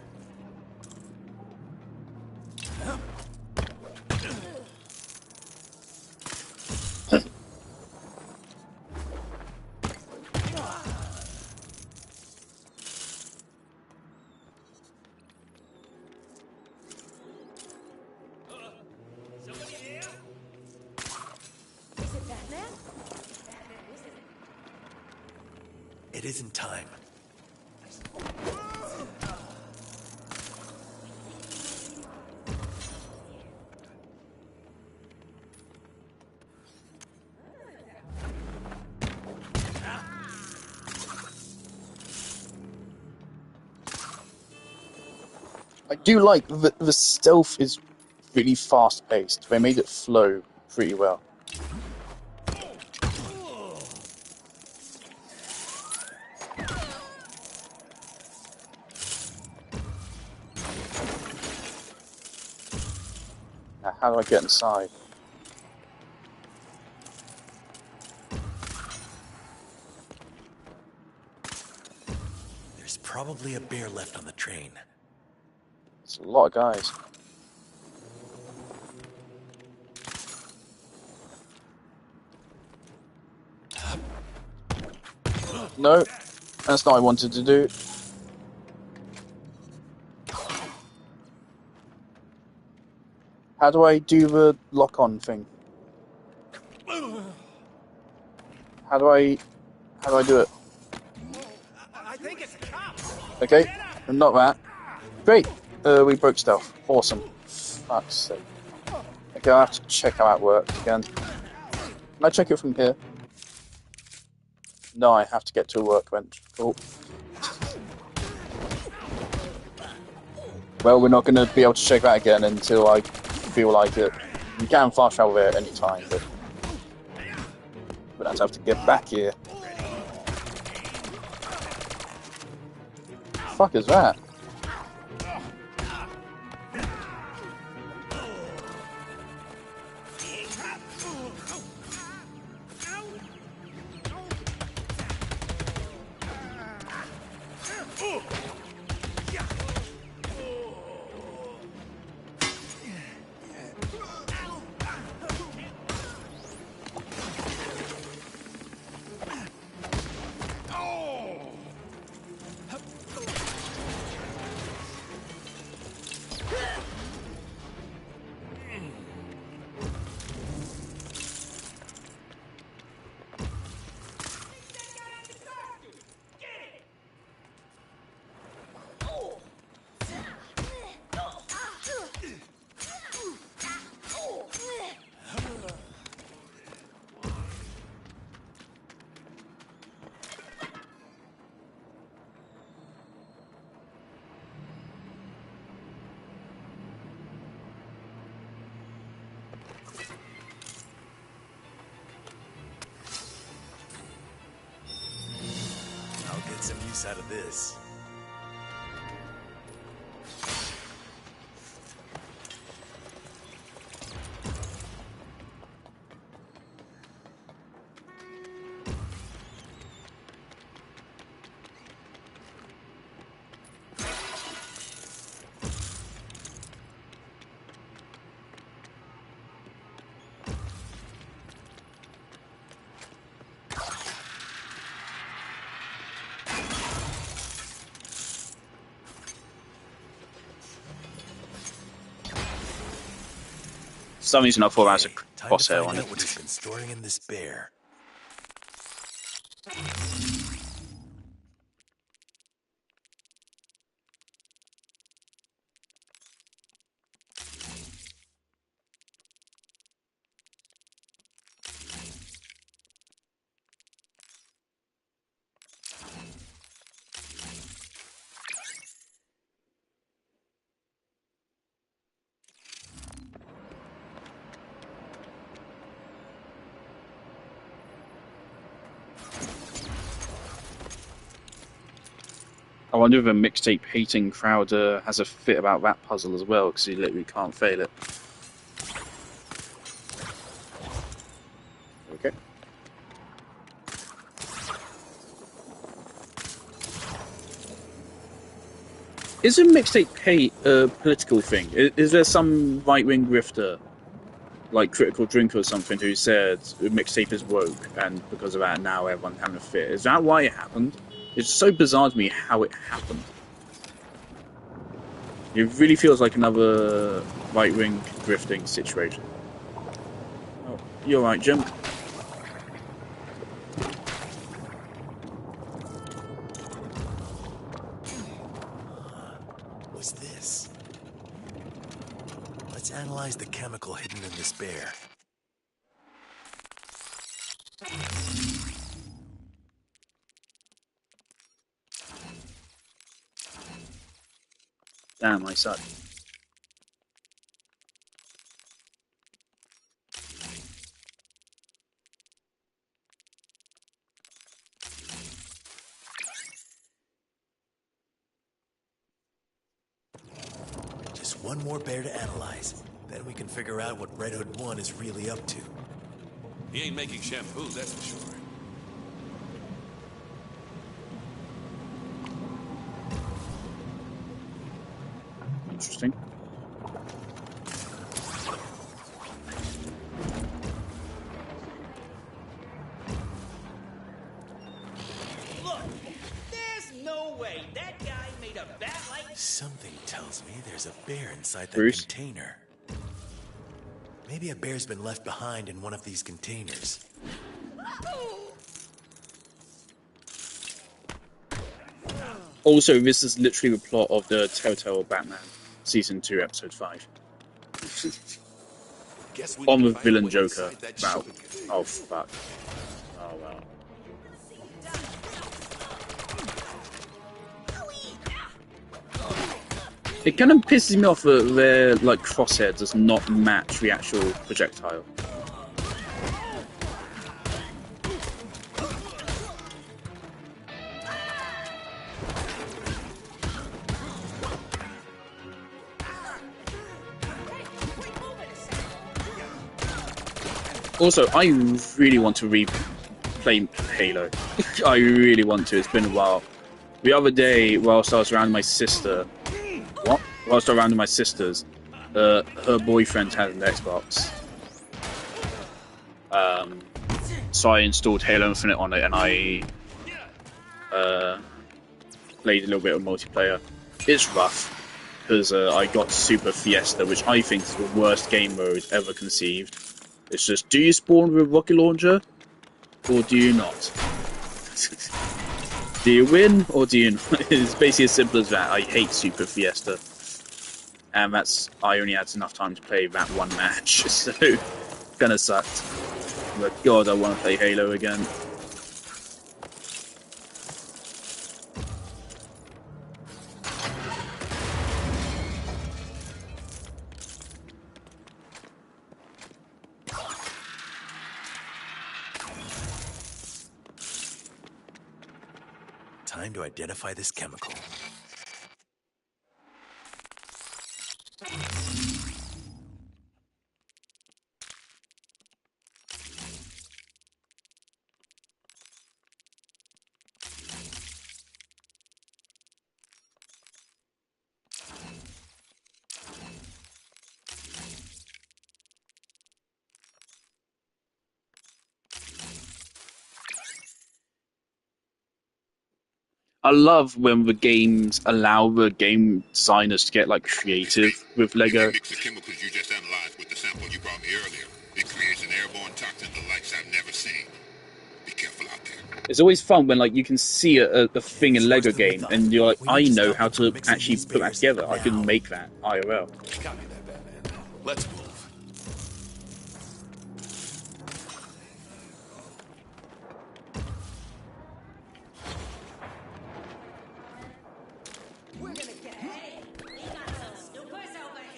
It isn't time. I do like that the stealth is really fast paced. They made it flow pretty well. Now, how do I get inside? There's probably a bear left on the train. It's a lot of guys. No, that's not what I wanted to do. How do I do the lock-on thing? How do I do it? I think it's a cop. Okay, not that. Great. We broke stealth. Awesome. Fuck's sake. Okay, I have to check how that works again. Can I check it from here? No, I have to get to a workbench. Cool. Well, we're not going to be able to check that again until I feel like it. You can fast travel there at any time, but we'll have to get back here. Fuck is that? I'll get some use out of this. Some reason I thought I was a crosshair on Time to find it. out what he's been storing in this bear. I wonder if a mixtape hating crowd has a fit about that puzzle as well, because you literally can't fail it. Okay. Is a mixtape hate a political thing? Is there some right-wing grifter, like Critical Drinker or something, who said mixtape is woke, and because of that now everyone's having a fit? Is that why it happened? It's so bizarre to me how it happened. It really feels like another right-wing grifting situation. Oh, you're right, Jim. What's this? Let's analyze the chemical hidden in this bear. Damn, I suck. Just one more bear to analyze. Then we can figure out what Red Hood 1 is really up to. He ain't making shampoo, that's for sure. Interesting. Look, there's no way that guy made a bat like. Something tells me there's a bear inside that Bruce? container. Maybe a bear's been left behind in one of these containers. Also, this is literally the plot of the Telltale Batman Season 2, Episode 5. On the villain Joker battle. Oh, fuck. Oh, well. It kind of pisses me off that their, like, crosshair does not match the actual projectile. Also, I really want to replay Halo. I really want to. It's been a while. The other day, whilst I was around my sister... What? Whilst I was around my sisters, her boyfriend had an Xbox. So I installed Halo Infinite on it, and I played a little bit of multiplayer. It's rough, because I got Super Fiesta, which I think is the worst game mode ever conceived. It's just, do you spawn with a rocket launcher, or do you not? Do you win, or do you not? It's basically as simple as that. I hate Super Fiesta. And I only had enough time to play that one match, so kinda sucked. But God, I want to play Halo again. Time to identify this chemical. I love when the games allow the game designers to get like creative with Lego. You mix the chemicals you just analyzed with the sample you brought me earlier. It creates an airborne toxin the likes I've never seen. Be careful out there. It's always fun when like you can see a thing in a Lego game and you're like, I know how to actually put that together. I can make that IRL. Copy that, Batman. Let's move.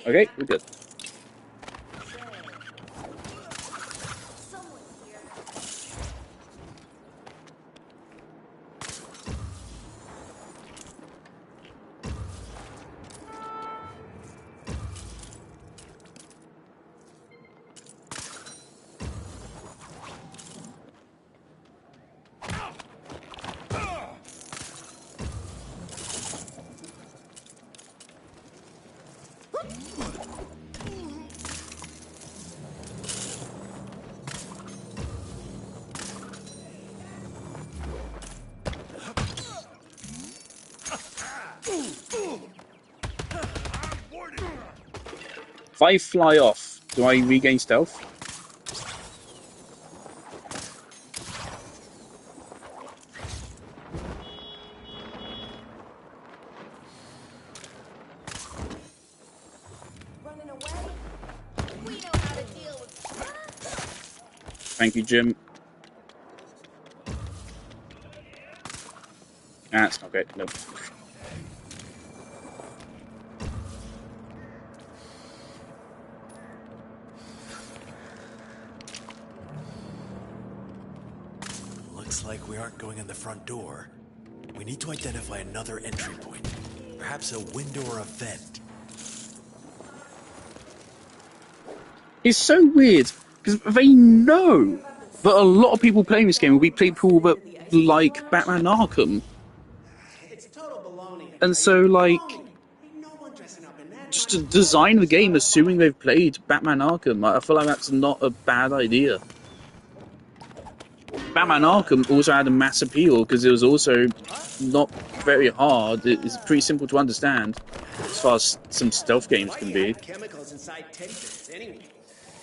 Okay, we're good. If I fly off, do I regain stealth? Thank you, Jim. That's not good. Nope. Looks like we aren't going in the front door. We need to identify another entry point. Perhaps a window or a vent. It's so weird, because they know that a lot of people playing this game will be people that like Batman Arkham. And so, like, just to design the game assuming they've played Batman Arkham, I feel like that's not a bad idea. Batman Arkham also had a mass appeal because it was also not very hard. It's pretty simple to understand as far as some stealth games can be. Chemicals inside teddy bears anyway.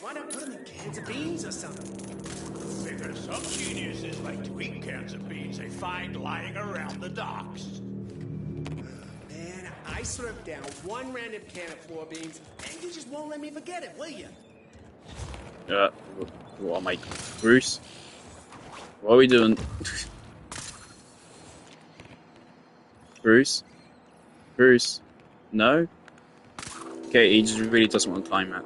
Why not put them in cans of beans or something? Because some geniuses like to eat cans of beans they find lying around the docks. Man, I slurped down one random can of floor beans, and you just won't let me forget it, will you? What am I, Bruce? What are we doing? Bruce? Bruce? No? Okay, he just really doesn't want to climb that.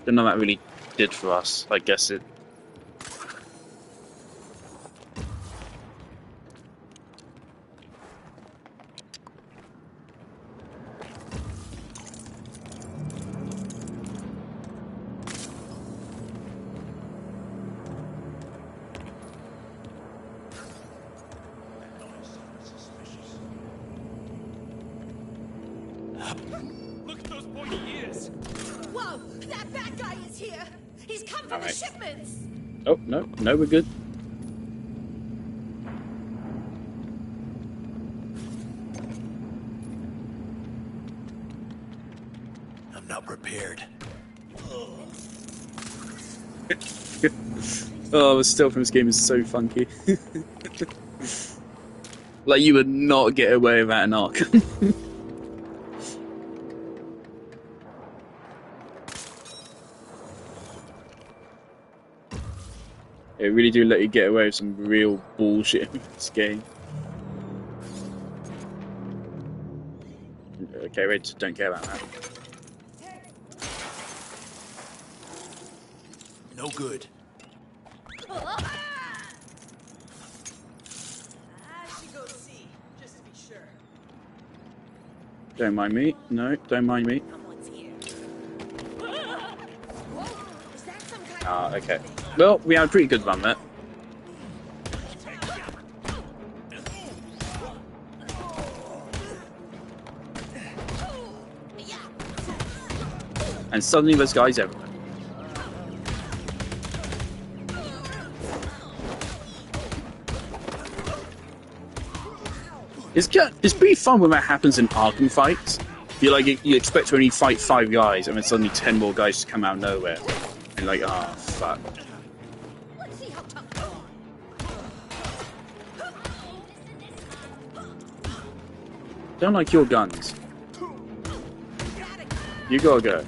Don't know what that really did for us. I guess it... Look at those pointy ears. Whoa! That bad guy is here! He's come for the shipments! Oh, no, we're good. I'm not prepared. Oh, the stealth from this game is so funky. Like, you would not get away without an arc. They really do let you get away with some real bullshit in this game. Okay, we don't care about that. No good. I should go see, just to be sure. Don't mind me. No, don't mind me. Ah, okay. Well, we had a pretty good run there. And suddenly there's guys everywhere. It's pretty fun when that happens in Arkham fights. You expect to only fight 5 guys, and then suddenly 10 more guys just come out of nowhere. And like, ah, fuck. Don't like your guns. You gotta go.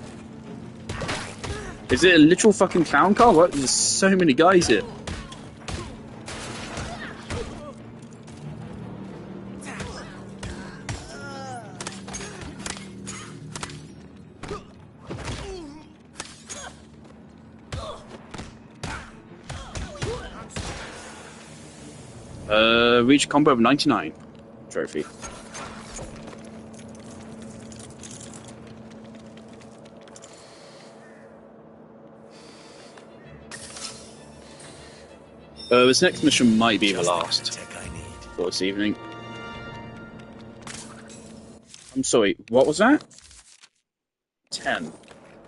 Is it a literal fucking clown car? What? There's so many guys here. Reach combo of 99 trophy. This next mission might be the last for this evening. I'm sorry, what was that? 10.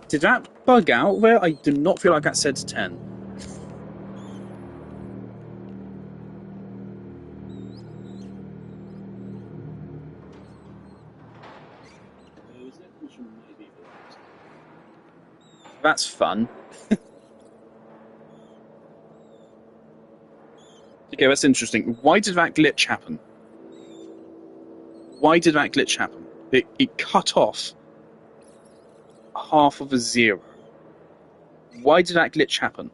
Did that bug out there? I do not feel like that said 10. That's fun. Okay, that's interesting. Why did that glitch happen? Why did that glitch happen? It cut off half of a 0. Why did that glitch happen?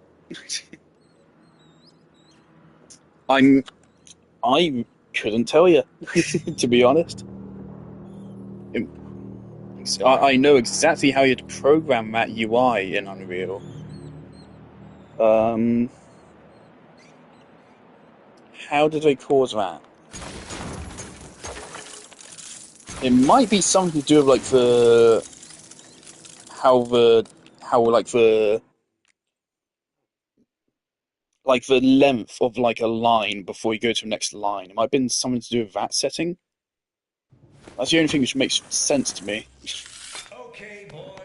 I couldn't tell you, to be honest. I know exactly how you'd program that UI in Unreal. How did they cause that? It might be something to do with like the length of like a line before you go to the next line. It might have been something to do with that setting. That's the only thing which makes sense to me.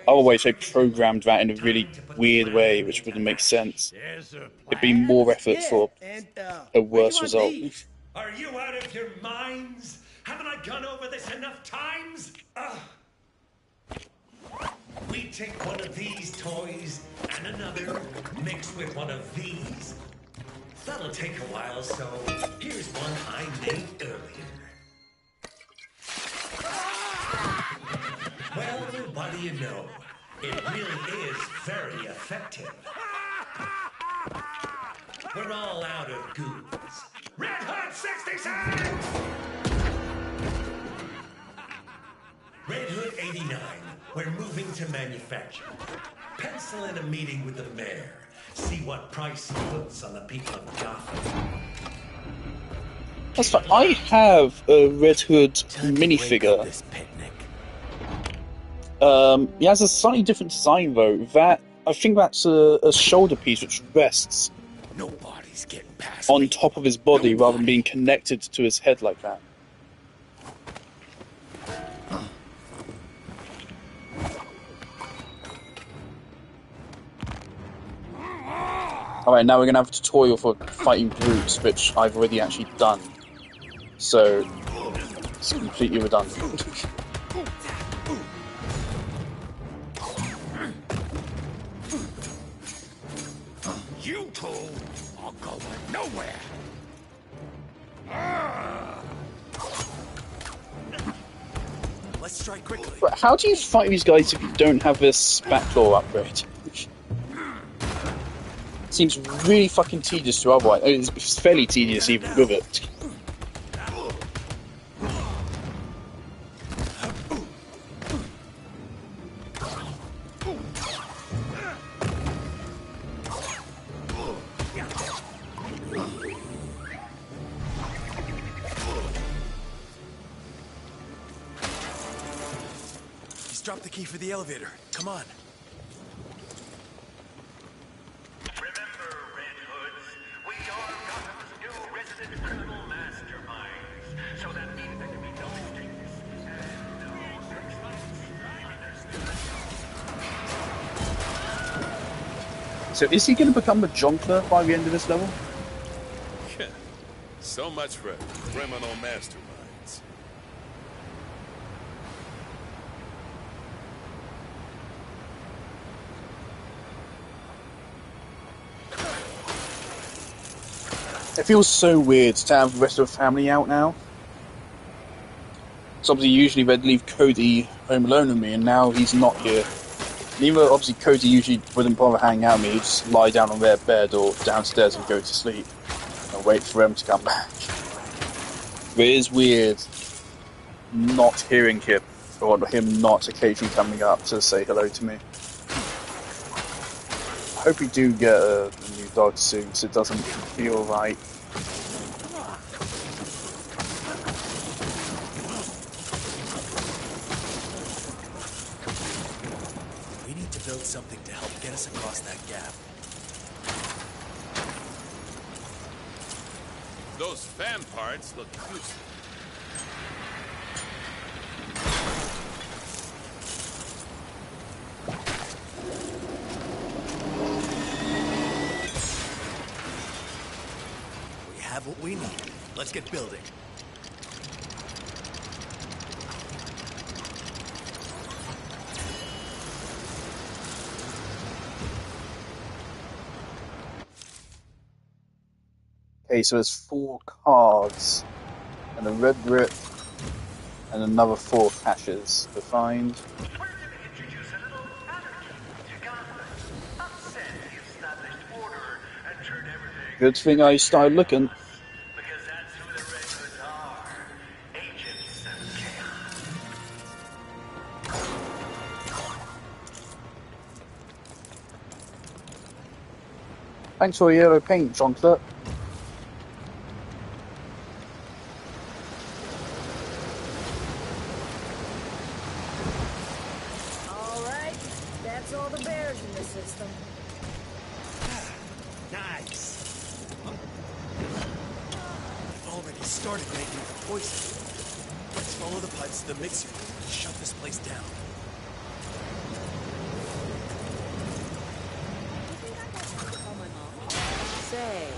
Otherwise, they programmed that in a really weird way, which wouldn't make sense. It'd be more effort for a worse result. Are you out of your minds? Haven't I gone over this enough times? We take one of these toys and another mixed with one of these. That'll take a while, so here's one I made earlier. Well, what do you know? It really is very effective. We're all out of goons. Red Hood 66! Red Hood 89. We're moving to manufacture. Pencil in a meeting with the mayor. See what price he puts on the people of Gotham. That's fine. I have a Red Hood minifigure. He has a slightly different design though. I think that's a shoulder piece which rests Nobody's getting past on top of his body rather than being connected to his head like that. Alright, now we're gonna have a tutorial for fighting brutes, which I've already actually done. So, it's completely redundant. You two are going nowhere. Let's strike quickly. But how do you fight these guys if you don't have this backclaw upgrade? Seems really fucking tedious to otherwise. It's fairly tedious even with it. He's dropped the key for the elevator. Come on. So is he going to become a jonker by the end of this level? So much for criminal masterminds. It feels so weird to have the rest of the family out now. So obviously usually they'd leave Cody home alone with me, and now he's not here. And even though obviously Cody usually wouldn't bother hanging out with me, he'd just lie down on their bed or downstairs and go to sleep and wait for them to come back. But it is weird not hearing him, or him not occasionally coming up to say hello to me. I hope we do get a new dog soon, so it doesn't feel right. We need to build something to help get us across that gap. Those fan parts look useful. We have what we need. Let's get building. Okay, so there's 4 cards, and a red brick, and another 4 caches to find. Good thing I started looking. Thanks for your yellow paint, Chocolate. Alright, that's all the bears in the system. Nice. We've already started making the poison. Let's follow the pipes to the mixer and shut this place down. Say.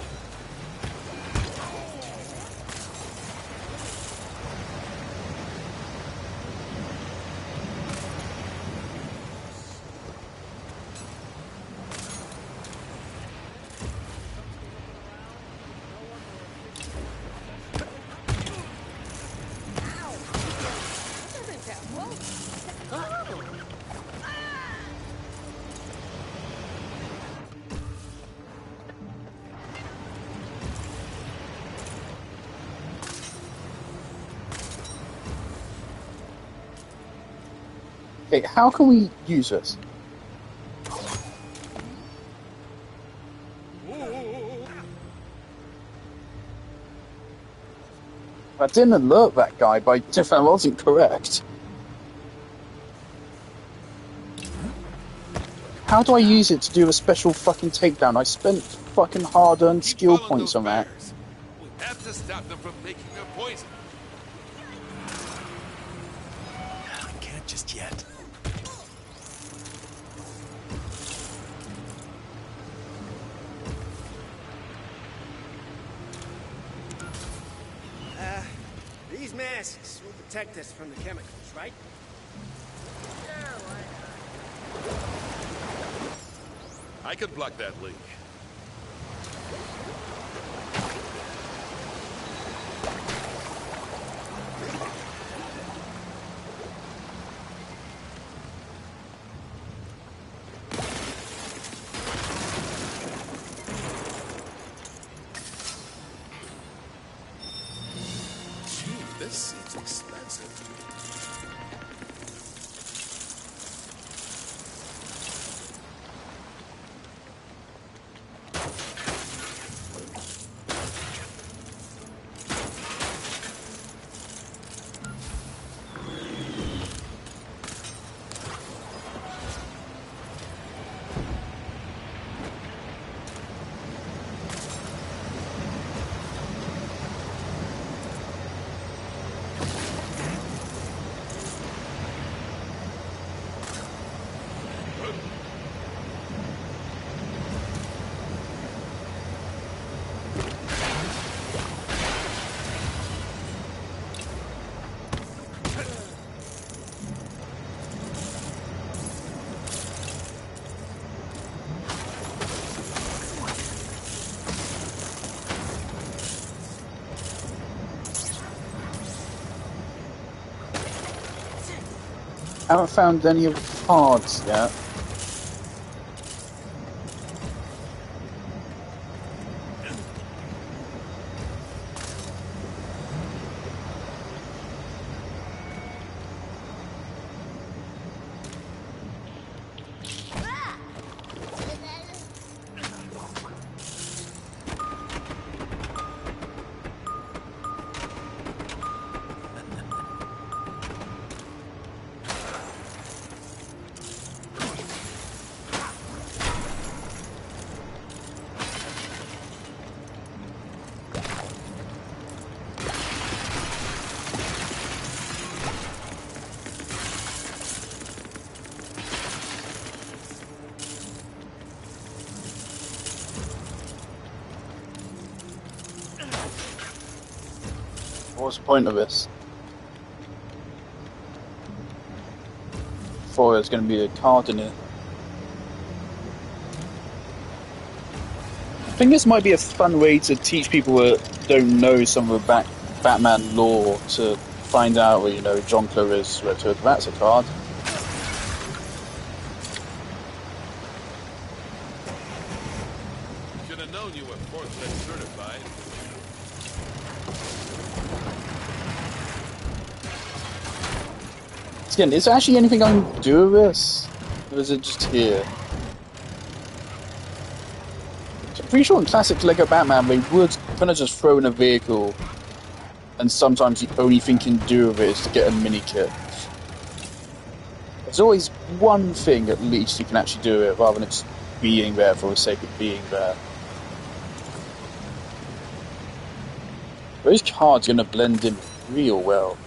Okay, how can we use this? I didn't alert that guy, but if I wasn't correct. How do I use it to do a special fucking takedown? I spent fucking hard-earned skill points on that. We have to stop them from making their poison. I can't just yet. These masks will protect us from the chemicals, right? I could block that leak. This seems expensive. I haven't found any of the cards yet. What's the point of this? Thought there's going to be a card in it. I think this might be a fun way to teach people that don't know some of the Batman lore to find out where, you know, John Clovis returned. That's a card. Should have known you were forklift certified. Again, is there actually anything I can do with this? Or is it just here? So I'm pretty sure in classic Lego Batman they would kind of just throw in a vehicle, and sometimes the only thing you can do with it is to get a mini kit. There's always one thing at least you can actually do with it, rather than just being there for the sake of being there. Those cards are going to blend in real well.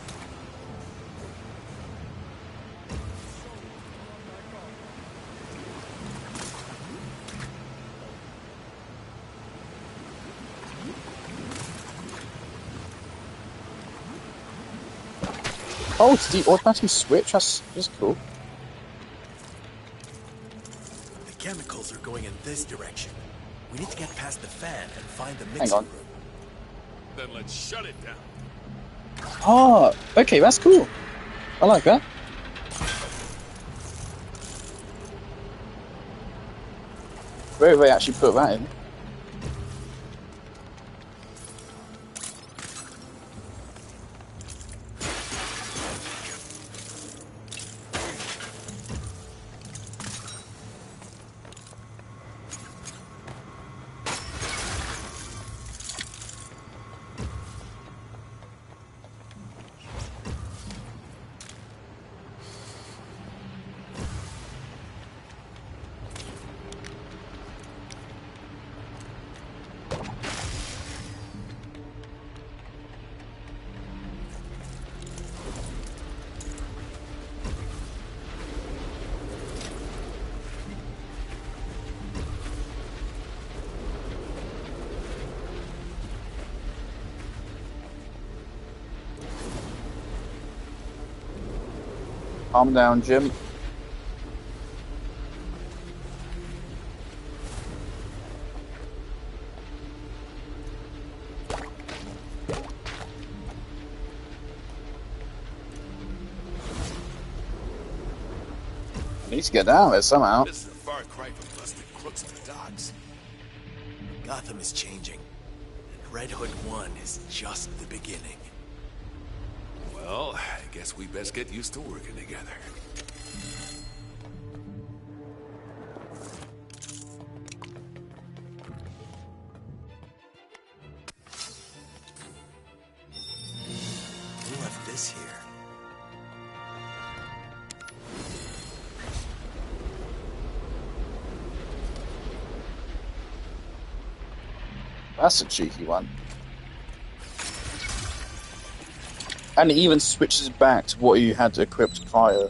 Oh, it's the automatic switch? That's cool. The chemicals are going in this direction. We need to get past the fan and find the Hang mixing on. room. Then let's shut it down. Ah, okay, that's cool. I like that. Where did they actually put that in? Calm down, Jim. I need to get down there somehow. This is a far cry from busted crooks and dogs. Gotham is changing. And Red Hood 1 is just the beginning. Well, I guess we best get used to working together. Who left this here? That's a cheeky one. And it even switches back to what you had equipped prior.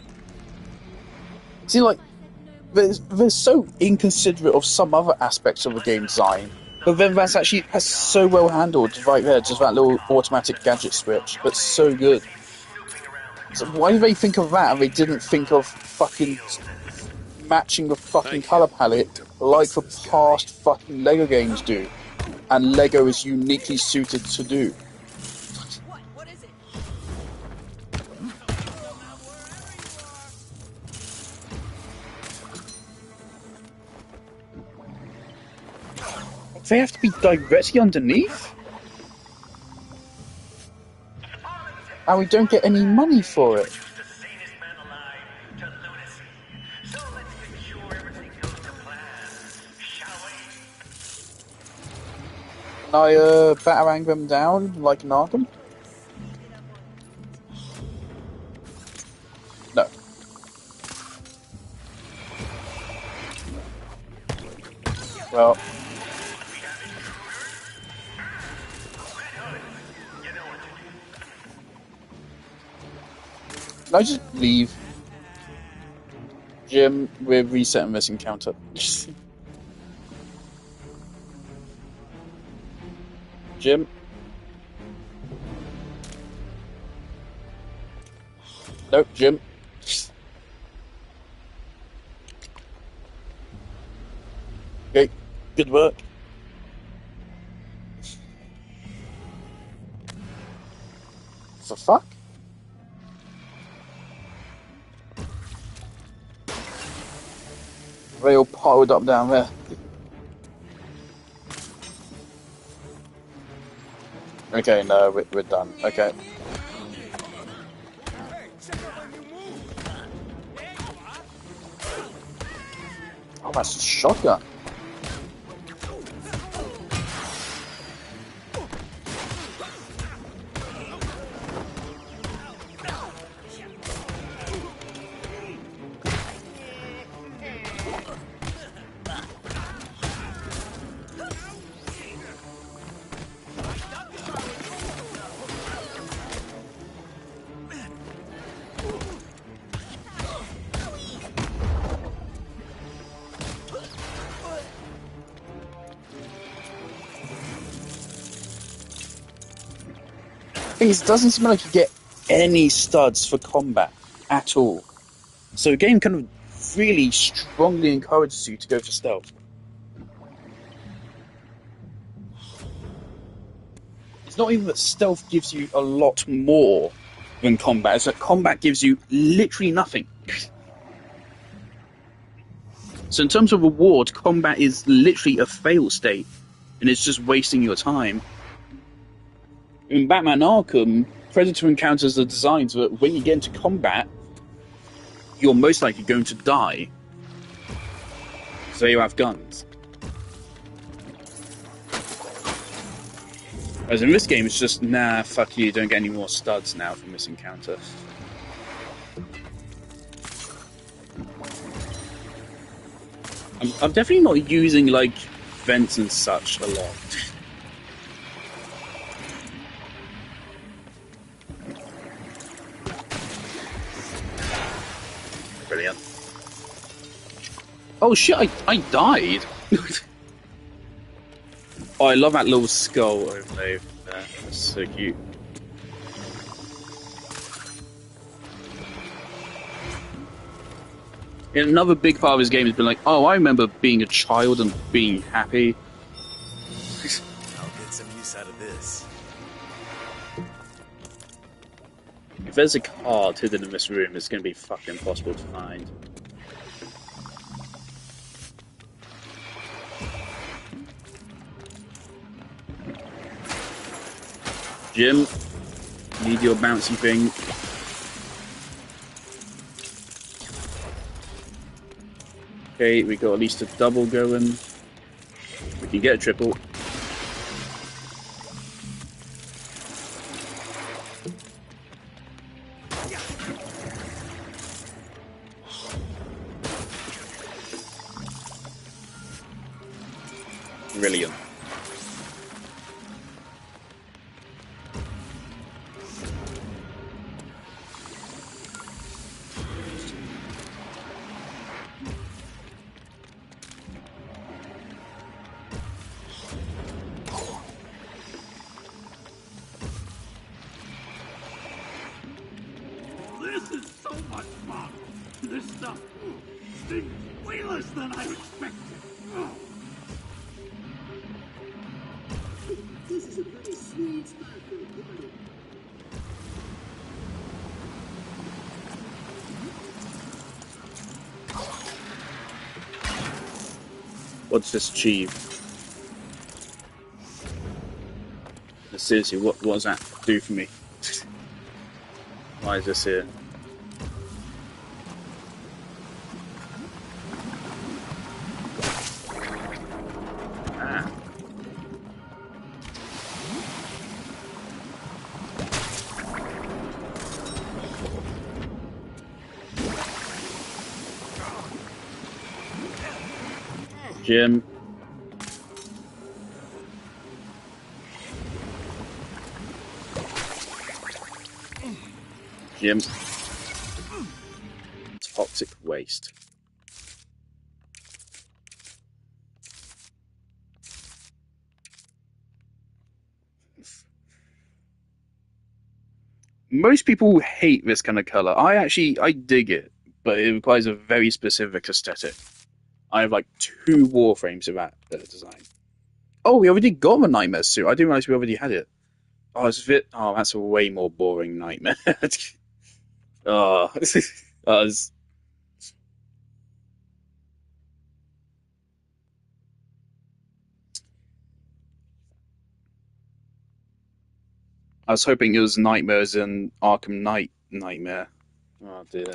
See, like, they're so inconsiderate of some other aspects of the game design, but then that's so well handled right there, just that little automatic gadget switch. That's so good. So why did they think of that and they didn't think of fucking matching the fucking colour palette like the past fucking LEGO games do? And LEGO is uniquely suited to do. What is it? They have to be directly underneath? And we don't get any money for it. Can I batarang them down like an Arkham? No. Well. Can I just leave? Jim, we're resetting this encounter. Jim? Nope, Jim. Okay, good work. The fuck? They all piled up down there. Okay, no, we're done. Okay. Oh, that's a shotgun. It doesn't seem like you get any studs for combat at all. So the game kind of really strongly encourages you to go for stealth. It's not even that stealth gives you a lot more than combat, it's that combat gives you literally nothing. So in terms of reward, combat is literally a fail state, and it's just wasting your time. In Batman Arkham, Predator encounters are designed so that when you get into combat, you're most likely going to die. So you have guns. Whereas in this game, it's just, nah, fuck you, don't get any more studs now from this encounter. I'm definitely not using, like, vents and such a lot. Brilliant. Oh shit, I died! Oh, I love that little skull overlay there. That's so cute. And another big part of his game has been like, oh, I remember being a child and being happy. I'll get some use out of this. If there's a card hidden in this room, it's going to be fucking impossible to find. Jim, need your bouncy thing. Okay, we got at least a double going. We can get a triple. Brilliant. This is so much fun. This stuff stinks way less than I expected. This is a pretty sweet spot for a party. What's this achieve? Seriously, what does that do for me? Why is this here? Ah. Jim. Jim. Toxic waste. Most people hate this kind of color. I dig it, but it requires a very specific aesthetic. I have like 2 warframes of that design. Oh, we already got the nightmare suit. I didn't realize we already had it. Oh, that's a way more boring nightmare. Oh, I was hoping it was nightmares in Arkham Knight nightmare. Oh dear.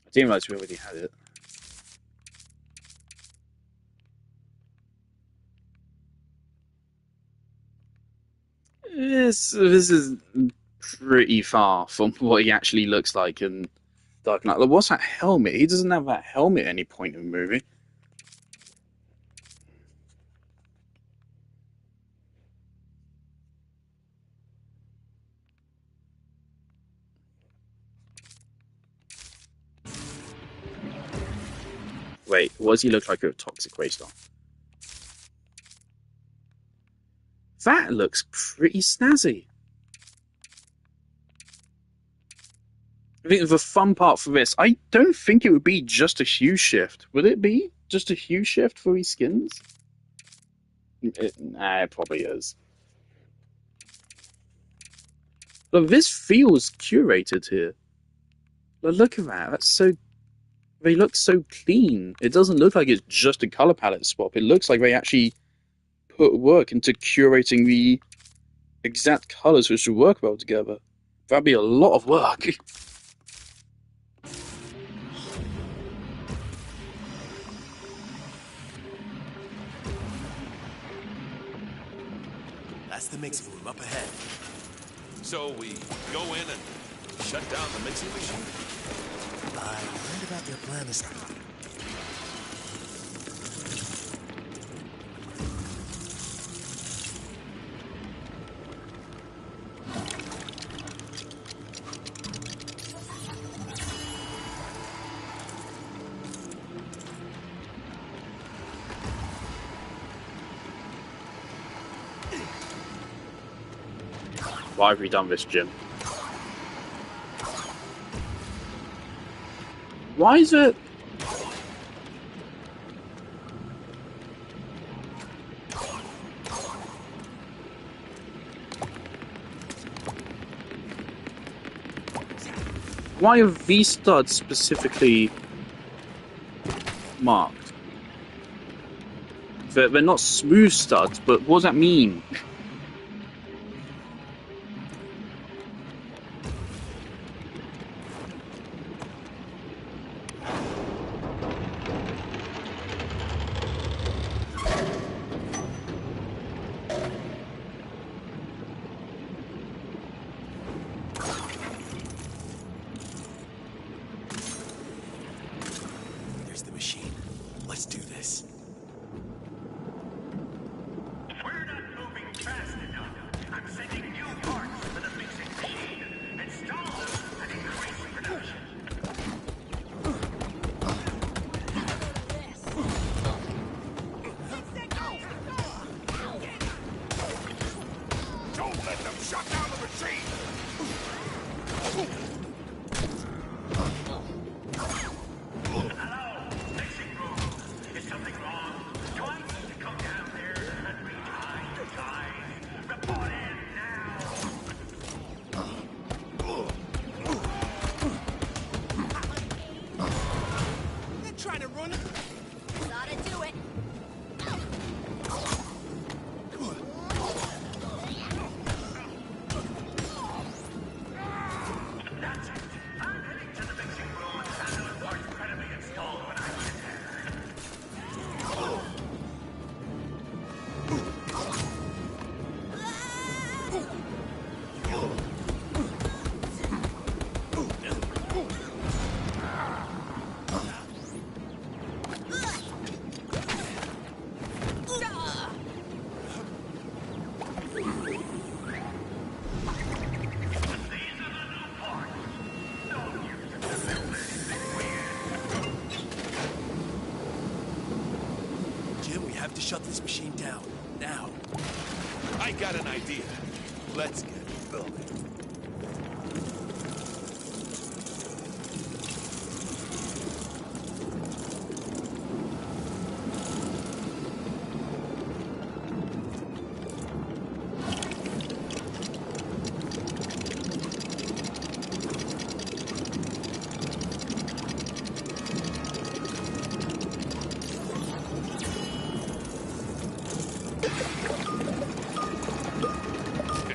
I didn't realize we already had it. This is pretty far from what he actually looks like in Dark Knight. Like, what's that helmet? He doesn't have that helmet at any point in the movie. Wait, what does he look like with toxic waste on? That looks pretty snazzy. I think the fun part for this, I don't think it would be just a hue shift. Would it be just a hue shift for these skins? Nah, it probably is. But this feels curated here. Look at that. That's so... They look so clean. It doesn't look like it's just a color palette swap. It looks like they actually put work into curating the exact colors which should work well together. That'd be a lot of work. That's the mixing room up ahead. So we go in and shut down the mixing machine? I heard about their plan this time. Why have we done this, Jim? Why is it? Why are these studs specifically marked? They're not smooth studs, but what does that mean? There's the machine. Let's do this. We're not moving fast enough. I'm sending new parts to the mixing machine. Install them and increase production. Don't let them shut down the machine! Is something wrong? Do I need to come down there and retie your ties? Report in They're trying to run it. Gotta do it. That's it. I'm heading to the mixing room and have those parts credibly installed when I get there. Jim, we have to shut this machine down. Now. I got an idea. Let's get filming.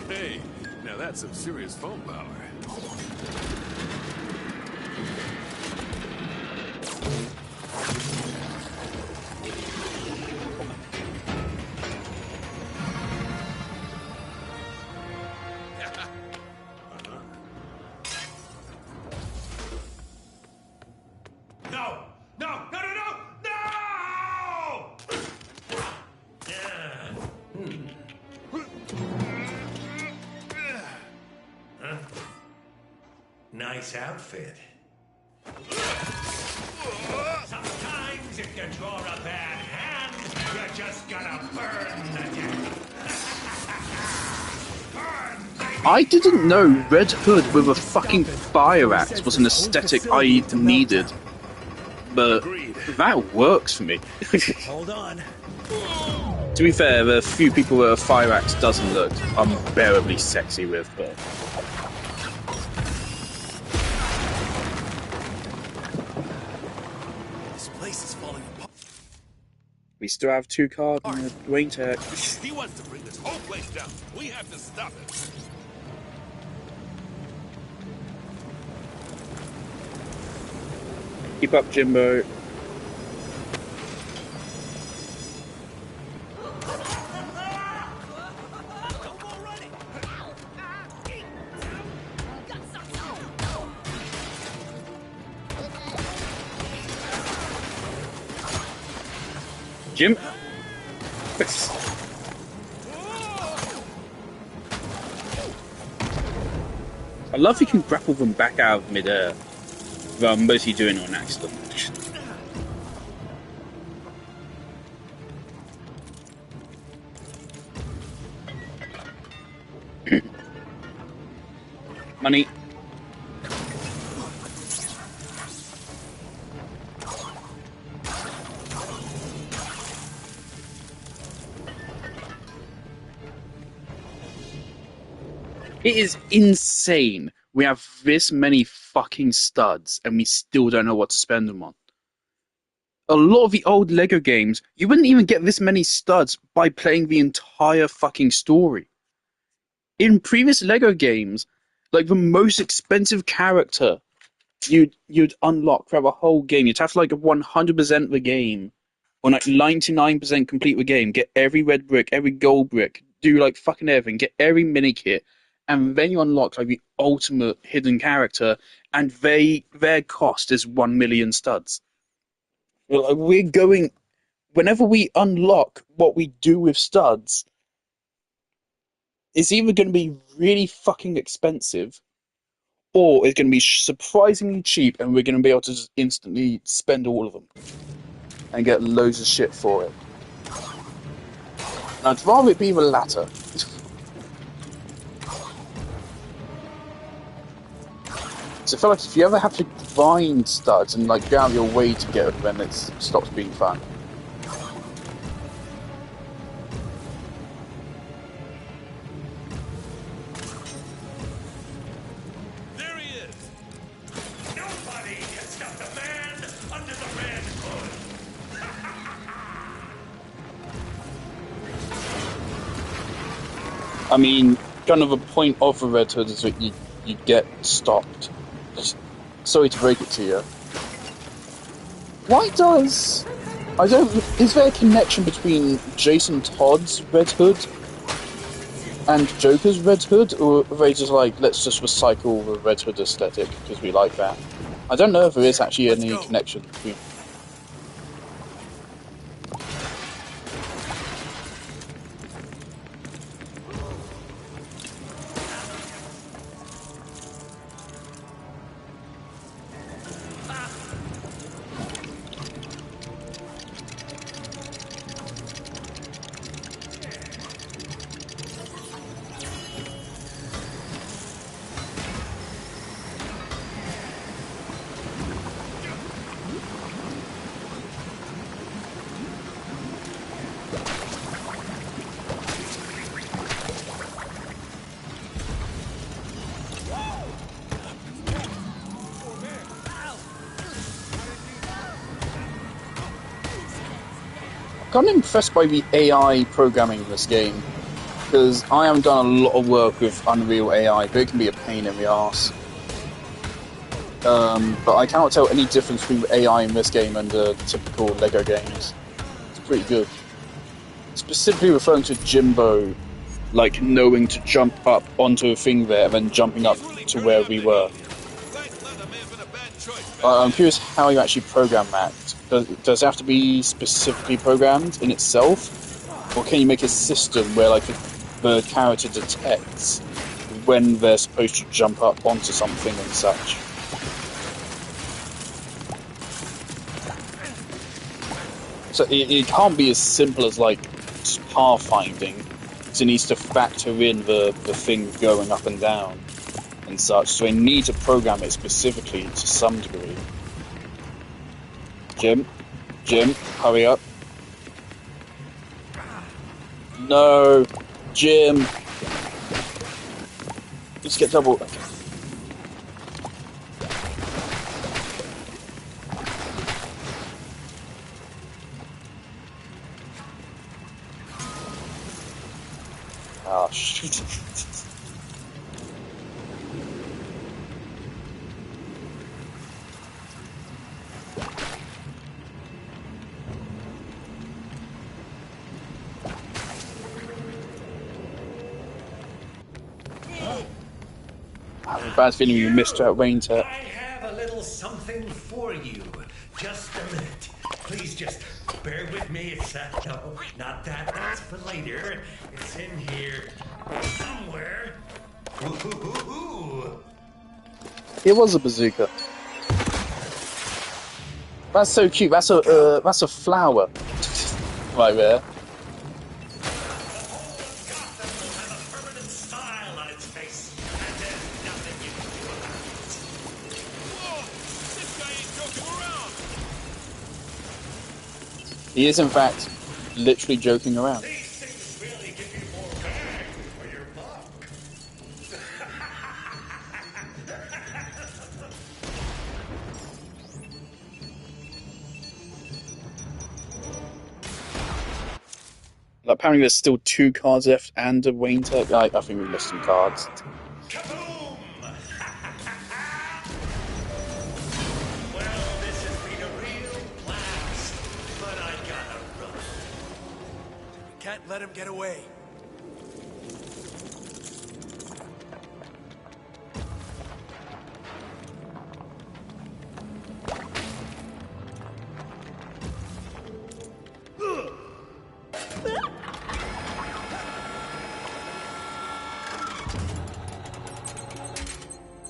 Hey, now that's some serious phone power. No! No! No! No! No! No! Huh? Nice outfit. Sometimes if you draw a bad hand, you're just gonna burn the deck. I didn't know Red Hood with a fucking fire axe was an aesthetic I needed, but that works for me. Hold on. To be fair, there are a few people that a fire axe doesn't look unbearably sexy with, but This place is falling apart. we still have 2 cards in the Dwayne Tech. He wants to bring this whole place down. We have to stop it. Keep up, Jimbo. Jim? I love you can grapple them back out of mid-air. Well, I'm mostly doing it on accident. Money. It is insane. We have this many fucking studs and we still don't know what to spend them on. A lot of the old Lego games, you wouldn't even get this many studs by playing the entire fucking story. In previous Lego games, like the most expensive character you'd unlock throughout the whole game, you'd have to like 100% the game, or like 99% complete the game, get every red brick, every gold brick, do like fucking everything, get every mini kit, and then you unlock like the ultimate hidden character, and their cost is 1 million studs. Like, we're going whenever we unlock what we do with studs, it's either going to be really fucking expensive, or it's going to be surprisingly cheap, and we're going to be able to just instantly spend all of them and get loads of shit for it. And I'd rather it be the latter. So I feel like if you ever have to grind studs and like go out your way to get them, then it stops being fun. There he is! Nobody can stop the man under the red hood! I mean, kind of a point of the Red Hood is that you get stopped. Sorry to break it to you. Why does... I don't... Is there a connection between Jason Todd's Red Hood and Joker's Red Hood? Or are they just like, let's just recycle the Red Hood aesthetic because we like that? I don't know if there is actually any connection between... I'm impressed by the AI programming in this game, because I haven't done a lot of work with Unreal AI, but it can be a pain in the arse. But I cannot tell any difference between the AI in this game and typical Lego games. It's pretty good. Specifically referring to Jimbo, like knowing to jump up onto a thing there and then jumping up to where we were. I'm curious how you actually program that. Does it have to be specifically programmed in itself? Or can you make a system where like the character detects when they're supposed to jump up onto something and such? So it can't be as simple as like pathfinding. So it needs to factor in the thing going up and down and such. So I need to program it specifically to some degree. Jim, hurry up. No, Jim. Let's get double. Oh, shit. I have a bad feeling you missed out, Rain Tap. I have a little something for you. Just a minute. Please just bear with me. It's no, not that. That's for later. It's in here somewhere. Ooh. It was a bazooka. That's so cute. That's a flower right there. He is, in fact, literally joking around. Like, apparently there's still 2 cards left and a Wayne Tech. I think we missed some cards. Can't let him get away.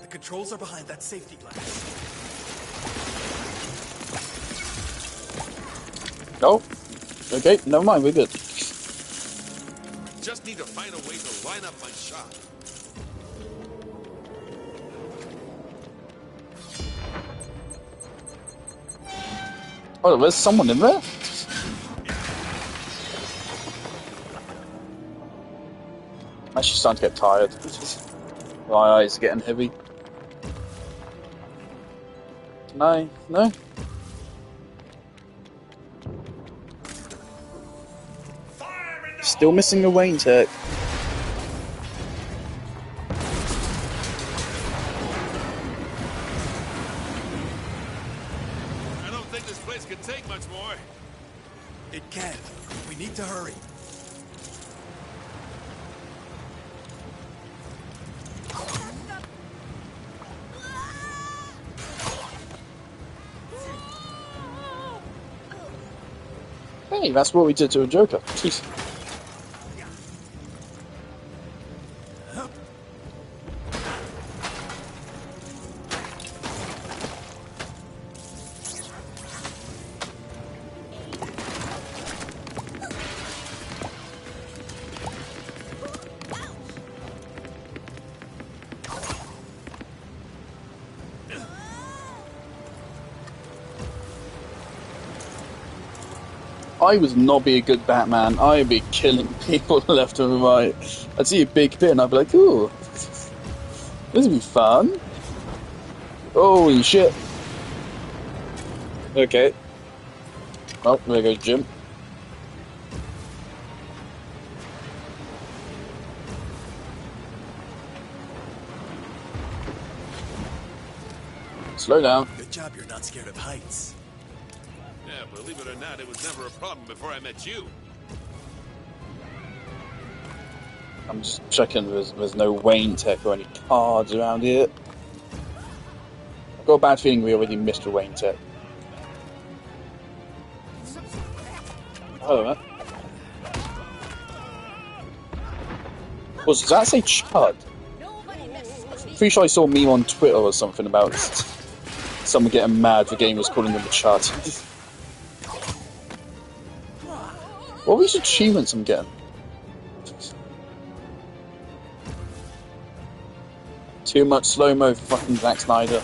The controls are behind that safety glass. Oh, okay, never mind, we're good. Just need to find a way to line up my shot. Oh, there's someone in there? I'm actually starting to get tired. My eyes are getting heavy. No? No? Still missing a Wayne Tech. I don't think this place can take much more. It can. We need to hurry. Hey, that's what we did to a Joker. Jeez. I would not be a good Batman. I'd be killing people left and right. I'd see a big pit and I'd be like, ooh, this would be fun. Holy shit. Okay. Well, there goes Jim. Slow down. Good job you're not scared of heights. Yeah, believe it or not, it was never a problem before I met you. I'm just checking there's no Wayne Tech or any cards around here. I've got a bad feeling we already missed a Wayne Tech. Hello, man. Does that say Chud? Pretty sure I saw a meme on Twitter or something about someone getting mad the game was calling them a Chud. What were these achievements I'm getting? Too much slow-mo for fucking Zack Snyder.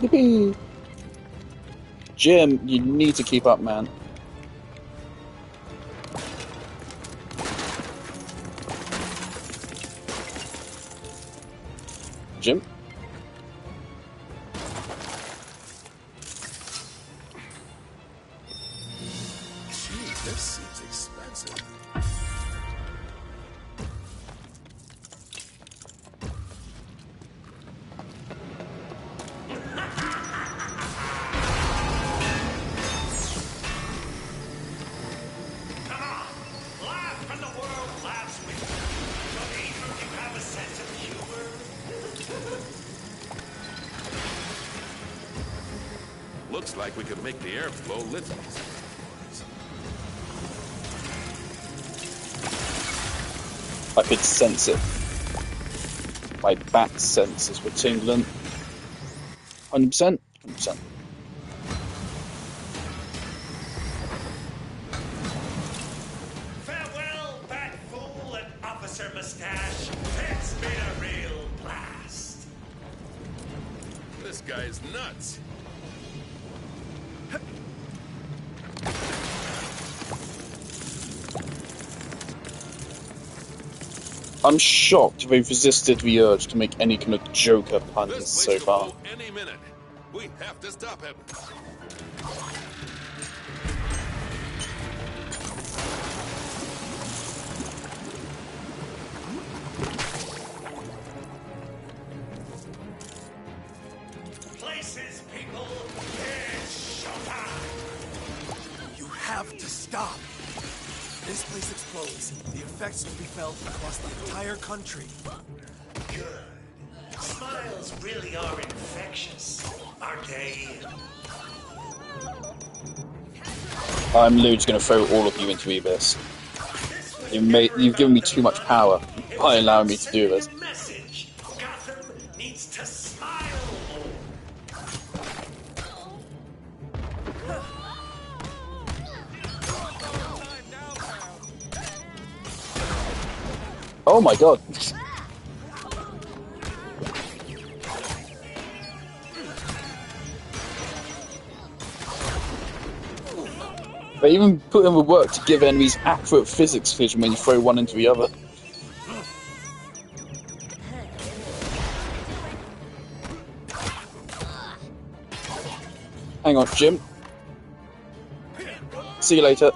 Yippee! Jim, you need to keep up, man. Jim? Gee, this seems expensive. Looks like we could make the airflow little. I could sense it. My bat senses were tingling. 100%? 100%. Farewell, Bat Fool and Officer Mustache. It's been a real blast. This guy is nuts. I'm shocked they've resisted the urge to make any kind of Joker puns so far. Any minute. We have to stop him. Places, people. It's showtime. You have to stop. This place explodes. The effects will be felt across the entire country. Good. Smiles really are infectious, aren't they? I'm literally going to throw all of you into the abyss. You've given me too much power by allowing me to do this. Message. Gotham needs to smile more. Oh my god. They even put in the work to give enemies accurate physics vision when you throw one into the other. Hang on, Jim. See you later.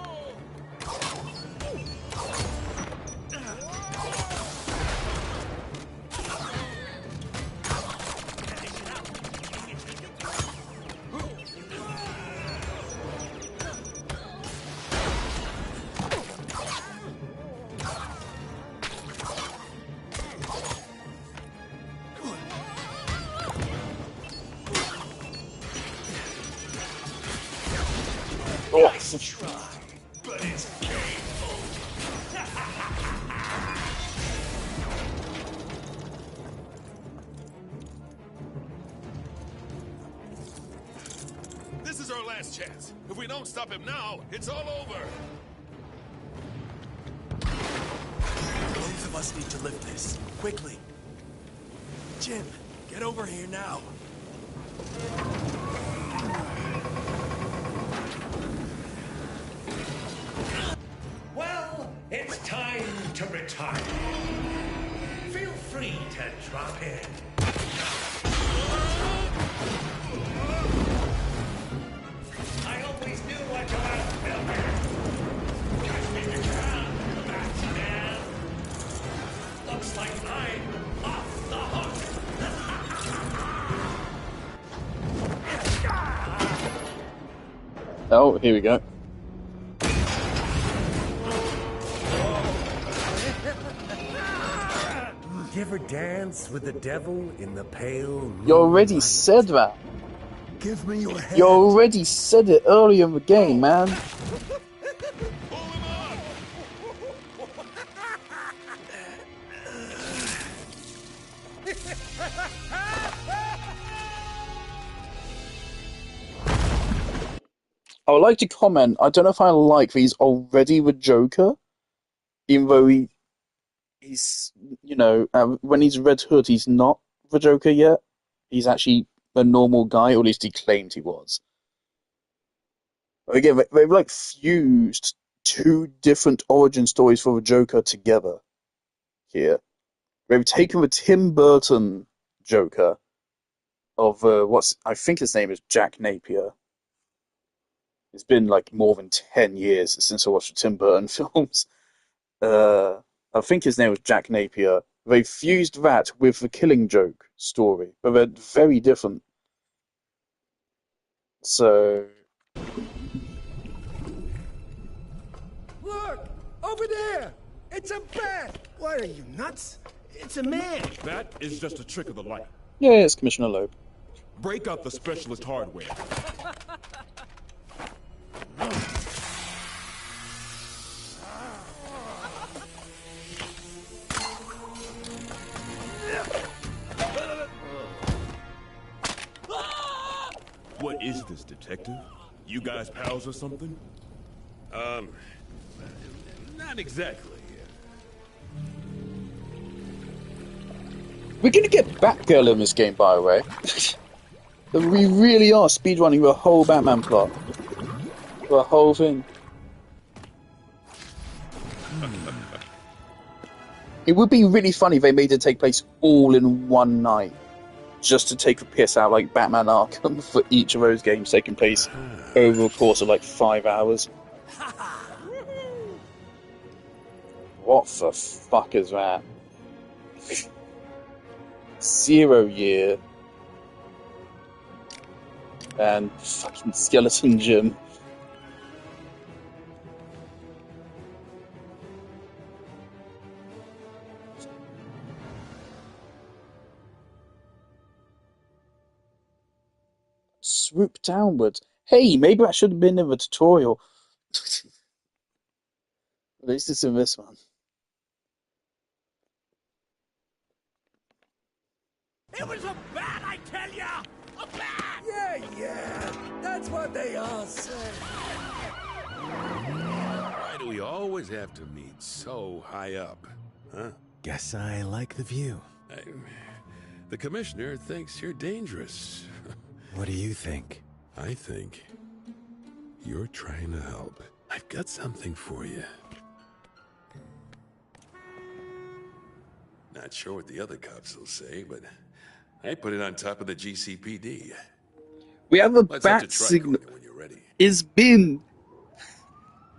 Nice try, but it's painful. This is our last chance. If we don't stop him now, it's all over. Both of us need to lift this. Quickly. Jim, get over here now. Well, it's time to retire. Feel free to drop in. I always knew I'd go out filming. Just need to drown, Batman. Looks like I'm off the hook. Oh, here we go. You ever dance with the devil in the pale moonlight? You already said that. Give me your hand. You already said it earlier in the game, man. I would like to comment, I don't know if I like that he's already the Joker, even though he's, you know, when he's Red Hood, he's not the Joker yet. He's actually a normal guy, or at least he claimed he was. But again, they've like fused two different origin stories for the Joker together here. They've taken the Tim Burton Joker of I think his name is Jack Napier. It's been like more than 10 years since I watched the Tim Burton films. I think his name was Jack Napier. They fused that with the Killing Joke story, but they're very different. So, Look! Over there! It's a bat! What are you, nuts? It's a man! That is just a trick of the light. yeah, it's Commissioner Loeb. Break out the specialist hardware. this, detective? You guys pals or something? Not exactly. We're gonna get Batgirl in this game, by the way. We really are speedrunning the whole Batman plot. The whole thing. It would be really funny if they made it take place all in one night. Just to take the piss out like Batman Arkham for each of those games taking place over the course of like 5 hours. What the fuck is that? 0 Year and fucking Skeleton Jim. Swoop downwards. Hey, maybe that should have been in the tutorial. At least it's in this one. It was a bat, I tell ya! A bat! Yeah, that's what they all say. Why do we always have to meet so high up, huh? Guess I like the view. The commissioner thinks you're dangerous. What do you think? I think you're trying to help. I've got something for you. Not sure what the other cops will say, but I put it on top of the GCPD. We have a bat signal. It's been...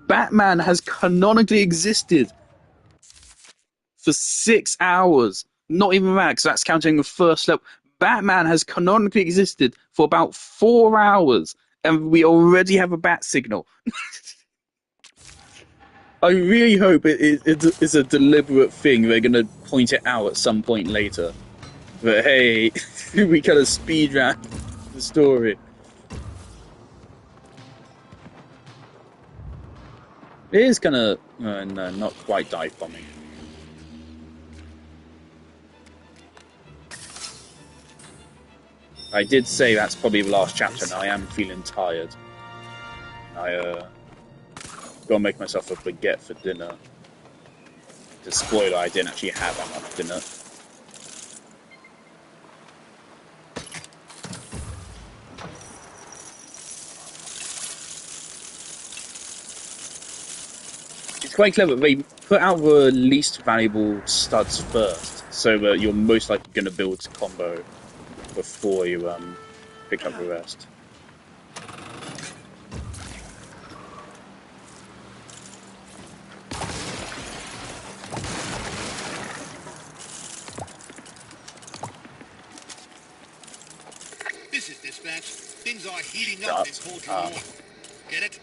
Batman has canonically existed for 6 hours. Not even that, because that's counting the first level. Batman has canonically existed for about 4 hours, and we already have a bat signal. I really hope it's a deliberate thing. They're going to point it out at some point later. But hey, we kind of speed run the story. It is kind of... no, not quite dive bombing. I did say that's probably the last chapter, and I am feeling tired. Gotta make myself a baguette for dinner. To spoiler, I didn't actually have enough dinner. It's quite clever. They put out the least valuable studs first, so that you're most likely going to build a combo before you pick up the rest. This is dispatch. Things are heating up in Poultry North. Get it?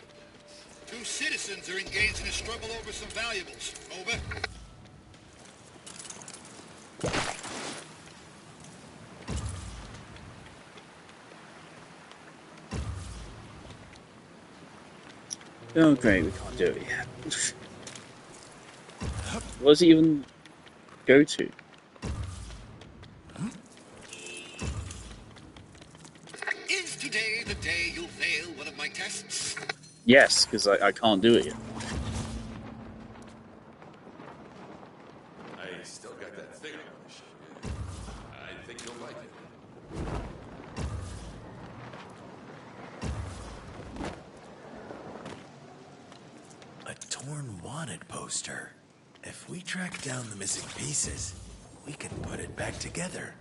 2 citizens are engaged in a struggle over some valuables. Over. Oh great, we can't do it yet. What does it even go to? Is today the day you'll fail one of my tests? Yes, because I can't do it yet. I still got that thing on my ship. I think you'll like it. A torn wanted poster. If we track down the missing pieces, we can put it back together.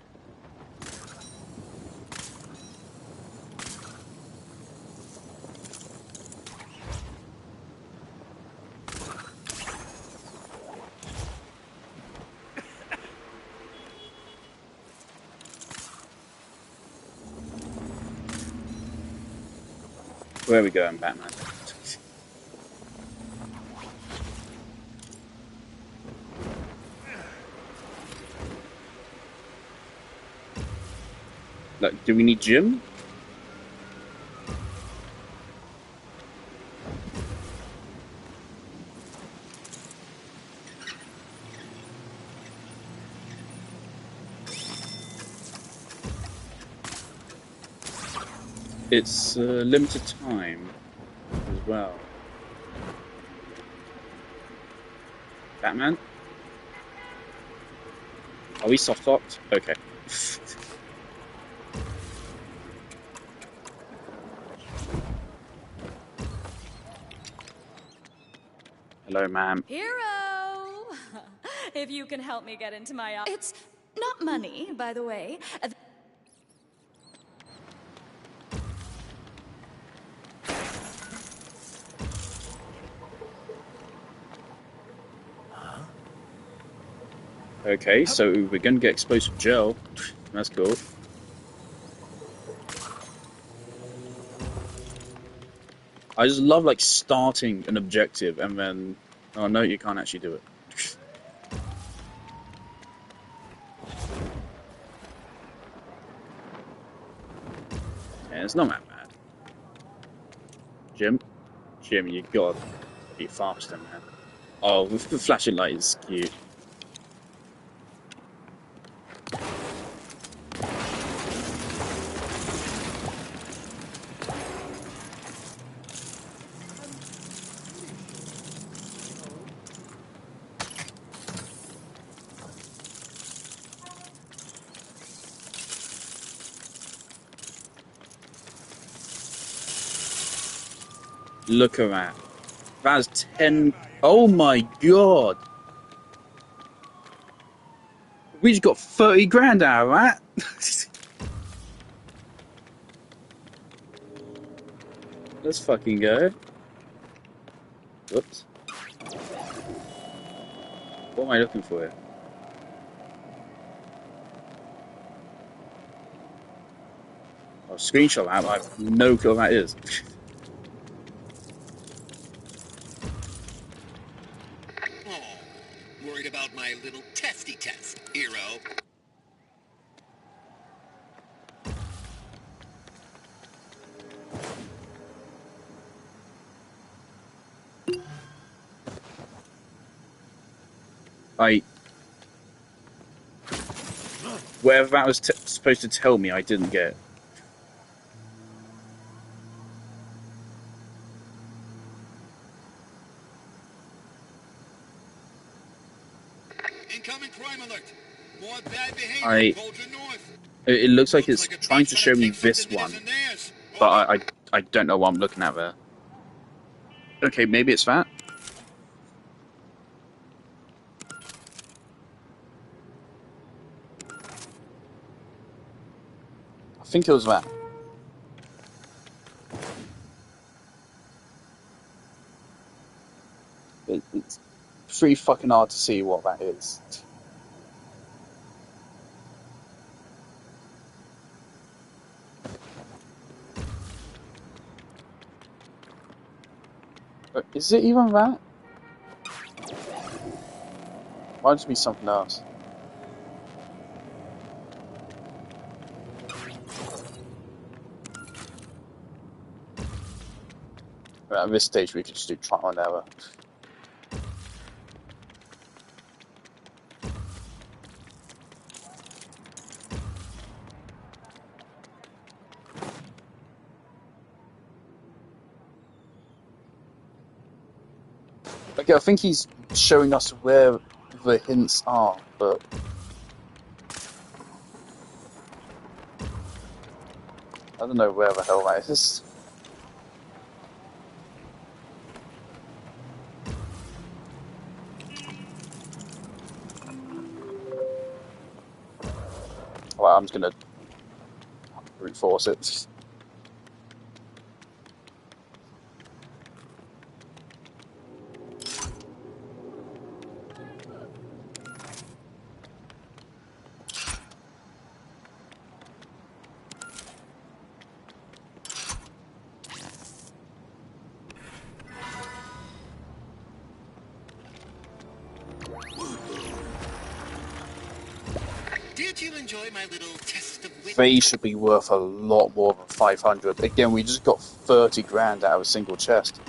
Where are we going, Batman? Like, do we need Jim? It's limited time as well. Batman? Are we soft locked? Okay. Hello, ma'am. Hero! If you can help me get into my office. It's not money, by the way. Okay, so we're gonna get explosive gel. That's cool. I just love like starting an objective and then, oh no, you can't actually do it. Yeah, it's not that bad. Jim, you gotta be faster, man. Oh, the flashing light is cute. Look at that. That's 10. Oh my god. We just got 30 grand out of that. Let's fucking go. Whoops. What am I looking for here? Oh, screenshot that. I have no clue what that is. Worried about my little testy test, hero. Whatever that was supposed to tell me, I didn't get. Incoming crime alert. More bad behavior. North. It looks like it's trying to show me this one, but I don't know what I'm looking at there. Okay, maybe it's that. I think it was that. It's pretty fucking hard to see what that is. But is it even that? Might just be something else. At this stage, we could just do trial and error. Okay, I think he's showing us where the hints are, but I don't know where the hell that is. Well, I'm just gonna brute force it. Did you enjoy my little test of wit? They should be worth a lot more than 500. Again, we just got 30 grand out of a single chest.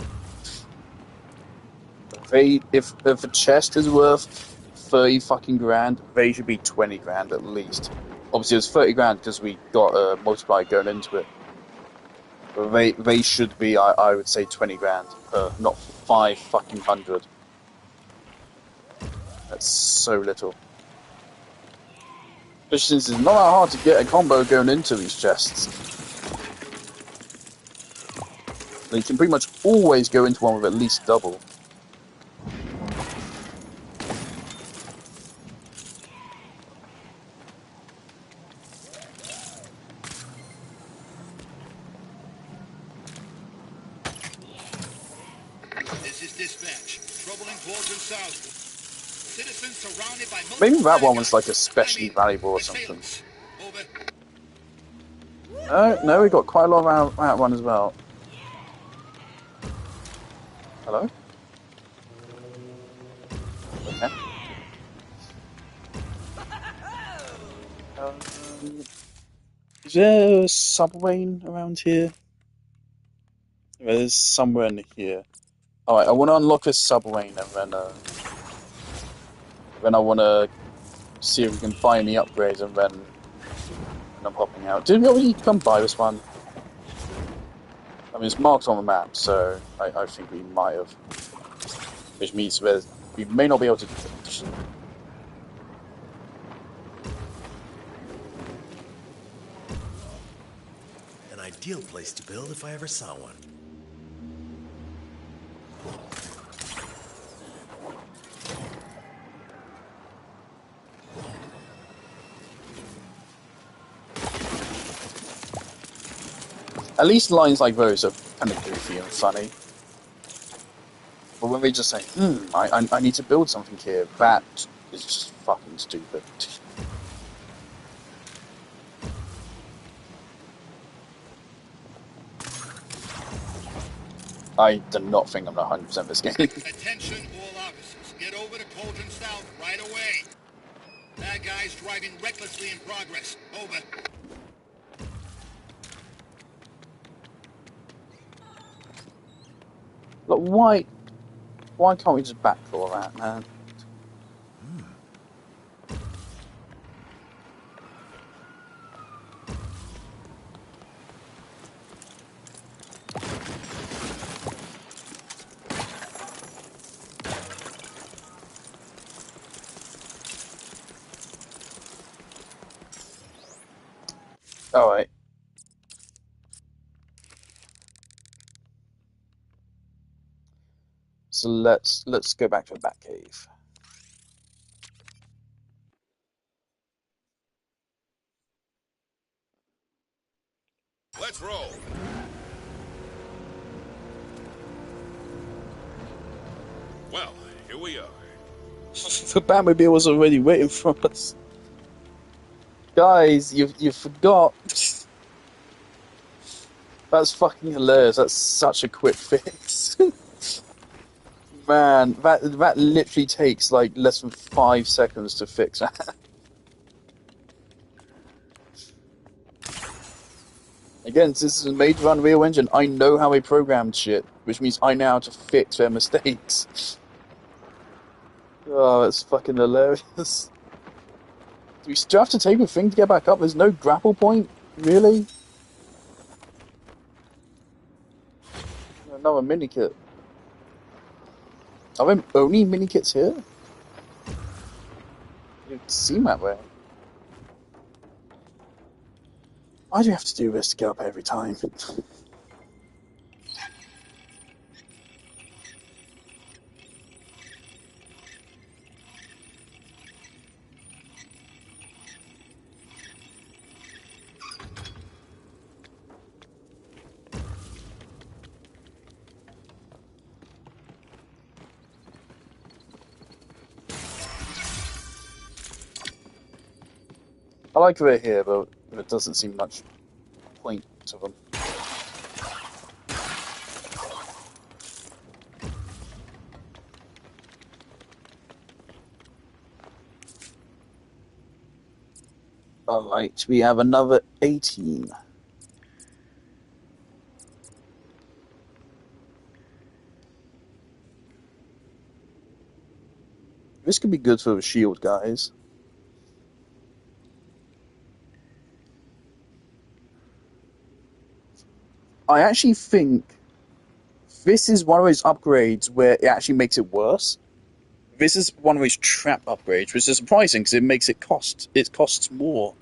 If a chest is worth 30 fucking grand, they should be 20 grand at least. Obviously, it was 30 grand because we got a multiplier going into it. They should be, I would say, 20 grand per, not 500. That's so little. Especially since it's not that hard to get a combo going into these chests. You can pretty much always go into one with at least double. This is dispatch. Trouble in Cauldron South. Citizens surrounded by Maybe multiple that bad one was like guys. especially valuable or something. Assailants. Over. No, we got quite a lot of that one as well. Hello? Okay. Is there a subway around here? There's somewhere in here. Alright, I want to unlock this subway and then I want to see if we can buy any upgrades and then I'm popping out. Did we already come by this one? I mean, it's marked on the map, so I think we might have. Which means we may not be able to. An ideal place to build if I ever saw one. At least lines like those are kind of goofy and funny. But when they just say, I need to build something here, that is just fucking stupid. I do not think I'm 100% this game. Attention all officers. Get over to Cauldron South right away. Bad guys driving recklessly in progress. Over. Look, why can't we just backdoor that, man? Alright. So let's go back to the Batcave. Let's roll. Well, here we are. The Batmobile was already waiting for us. Guys, you forgot. That's fucking hilarious. That's such a quick fix. Man, that literally takes like less than 5 seconds to fix that. Again, since this is made to run Unreal Engine, I know how they programmed shit, which means I know how to fix their mistakes. Oh, that's fucking hilarious. Do we still have to take a thing to get back up? There's no grapple point? Really? Another mini kit. Are there only mini kits here? It seem that way. Why do you have to do this to get up every time? I like they're here, but it doesn't seem much point to them. Alright, we have another 18. This could be good for the shield, guys. I actually think this is one of those upgrades where it actually makes it worse. This is one of those trap upgrades, which is surprising because it makes it costs more.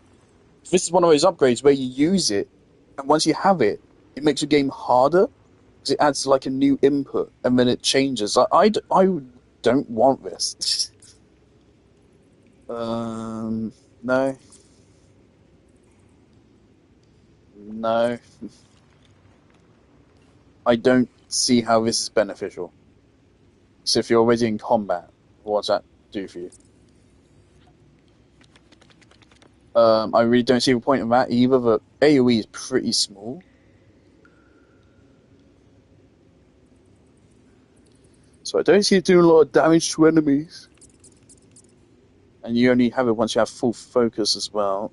This is one of those upgrades where you use it, and once you have it, it makes the game harder because it adds like a new input, and then it changes. I don't want this. No, no, I don't see how this is beneficial. So if you're already in combat, what does that do for you? I really don't see the point of that either. The AoE is pretty small. So I don't see it doing a lot of damage to enemies. And you only have it once you have full focus as well.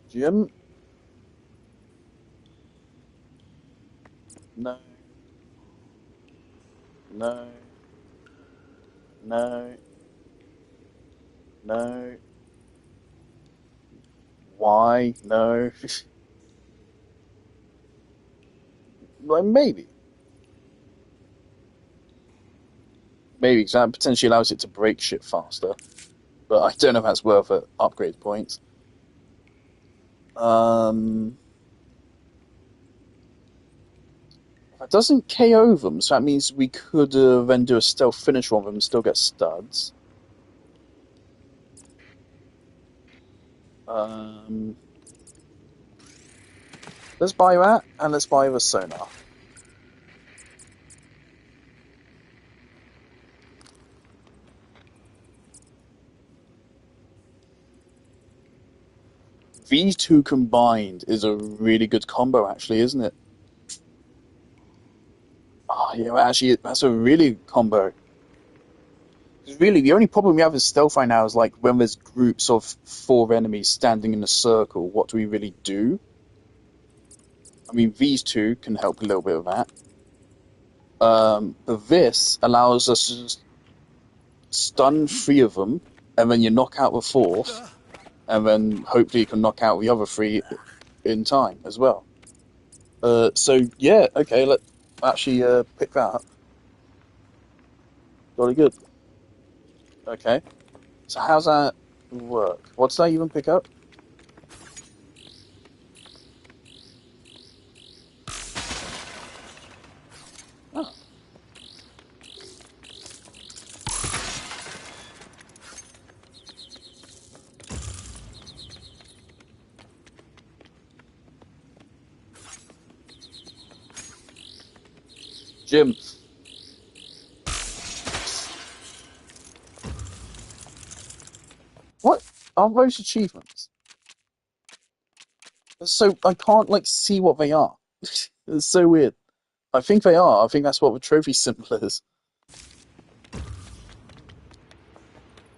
Jim? No. No. No. No. Why? No. Like, maybe. Maybe, because that potentially allows it to break shit faster. But I don't know if that's worth it. Upgrade points. That doesn't KO them, so that means we could then do a stealth finish on them and still get studs. Let's buy that, and let's buy the sonar. These two combined is a really good combo, actually, isn't it? Oh, yeah, actually, that's a really good combo. Really, the only problem we have with stealth right now is like when there's groups of 4 enemies standing in a circle, what do we really do? I mean, these two can help a little bit with that. But this allows us to just stun 3 of them, and then you knock out the 4th, and then hopefully you can knock out the other 3 in time as well. So yeah, okay, let's actually pick that up. Jolly good. Okay. So how's that work? What did I even pick up? Oh. Jim. What are those achievements? So I can't like see what they are. It's so weird. I think they are. I think that's what the trophy symbol is.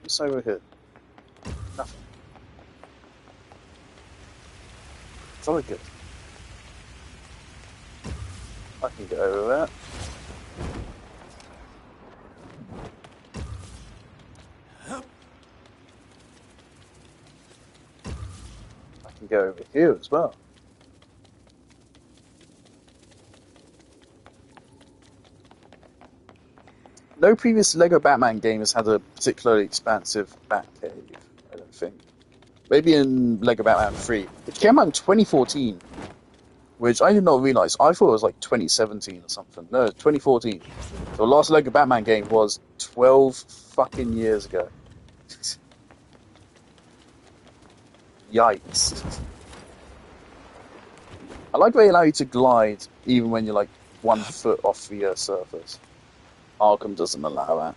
What's over here? Nothing. It's all good. I can get over that. I can go over here as well. No previous Lego Batman game has had a particularly expansive Batcave, I don't think. Maybe in Lego Batman 3. It came out in 2014, which I did not realize. I thought it was like 2017 or something. No, 2014. So the last Lego Batman game was 12 fucking years ago. Yikes. I like they allow you to glide even when you're like 1 foot off the surface. Arkham doesn't allow that.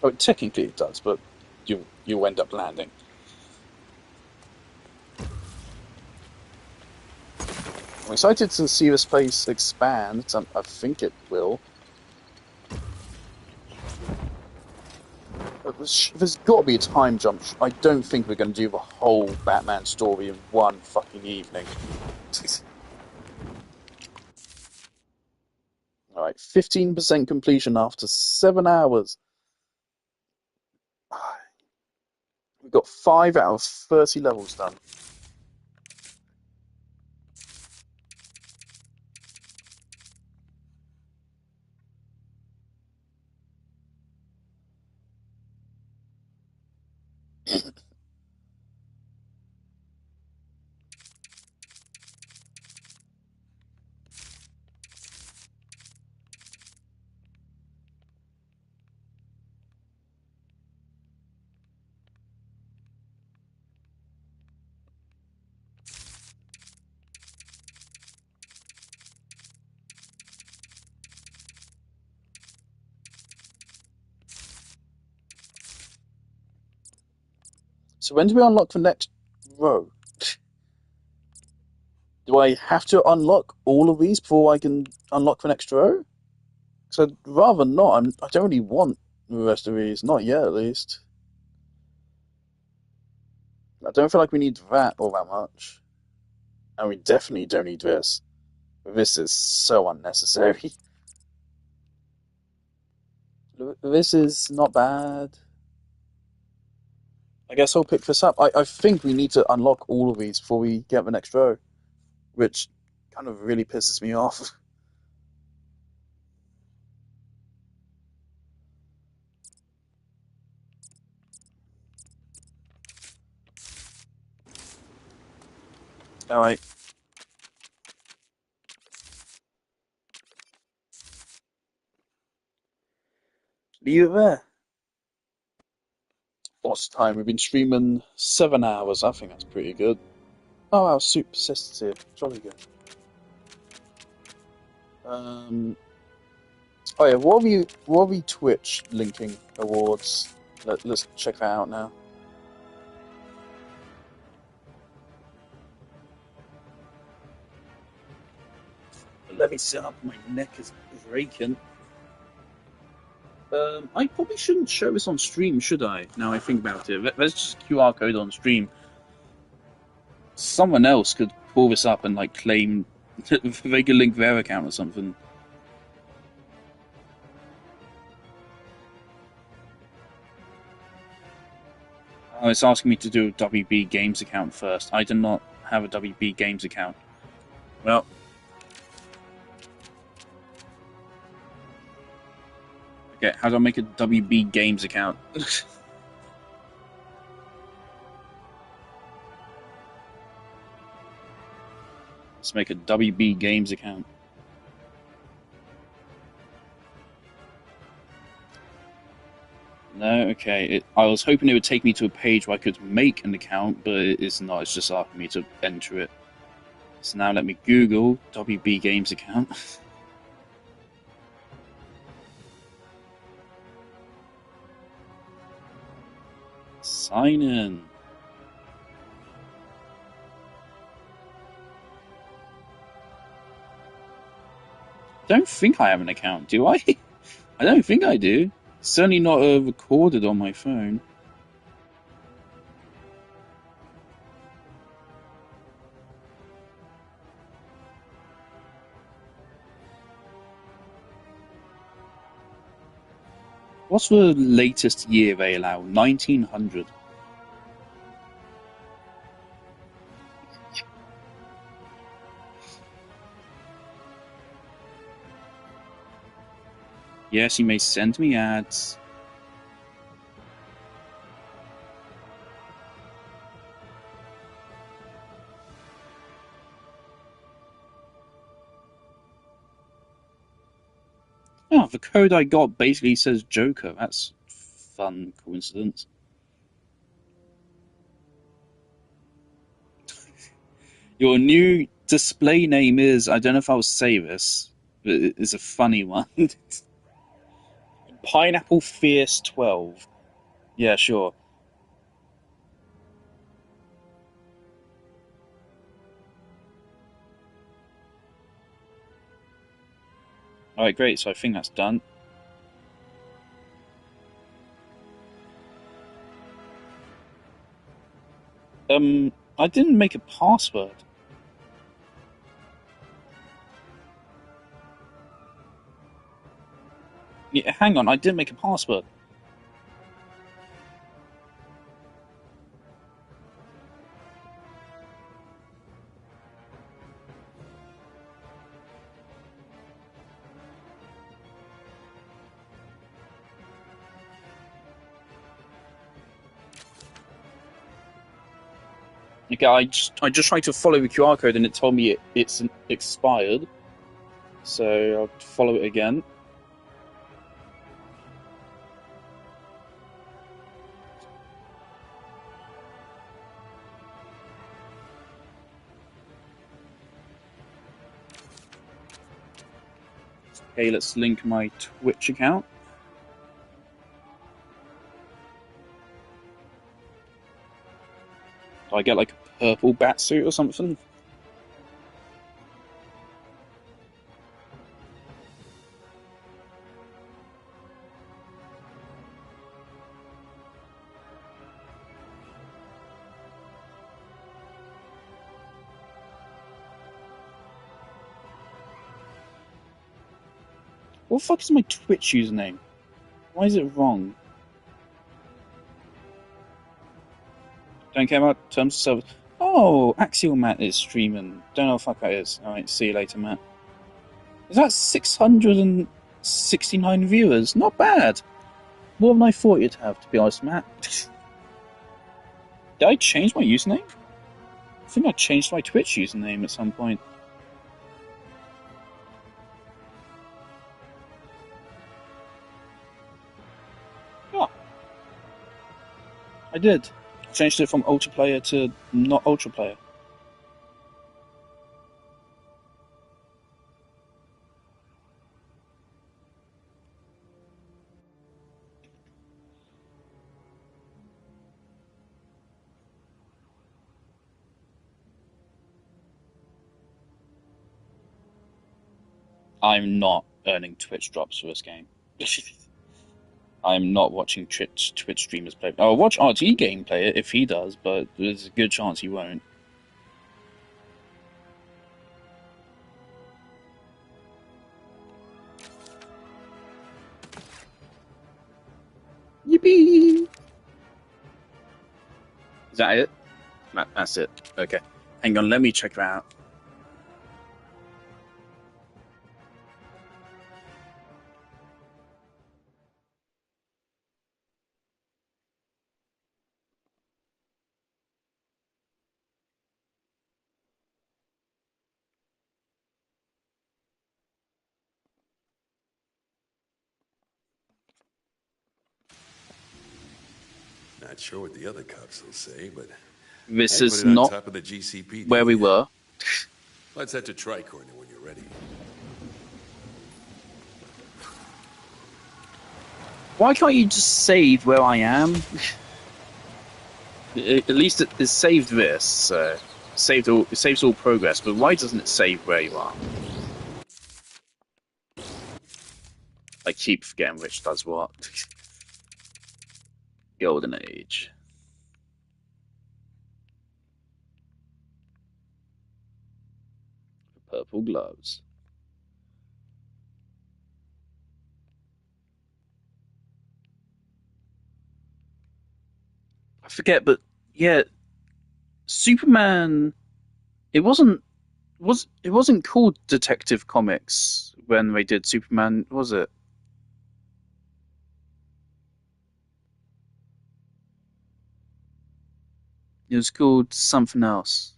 Oh, technically it does, but you end up landing. I'm excited to see this place expand. I think it will. But there's got to be a time jump. I don't think we're going to do the whole Batman story in 1 fucking evening. Alright, 15% completion after 7 hours. got 5 out of 30 levels done. So when do we unlock the next row? Do I have to unlock all of these before I can unlock the next row? So I'd rather not. I don't really want the rest of these. Not yet, at least. I don't feel like we need that all that much. And we definitely don't need this. This is so unnecessary. This is not bad. I guess I'll pick this up. I think we need to unlock all of these before we get the next row, which kind of really pisses me off. Alright. Leave it there. What's the time? We've been streaming 7 hours. I think that's pretty good. Oh, our super persisted. Jolly good. Oh yeah, what are we Twitch linking awards? Let's check that out now. Let me sit up. My neck is breaking. I probably shouldn't show this on stream, should I? Now I think about it. There's just a QR code on stream. Someone else could pull this up and like claim they could link their account or something. Oh, it's asking me to do a WB Games account first. I do not have a WB Games account. Well, okay, how do I make a WB Games account? Let's make a WB Games account. No, okay. I was hoping it would take me to a page where I could make an account, but it's not. It's just asking me to enter it. So now let me Google WB Games account. Sign in. I don't think I have an account, do I? I don't think I do. It's certainly not recorded on my phone. What's the latest year they allow? 1900. Yes, you may send me ads. Oh, the code I got basically says Joker. That's fun coincidence. Your new display name is, I don't know if I'll say this, but it's a funny one. Pineapple Fierce 12. Yeah, sure. Alright, great, so I think that's done. I didn't make a password. Yeah, hang on, I didn't make a password. Okay, I just tried to follow the QR code and it told me it's expired. So I'll follow it again. Okay, let's link my Twitch account. Do I get like a purple bat suit or something? What the fuck is my Twitch username? Why is it wrong? Don't care about terms of service. Oh, Axial Matt is streaming. Don't know what the fuck that is. Alright, see you later, Matt. Is that 669 viewers? Not bad. More than I thought you'd have, to be honest, Matt. Did I change my username? I think I changed my Twitch username at some point. Oh. I did. I changed it from Ultra Player to not Ultra Player. I'm not earning Twitch drops for this game. I'm not watching Twitch streamers play. I'll watch RT game play it if he does, but there's a good chance he won't. Yippee! Is that it? That's it. Okay. Hang on, let me check that out. Not sure what the other cops will say, but This I'd is put it on not top of the GCPD. where we were. Let's head to Tricorner when you're ready. Why can't you just save where I am? At least it saved this, so it saves all progress, but why doesn't it save where you are? I keep forgetting which does what. Golden Age. Purple gloves. I forget, but yeah, Superman. It wasn't called Detective Comics when they did Superman, was it? It was called something else.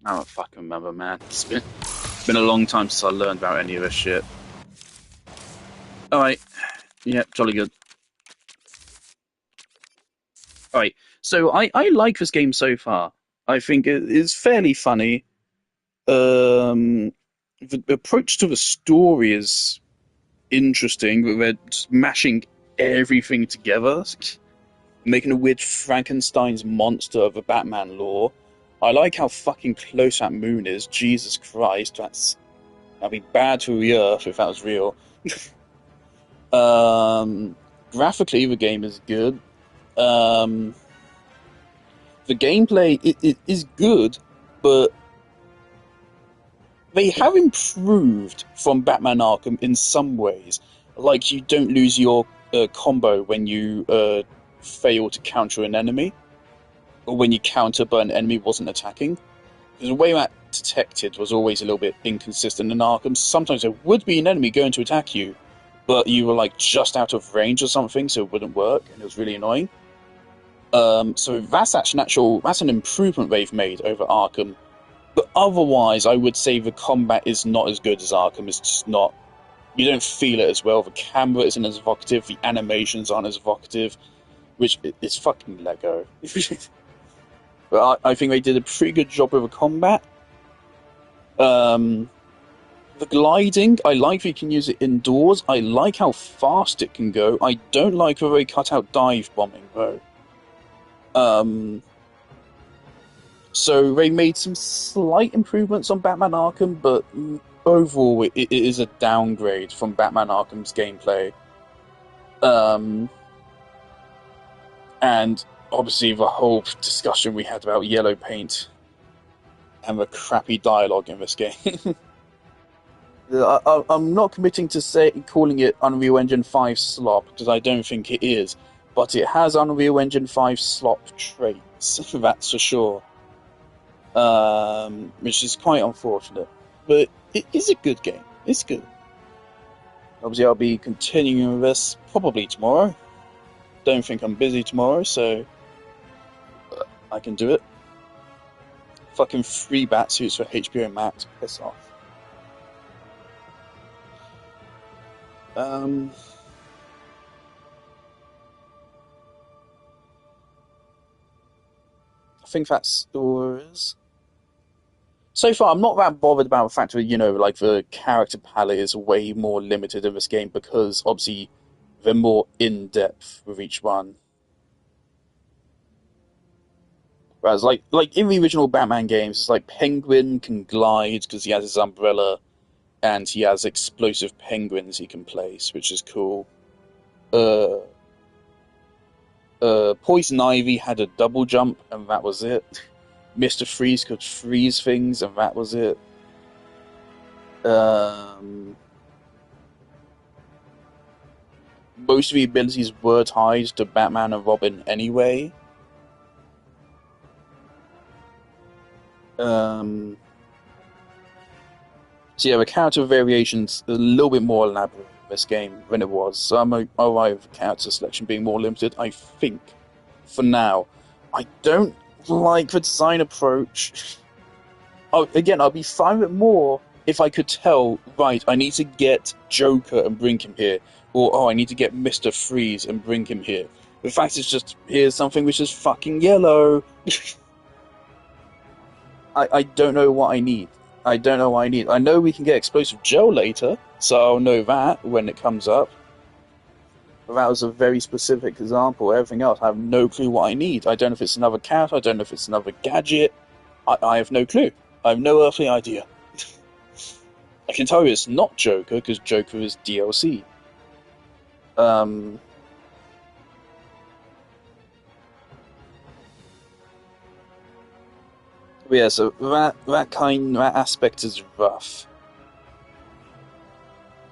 I don't fucking remember, man. It's been a long time since I learned about any of this shit. Alright. Yeah, jolly good. Alright, so I like this game so far. I think it is fairly funny. The approach to the story is interesting, but they're just mashing everything together, making a weird Frankenstein's monster of a Batman lore. I like how fucking close that moon is. Jesus Christ, that'd be bad for the Earth if that was real. Graphically, the game is good. The gameplay it is good, but they have improved from Batman Arkham in some ways. Like, you don't lose your combo when you fail to counter an enemy, or when you counter but an enemy wasn't attacking. The way that detected was always a little bit inconsistent in Arkham. Sometimes there would be an enemy going to attack you, but you were like just out of range or something, so it wouldn't work, and it was really annoying. So that's an improvement they've made over Arkham. But otherwise, I would say the combat is not as good as Arkham. It's just not. You don't feel it as well. The camera isn't as evocative. The animations aren't as evocative, which is fucking Lego. But I think they did a pretty good job with the combat. The gliding, I like that you can use it indoors. I like how fast it can go. I don't like the way they cut out dive bombing, though. So they made some slight improvements on Batman Arkham, but overall it is a downgrade from Batman Arkham's gameplay. And obviously the whole discussion we had about yellow paint and the crappy dialogue in this game. I'm not committing to calling it Unreal Engine 5 slop, because I don't think it is, but it has Unreal Engine 5 slop traits, that's for sure. Which is quite unfortunate, but it is a good game. It's good. Obviously, I'll be continuing with this probably tomorrow. Don't think I'm busy tomorrow, so I can do it. Fucking 3 Batsuits for HBO Max. Piss off. I think that's yours. So far, I'm not that bothered about the fact that, like, the character palette is way more limited in this game, because, obviously, they're more in-depth with each one. Whereas, like in the original Batman games, it's like Penguin can glide because he has his umbrella, and he has explosive penguins he can place, which is cool. Poison Ivy had a double jump, and that was it. Mr. Freeze could freeze things, and that was it. Most of the abilities were tied to Batman and Robin anyway. So yeah, the character variations are a little bit more elaborate in this game than it was. So I'm alright with the character selection being more limited, I think, for now. I don't like the design approach. Again, I'll be fine with it more if I could tell, right, I need to get Joker and bring him here. Or, I need to get Mr. Freeze and bring him here. The fact is just, here's something which is fucking yellow. I don't know what I need. I don't know what I need. I know we can get Explosive Joe later, so I'll know that when it comes up. But that was a very specific example. Everything else, I have no clue what I need. I don't know if it's another cat, I don't know if it's another gadget. I have no clue. I have no earthly idea. I can tell you it's not Joker, because Joker is DLC. Yeah, so that aspect is rough.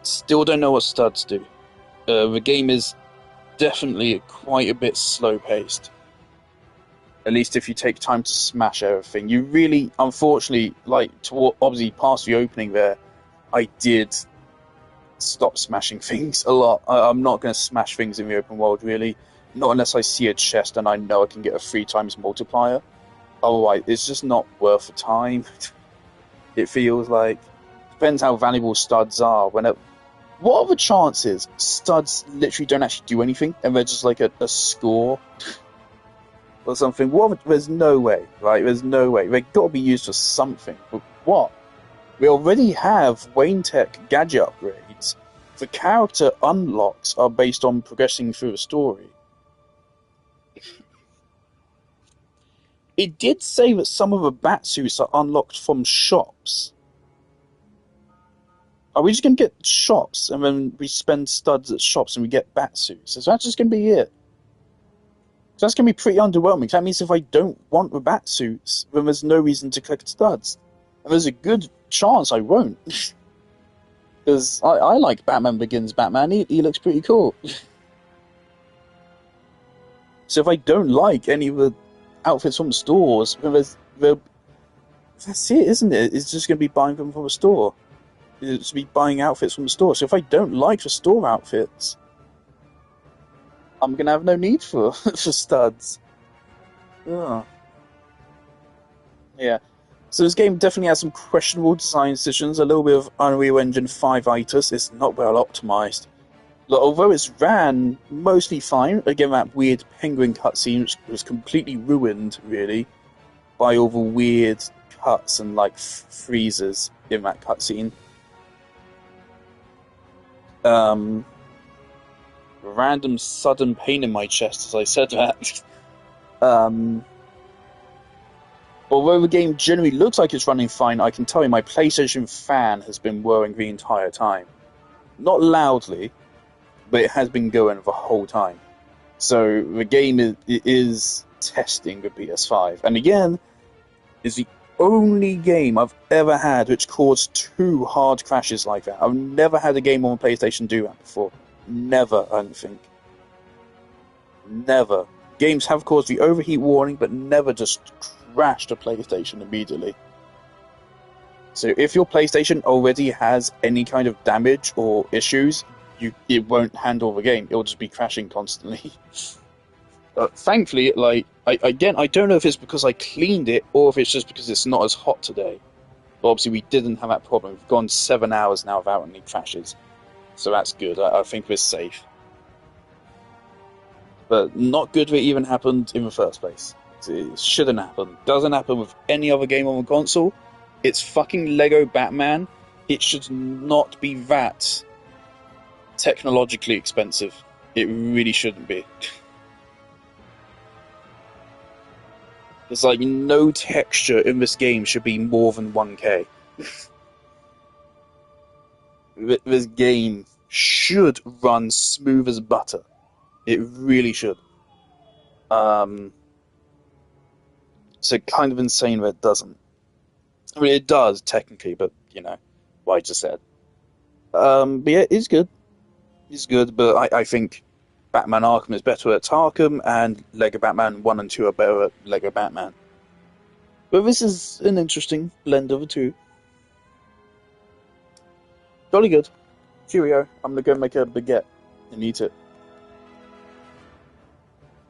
Still don't know what studs do. The game is definitely quite a bit slow-paced. At least if you take time to smash everything. You really, unfortunately, obviously past the opening there, I did stop smashing things a lot. I'm not going to smash things in the open world, really. Not unless I see a chest and I know I can get a 3 times multiplier. Otherwise, it's just not worth the time. It feels like. Depends how valuable studs are. What are the chances studs literally don't actually do anything and they're just like a score or something? There's no way, right? There's no way. They've got to be used for something. But what? We already have Wayne Tech gadget upgrades. The character unlocks are based on progressing through the story. It did say that some of the Batsuits are unlocked from shops. Are we just going to get shops and then we spend studs at shops and we get Batsuits? Is that just going to be it? That's going to be pretty underwhelming. That means if I don't want the Batsuits, then there's no reason to collect studs. And there's a good chance I won't. Because I like Batman Begins Batman. He looks pretty cool. So if I don't like any of the outfits from the stores, then that's it, isn't it? It's just going to be buying them from a store. It's be buying outfits from the store. So if I don't like the store outfits, I'm going to have no need for studs. Ugh. Yeah. So this game definitely has some questionable design decisions, a little bit of Unreal Engine 5-itis. It's not well optimized. Although it's ran mostly fine, again that weird penguin cutscene which was completely ruined, really, by all the weird cuts and like freezes in that cutscene. Random sudden pain in my chest as I said that. Although the game generally looks like it's running fine, I can tell you my PlayStation fan has been whirring the entire time. Not loudly, but it has been going the whole time. So the game is testing the PS5. And again, is the only game I've ever had which caused 2 hard crashes like that. I've never had a game on PlayStation do that before. Never, I don't think. Never. Games have caused the overheat warning, but never just crashed a PlayStation immediately. So if your PlayStation already has any kind of damage or issues, it won't handle the game. It'll just be crashing constantly. Thankfully, I don't know if it's because I cleaned it or if it's just because it's not as hot today. But obviously, we didn't have that problem. We've gone 7 hours now without any crashes, so that's good. I think we're safe. But not good that it even happened in the first place. It shouldn't happen. Doesn't happen with any other game on the console. It's fucking Lego Batman. It should not be that technologically expensive. It really shouldn't be. There's like no texture in this game should be more than 1K. This game should run smooth as butter. It really should. So kind of insane that it doesn't. I mean, it does technically, but you know, what I just said. But yeah, it's good. It's good, but I think Batman Arkham is better at Arkham, and Lego Batman 1 and 2 are better at Lego Batman. But this is an interesting blend of the two. Jolly good. Cheerio. I'm gonna go make a baguette and eat it.